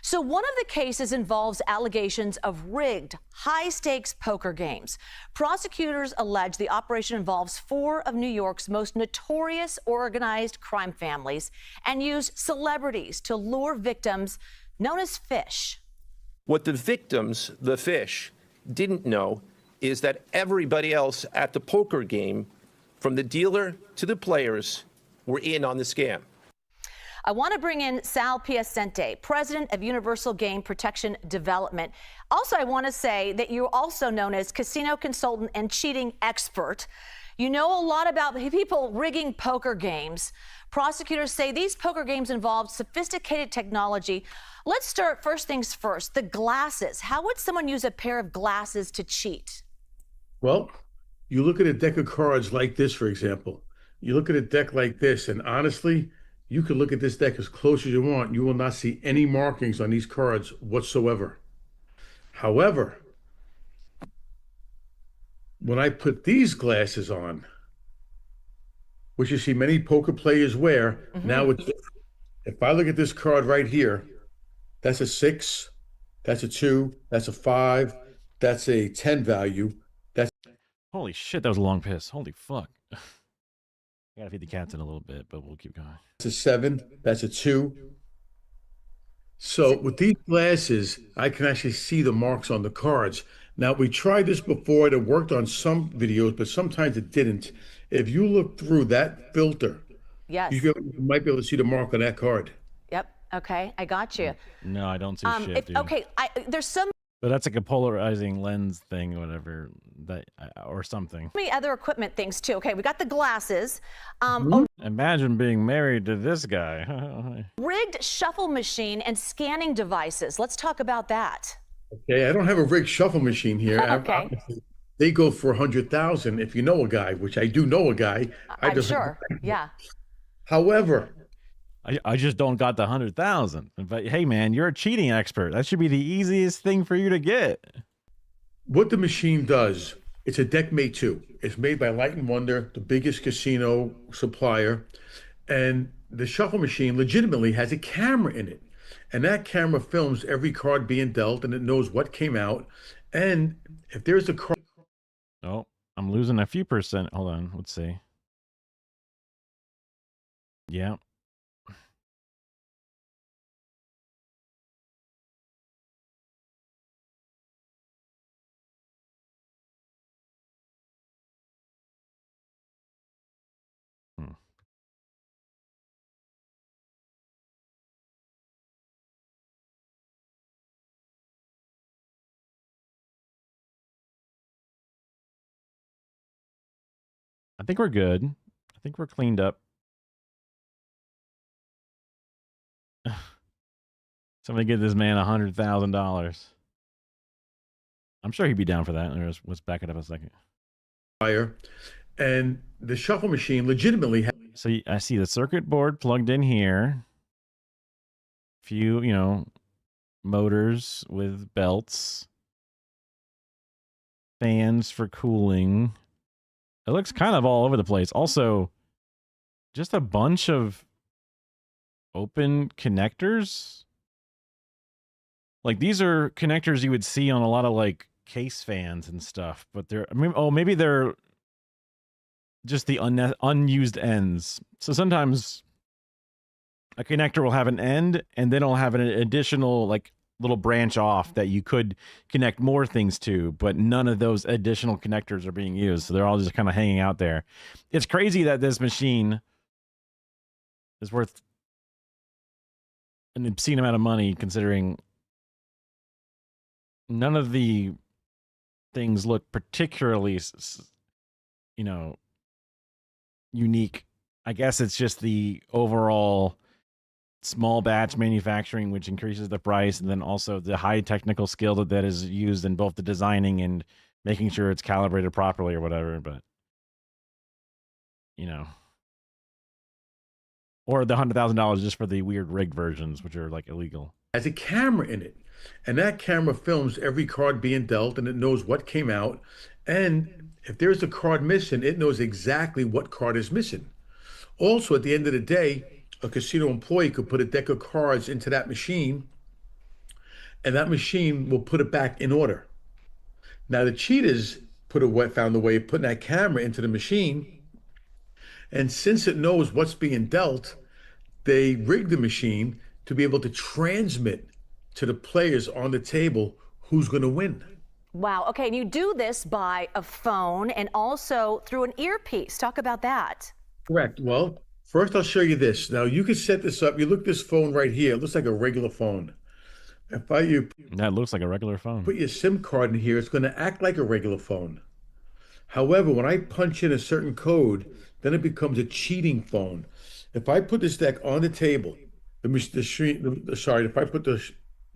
S7: So one of the cases involves allegations of rigged, high-stakes poker games. Prosecutors allege the operation involves 4 of New York's most notorious organized crime families and used celebrities to lure victims known as fish.
S18: What the victims, the fish, didn't know is that everybody else at the poker game, from the dealer to the players, were in on the scam.
S7: I want to bring in Sal Piacente, president of Universal Game Protection Development. Also, I want to say that you're also known as casino consultant and cheating expert. You know a lot about people rigging poker games. Prosecutors say these poker games involve sophisticated technology. Let's start first things first, the glasses. How would someone use a pair of glasses to cheat?
S4: Well, you look at a deck of cards like this, for example. You look at a deck like this, and honestly, you could look at this deck as close as you want. You will not see any markings on these cards whatsoever. However, when I put these glasses on, which you see many poker players wear, now it's different. If I look at this card right here, that's a 6, that's a 2, that's a 5, that's a 10 value. That's
S1: Holy shit, that was a long piss. Holy fuck. I gotta feed the cats in a little bit, but we'll keep going.
S4: That's a 7, that's a 2. So with these glasses, I can actually see the marks on the cards. Now, we tried this before. It worked on some videos, but sometimes it didn't. If you look through that filter,
S7: yes,
S4: you might be able to see the mark on that card.
S7: Yep. Okay, I got you.
S1: No, I don't see shit, dude.
S7: Okay, there's some
S1: But that's like a polarizing lens thing, or whatever, that or something.
S7: many other equipment things too. Okay, we got the glasses.
S1: Imagine being married to this guy.
S7: Rigged shuffle machine and scanning devices. Let's talk about that.
S4: Okay, I don't have a rigged shuffle machine here.
S7: Okay.
S4: Obviously, they go for 100,000 if you know a guy, which I do know a guy.
S7: I'm sure. Yeah.
S4: However,
S1: I just don't got the 100,000. But hey, man, you're a cheating expert. That should be the easiest thing for you to get.
S4: what the machine does, it's a Deckmate 2. It's made by Light & Wonder, the biggest casino supplier. And the shuffle machine legitimately has a camera in it. And that camera films every card being dealt, and it knows what came out. And if there's a card...
S1: Oh, I'm losing a few percent. Hold on, let's see. Yeah. I think we're good. I think we're cleaned up. Somebody give this man $100,000. I'm sure he'd be down for that. Let's back it up a second.
S4: And the shuffle machine legitimately has...
S1: So I see the circuit board plugged in here. Few, motors with belts. Fans for cooling. It looks kind of all over the place. Also, just a bunch of open connectors. Like, these are connectors you would see on a lot of like case fans and stuff, but maybe they're just the unused ends. So sometimes a connector will have an end and then it'll have an additional like little branch off that you could connect more things to, but none of those additional connectors are being used. So they're all just kind of hanging out there. It's crazy that this machine is worth an obscene amount of money, considering none of the things look particularly, unique. I guess it's just the overall small batch manufacturing, which increases the price, and then also the high technical skill that is used in both the designing and making sure it's calibrated properly or whatever. But or the $100,000 just for the weird rigged versions, which are like illegal.
S4: Has a camera in it, and that camera films every card being dealt, and it knows what came out. And if there's a card missing, it knows exactly what card is missing. Also, at the end of the day, a casino employee could put a deck of cards into that machine, and that machine will put it back in order. Now, the cheaters found a way of putting that camera into the machine, and since it knows what's being dealt, they rig the machine to be able to transmit to the players on the table who's going to win.
S7: Wow. Okay, and you do this by a phone and also through an earpiece. Talk about that.
S4: Correct. Well, First, I'll show you this. Now, you can set this up. You look at this phone right here. It looks like a regular phone. If you
S1: That looks like a regular phone.
S4: put your SIM card in here, it's going to act like a regular phone. However, when I punch in a certain code, then it becomes a cheating phone. If I put this deck on the table, if I put the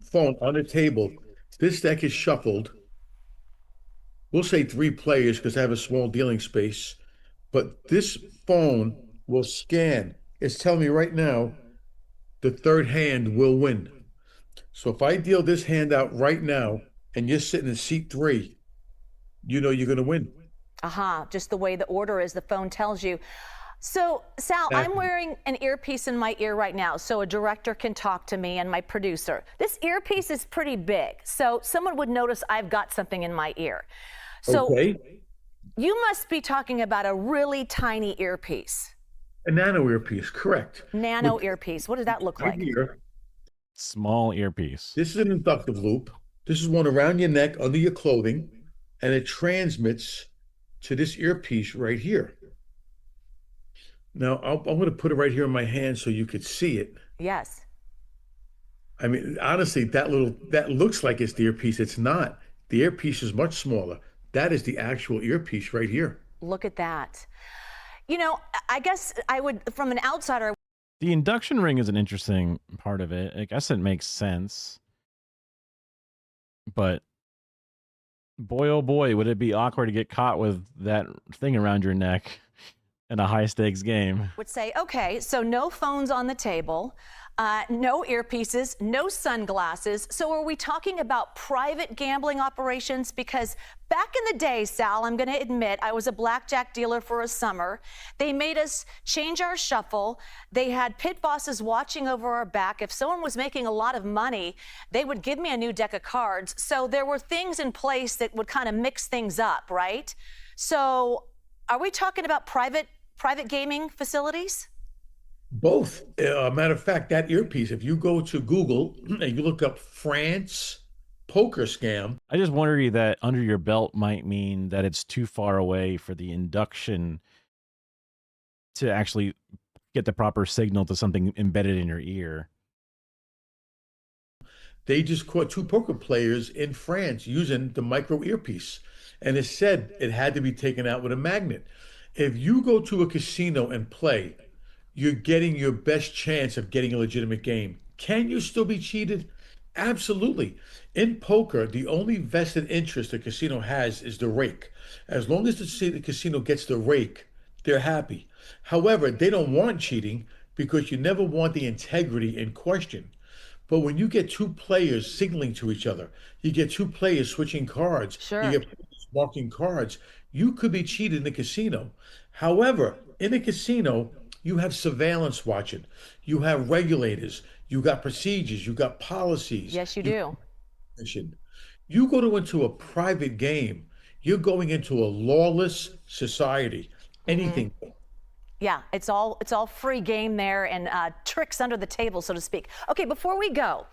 S4: phone on the table, this deck is shuffled. We'll say 3 players because I have a small dealing space, but this phone will scan. It's telling me right now the third hand will win. So if I deal this hand out right now and you're sitting in seat 3, you know you're going to win.
S7: Just the way the order is, the phone tells you. So, Sal, I'm wearing an earpiece in my ear right now so a director can talk to me and my producer. This earpiece is pretty big, so someone would notice I've got something in my ear. So you must be talking about a really tiny earpiece.
S4: A nano earpiece, correct.
S7: Nano earpiece. What does that look like?
S4: Here,
S1: Small earpiece.
S4: this is an inductive loop. This is one around your neck, under your clothing, and it transmits to this earpiece right here. Now, I'm going to put it right here in my hand so you could see it.
S7: Yes.
S4: I mean, honestly, that looks like it's the earpiece. It's not. The earpiece is much smaller. That is the actual earpiece right here.
S7: Look at that. You know, I guess I would, from an outsider.
S1: The induction ring is an interesting part of it. I guess it makes sense. But boy, oh boy, would it be awkward to get caught with that thing around your neck in a high stakes game.
S7: Would say, okay, so no phones on the table, no earpieces, no sunglasses. So are we talking about private gambling operations? Because back in the day, Sal, I'm going to admit, I was a blackjack dealer for a summer. They made us change our shuffle. They had pit bosses watching over our back. If someone was making a lot of money, they would give me a new deck of cards. So there were things in place that would kind of mix things up, right? So are we talking about private gaming facilities?
S4: Both. Matter of fact, that earpiece, if you go to Google and you look up France poker scam.
S1: I just wonder that under your belt might mean that it's too far away for the induction to actually get the proper signal to something embedded in your ear.
S4: They just caught 2 poker players in France using the micro earpiece. And it said it had to be taken out with a magnet. If you go to a casino and play, you're getting your best chance of getting a legitimate game. Can you still be cheated? Absolutely. In poker, the only vested interest a casino has is the rake. As long as the casino gets the rake, they're happy. However, they don't want cheating because you never want the integrity in question. But when you get 2 players signaling to each other, you get 2 players switching cards, you get players marking cards, you could be cheated in the casino. However, in a casino, you have surveillance watching, you have regulators, you got procedures, you got policies.
S7: Yes, you do.
S4: You go into a private game, you're going into a lawless society. Anything.
S7: Yeah, it's all free game there and tricks under the table, so to speak. Okay, before we go,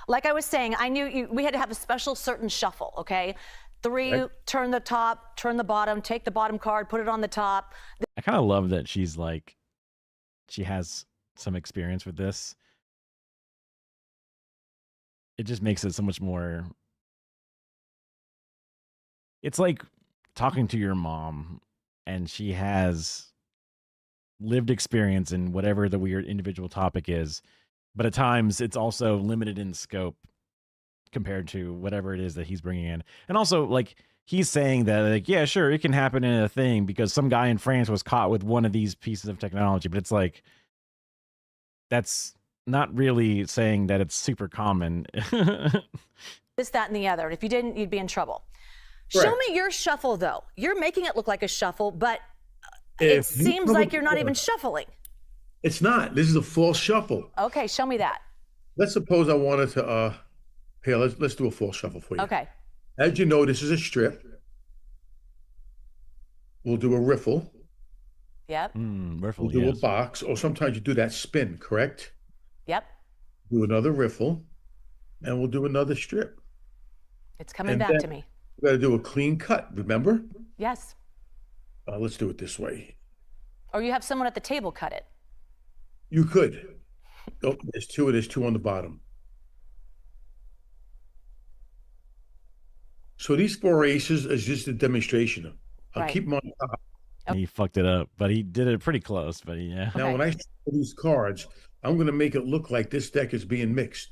S7: like I was saying, I knew we had to have a special certain shuffle, okay? 3, right. Turn the top, turn the bottom, take the bottom card, put it on the top.
S1: I kind of love that she's like, she has some experience with this. It just makes it so much more. It's like talking to your mom and she has lived experience in whatever the weird individual topic is, but at times it's also limited in scope compared to whatever it is that he's bringing in. And also, like, he's saying that, like, yeah, sure, it can happen in a thing because some guy in France was caught with one of these pieces of technology, but it's like, that's not really saying that it's super common.
S7: This, that, and the other. If you didn't, you'd be in trouble.
S4: Correct.
S7: Show me your shuffle, though. You're making it look like a shuffle, but it seems like you're not even shuffling.
S4: It's not. This is a false shuffle.
S7: Okay, show me that.
S4: Let's suppose I wanted to, here, let's do a false shuffle for you.
S7: Okay.
S4: As you know, this is a strip. We'll do a riffle.
S7: Yep.
S1: Riffle,
S4: we'll do a box, or sometimes you do that spin, correct?
S7: Yep.
S4: Do another riffle, and we'll do another strip.
S7: It's coming back to me.
S4: We got to do a clean cut, remember?
S7: Yes.
S4: Let's do it this way.
S7: Or you have someone at the table cut it.
S4: You could. Oh, there's two on the bottom. So these 4 aces is just a demonstration. I'll keep them on top.
S1: He fucked it up, but he did it pretty close. But yeah.
S4: Now, when I show these cards, I'm going to make it look like this deck is being mixed,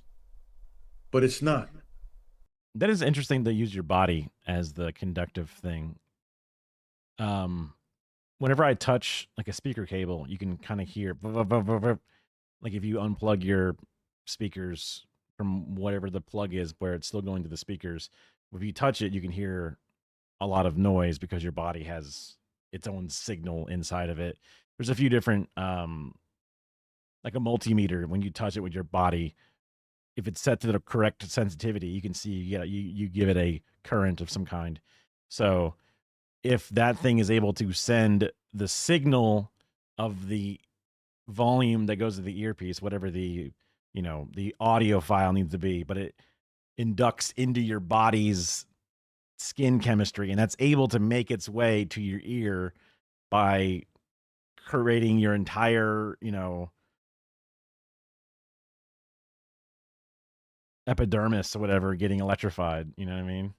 S4: but it's not.
S1: That is interesting to use your body as the conductive thing. Whenever I touch like a speaker cable, you can kind of hear, like if you unplug your speakers from whatever the plug is, where it's still going to the speakers. If you touch it, you can hear a lot of noise because your body has its own signal inside of it. There's a few different, like a multimeter. When you touch it with your body, if it's set to the correct sensitivity, you can see you give it a current of some kind. So if that thing is able to send the signal of the volume that goes to the earpiece, whatever the the audio file needs to be, but it inducts into your body's skin chemistry, and that's able to make its way to your ear by creating your entire epidermis or whatever getting electrified. You know what I mean?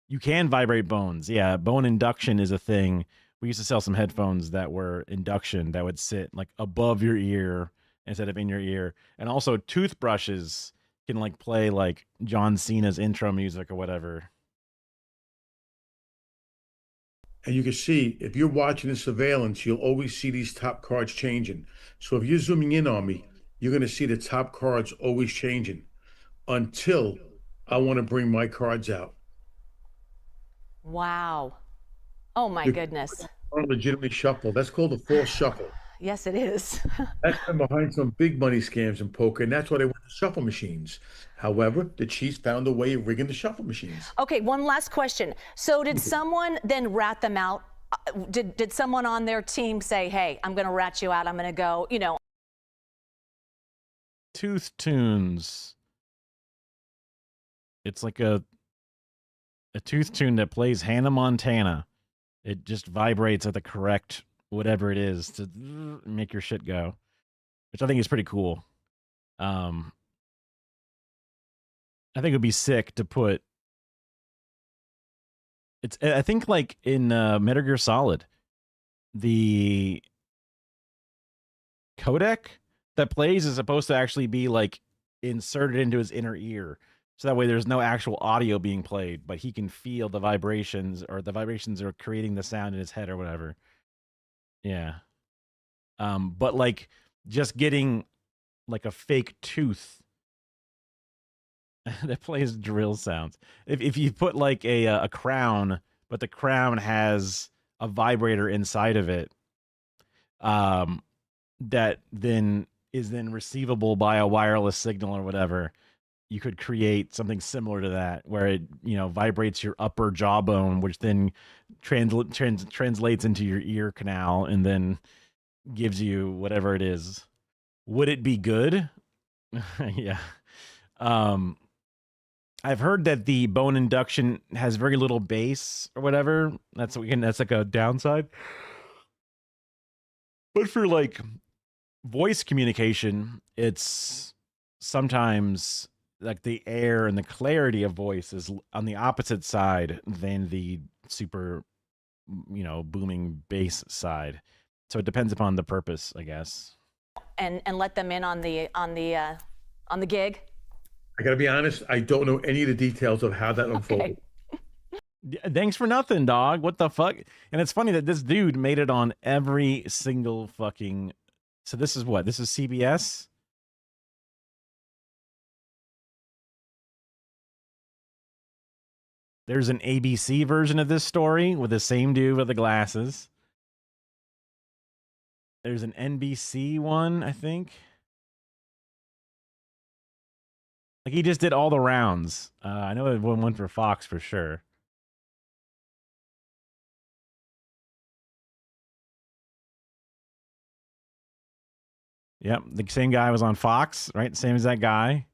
S1: You can vibrate bones. Yeah, bone induction is a thing. We used to sell some headphones that were induction that would sit like above your ear instead of in your ear. And also toothbrushes can like play like John Cena's intro music or whatever.
S4: And you can see, if you're watching the surveillance, you'll always see these top cards changing. So if you're zooming in on me, you're going to see the top cards always changing until I want to bring my cards out.
S7: Wow. Oh my goodness.
S4: Legitimately shuffle. That's called a false shuffle.
S7: Yes, it is.
S4: That's been behind some big money scams in poker, and that's why they went to shuffle machines. However, the Chiefs found a way of rigging the shuffle machines.
S7: Okay, one last question. So did someone then rat them out? Did someone on their team say, hey, I'm going to rat you out, I'm going to go,
S1: Tooth Tunes. It's like a tooth tune that plays Hannah Montana. It just vibrates at the correct whatever it is to make your shit go, which I think is pretty cool. I think it would be sick to put. I think like in Metal Gear Solid, the codec that plays is supposed to actually be like inserted into his inner ear. So that way there's no actual audio being played, but he can feel the vibrations, or the vibrations are creating the sound in his head or whatever. Yeah. But like just getting like a fake tooth that plays drill sounds. If you put like a crown, but the crown has a vibrator inside of it, that then is then receivable by a wireless signal or whatever, you could create something similar to that, where it vibrates your upper jawbone, which then translates into your ear canal and then gives you whatever it is. Would it be good? Yeah. I've heard that the bone induction has very little bass or whatever. That's like a downside. But for like voice communication, it's sometimes like the air and the clarity of voice is on the opposite side than the super, booming bass side. So it depends upon the purpose, I guess.
S7: And let them in on the gig.
S4: I gotta be honest, I don't know any of the details of how that unfolded.
S1: Thanks for nothing, dog. What the fuck? And it's funny that this dude made it on every single fucking. So this is what? This is CBS. There's an ABC version of this story with the same dude with the glasses. There's an NBC one, I think. Like he just did all the rounds. I know it went for Fox for sure. Yep, the same guy was on Fox, right? Same as that guy.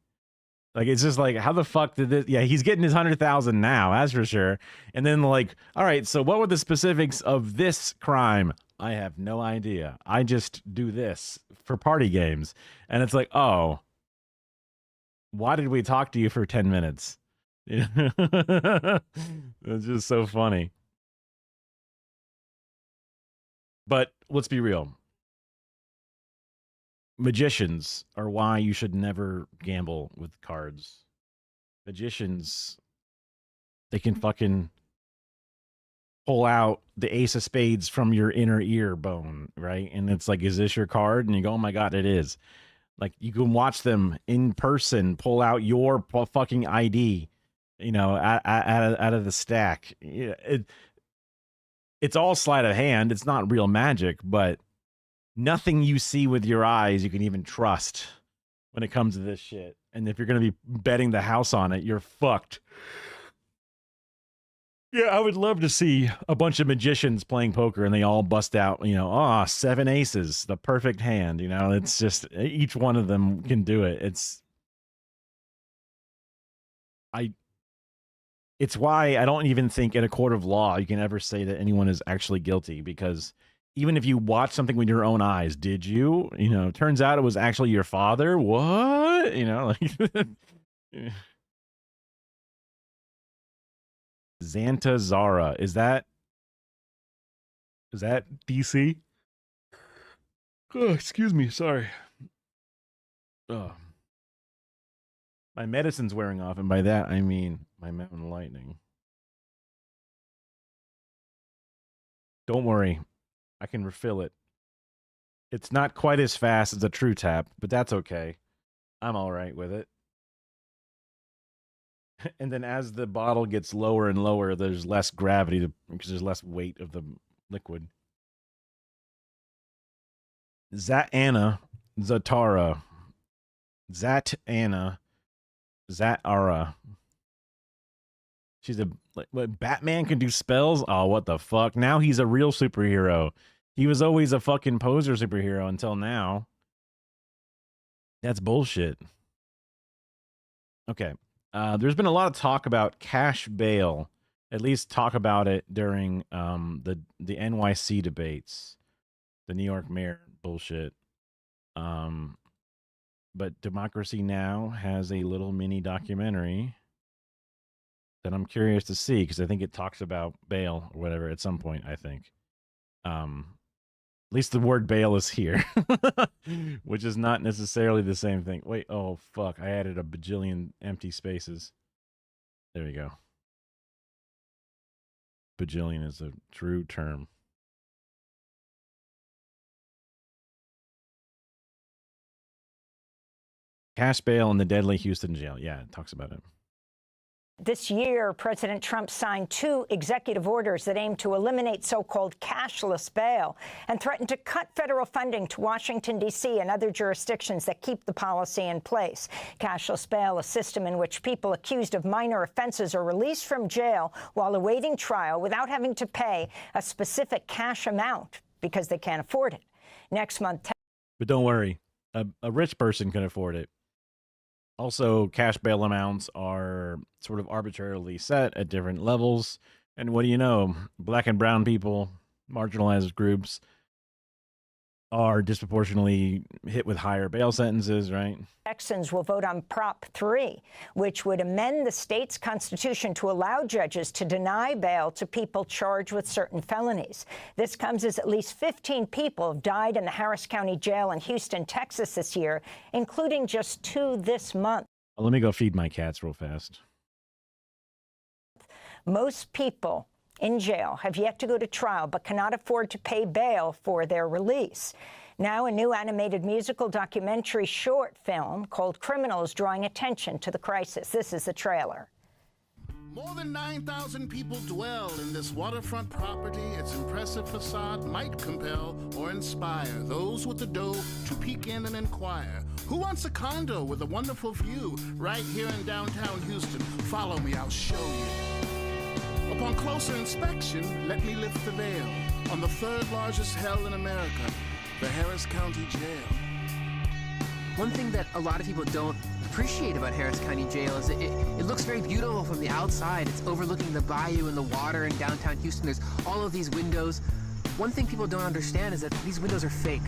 S1: Like, it's just like, how the fuck did this? Yeah, he's getting his 100,000 now, that's for sure. And then like, all right, so what were the specifics of this crime? I have no idea. I just do this for party games. And it's like, oh, why did we talk to you for 10 minutes? It's just so funny. But let's be real. Magicians are why you should never gamble with cards. Magicians, they can fucking pull out the ace of spades from your inner ear bone, right? And it's like, is this your card? And you go, oh my God, it is. Like, you can watch them in person pull out your fucking ID, you know, out of the stack. It's all sleight of hand. It's not real magic, but nothing you see with your eyes you can even trust when it comes to this shit. And if you're going to be betting the house on it, you're fucked. Yeah, I would love to see a bunch of magicians playing poker and they all bust out, you know, 7 aces, the perfect hand. You know, it's just each one of them can do it. It's why I don't even think in a court of law you can ever say that anyone is actually guilty, because even if you watch something with your own eyes, did you? You know, turns out it was actually your father. What? You know, like Xanta Zara. Is that DC? Oh, excuse me. Sorry. Oh. My medicine's wearing off, and by that I mean my Mountain Lightning. Don't worry. I can refill it. It's not quite as fast as a True Tap, but that's okay. I'm all right with it. And then as the bottle gets lower and lower, there's less gravity because there's less weight of the liquid. Zatara. She's what, Batman can do spells? Oh, what the fuck? Now he's a real superhero. He was always a fucking poser superhero until now. That's bullshit. Okay. There's been a lot of talk about cash bail, at least talk about it during the NYC debates, the New York mayor bullshit. But Democracy Now! Has a little mini documentary that I'm curious to see, because I think it talks about bail or whatever at some point, I think. At least the word bail is here, which is not necessarily the same thing. Wait, oh, fuck. I added a bajillion empty spaces. There we go. Bajillion is a true term. Cash bail in the deadly Houston jail. Yeah, it talks about it.
S8: This year, President Trump signed 2 executive orders that aim to eliminate so-called cashless bail and threatened to cut federal funding to Washington, D.C. and other jurisdictions that keep the policy in place. Cashless bail, a system in which people accused of minor offenses are released from jail while awaiting trial without having to pay a specific cash amount because they can't afford it. Next month.
S1: But don't worry, a rich person can afford it. Also, cash bail amounts are sort of arbitrarily set at different levels. And what do you know? Black and brown people, marginalized groups, are disproportionately hit with higher bail sentences, right?
S8: Texans will vote on Prop 3, which would amend the state's constitution to allow judges to deny bail to people charged with certain felonies. This comes as at least 15 people have died in the Harris County Jail in Houston, Texas this year, including just 2 this month.
S1: Well, let me go feed my cats real fast.
S8: Most people in jail have yet to go to trial but cannot afford to pay bail for their release. Now, a new animated musical documentary short film called Criminal is drawing attention to the crisis. This is the trailer.
S11: More than 9,000 people dwell in this waterfront property. Its impressive facade might compel or inspire those with the dough to peek in and inquire. Who wants a condo with a wonderful view right here in downtown Houston? Follow me, I'll show you. Upon closer inspection, let me lift the veil on the 3rd largest hell in America, the Harris County Jail.
S19: One thing that a lot of people don't appreciate about Harris County Jail is it looks very beautiful from the outside. It's overlooking the bayou and the water in downtown Houston. There's all of these windows, One thing people don't understand is that these windows are fake.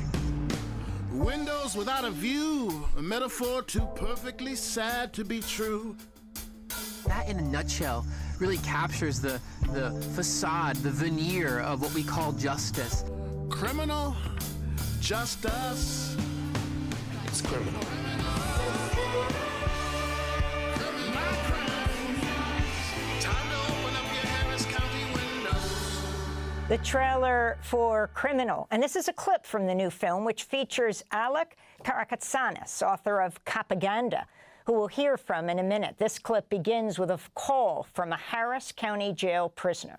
S11: Windows without a view, a metaphor too perfectly sad to be true.
S19: That, in a nutshell, really captures the facade, the veneer of what we call justice.
S11: Criminal, just us.
S18: It's criminal.
S8: The trailer for Criminal, and this is a clip from the new film, which features Alec Karakatsanis, author of Propaganda, who we'll hear from in a minute. This clip begins with a call from a Harris County jail prisoner.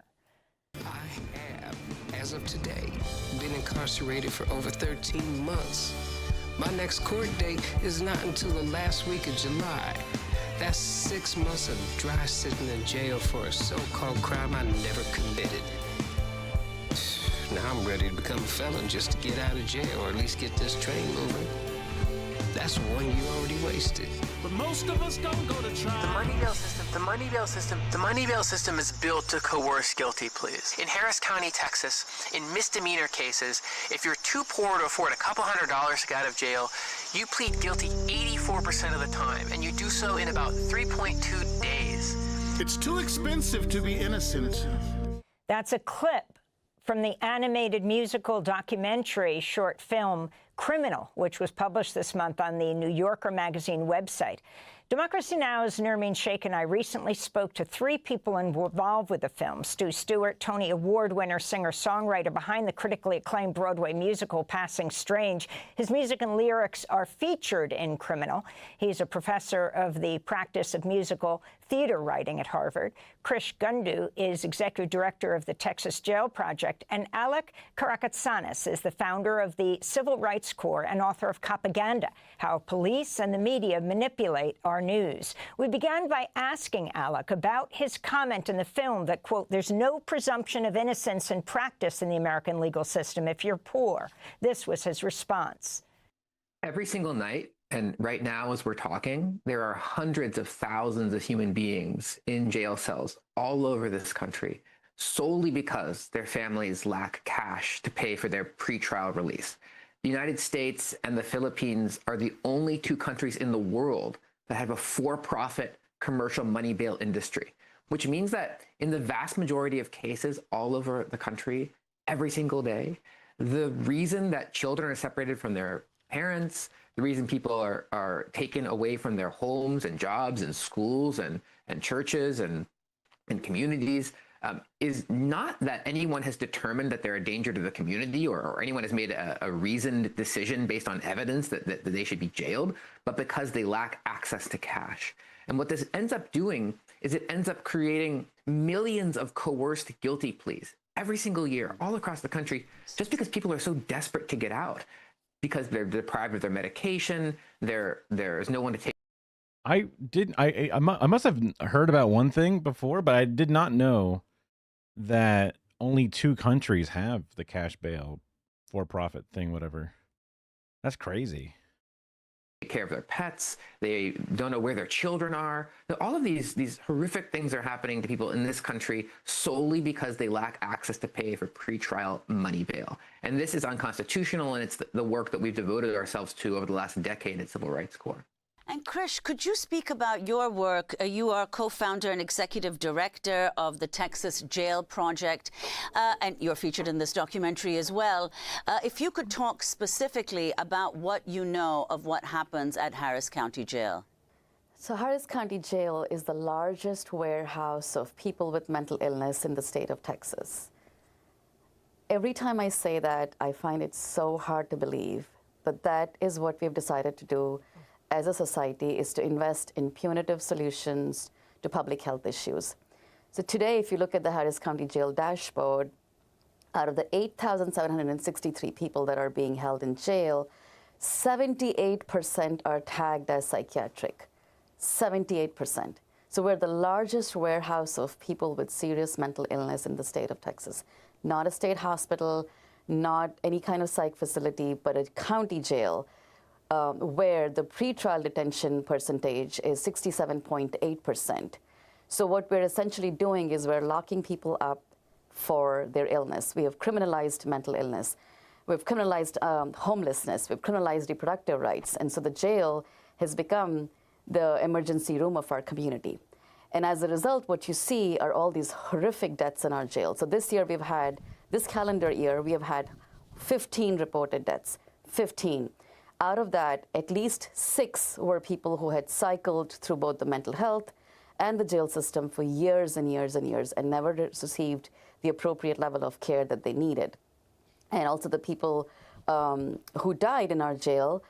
S6: I have, as of today, been incarcerated for over 13 months. My next court date is not until the last week of July. That's 6 months of dry sitting in jail for a so-called crime I never committed. Now I'm ready to become a felon just to get out of jail, or at least get this train moving. That's 1 year already wasted.
S11: But most of us don't go to trial.
S19: The money bail system is built to coerce guilty pleas. In Harris County, Texas, in misdemeanor cases, if you're too poor to afford a couple $100s to get out of jail, you plead guilty 84% of the time, and you do so in about 3.2 days.
S11: It's too expensive to be innocent.
S8: That's a clip from the animated musical documentary short film Criminal, which was published this month on the New Yorker magazine website. Democracy Now!'s Nermeen Sheikh and I recently spoke to 3 people involved with the film. Stu Stewart, Tony Award winner, singer-songwriter behind the critically acclaimed Broadway musical Passing Strange. His music and lyrics are featured in Criminal. He's a professor of the practice of musical theater writing at Harvard. Krish Gundu is executive director of the Texas Jail Project, and Alec Karakatsanis is the founder of the Civil Rights Corps and author of Propaganda, How Police and the Media Manipulate Our News. We began by asking Alec about his comment in the film that, quote, there's no presumption of innocence in practice in the American legal system if you're poor. This was his response.
S20: Every single night, and right now as we're talking, there are hundreds of thousands of human beings in jail cells all over this country solely because their families lack cash to pay for their pretrial release. The United States and the Philippines are the only 2 countries in the world that have a for-profit commercial money bail industry, which means that in the vast majority of cases all over the country, every single day, the reason that children are separated from their parents, the reason people are taken away from their homes and jobs and schools and churches and communities is not that anyone has determined that they're a danger to the community or anyone has made a reasoned decision based on evidence that they should be jailed, but because they lack access to cash. And what this ends up doing is it ends up creating millions of coerced guilty pleas every single year all across the country just because people are so desperate to get out because they're deprived of their medication, there's no one to take.
S1: I must have heard about one thing before, but I did not know that only 2 countries have the cash bail for-profit thing, whatever. That's crazy.
S20: Take care of their pets. They don't know where their children are. All of these horrific things are happening to people in this country solely because they lack access to pay for pretrial money bail. And this is unconstitutional, and it's the work that we've devoted ourselves to over the last decade at Civil Rights Corps.
S21: And Krish, could you speak about your work? You are co-founder and executive director of the Texas Jail Project, and you're featured in this documentary as well. If you could talk specifically about what you know of what happens at Harris County Jail.
S22: So Harris County Jail is the largest warehouse of people with mental illness in the state of Texas. Every time I say that, I find it so hard to believe, but that is what we've decided to do as a society, is to invest in punitive solutions to public health issues. So today, if you look at the Harris County Jail dashboard, out of the 8,763 people that are being held in jail, 78% are tagged as psychiatric. 78%. So we're the largest warehouse of people with serious mental illness in the state of Texas. Not a state hospital, not any kind of psych facility, but a county jail where the pretrial detention percentage is 67.8%. So what we're essentially doing is we're locking people up for their illness. We have criminalized mental illness. We've criminalized homelessness. We've criminalized reproductive rights. And so the jail has become the emergency room of our community. And as a result, what you see are all these horrific deaths in our jail. So this year this calendar year, we have had 15 reported deaths, 15. Out of that, at least 6 were people who had cycled through both the mental health and the jail system for years and years and years and never received the appropriate level of care that they needed. And also the people who died in our jail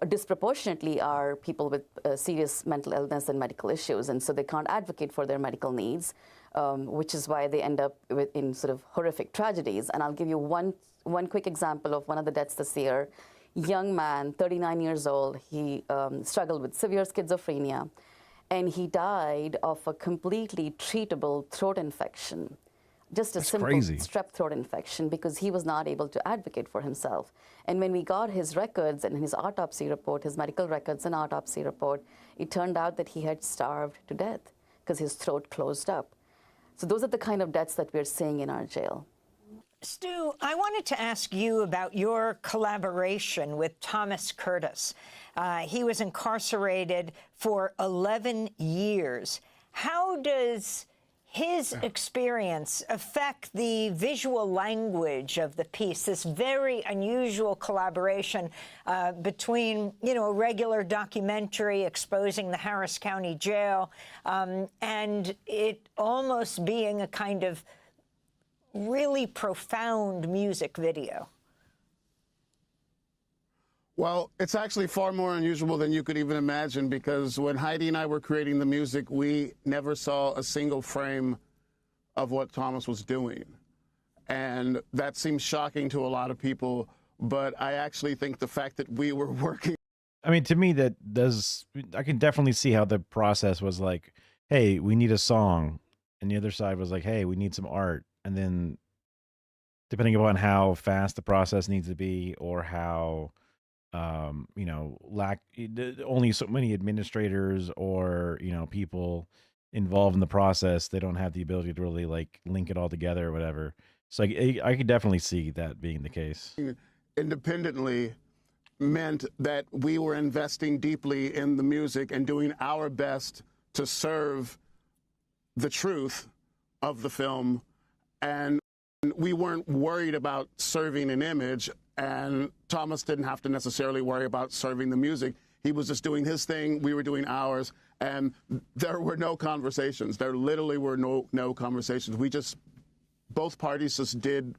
S22: disproportionately are people with serious mental illness and medical issues, and so they can't advocate for their medical needs, which is why they end up in sort of horrific tragedies. And I'll give you one quick example of one of the deaths this year. Young man, 39 years old, he struggled with severe schizophrenia, and he died of a completely treatable throat infection. Just a simple strep throat infection, because he was not able to advocate for himself. And when we got his records and his autopsy report, his medical records and autopsy report, it turned out that he had starved to death because his throat closed up. So those are the kind of deaths that we're seeing in our jail.
S8: Stu, I wanted to ask you about your collaboration with Thomas Curtis. He was incarcerated for 11 years. How does his experience affect the visual language of the piece, this very unusual collaboration between, a regular documentary exposing the Harris County Jail and it almost being a kind of really profound music video?
S11: Well, it's actually far more unusual than you could even imagine, because when Heidi and I were creating the music, we never saw a single frame of what Thomas was doing. And that seems shocking to a lot of people, but I actually think the fact that we were working...
S1: I mean, to me, I can definitely see how the process was like, hey, we need a song. And the other side was like, hey, we need some art. And then depending upon how fast the process needs to be, or how... only so many administrators or people involved in the process, they don't have the ability to really like link it all together or whatever. So I could definitely see that being the case.
S11: Independently meant that we were investing deeply in the music and doing our best to serve the truth of the film, and we weren't worried about serving an image. And Thomas didn't have to necessarily worry about serving the music. He was just doing his thing. We were doing ours. And there were no conversations. There literally were no conversations. Both parties just did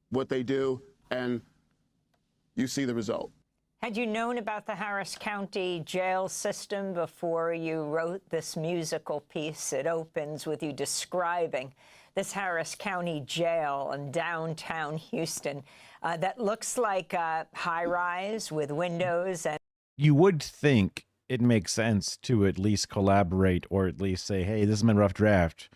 S11: what they do, and you see the result.
S8: Had you known about the Harris County jail system before you wrote this musical piece? It opens with you describing this Harris County jail in downtown Houston that looks like a high-rise with windows. And
S1: you would think it makes sense to at least collaborate, or at least say, hey, this is my rough draft.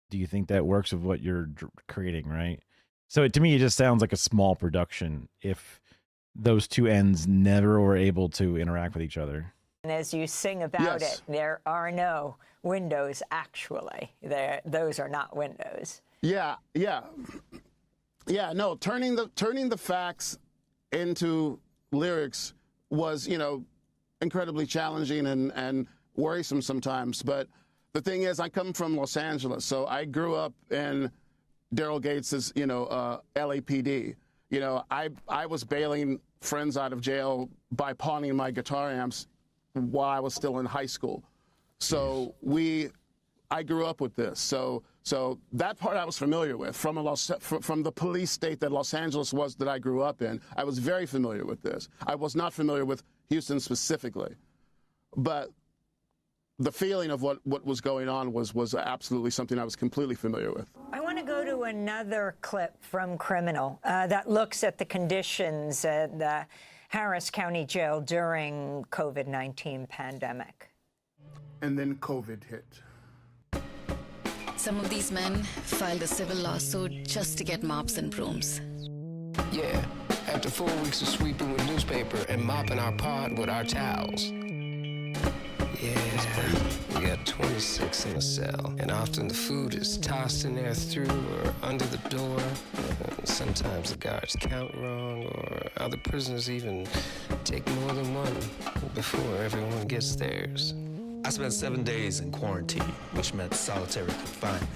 S1: Do you think that works with what you're creating, right? So to me, it just sounds like a small production if those two ends never were able to interact with each other.
S8: And as you sing about it, there are no windows, actually. Those are not windows.
S11: Yeah, no, turning the facts into lyrics was, incredibly challenging and worrisome sometimes. But the thing is, I come from Los Angeles, so I grew up in Daryl Gates's, LAPD. I was bailing friends out of jail by pawning my guitar amps while I was still in high school. So I grew up with this. So that part I was familiar with from the police state that Los Angeles was that I grew up in. I was very familiar with this. I was not familiar with Houston specifically, but the feeling of what was going on was absolutely something I was completely familiar with.
S8: I want to go to another clip from Criminal that looks at the conditions at the Harris County Jail during COVID-19 pandemic.
S11: And then COVID hit.
S12: Some of these men filed a civil lawsuit just to get mops and brooms.
S6: Yeah, after 4 weeks of sweeping with newspaper and mopping our pod with our towels. Yeah, you got 26 in a cell, and often the food is tossed in there through or under the door. Sometimes the guards count wrong, or other prisoners even take more than one before everyone gets theirs.
S13: I spent 7 days in quarantine, which meant solitary confinement.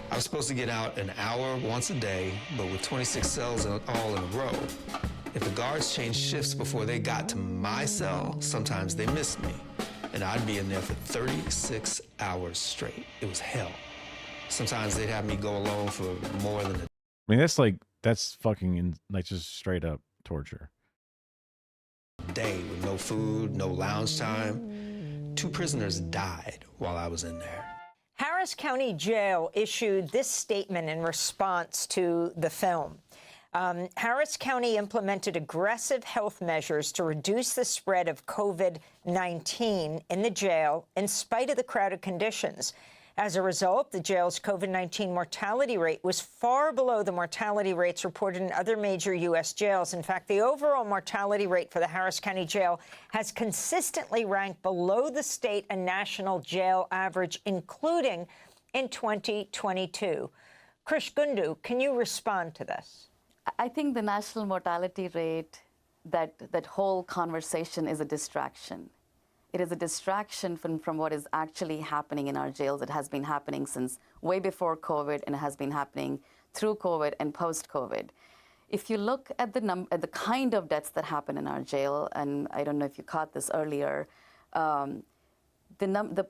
S13: I was supposed to get out an hour once a day, but with 26 cells all in a row. If the guards changed shifts before they got to my cell, sometimes they missed me, and I'd be in there for 36 hours straight. It was hell. Sometimes they'd have me go alone for more than a
S1: I mean, that's fucking like just straight up torture.
S13: day with no food, no lounge time. 2 prisoners died while I was in there.
S8: Harris County Jail issued this statement in response to the film. Harris County implemented aggressive health measures to reduce the spread of COVID-19 in the jail in spite of the crowded conditions. As a result, the jail's COVID-19 mortality rate was far below the mortality rates reported in other major U.S. jails. In fact, the overall mortality rate for the Harris County Jail has consistently ranked below the state and national jail average, including in 2022. Krish Gundu, can you respond to this?
S22: I think the national mortality rate, that whole conversation is a distraction. It is a distraction from what is actually happening in our jails. It has been happening since way before COVID, and it has been happening through COVID and post-COVID. If you look at the kind of deaths that happen in our jail, and I don't know if you caught this earlier, the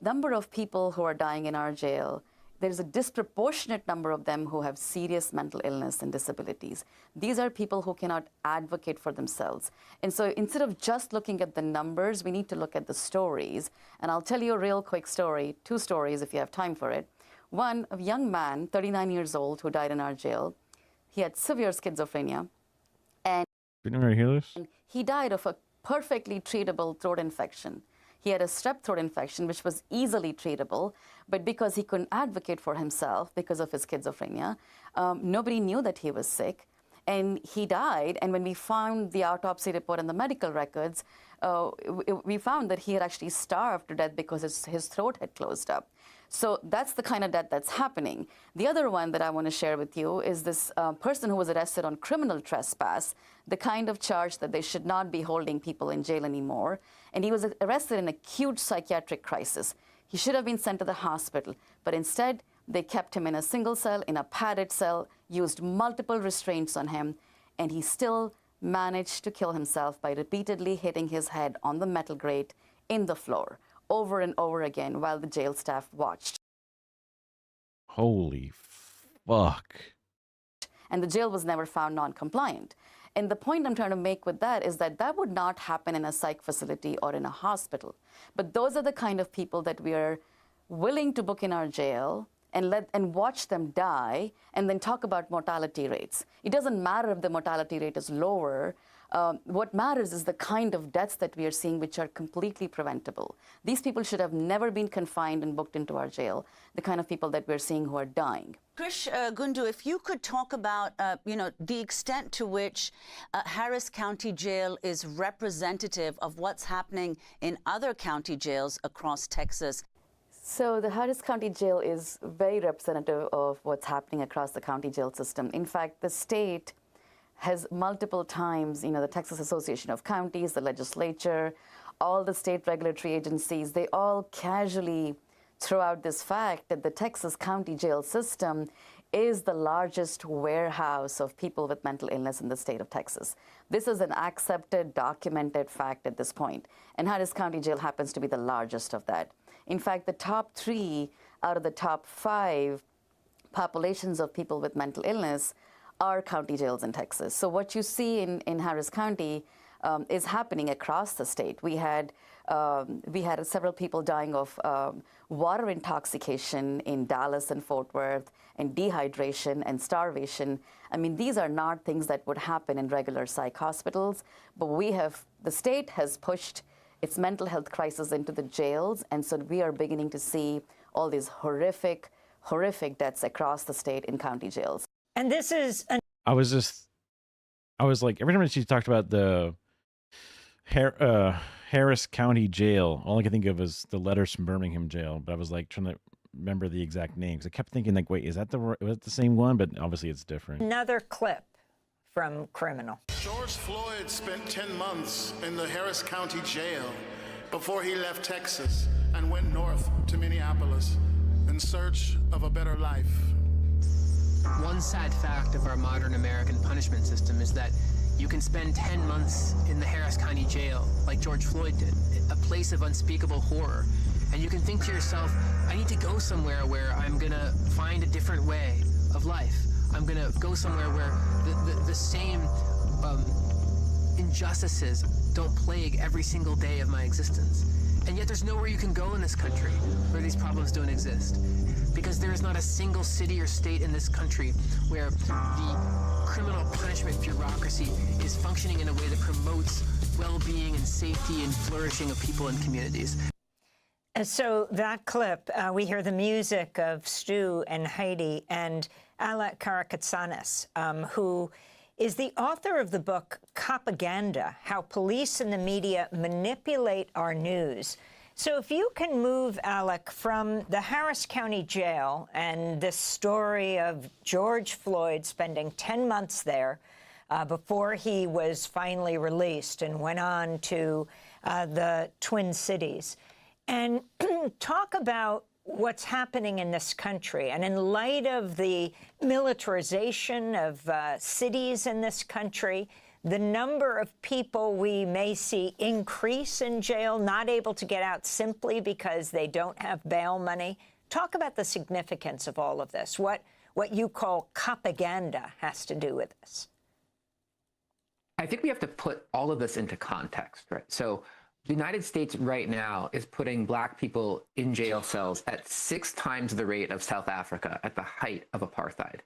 S22: number of people who are dying in our jail, there's a disproportionate number of them who have serious mental illness and disabilities. These are people who cannot advocate for themselves. And so instead of just looking at the numbers, we need to look at the stories. And I'll tell you a real quick story, 2 stories if you have time for it. One, a young man, 39 years old, who died in our jail. He had severe schizophrenia. And
S1: Didn't you hear this?
S22: he died of a perfectly treatable throat infection. He had a strep throat infection, which was easily treatable, but because he couldn't advocate for himself because of his schizophrenia, nobody knew that he was sick, and he died. And when we found the autopsy report and the medical records, we found that he had actually starved to death because his throat had closed up. So that's the kind of death that's happening. The other one that I want to share with you is this person who was arrested on criminal trespass, the kind of charge that they should not be holding people in jail anymore. And he was arrested in acute psychiatric crisis. He should have been sent to the hospital, but instead they kept him in a single cell, in a padded cell, used multiple restraints on him, and he still managed to kill himself by repeatedly hitting his head on the metal grate in the floor, over and over again, while the jail staff watched.
S1: Holy fuck.
S22: And the jail was never found non-compliant. And the point I'm trying to make with that is that that would not happen in a psych facility or in a hospital. But those are the kind of people that we are willing to book in our jail and watch them die, and then talk about mortality rates. It doesn't matter if the mortality rate is lower. What matters is the kind of deaths that we are seeing, which are completely preventable. These people should have never been confined and booked into our jail, the kind of people that we're seeing who are dying.
S21: Krish Gundu, if you could talk about, the extent to which Harris County Jail is representative of what's happening in other county jails across Texas.
S22: So the Harris County Jail is very representative of what's happening across the county jail system. In fact, the state has multiple times, the Texas Association of Counties, the legislature, all the state regulatory agencies, they all casually throw out this fact that the Texas county jail system is the largest warehouse of people with mental illness in the state of Texas. This is an accepted, documented fact at this point, and Harris County Jail happens to be the largest of that. In fact, the top 3 out of the top 5 populations of people with mental illness are county jails in Texas. So what you see in Harris County is happening across the state. We had several people dying of water intoxication in Dallas and Fort Worth, and dehydration and starvation. I mean, these are not things that would happen in regular psych hospitals, but the state has pushed its mental health crisis into the jails, and so we are beginning to see all these horrific deaths across the state in county jails.
S8: And this is
S1: I was like, every time she talked about the Harris County Jail. All I can think of is the letters from Birmingham Jail, but I was like trying to remember the exact names. I kept thinking like, wait, was it the same one? But obviously it's different.
S8: Another clip from Criminal.
S11: George Floyd spent 10 months in the Harris County Jail before he left Texas and went north to Minneapolis in search of a better life.
S19: One sad fact of our modern American punishment system is that you can spend 10 months in the Harris County Jail, like George Floyd did, a place of unspeakable horror. And you can think to yourself, I need to go somewhere where I'm gonna find a different way of life. I'm gonna go somewhere where the same injustices don't plague every single day of my existence. And yet there's nowhere you can go in this country where these problems don't exist. Because there is not a single city or state in this country where the criminal punishment bureaucracy is functioning in a way that promotes well-being and safety and flourishing of people and communities.
S8: So that clip, we hear the music of Stu and Heidi and Alec Karakatsanis, who is the author of the book Copaganda: How Police and the Media Manipulate Our News. So if you can move, Alec, from the Harris County Jail and this story of George Floyd spending 10 months there before he was finally released and went on to the Twin Cities, and talk about what's happening in this country. And in light of the militarization of cities in this country, the number of people we may see increase in jail, not able to get out simply because they don't have bail money. Talk about the significance of all of this, what you call copaganda has to do with this.
S20: I think we have to put all of this into context, right? So the United States right now is putting Black people in jail cells at 6 times the rate of South Africa at the height of apartheid.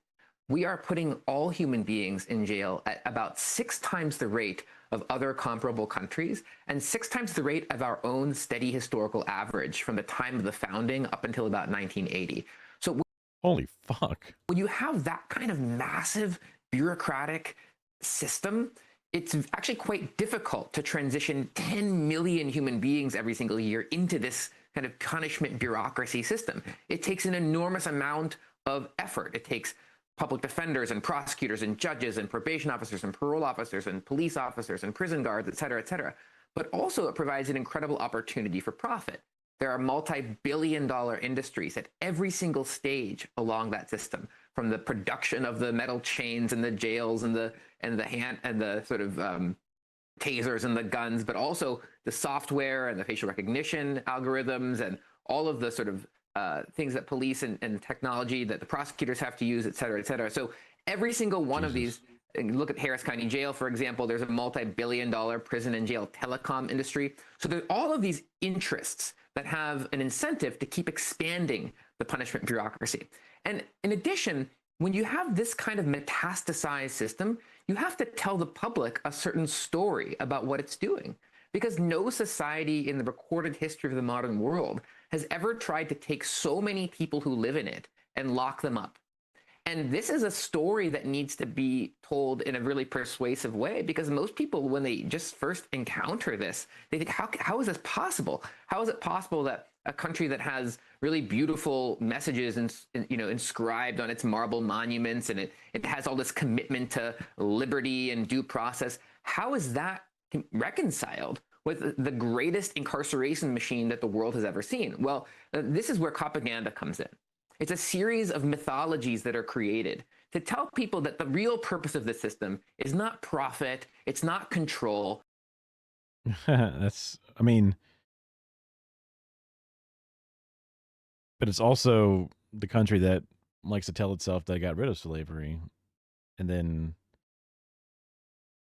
S20: We are putting all human beings in jail at about 6 times the rate of other comparable countries and 6 times the rate of our own steady historical average from the time of the founding up until about 1980. So
S1: holy fuck.
S20: When you have that kind of massive bureaucratic system, it's actually quite difficult to transition 10 million human beings every single year into this kind of punishment bureaucracy system. It takes an enormous amount of effort. It takes public defenders and prosecutors and judges and probation officers and parole officers and police officers and prison guards, et cetera, et cetera. But also it provides an incredible opportunity for profit. There are multi-billion-dollar industries at every single stage along that system, from the production of the metal chains and the jails and the sort of tasers and the guns, but also the software and the facial recognition algorithms and all of the sort of things that police and technology that the prosecutors have to use, et cetera, et cetera. So every single one of these, and look at Harris County Jail, for example, there's a multi-billion-dollar prison and jail telecom industry. So there's all of these interests that have an incentive to keep expanding the punishment bureaucracy. And in addition, when you have this kind of metastasized system, you have to tell the public a certain story about what it's doing. Because no society in the recorded history of the modern world has ever tried to take so many people who live in it and lock them up. And this is a story that needs to be told in a really persuasive way, because most people, when they just first encounter this, they think, how is this possible? How is it possible that a country that has really beautiful messages inscribed on its marble monuments, and it has all this commitment to liberty and due process, how is that reconciled with the greatest incarceration machine that the world has ever seen? Well, this is where Copaganda comes in. It's a series of mythologies that are created to tell people that the real purpose of the system is not profit, it's not control.
S1: But it's also the country that likes to tell itself that it got rid of slavery. And then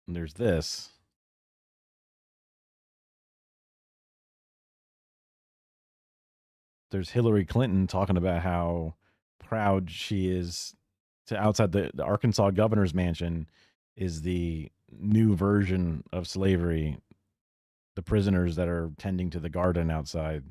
S1: there's this. There's Hillary Clinton talking about how proud she is to outside the Arkansas governor's mansion is the new version of slavery. The prisoners that are tending to the garden outside.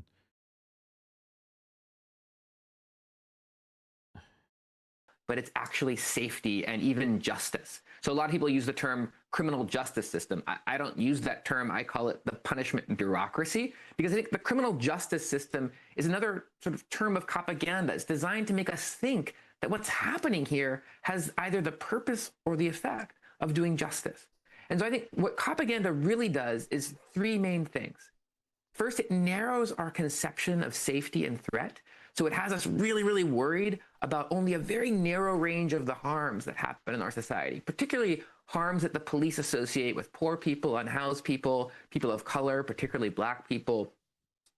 S20: But it's actually safety and even justice. So a lot of people use the term criminal justice system. I don't use that term. I call it the punishment bureaucracy, because I think the criminal justice system is another sort of term of propaganda. It's designed to make us think that what's happening here has either the purpose or the effect of doing justice. And so I think what propaganda really does is three main things. First, it narrows our conception of safety and threat. So it has us really, really worried about only a very narrow range of the harms that happen in our society, particularly harms that the police associate with poor people, unhoused people, people of color, particularly Black people,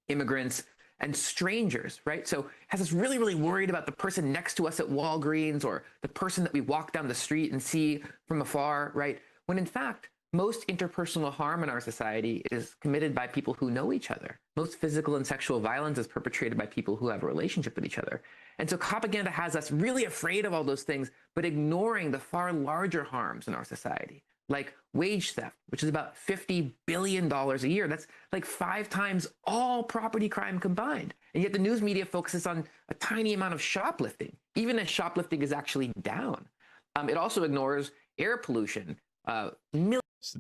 S20: immigrants, and strangers, right? So it has us really, really worried about the person next to us at Walgreens or the person that we walk down the street and see from afar, right? When in fact, most interpersonal harm in our society is committed by people who know each other. Most physical and sexual violence is perpetrated by people who have a relationship with each other. And so propaganda has us really afraid of all those things, but ignoring the far larger harms in our society, like wage theft, which is about $50 billion a year. That's like 5 times all property crime combined. And yet the news media focuses on a tiny amount of shoplifting, even as shoplifting is actually down. It also ignores air pollution.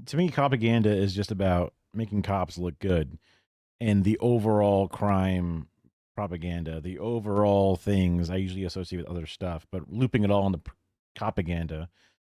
S1: To me, propaganda is just about making cops look good, and the overall crime propaganda, the overall things I usually associate with other stuff, but looping it all into propaganda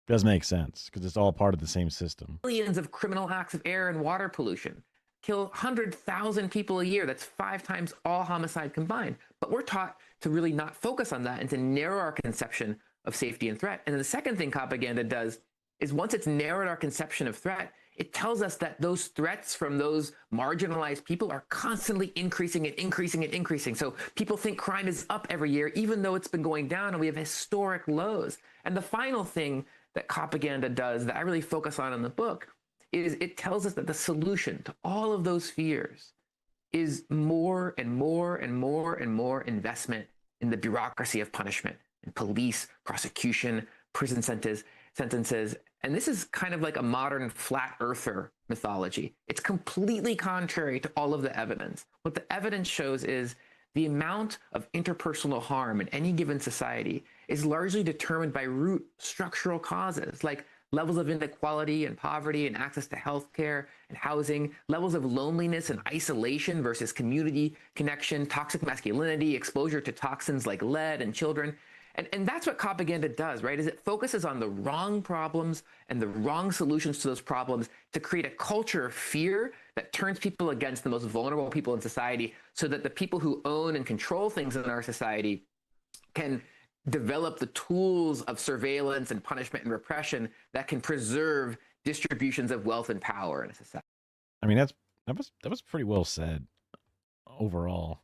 S1: does make sense because it's all part of the same system.
S20: Millions of criminal acts of air and water pollution kill 100,000 people a year. That's 5 times all homicide combined. But we're taught to really not focus on that and to narrow our conception of safety and threat. And then the second thing propaganda does is once it's narrowed our conception of threat, it tells us that those threats from those marginalized people are constantly increasing and increasing and increasing. So people think crime is up every year, even though it's been going down and we have historic lows. And the final thing that propaganda does that I really focus on in the book is it tells us that the solution to all of those fears is more and more and more and more investment in the bureaucracy of punishment, in police, prosecution, prison sentences. And this is kind of like a modern flat earther mythology. It's completely contrary to all of the evidence. What the evidence shows is the amount of interpersonal harm in any given society is largely determined by root structural causes, like levels of inequality and poverty and access to healthcare and housing, levels of loneliness and isolation versus community connection, toxic masculinity, exposure to toxins like lead in children. And that's what propaganda does, right? Is it focuses on the wrong problems and the wrong solutions to those problems to create a culture of fear that turns people against the most vulnerable people in society so that the people who own and control things in our society can develop the tools of surveillance and punishment and repression that can preserve distributions of wealth and power in a society.
S1: I mean, that was pretty well said overall.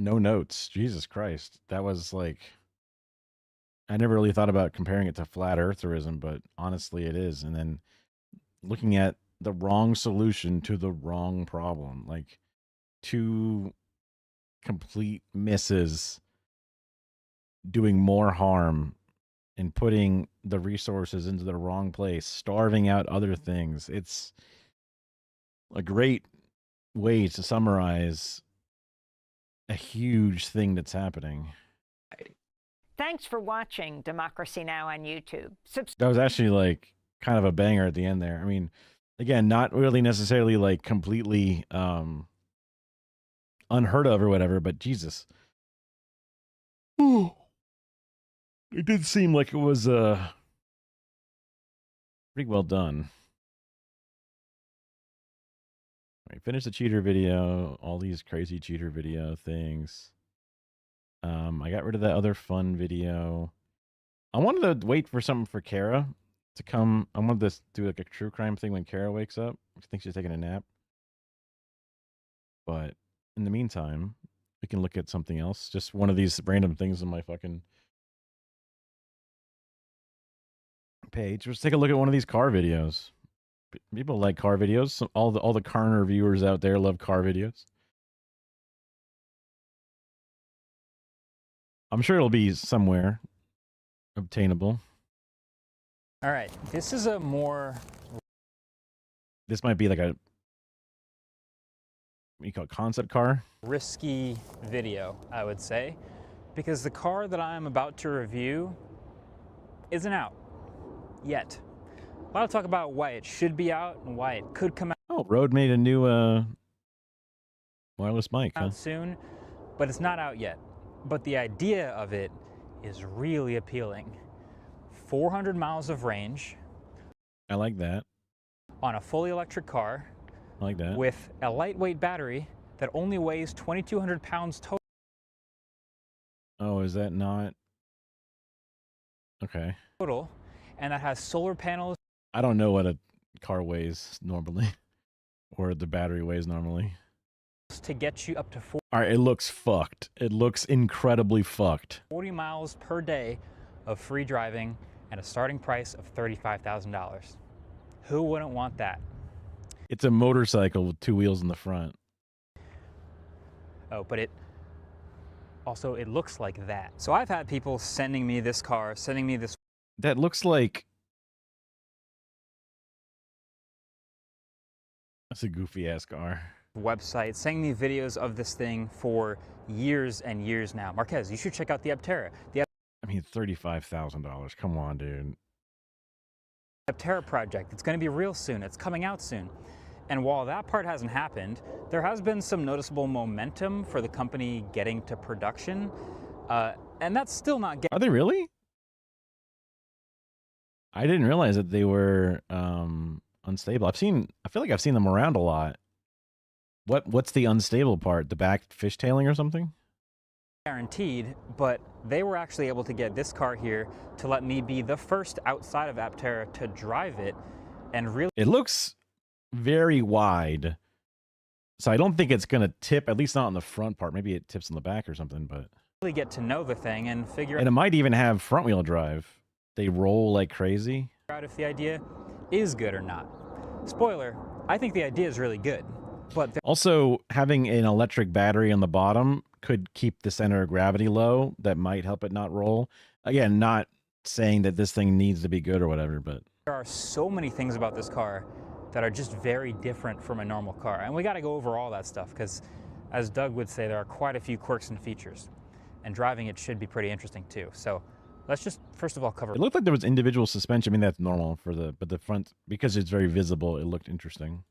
S1: No notes. Jesus Christ. That was like, I never really thought about comparing it to flat eartherism, but honestly it is. And then looking at the wrong solution to the wrong problem, like 2 complete misses doing more harm and putting the resources into the wrong place, starving out other things. It's a great way to summarize a huge thing that's happening.
S8: Thanks for watching Democracy Now! On YouTube.
S1: That was actually like kind of a banger at the end there. I mean, again, not really necessarily like completely unheard of or whatever, but Jesus. Ooh. It did seem like it was pretty well done. Right, finish the cheater video, all these crazy cheater video things. I got rid of that other fun video. I wanted to wait for something for Kara to come. I wanted to do like a true crime thing when Kara wakes up. I think she's taking a nap. But in the meantime, we can look at something else. Just one of these random things on my fucking page. Let's take a look at one of these car videos. People like car videos. All the car reviewers out there love car videos. I'm sure it'll be somewhere obtainable.
S14: All right, this is a more...
S1: This might be like a... What do you call it? Concept car?
S14: Risky video, I would say, because the car that I'm about to review isn't out. yet. A lot of talk about why it should be out and why it could come
S1: Oh, Rode made a new wireless mic, huh?
S14: out soon, but it's not out yet. But the idea of it is really appealing. 400 miles of range.
S1: I like that.
S14: On a fully electric car.
S1: I like that.
S14: With a lightweight battery that only weighs 2,200 pounds
S1: Oh, is that not? Okay.
S14: total, and that has solar panels.
S1: I don't know what a car weighs normally, or the battery weighs normally.
S14: To get you up to
S1: All right, it looks fucked. It looks incredibly fucked.
S14: 40 miles per day of free driving and a starting price of $35,000. Who wouldn't want that?
S1: It's a motorcycle with 2 wheels in the front.
S14: Oh, but it looks like that. So I've had people sending me this car, sending me this.
S1: That looks like. That's a goofy ass car.
S14: Website, sending me videos of this thing for years and years now. Marquez, you should check out the Aptera. The
S1: I mean, $35,000. Come on, dude.
S14: Aptera project. It's going to be real soon. It's coming out soon. And while that part hasn't happened, there has been some noticeable momentum for the company getting to production. And that's still not getting.
S1: Are they really? I didn't realize that they were unstable. I feel like I've seen them around a lot. What's the unstable part? The back fishtailing or something?
S14: Guaranteed, but they were actually able to get this car here to let me be the first outside of Aptera to drive it and really.
S1: It looks very wide. So I don't think it's going to tip, at least not on the front part. Maybe it tips on the back or something, but.
S14: Really get to know the thing and figure
S1: And it might even have front wheel drive. They roll like crazy.
S14: out if the idea is good or not. Spoiler, I think the idea is really good. But
S1: also, having an electric battery on the bottom could keep the center of gravity low. That might help it not roll. Again, not saying that this thing needs to be good or whatever, but
S14: there are so many things about this car that are just very different from a normal car. And we got to go over all that stuff because, as Doug would say, there are quite a few quirks and features. And driving it should be pretty interesting too. So let's just first of all cover.
S1: It looked like there was individual suspension. I mean, that's normal for but the front, because it's very visible, it looked interesting.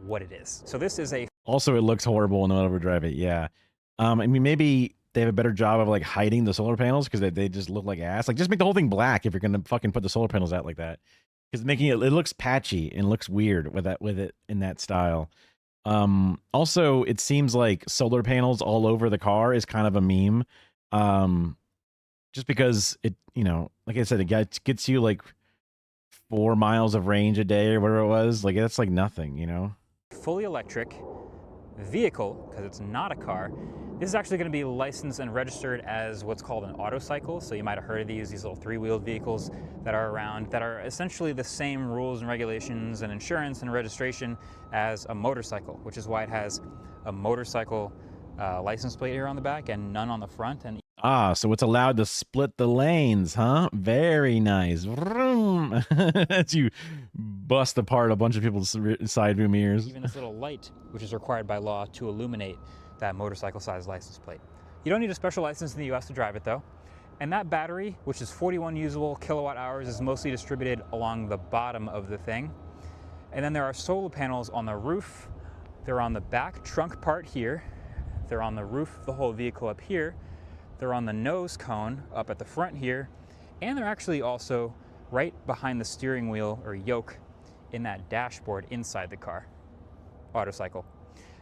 S14: What it is. So this is a.
S1: Also, it looks horrible when I overdrive it. Yeah. I mean, maybe they have a better job of like hiding the solar panels because they just look like ass. Like, just make the whole thing black if you're gonna fucking put the solar panels out like that. Because making it looks patchy and looks weird with it in that style. Also, it seems like solar panels all over the car is kind of a meme. Just because it, like I said, it gets you like 4 miles of range a day or whatever it was. Like, that's like nothing,
S14: Fully electric vehicle, because it's not a car. This is actually going to be licensed and registered as what's called an autocycle. So you might have heard of these little 3-wheeled vehicles that are around that are essentially the same rules and regulations and insurance and registration as a motorcycle, which is why it has a motorcycle license plate here on the back and none on the front. And
S1: so it's allowed to split the lanes, huh? Very nice. Vroom. As you bust apart a bunch of people's side view mirrors.
S14: Even this little light, which is required by law to illuminate that motorcycle-sized license plate. You don't need a special license in the U.S. to drive it, though. And that battery, which is 41 usable kilowatt hours, is mostly distributed along the bottom of the thing. And then there are solar panels on the roof. They're on the back trunk part here. They're on the roof of the whole vehicle up here. They're on the nose cone up at the front here. And they're actually also right behind the steering wheel or yoke in that dashboard inside the car. Autocycle.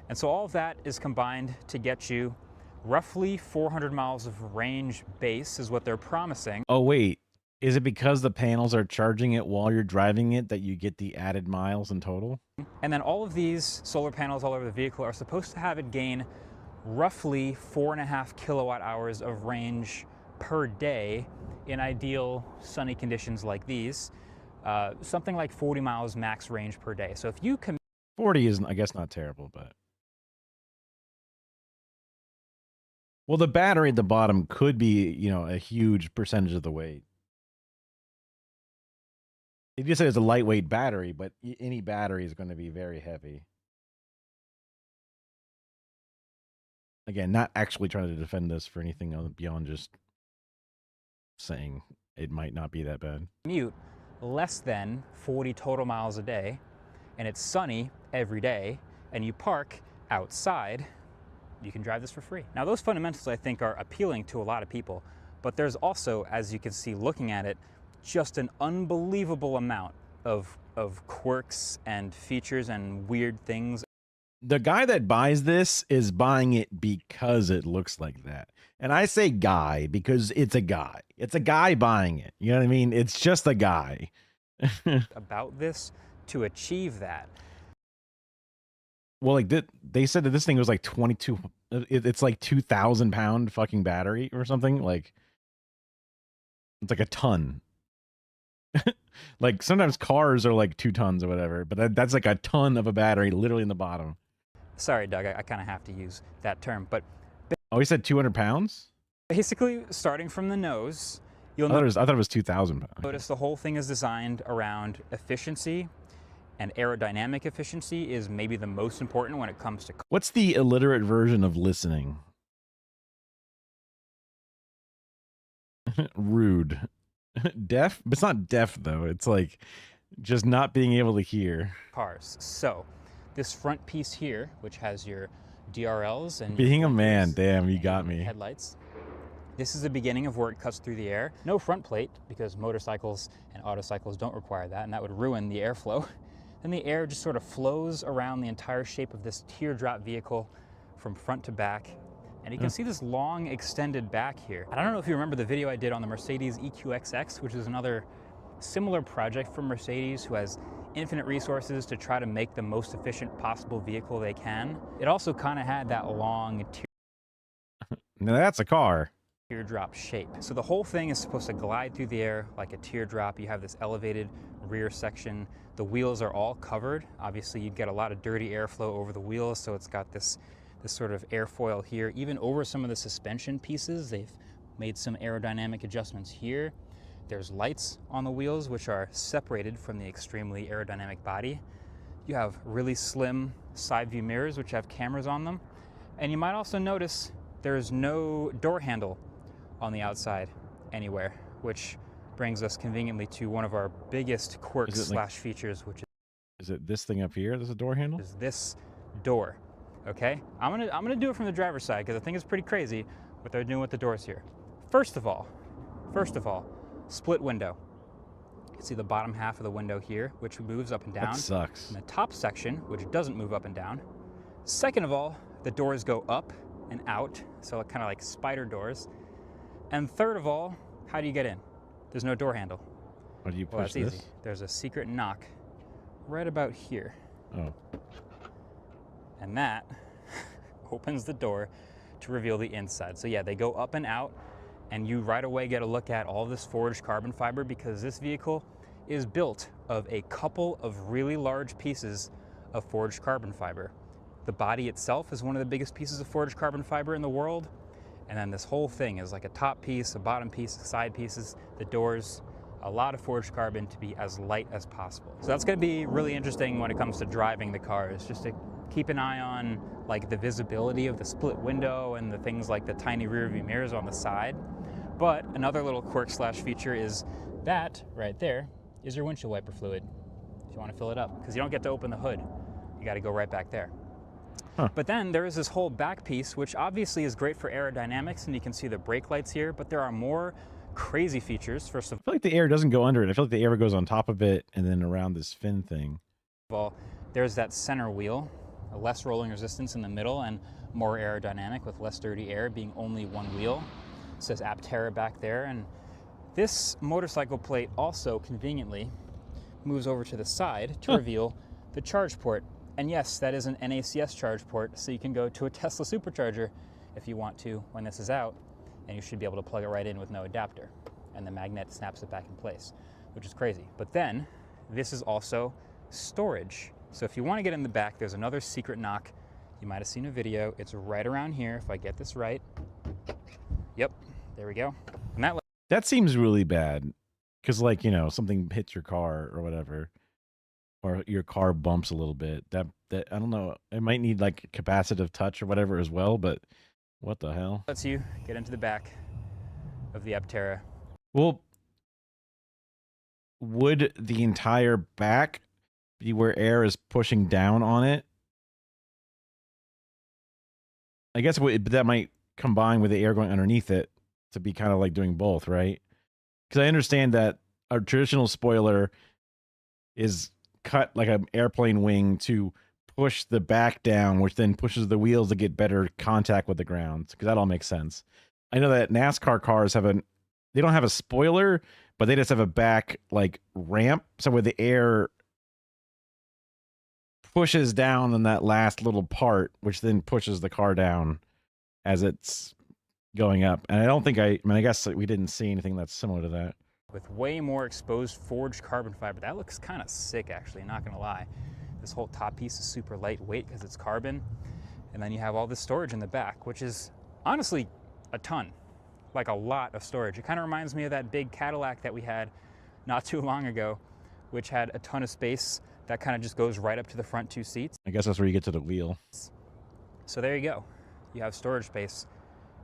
S14: And so all of that is combined to get you roughly 400 miles of range base is what they're promising.
S1: Oh, wait. Is it because the panels are charging it while you're driving it that you get the added miles in total?
S14: And then all of these solar panels all over the vehicle are supposed to have it gain roughly 4.5 kilowatt hours of range per day in ideal sunny conditions like these. Something like 40 miles max range per day. So if you can
S1: 40 isn't, I guess, not terrible, but. Well, the battery at the bottom could be, a huge percentage of the weight. They just said it's a lightweight battery, but any battery is going to be very heavy. Again, not actually trying to defend this for anything beyond just saying it might not be that bad.
S14: Mute less than 40 total miles a day, and it's sunny every day, and you park outside, you can drive this for free. Now, those fundamentals, I think, are appealing to a lot of people, but there's also, as you can see looking at it, just an unbelievable amount of quirks and features and weird things.
S1: The guy that buys this is buying it because it looks like that. And I say guy because it's a guy. It's a guy buying it. You know what I mean? It's just a guy.
S14: About this to achieve that.
S1: Well, like they said that this thing was like 22. It's like 2,000 pound fucking battery or something. Like it's like a ton. Like sometimes cars are like 2 tons or whatever, but that's like a ton of a battery literally in the bottom.
S14: Sorry, Doug, I kind of have to use that term, but
S1: oh, he said 200 pounds.
S14: Basically, starting from the nose,
S1: I thought it was 2,000 pounds.
S14: Notice the whole thing is designed around efficiency, and aerodynamic efficiency is maybe the most important when it comes to.
S1: What's the illiterate version of listening? Rude. Deaf? But it's not deaf though. It's like just not being able to hear.
S14: Cars. So this front piece here, which has your DRLs and
S1: being a man, damn, you got me.
S14: Headlights. This is the beginning of where it cuts through the air. No front plate because motorcycles and autocycles don't require that, and that would ruin the airflow. Then the air just sort of flows around the entire shape of this teardrop vehicle from front to back. And you can see this long extended back here. And I don't know if you remember the video I did on the Mercedes EQXX, which is another similar project from Mercedes who has infinite resources to try to make the most efficient possible vehicle they can. It also kind of had that long
S1: Now that's a car.
S14: Teardrop shape. So the whole thing is supposed to glide through the air like a teardrop. You have this elevated rear section. The wheels are all covered. Obviously you'd get a lot of dirty airflow over the wheels, so it's got this sort of airfoil here. Even over some of the suspension pieces, they've made some aerodynamic adjustments here. There's lights on the wheels which are separated from the extremely aerodynamic body. You have really slim side view mirrors which have cameras on them. And you might also notice there's no door handle on the outside anywhere, which brings us conveniently to one of our biggest quirks slash features, which
S1: is it this thing up here? There's a door handle?
S14: Is this door. Okay, I'm gonna do it from the driver's side because I think it's pretty crazy what they're doing with the doors here. First of all, split window. You can see the bottom half of the window here, which moves up and down.
S1: That sucks.
S14: And the top section, which doesn't move up and down. Second of all, the doors go up and out, so kind of like spider doors. And third of all, how do you get in? There's no door handle.
S1: How do you push
S14: that's
S1: this?
S14: Easy. There's a secret knock right about here.
S1: Oh.
S14: And that opens the door to reveal the inside. So yeah, they go up and out, and you right away get a look at all this forged carbon fiber because this vehicle is built of a couple of really large pieces of forged carbon fiber. The body itself is one of the biggest pieces of forged carbon fiber in the world, and then this whole thing is like a top piece, a bottom piece, side pieces, the doors, a lot of forged carbon to be as light as possible. So that's going to be really interesting when it comes to driving the cars, just to keep an eye on like the visibility of the split window and the things like the tiny rear view mirrors on the side. But another little quirk slash feature is that right there is your windshield wiper fluid if you want to fill it up, because you don't get to open the hood. You got to go right back there.
S1: Huh.
S14: But then there is this whole back piece, which obviously is great for aerodynamics, and you can see the brake lights here, but there are more crazy features. First of
S1: I feel like the air doesn't go under it. I feel like the air goes on top of it and then around this fin thing.
S14: all, there's that center wheel, a less rolling resistance in the middle and more aerodynamic with less dirty air being only one wheel. It says Aptera back there, and this motorcycle plate also conveniently moves over to the side to reveal the charge port. And yes, that is an NACS charge port, so you can go to a Tesla supercharger if you want to when this is out, and you should be able to plug it right in with no adapter. And the magnet snaps it back in place, which is crazy. But then, this is also storage. So if you want to get in the back, there's another secret knock. You might have seen a video. It's right around here, if I get this right. Yep, there we go. And
S1: that seems really bad, because like, you know, something hits your car or whatever, or your car bumps a little bit. That I don't know. It might need like capacitive touch or whatever as well. But what the hell?
S14: lets you get into the back of the Aptera.
S1: Well, would the entire back be where air is pushing down on it? I guess that might combine with the air going underneath it to be kind of like doing both, right? Because I understand that a traditional spoiler is cut like an airplane wing to push the back down, which then pushes the wheels to get better contact with the ground. Because that all makes sense. I know that NASCAR cars they don't have a spoiler, but they just have a back like ramp, so where the air pushes down on that last little part, which then pushes the car down as it's going up. And I guess we didn't see anything that's similar to that.
S14: With way more exposed forged carbon fiber. That looks kind of sick, actually, not gonna lie. This whole top piece is super lightweight because it's carbon. And then you have all this storage in the back, which is honestly a ton, like a lot of storage. It kind of reminds me of that big Cadillac that we had not too long ago, which had a ton of space that kind of just goes right up to the front 2 seats.
S1: I guess that's where you get to the wheel.
S14: So there you go. You have storage space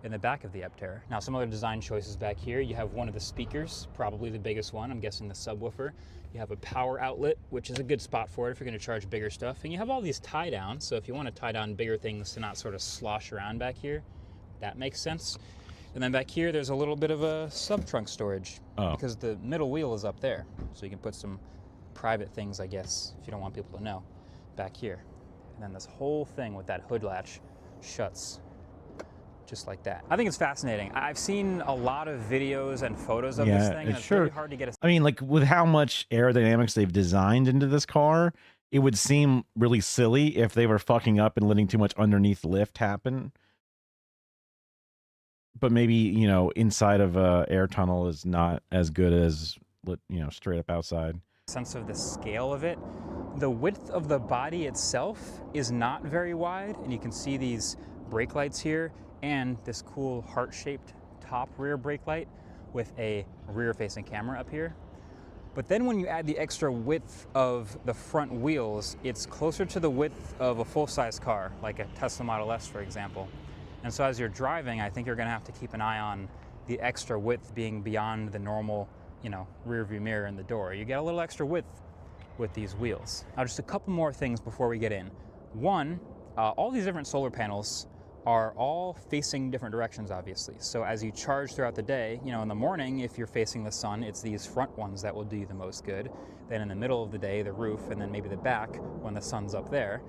S14: in the back of the Aptera. Now, some other design choices back here. You have one of the speakers, probably the biggest one, I'm guessing the subwoofer. You have a power outlet, which is a good spot for it if you're going to charge bigger stuff. And you have all these tie downs, so if you want to tie down bigger things to not sort of slosh around back here, that makes sense. And then back here, there's a little bit of a sub-trunk storage because the middle wheel is up there. So you can put some private things, I guess, if you don't want people to know, back here. And then this whole thing with that hood latch shuts just like that. I think it's fascinating. I've seen a lot of videos and photos of this thing, and it's really hard to get a...
S1: I mean, like, with how much aerodynamics they've designed into this car, it would seem really silly if they were fucking up and letting too much underneath lift happen. But maybe, you know, inside of a air tunnel is not as good as, you know, straight up outside.
S14: Sense of the scale of it. The width of the body itself is not very wide, and you can see these brake lights here and this cool heart-shaped top rear brake light with a rear-facing camera up here. But then when you add the extra width of the front wheels, it's closer to the width of a full-size car, like a Tesla Model S, for example. And so as you're driving, I think you're gonna have to keep an eye on the extra width being beyond the normal, you know, rear view mirror in the door. You get a little extra width with these wheels. Now, just a couple more things before we get in. One, all these different solar panels are all facing different directions, obviously. So as you charge throughout the day, you know, in the morning, if you're facing the sun, it's these front ones that will do you the most good. Then in the middle of the day, the roof, and then maybe the back when the sun's up there.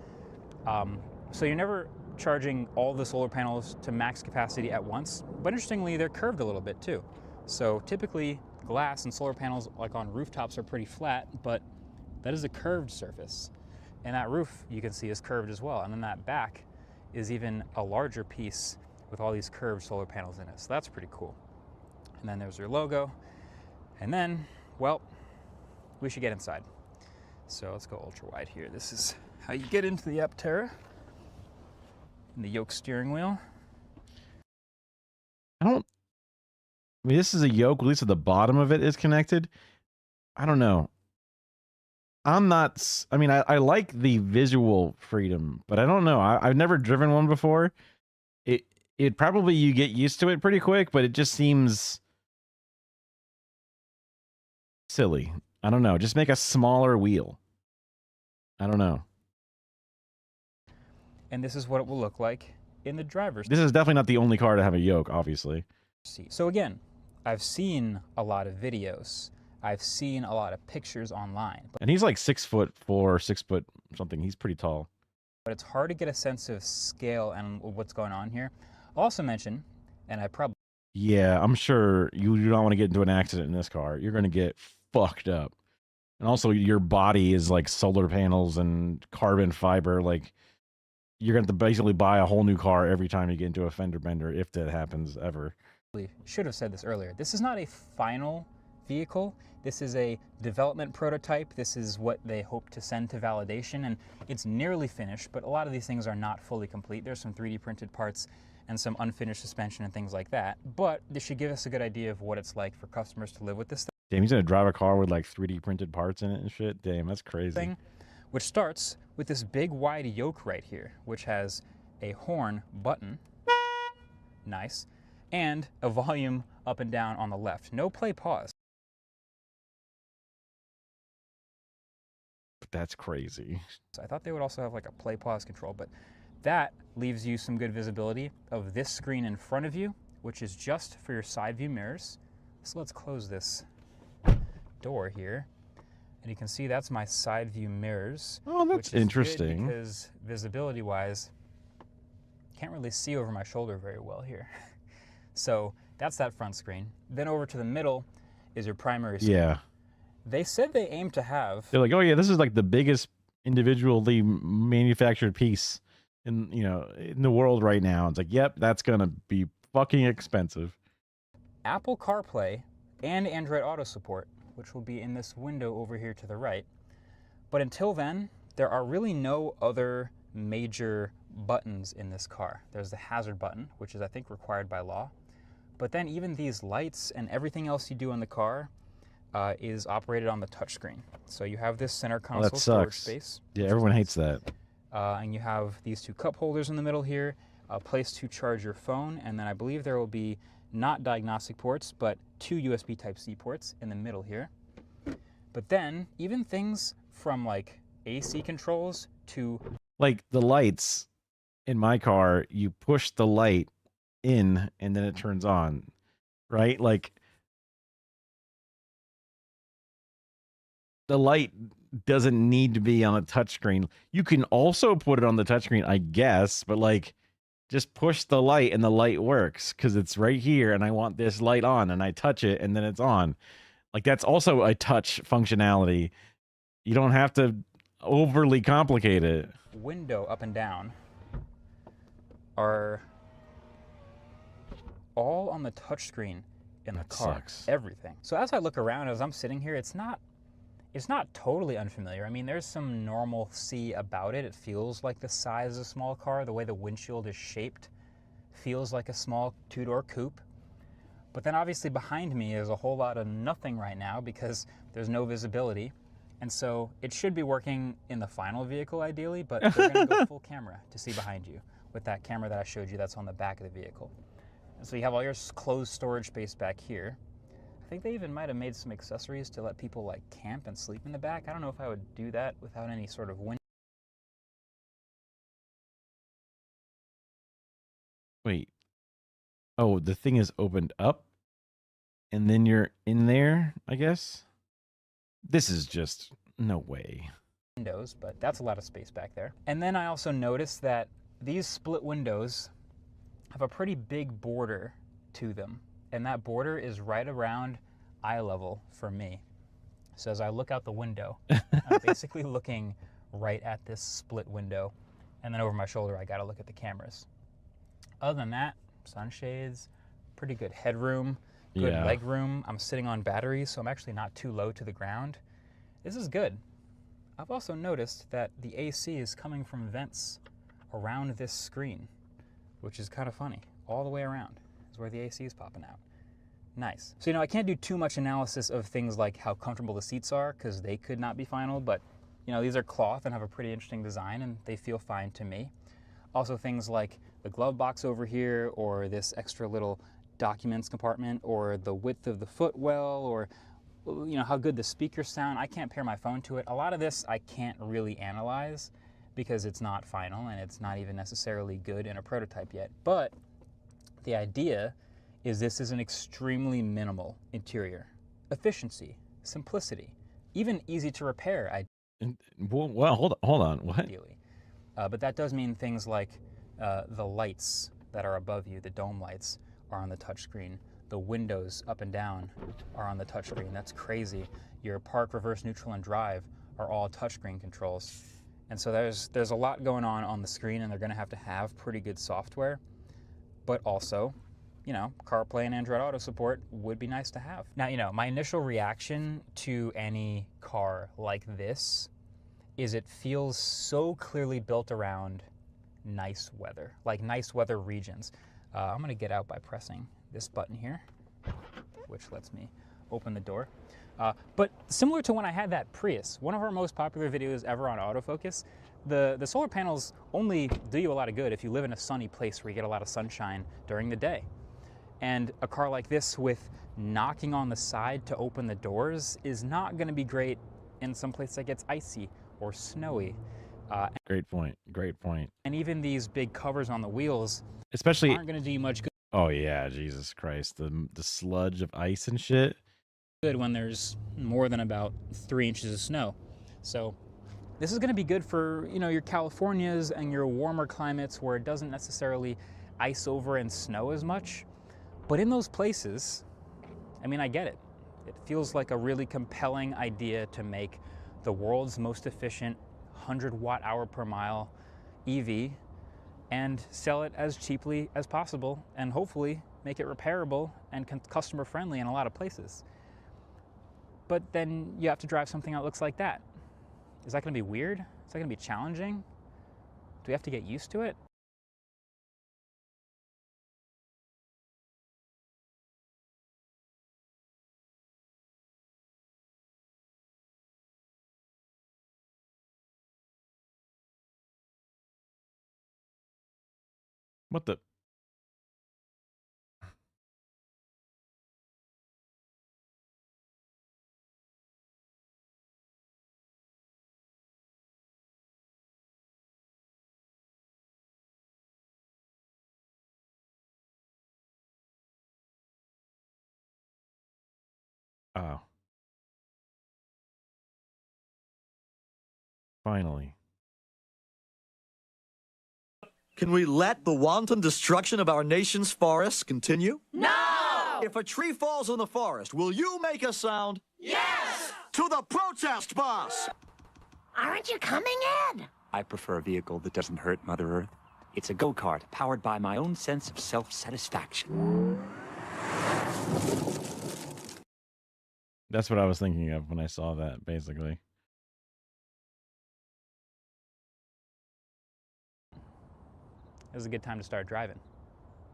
S14: So you're never charging all the solar panels to max capacity at once, but interestingly, they're curved a little bit too. So typically, glass and solar panels like on rooftops are pretty flat, but that is a curved surface. And that roof, you can see, is curved as well. And then that back is even a larger piece with all these curved solar panels in it. So that's pretty cool. And then there's your logo. And then, well, we should get inside. So let's go ultra wide here. This is how you get into the Aptera. And the yoke steering wheel.
S1: I mean, this is a yoke, at least at the bottom of it is connected. I don't know. I mean, I like the visual freedom, but I don't know. I've never driven one before. It probably, you get used to it pretty quick, but it just seems silly. I don't know. Just make a smaller wheel. I don't know.
S14: And this is what it will look like in the driver's seat.
S1: This is definitely not the only car to have a yoke, obviously.
S14: So again, I've seen a lot of videos. I've seen a lot of pictures online.
S1: And he's like 6'4", 6 foot something. He's pretty tall.
S14: But it's hard to get a sense of scale and what's going on here. I'll also mention, and I probably...
S1: Yeah, I'm sure you don't want to get into an accident in this car. You're going to get fucked up. And also your body is like solar panels and carbon fiber. Like, you're going to have to basically buy a whole new car every time you get into a fender bender, if that happens ever.
S14: Should have said this earlier. This is not a final vehicle. This is a development prototype. This is what they hope to send to validation, and it's nearly finished, but a lot of these things are not fully complete. There's some 3D printed parts and some unfinished suspension and things like that, but this should give us a good idea of what it's like for customers to live with this thing.
S1: Damn, he's gonna drive a car with like 3D printed parts in it and shit. Damn, that's crazy.
S14: Which starts with this big wide yoke right here, which has a horn button, nice, and a volume up and down on the left. No play pause.
S1: that's crazy.
S14: So I thought they would also have like a play pause control, but that leaves you some good visibility of this screen in front of you, which is just for your side view mirrors. So let's close this door here. And you can see that's my side view mirrors.
S1: Oh, that's
S14: which is
S1: interesting.
S14: good because visibility wise, can't really see over my shoulder very well here. So that's that front screen. Then over to the middle is your primary screen.
S1: Yeah.
S14: They said they aim to have.
S1: They're like, oh yeah, this is like the biggest individually manufactured piece in the world right now. It's like, yep, that's gonna be fucking expensive.
S14: Apple CarPlay and Android Auto support, which will be in this window over here to the right. But until then, there are really no other major buttons in this car. There's the hazard button, which is I think required by law. But then even these lights and everything else you do on the car is operated on the touchscreen. So you have this center console
S1: that
S14: storage
S1: sucks.
S14: space.
S1: Yeah, everyone hates that.
S14: And you have these two cup holders in the middle here, a place to charge your phone, and then I believe there will be not diagnostic ports, but 2 USB Type-C ports in the middle here. But then even things from like AC controls to
S1: Like the lights in my car, you push the light in and then it turns on, right? Like the light doesn't need to be on a touchscreen. You can also put it on the touchscreen, I guess, but like just push the light and the light works because it's right here and I want this light on and I touch it and then it's on. Like that's also a touch functionality. You don't have to overly complicate it.
S14: window up and down are all on the touchscreen in the car.
S1: Sucks.
S14: Everything. So as I look around, as I'm sitting here, it's not totally unfamiliar. I mean, there's some normalcy about it. It feels like the size of a small car. The way the windshield is shaped feels like a small two-door coupe. But then obviously behind me is a whole lot of nothing right now because there's no visibility. And so it should be working in the final vehicle ideally, but they're going to go full camera to see behind you with that camera that I showed you that's on the back of the vehicle. And so you have all your closed storage space back here. I think they even might have made some accessories to let people like camp and sleep in the back. I don't know if I would do that without any sort of window.
S1: Wait. Oh, the thing is opened up and then you're in there, I guess? This is just no way.
S14: Windows, but that's a lot of space back there. And then I also noticed that these split windows have a pretty big border to them. And that border is right around eye level for me. So as I look out the window, I'm basically looking right at this split window. And then over my shoulder, I gotta look at the cameras. Other than that, sunshades, pretty good headroom, good leg room. I'm sitting on batteries, so I'm actually not too low to the ground. This is good. I've also noticed that the AC is coming from vents around this screen, which is kind of funny. All the way around is where the AC is popping out. Nice. So, I can't do too much analysis of things like how comfortable the seats are because they could not be final, but, these are cloth and have a pretty interesting design and they feel fine to me. Also things like the glove box over here or this extra little documents compartment or the width of the footwell or how good the speakers sound. I can't pair my phone to it. A lot of this I can't really analyze because it's not final and it's not even necessarily good in a prototype yet. But the idea is this is an extremely minimal interior. Efficiency, simplicity, even easy to repair.
S1: Well, hold on. What?
S14: Ideally. But that does mean things like the lights that are above you, the dome lights, are on the touchscreen. The windows up and down are on the touchscreen. That's crazy. Your park, reverse, neutral, and drive are all touchscreen controls. And so there's a lot going on the screen, and they're going to have pretty good software. But also, CarPlay and Android Auto support would be nice to have. Now, my initial reaction to any car like this is it feels so clearly built around nice weather, like nice weather regions. I'm going to get out by pressing this button here, which lets me open the door. But similar to when I had that Prius, one of our most popular videos ever on autofocus, the solar panels only do you a lot of good if you live in a sunny place where you get a lot of sunshine during the day. And a car like this with knocking on the side to open the doors is not going to be great in some place that gets icy or snowy.
S1: Great point. Great point.
S14: And even these big covers on the wheels
S1: Especially
S14: aren't going to do you much
S1: Oh yeah, Jesus Christ. The sludge of ice and shit.
S14: good when there's more than about 3 inches of snow. So this is going to be good for, you know, your Californias and your warmer climates where it doesn't necessarily ice over and snow as much. But in those places, I mean, I get it. It feels like a really compelling idea to make the world's most efficient 100 watt-hour per mile EV and sell it as cheaply as possible and hopefully make it repairable and customer friendly in a lot of places. But then you have to drive something that looks like that. Is that going to be weird? Is that going to be challenging? Do we have to get used to it?
S1: What the? Oh. Finally.
S3: Can we let the wanton destruction of our nation's forests continue?
S10: No!
S3: If a tree falls in the forest, will you make a sound?
S10: Yes!
S3: To the protest bus!
S10: Aren't you coming in?
S15: I prefer a vehicle that doesn't hurt Mother Earth. It's a go-kart powered by my own sense of self-satisfaction.
S1: That's what I was thinking of when I saw that, basically.
S14: This is a good time to start driving.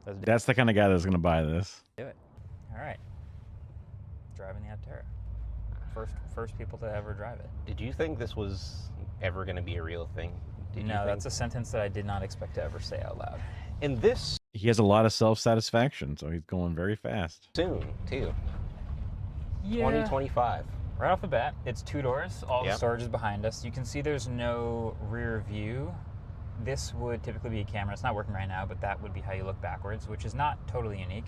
S1: That's the kind of guy that's going to buy this.
S14: Do it. All right. Driving the Aptera. First people to ever drive it.
S23: Did you think this was ever going to be a real thing?
S14: No, that's a sentence that I did not expect to ever say out loud.
S23: And this
S1: He has a lot of self-satisfaction, so he's going very fast.
S23: soon, too.
S14: Yeah.
S23: 2025.
S14: Right off the bat, it's 2 doors. All the
S23: Yep.
S14: storage is behind us. You can see there's no rear view. This would typically be a camera. It's not working right now, but that would be how you look backwards, which is not totally unique.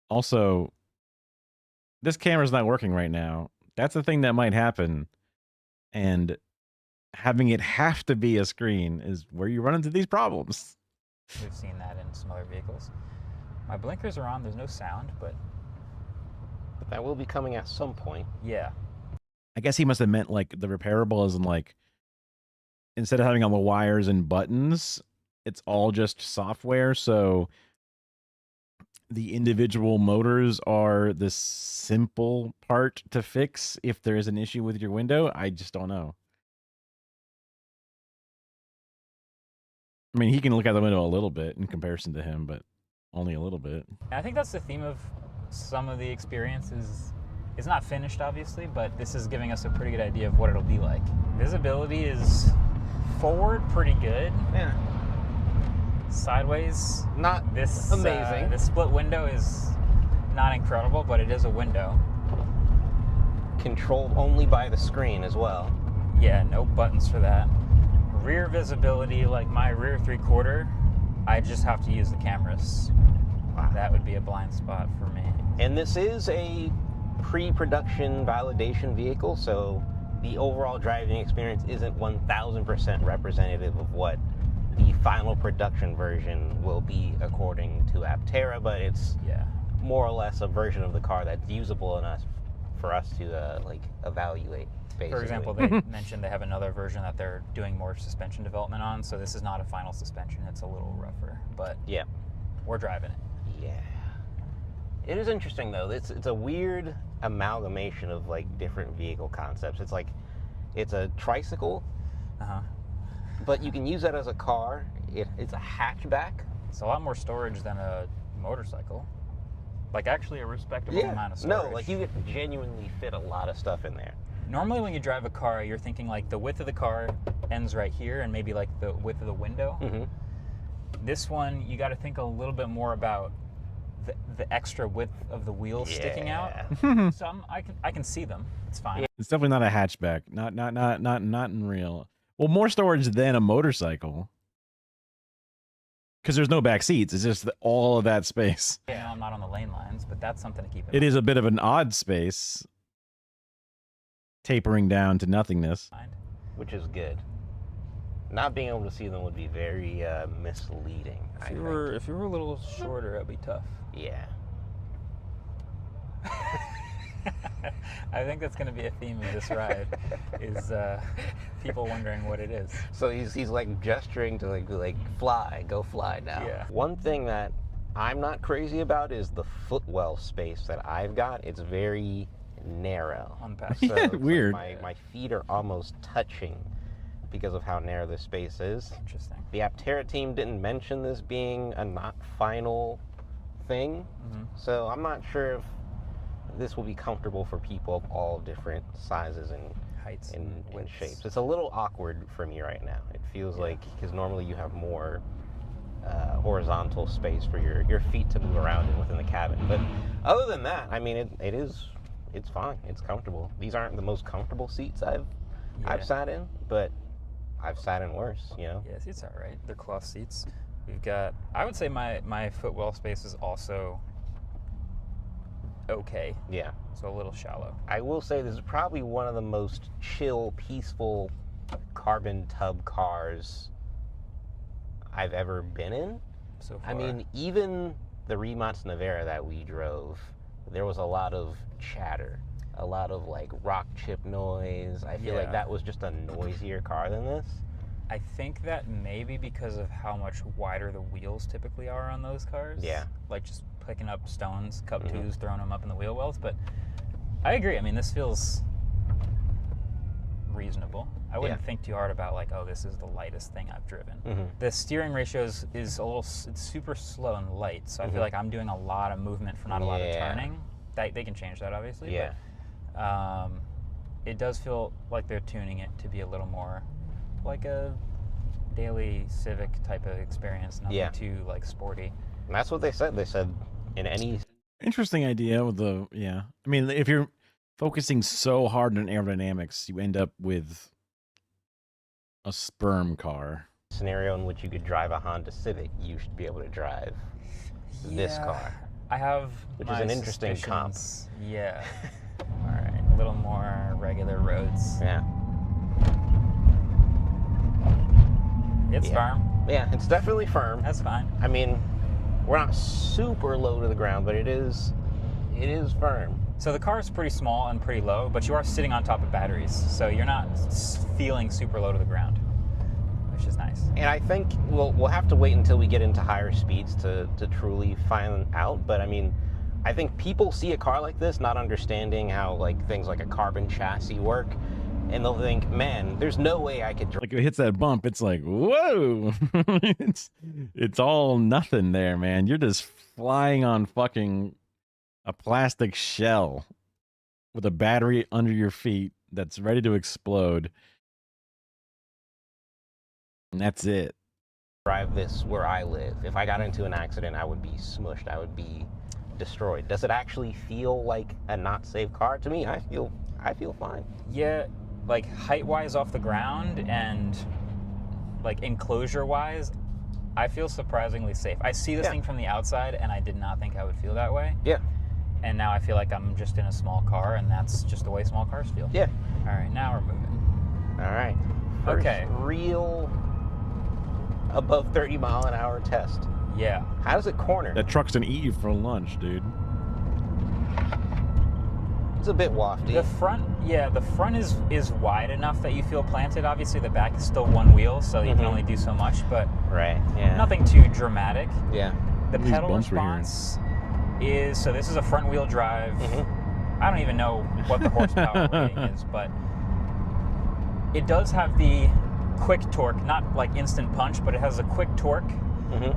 S1: Also, this camera's not working right now. That's the thing that might happen. And having it have to be a screen is where you run into these problems.
S14: We've seen that in some other vehicles. My blinkers are on. There's no sound, but
S23: that will be coming at some point.
S14: Yeah.
S1: I guess he must have meant like the repairable as in like, instead of having all the wires and buttons, it's all just software. So the individual motors are the simple part to fix if there is an issue with your window. I just don't know. I mean, he can look out the window a little bit in comparison to him, but only a little bit.
S14: I think that's the theme of some of the experiences. It's not finished, obviously, but this is giving us a pretty good idea of what it'll be like. Visibility is forward pretty good.
S23: Yeah.
S14: Sideways,
S23: not
S14: this
S23: amazing.
S14: The split window is not incredible, but it is a window.
S23: Controlled only by the screen as well.
S14: Yeah, no buttons for that. Rear visibility, like my rear 3/4, I just have to use the cameras. Wow. That would be a blind spot for me.
S23: And this is a pre-production validation vehicle, so the overall driving experience isn't 1000% representative of what the final production version will be according to Aptera, but it's more or less a version of the car that's usable enough for us to like evaluate. Basically.
S14: For example, they mentioned they have another version that they're doing more suspension development on, so this is not a final suspension. It's a little rougher, but
S23: yeah,
S14: we're driving it.
S23: Yeah. It is interesting though. It's a weird amalgamation of like different vehicle concepts. It's like it's a tricycle, but you can use that as a car. It's a hatchback.
S14: It's a lot more storage than a motorcycle. Like actually a respectable amount of storage.
S23: No, like you could genuinely fit a lot of stuff in there.
S14: Normally when you drive a car, you're thinking like the width of the car ends right here and maybe like the width of the window.
S23: Mm-hmm.
S14: This one, you got to think a little bit more about the extra width of the wheels sticking out. So I can see them. It's fine.
S1: It's definitely not a hatchback. Not in real. Well, more storage than a motorcycle. Because there's no back seats. It's just all of that space.
S14: Yeah, I'm not on the lane lines, but that's something to keep in mind.
S1: It is a bit of an odd space. Tapering down to nothingness.
S23: Which is good. Not being able to see them would be very misleading.
S14: If you were a little shorter, it'd be tough.
S23: Yeah.
S14: I think that's going to be a theme of this ride, is people wondering what it is.
S23: So he's like gesturing to like fly, go fly now.
S14: Yeah.
S23: One thing that I'm not crazy about is the footwell space that I've got. It's very narrow. So it's
S1: weird.
S23: Like my feet are almost touching because of how narrow this space is.
S14: Interesting.
S23: The Aptera team didn't mention this being a not final thing, so I'm not sure if this will be comfortable for people of all different sizes and
S14: heights
S23: and shapes. It's a little awkward for me right now. It feels like, because normally you have more horizontal space for your feet to move around in within the cabin. But other than that, I mean, it's fine. It's comfortable. These aren't the most comfortable seats I've sat in, but I've sat in worse, you know?
S14: Yeah, seats are right. They're cloth seats. We've got, I would say my footwell space is also okay.
S23: Yeah.
S14: So a little shallow.
S23: I will say this is probably one of the most chill, peaceful carbon tub cars I've ever been in.
S14: So far.
S23: I mean, even the Rimac Nevera that we drove, there was a lot of chatter, a lot of like rock chip noise. I feel like that was just a noisier car than this.
S14: I think that maybe because of how much wider the wheels typically are on those cars.
S23: Yeah.
S14: Like just picking up stones, cup twos, throwing them up in the wheel wells. But I agree. I mean, this feels reasonable. I wouldn't think too hard about like, oh, this is the lightest thing I've driven. The steering ratio is a little, it's super slow and light. So I feel like I'm doing a lot of movement for not a lot of turning. They can change that, obviously.
S23: Yeah.
S14: But it does feel like they're tuning it to be a little more like a daily Civic type of experience, nothing too like sporty.
S23: And that's what they said. They said in any
S1: Interesting idea with the I mean, if you're focusing so hard on aerodynamics, you end up with a sperm car.
S23: scenario in which you could drive a Honda Civic, you should be able to drive this car.
S14: I have
S23: which is an interesting comp.
S14: Yeah. All right, a little more regular roads.
S23: Yeah.
S14: It's firm.
S23: Yeah, it's definitely firm.
S14: That's fine.
S23: I mean, we're not super low to the ground, but it is firm.
S14: So the car is pretty small and pretty low, but you are sitting on top of batteries, so you're not feeling super low to the ground, which is nice.
S23: And I think we'll have to wait until we get into higher speeds to truly find out. But I mean, I think people see a car like this not understanding how like things like a carbon chassis work, and they'll think, man, there's no way I could drive.
S1: Like if it hits that bump, it's like, whoa. it's all nothing there, man. You're just flying on fucking a plastic shell with a battery under your feet that's ready to explode. And that's it.
S23: Drive this where I live. If I got into an accident, I would be smushed. I would be destroyed. Does it actually feel like a not safe car? To me, I feel fine.
S14: Yeah, like height-wise off the ground and like enclosure-wise, I feel surprisingly safe. I see this thing from the outside, and I did not think I would feel that way.
S23: Yeah.
S14: And now I feel like I'm just in a small car, and that's just the way small cars feel.
S23: Yeah.
S14: All right, now we're moving.
S23: All right. First real above 30 mile an hour test.
S14: Yeah.
S23: How does it corner?
S1: That truck's gonna eat you for lunch, dude.
S23: It's a bit wafty.
S14: The front, the front is wide enough that you feel planted. Obviously, the back is still one wheel, so you can only do so much, but nothing too dramatic.
S23: Yeah.
S14: The pedal response is, so this is a front wheel drive. I don't even know what the horsepower rating is, but it does have the quick torque, not like instant punch, but it has a quick torque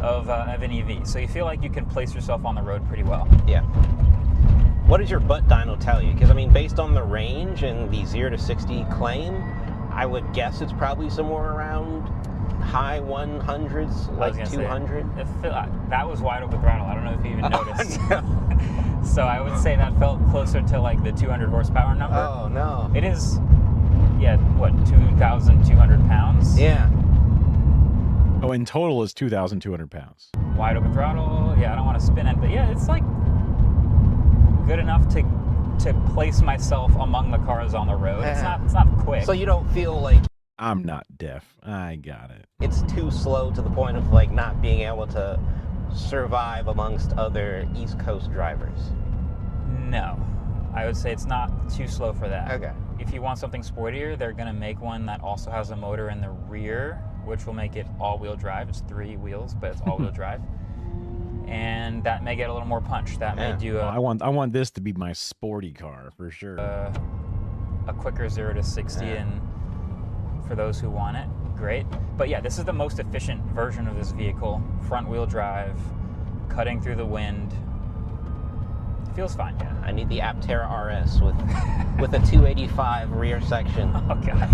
S14: of an EV. So you feel like you can place yourself on the road pretty well.
S23: Yeah. What does your butt dyno tell you? Because I mean, based on the range and the 0 to 60 claim, I would guess it's probably somewhere around high 100s, like 200.
S14: That was wide open throttle. I don't know if you even noticed. So I would say that felt closer to like the 200 horsepower number.
S23: Oh no.
S14: It is Yeah, what, 2,200 pounds?
S23: Yeah.
S1: Oh, in total is 2,200 pounds.
S14: Wide open throttle. Yeah, I don't want to spin it, but yeah, it's like good enough to place myself among the cars on the road. It's not quick.
S23: So you don't feel like
S1: I'm not deaf. I got it.
S23: it's too slow to the point of like not being able to survive amongst other East Coast drivers.
S14: No, I would say it's not too slow for that.
S23: Okay.
S14: If you want something sportier, they're going to make one that also has a motor in the rear, which will make it all-wheel drive. It's 3 wheels, but it's all-wheel drive. And that may get a little more punch. That may do
S1: I want this to be my sporty car for sure.
S14: A quicker 0 to 60, and for those who want it, great. But yeah, this is the most efficient version of this vehicle. Front-wheel drive, cutting through the wind. Feels fine.
S23: Yeah, I need the Aptera RS with a 285 rear section.
S14: Oh god.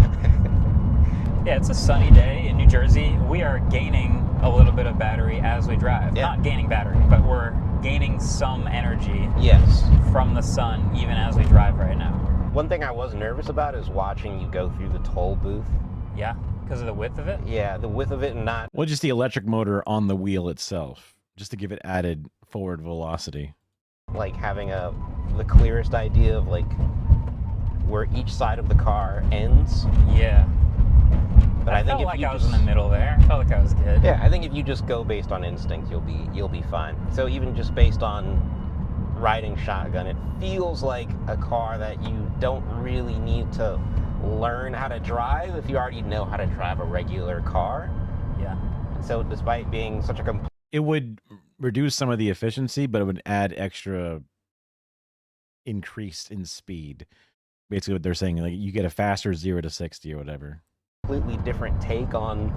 S14: Yeah, it's a sunny day in New Jersey. We are gaining a little bit of battery as we drive.
S23: Yeah.
S14: Not gaining battery, but we're gaining some energy
S23: Yes.
S14: from the sun even as we drive right now.
S23: One thing I was nervous about is watching you go through the toll booth.
S14: Yeah, because of the width of it?
S23: Yeah, the width of it and not...
S1: Well, just the electric motor on the wheel itself, just to give it added forward velocity.
S23: like having the clearest idea of like where each side of the car ends.
S14: Yeah.
S23: But I think
S14: felt
S23: if
S14: like
S23: you
S14: I was
S23: just,
S14: in the middle there. I felt like I was good.
S23: Yeah, I think if you just go based on instinct, you'll be fine. So even just based on riding shotgun, it feels like a car that you don't really need to learn how to drive if you already know how to drive a regular car.
S14: Yeah.
S23: So despite being such a
S1: It would reduce some of the efficiency, but it would add extra increase in speed. Basically what they're saying, like you get a faster 0 to 60 or whatever.
S23: completely different take on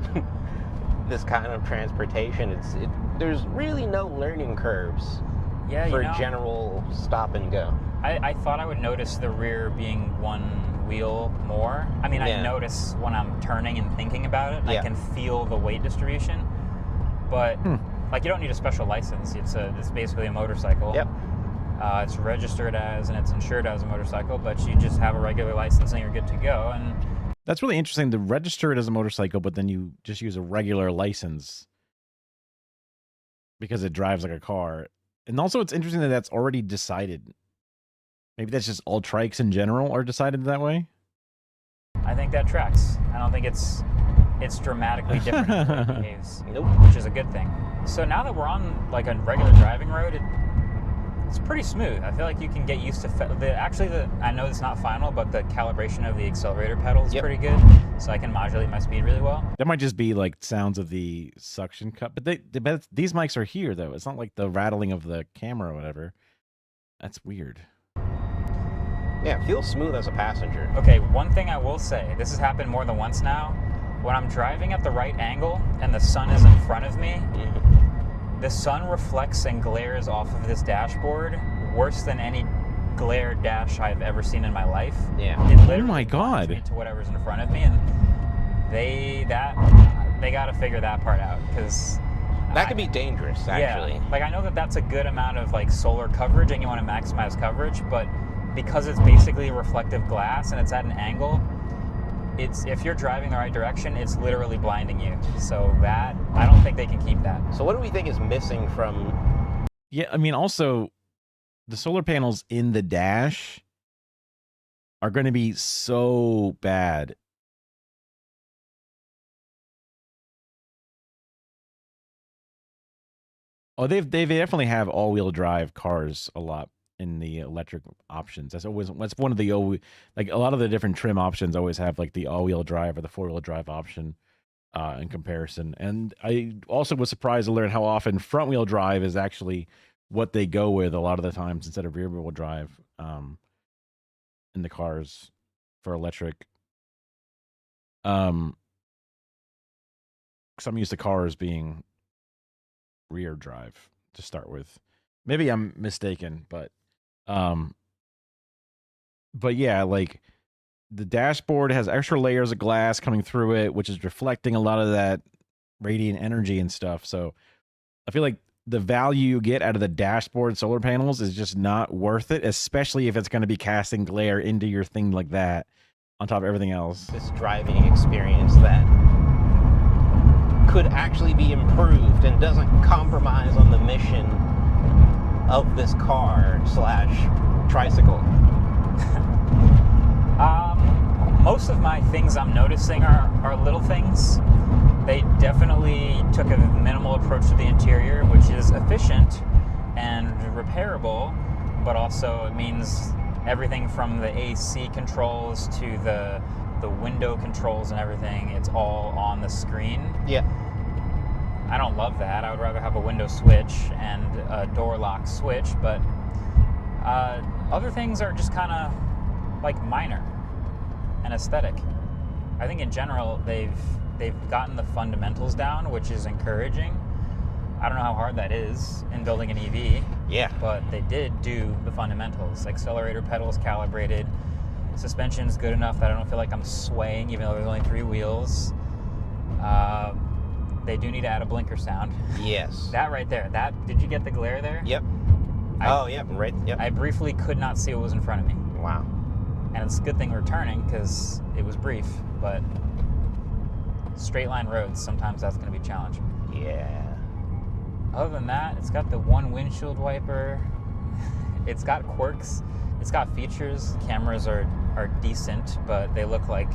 S23: this kind of transportation. There's really no learning curves for general stop and go.
S14: I thought I would notice the rear being one wheel more. I mean, I notice when I'm turning and thinking about it. I can feel the weight distribution. But like, you don't need a special license. It's basically a motorcycle.
S23: Yep.
S14: It's registered as and it's insured as a motorcycle, but you just have a regular license and you're good to go. And
S1: That's really interesting to register it as a motorcycle, but then you just use a regular license because it drives like a car. And also it's interesting that that's already decided. Maybe that's just all trikes in general are decided that way.
S14: I think that tracks. I don't think it's dramatically different in the way it behaves,
S23: Nope.
S14: which is a good thing. So now that we're on like a regular driving road, it's pretty smooth. I feel like you can get used to I know it's not final, but the calibration of the accelerator pedal is pretty good, so I can modulate my speed really well.
S1: That might just be like sounds of the suction cup, but these mics are here though. It's not like the rattling of the camera or whatever. That's weird.
S23: Yeah, it feels smooth as a passenger.
S14: Okay, one thing I will say, this has happened more than once now. When I'm driving at the right angle and the sun is in front of me, the sun reflects and glares off of this dashboard worse than any glare dash I've ever seen in my life.
S23: Yeah.
S14: It literally
S1: Oh my God.
S14: blinds me to whatever's in front of me, and they got to figure that part out, because
S23: that could be dangerous, actually.
S14: Yeah, like I know that that's a good amount of like solar coverage, and you want to maximize coverage, but because it's basically reflective glass and it's at an angle, if you're driving the right direction, it's literally blinding you. So that, I don't think they can keep that.
S23: So what do we think is missing from...
S1: Yeah, I mean, also, the solar panels in the dash are going to be so bad. Oh, they definitely have all-wheel drive cars a lot in the electric options. That's one of the like a lot of the different trim options always have like the all-wheel drive or the four-wheel drive option in comparison. And I also was surprised to learn how often front-wheel drive is actually what they go with a lot of the times instead of rear-wheel drive in the cars for electric. Because I'm used to cars being rear drive to start with. Maybe I'm mistaken, but yeah, like the dashboard has extra layers of glass coming through it, which is reflecting a lot of that radiant energy and stuff. So I feel like the value you get out of the dashboard solar panels is just not worth it, especially if it's going to be casting glare into your thing like that. on top of everything else.
S23: This driving experience that could actually be improved and doesn't compromise on the mission of this car / tricycle?
S14: Most of my things I'm noticing are little things. They definitely took a minimal approach to the interior, which is efficient and repairable, but also it means everything from the AC controls to the window controls and everything, it's all on the screen.
S23: Yeah.
S14: I don't love that. I would rather have a window switch and a door lock switch, but other things are just kind of like minor and aesthetic. I think in general they've gotten the fundamentals down, which is encouraging. I don't know how hard that is in building an EV.
S23: Yeah.
S14: But they did do the fundamentals. Accelerator pedals calibrated. Suspension's good enough that I don't feel like I'm swaying, even though there's only 3 wheels. They do need to add a blinker sound.
S23: Yes.
S14: That right there. Did you get the glare there?
S23: Yep. Yep.
S14: I briefly could not see what was in front of me.
S23: Wow.
S14: And it's a good thing we're turning because it was brief, but straight line roads, sometimes that's going to be a challenge.
S23: Yeah.
S14: Other than that, it's got the one windshield wiper. It's got quirks. It's got features. Cameras are decent, but they look like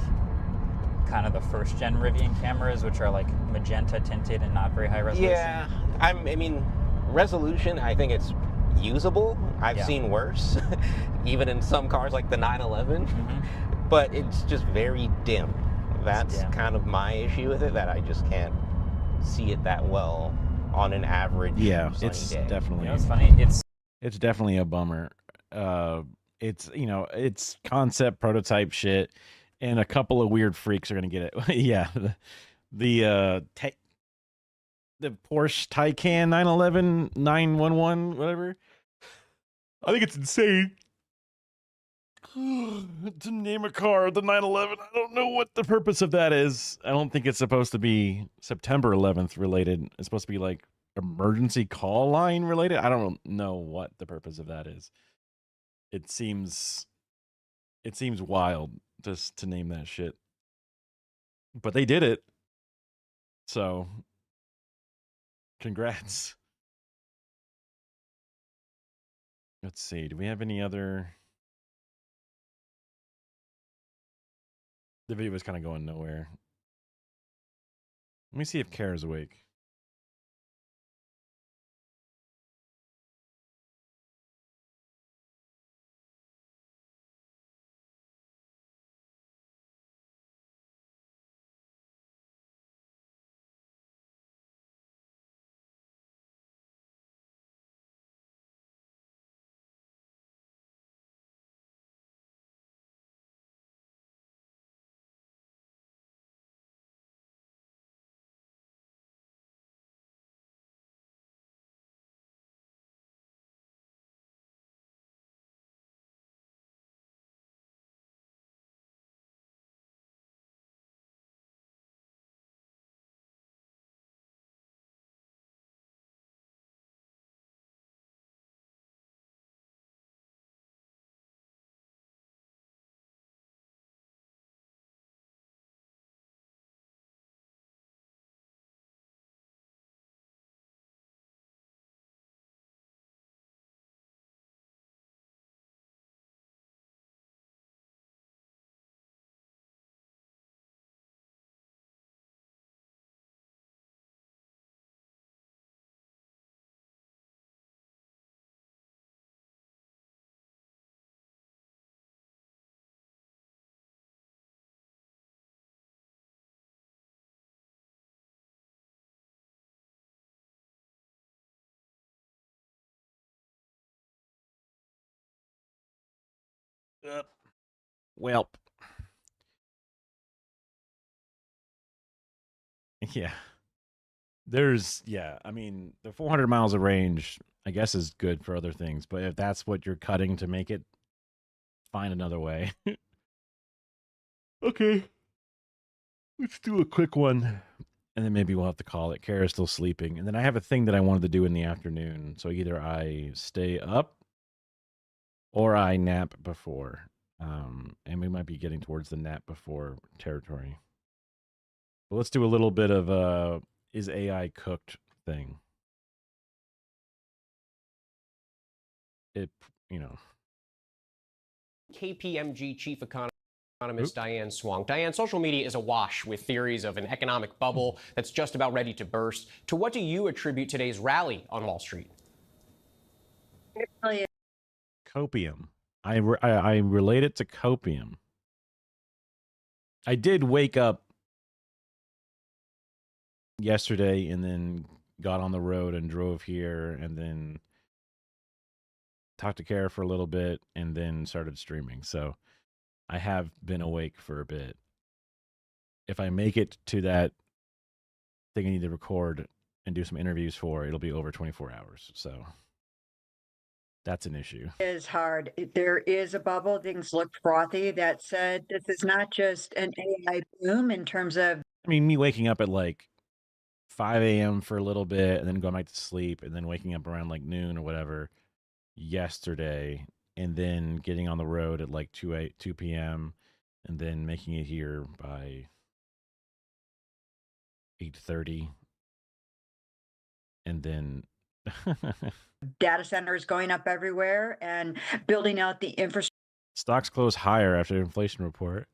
S14: kind of the first gen Rivian cameras, which are like magenta tinted and not very high resolution.
S23: Yeah. I mean, resolution, I think it's usable. I've seen worse, even in some cars like the 911, but it's just very dim. That's kind of my issue with it, that I just can't see it that well on an average
S1: it's
S23: day.
S1: definitely,
S14: You know, it's funny.
S1: It's definitely a bummer. It's, you know, it's concept prototype shit, and a couple of weird freaks are gonna get it. Yeah, the Porsche Taycan 911 911 whatever. I think it's insane to name a car the 911. I don't know what the purpose of that is. I don't think it's supposed to be September 11th related. It's supposed to be like emergency call line related. I don't know what the purpose of that is. It seems wild just to name that shit. But they did it. So congrats. Let's see. Do we have any other? The video was kind of going nowhere. Let me see if Kara's awake. Welp. Yeah. I mean, the 400 miles of range, I guess, is good for other things, but if that's what you're cutting to make it, find another way. Okay. Let's do a quick one, and then maybe we'll have to call it. Kara's still sleeping, and then I have a thing that I wanted to do in the afternoon, so either I stay up or I nap before. And we might be getting towards the net before territory. But let's do a little bit of is AI cooked thing. It,
S2: KPMG chief economist Diane Swong. Diane, social media is awash with theories of an economic bubble that's just about ready to burst. To what do you attribute today's rally on Wall Street?
S1: Copium. I relate it to copium. I did wake up yesterday and then got on the road and drove here and then talked to Kara for a little bit and then started streaming. So I have been awake for a bit. If I make it to that thing I need to record and do some interviews for, it'll be over 24 hours. So that's an issue.
S9: It is hard. There is a bubble. Things look frothy. That said, this is not just an AI boom in terms of.
S1: I mean, me waking up at like 5 a.m. for a little bit and then going back to sleep and then waking up around like noon or whatever yesterday and then getting on the road at like 2 p.m. and then making it here by 8:30 and then
S9: data centers going up everywhere and building out the infrastructure.
S1: Stocks close higher after the inflation report.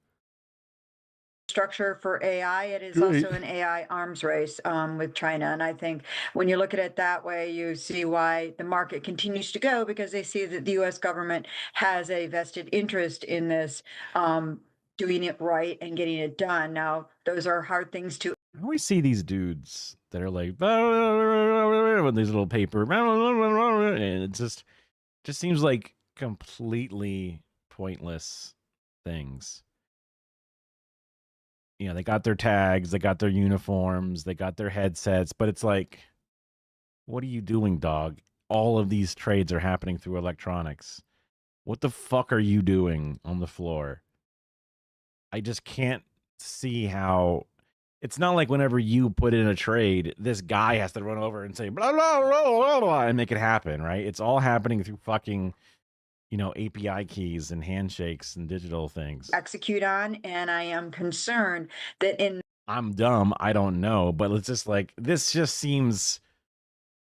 S9: Structure for AI. It is
S1: Great.
S9: also an AI arms race with China. And I think when you look at it that way, you see why the market continues to go, because they see that the U.S. government has a vested interest in this, doing it right and getting it done. Now, those are hard things to.
S1: I always see these dudes that are like with these little paper, and it just seems like completely pointless things. You know, they got their tags, they got their uniforms, they got their headsets, but it's like, what are you doing, dog? All of these trades are happening through electronics. What the fuck are you doing on the floor? I just can't see how. It's not like whenever you put in a trade, this guy has to run over and say blah blah blah blah blah and make it happen, right? It's all happening through fucking, API keys and handshakes and digital things.
S9: Execute on, and I am concerned that in.
S1: I'm dumb, I don't know, but it's just like this just seems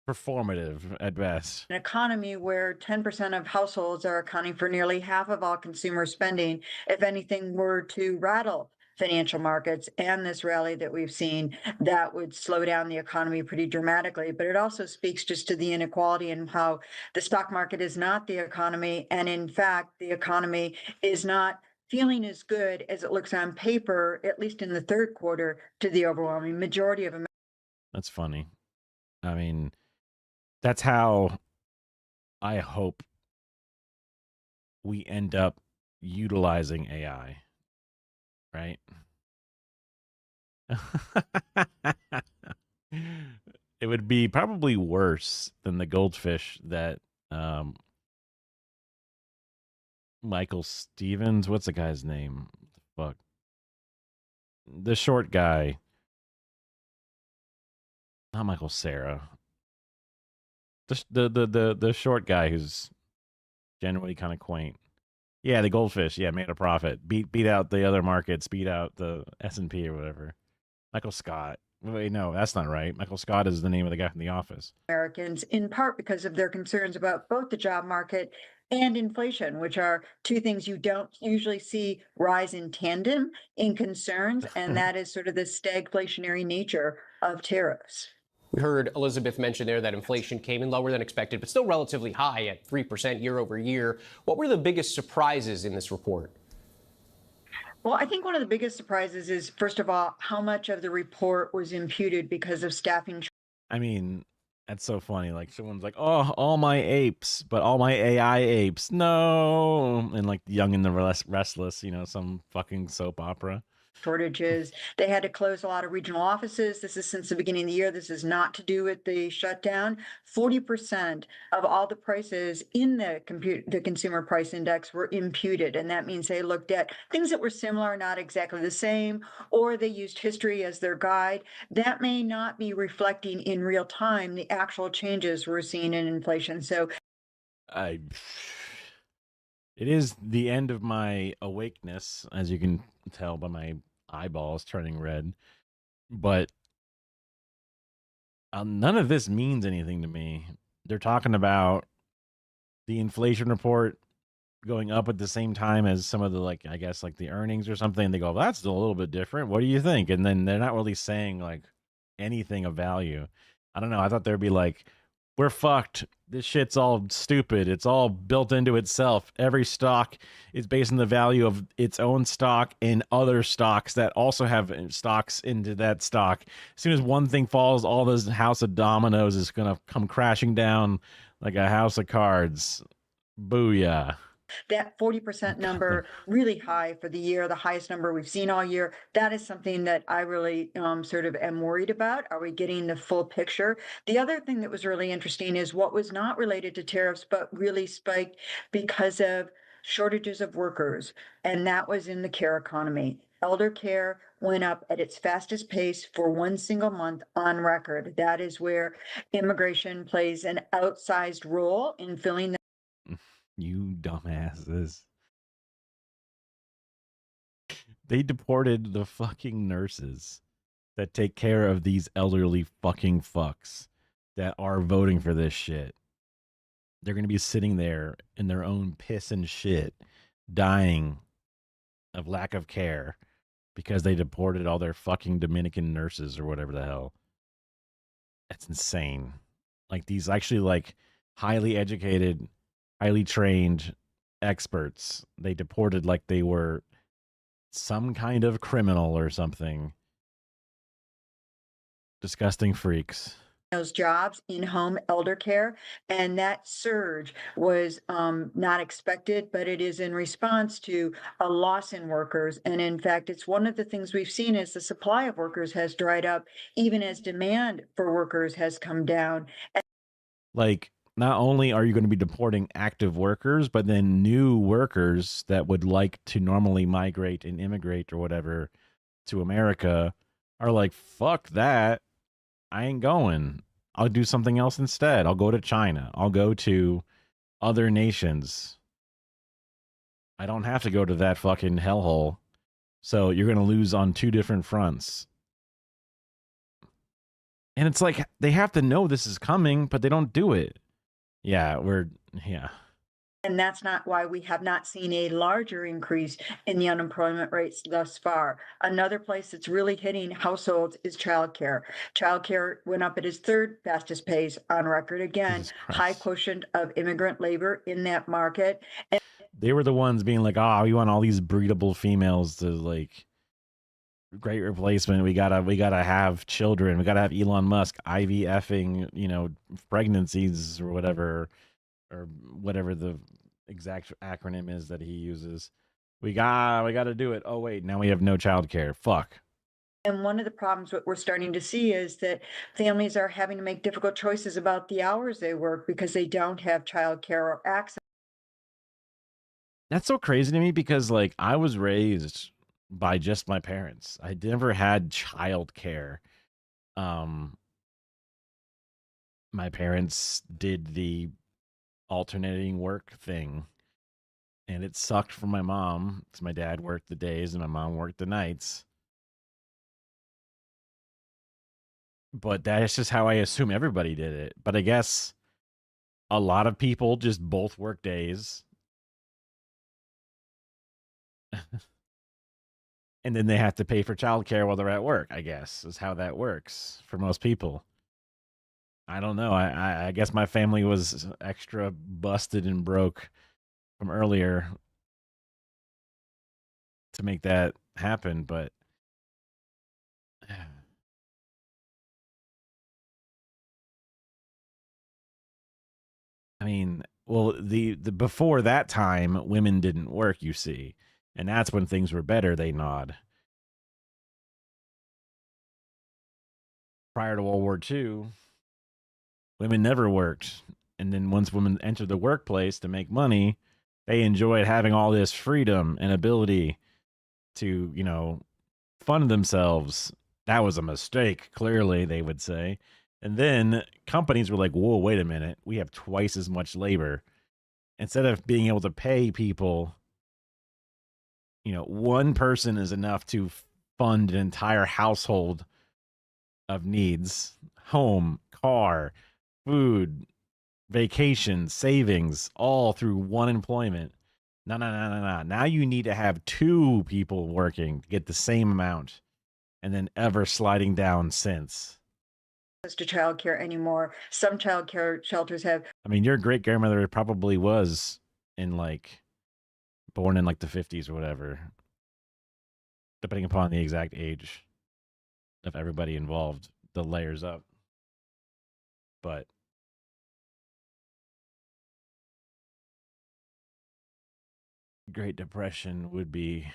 S1: performative at best.
S9: An economy where 10% of households are accounting for nearly half of all consumer spending, if anything were to rattle financial markets and this rally that we've seen, that would slow down the economy pretty dramatically. But it also speaks just to the inequality and how the stock market is not the economy. And in fact, the economy is not feeling as good as it looks on paper, at least in the third quarter, to the overwhelming majority of Americans.
S1: That's funny. I mean, that's how I hope we end up utilizing AI. Right? It would be probably worse than the goldfish that Michael Stevens, what's the guy's name? Fuck. The short guy. Not Michael Cera. The short guy who's generally kind of quaint. Yeah, the goldfish. Yeah, made a profit. Beat out the other markets. Beat out the S&P or whatever. Michael Scott. Wait, no, that's not right. Michael Scott is the name of the guy from The Office.
S9: Americans, in part because of their concerns about both the job market and inflation, which are two things you don't usually see rise in tandem in concerns, and that is sort of the stagflationary nature of tariffs.
S2: We heard Elizabeth mention there that inflation came in lower than expected, but still relatively high at 3% year over year. What were the biggest surprises in this report?
S9: Well, I think one of the biggest surprises is, first of all, how much of the report was imputed because of staffing.
S1: I mean, that's so funny. Like, someone's like, oh, all my apes, but all my AI apes. No. And like Young and the Restless, some fucking soap opera.
S9: Shortages. They had to close a lot of regional offices. This is since the beginning of the year. This is not to do with the shutdown. 40% of all the prices in the consumer price index were imputed. And that means they looked at things that were similar, not exactly the same, or they used history as their guide. That may not be reflecting in real time the actual changes we're seeing in inflation. So
S1: It is the end of my awakeness, as you can tell by my eyeballs turning red. But none of this means anything to me. They're talking about the inflation report going up at the same time as some of the, like, I guess, like the earnings or something. And they go, well, that's still a little bit different. What do you think? And then they're not really saying like anything of value. I don't know. I thought there'd be like, we're fucked. This shit's all stupid. It's all built into itself. Every stock is based on the value of its own stock and other stocks that also have stocks into that stock. As soon as one thing falls, all this house of dominoes is going to come crashing down like a house of cards. Booyah.
S9: That 40% number, really high for the year, the highest number we've seen all year. That is something that I really sort of am worried about. Are we getting the full picture? The other thing that was really interesting is what was not related to tariffs, but really spiked because of shortages of workers. And that was in the care economy. Elder care went up at its fastest pace for one single month on record. That is where immigration plays an outsized role in filling the
S1: You dumbasses. They deported the fucking nurses that take care of these elderly fucking fucks that are voting for this shit. They're going to be sitting there in their own piss and shit, dying of lack of care because they deported all their fucking Dominican nurses or whatever the hell. That's insane. Like, these actually, like, highly educated, highly trained experts, they deported like they were some kind of criminal or something. Disgusting freaks.
S9: Those jobs in home elder care, and that surge was not expected, but it is in response to a loss in workers. And in fact, it's one of the things we've seen is the supply of workers has dried up, even as demand for workers has come down.
S1: Like, not only are you going to be deporting active workers, but then new workers that would like to normally migrate and immigrate or whatever to America are like, fuck that. I ain't going. I'll do something else instead. I'll go to China. I'll go to other nations. I don't have to go to that fucking hellhole. So you're going to lose on two different fronts. And it's like, they have to know this is coming, but they don't do it. Yeah.
S9: And that's not why we have not seen a larger increase in the unemployment rates thus far. Another place that's really hitting households is childcare. Childcare went up at its third fastest pace on record. Again, high quotient of immigrant labor in that market. And
S1: they were the ones being like, oh, we want all these breedable females to, like, great replacement. We gotta have children. We gotta have Elon Musk IVFing, pregnancies or whatever the exact acronym is that he uses. We gotta do it. Oh wait, now we have no childcare. Fuck.
S9: And one of the problems what we're starting to see is that families are having to make difficult choices about the hours they work because they don't have childcare or access.
S1: That's so crazy to me because, like, I was raised by just my parents. I never had childcare. My parents did the alternating work thing, and it sucked for my mom because my dad worked the days and my mom worked the nights. But that's just how I assume everybody did it. But I guess a lot of people just both work days. And then they have to pay for childcare while they're at work, I guess, is how that works for most people. I don't know. I guess my family was extra busted and broke from earlier to make that happen, but I mean, well, the before that time, women didn't work, you see. And that's when things were better, they nod. Prior to World War II, women never worked. And then once women entered the workplace to make money, they enjoyed having all this freedom and ability to, fund themselves. That was a mistake, clearly, they would say. And then companies were like, whoa, wait a minute. We have twice as much labor. instead of being able to pay people, one person is enough to fund an entire household of needs: home, car, food, vacation, savings, all through one employment. No. Now you need to have two people working to get the same amount, and then ever sliding down since.
S9: To childcare anymore. Some childcare shelters have.
S1: I mean, your great grandmother probably was born in the 50s or whatever, depending upon the exact age of everybody involved, the layers up. But Great Depression would be,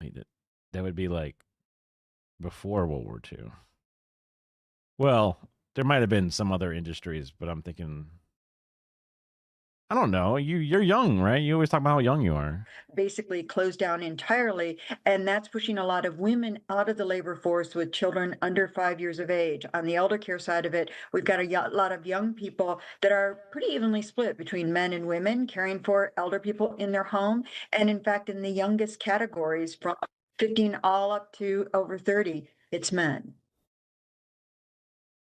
S1: that would be before World War II. Well, there might have been some other industries, but I'm thinking, I don't know. You're young, right? You always talk about how young you are.
S9: Basically closed down entirely, and that's pushing a lot of women out of the labor force with children under 5 years of age. On the elder care side of it, we've got a lot of young people that are pretty evenly split between men and women caring for elder people in their home. And in fact, in the youngest categories, from 15 all up to over 30, it's men.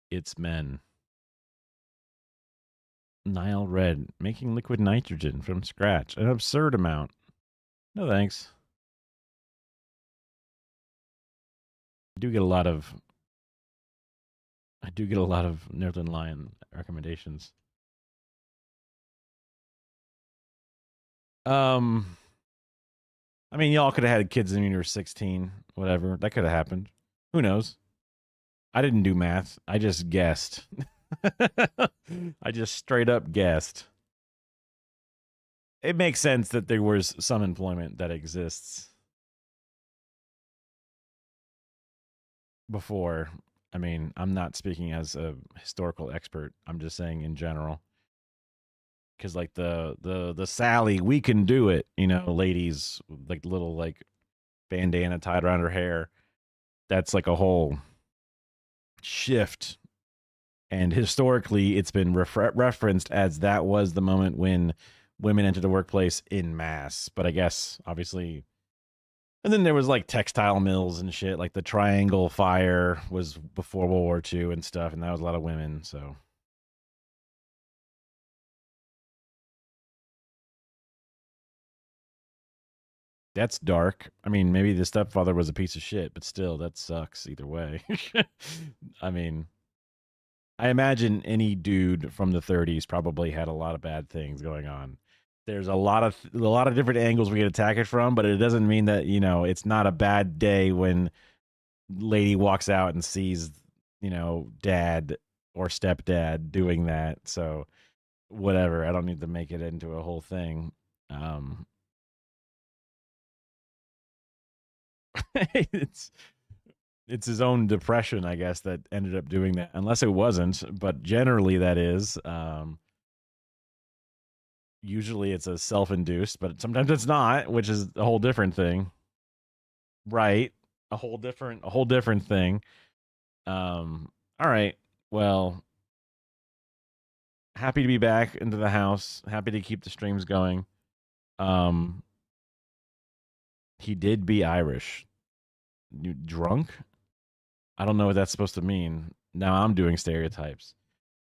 S1: It's men. Nile Red, making liquid nitrogen from scratch, an absurd amount. No thanks. I do get a lot of Northern Lion recommendations. I mean, y'all could have had kids when you were 16, whatever. That could have happened. Who knows? I didn't do math. I just guessed. I just straight up guessed. It makes sense that there was some employment that exists before. I mean, I'm not speaking as a historical expert. I'm just saying in general. Because the Sally, we can do it, ladies, little bandana tied around her hair. That's a whole shift. And historically, it's been referenced as that was the moment when women entered the workplace in mass. But I guess, obviously, and then there was textile mills and shit. The Triangle Fire was before World War II and stuff, and that was a lot of women, so. That's dark. I mean, maybe the stepfather was a piece of shit, but still, that sucks either way. I mean, I imagine any dude from the 30s probably had a lot of bad things going on. There's a lot of different angles we could attack it from, but it doesn't mean that, it's not a bad day when lady walks out and sees, dad or stepdad doing that. So whatever, I don't need to make it into a whole thing. It's his own depression, I guess, that ended up doing that, unless it wasn't, but generally that is. Usually it's a self-induced, but sometimes it's not, which is a whole different thing. Right. A whole different thing. All right. Well, happy to be back into the house. Happy to keep the streams going. He did be Irish. You drunk? I don't know what that's supposed to mean. Now I'm doing stereotypes.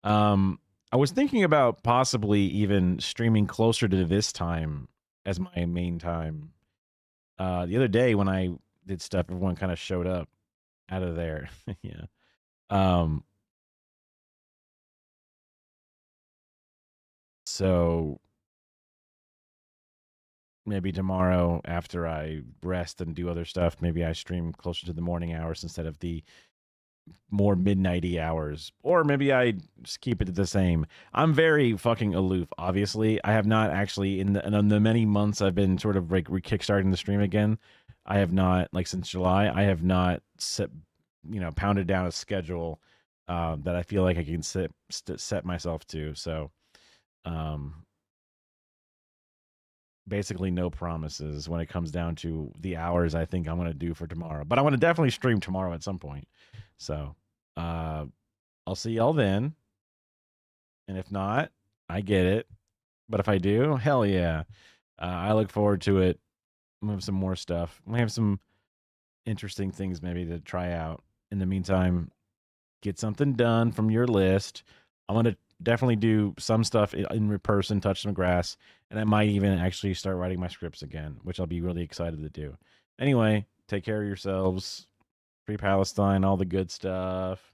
S1: I was thinking about possibly even streaming closer to this time as my main time. The other day when I did stuff, everyone kind of showed up out of there. Yeah. So maybe tomorrow after I rest and do other stuff, maybe I stream closer to the morning hours instead of the more midnighty hours, or maybe I just keep it the same. I'm very fucking aloof. Obviously, I have not actually in the many months I've been sort of kickstarting the stream again. I have not, since July, I have not pounded down a schedule that I feel like I can set myself to. So, basically no promises when it comes down to the hours I think I'm going to do for tomorrow, but I want to definitely stream tomorrow at some point. So, I'll see y'all then. And if not, I get it. But if I do, hell yeah. I look forward to it. I'm gonna have some more stuff. We have some interesting things maybe to try out. In the meantime, get something done from your list. I'm gonna definitely do some stuff in person, touch some grass, and I might even actually start writing my scripts again, which I'll be really excited to do. Anyway, take care of yourselves. Free Palestine, all the good stuff.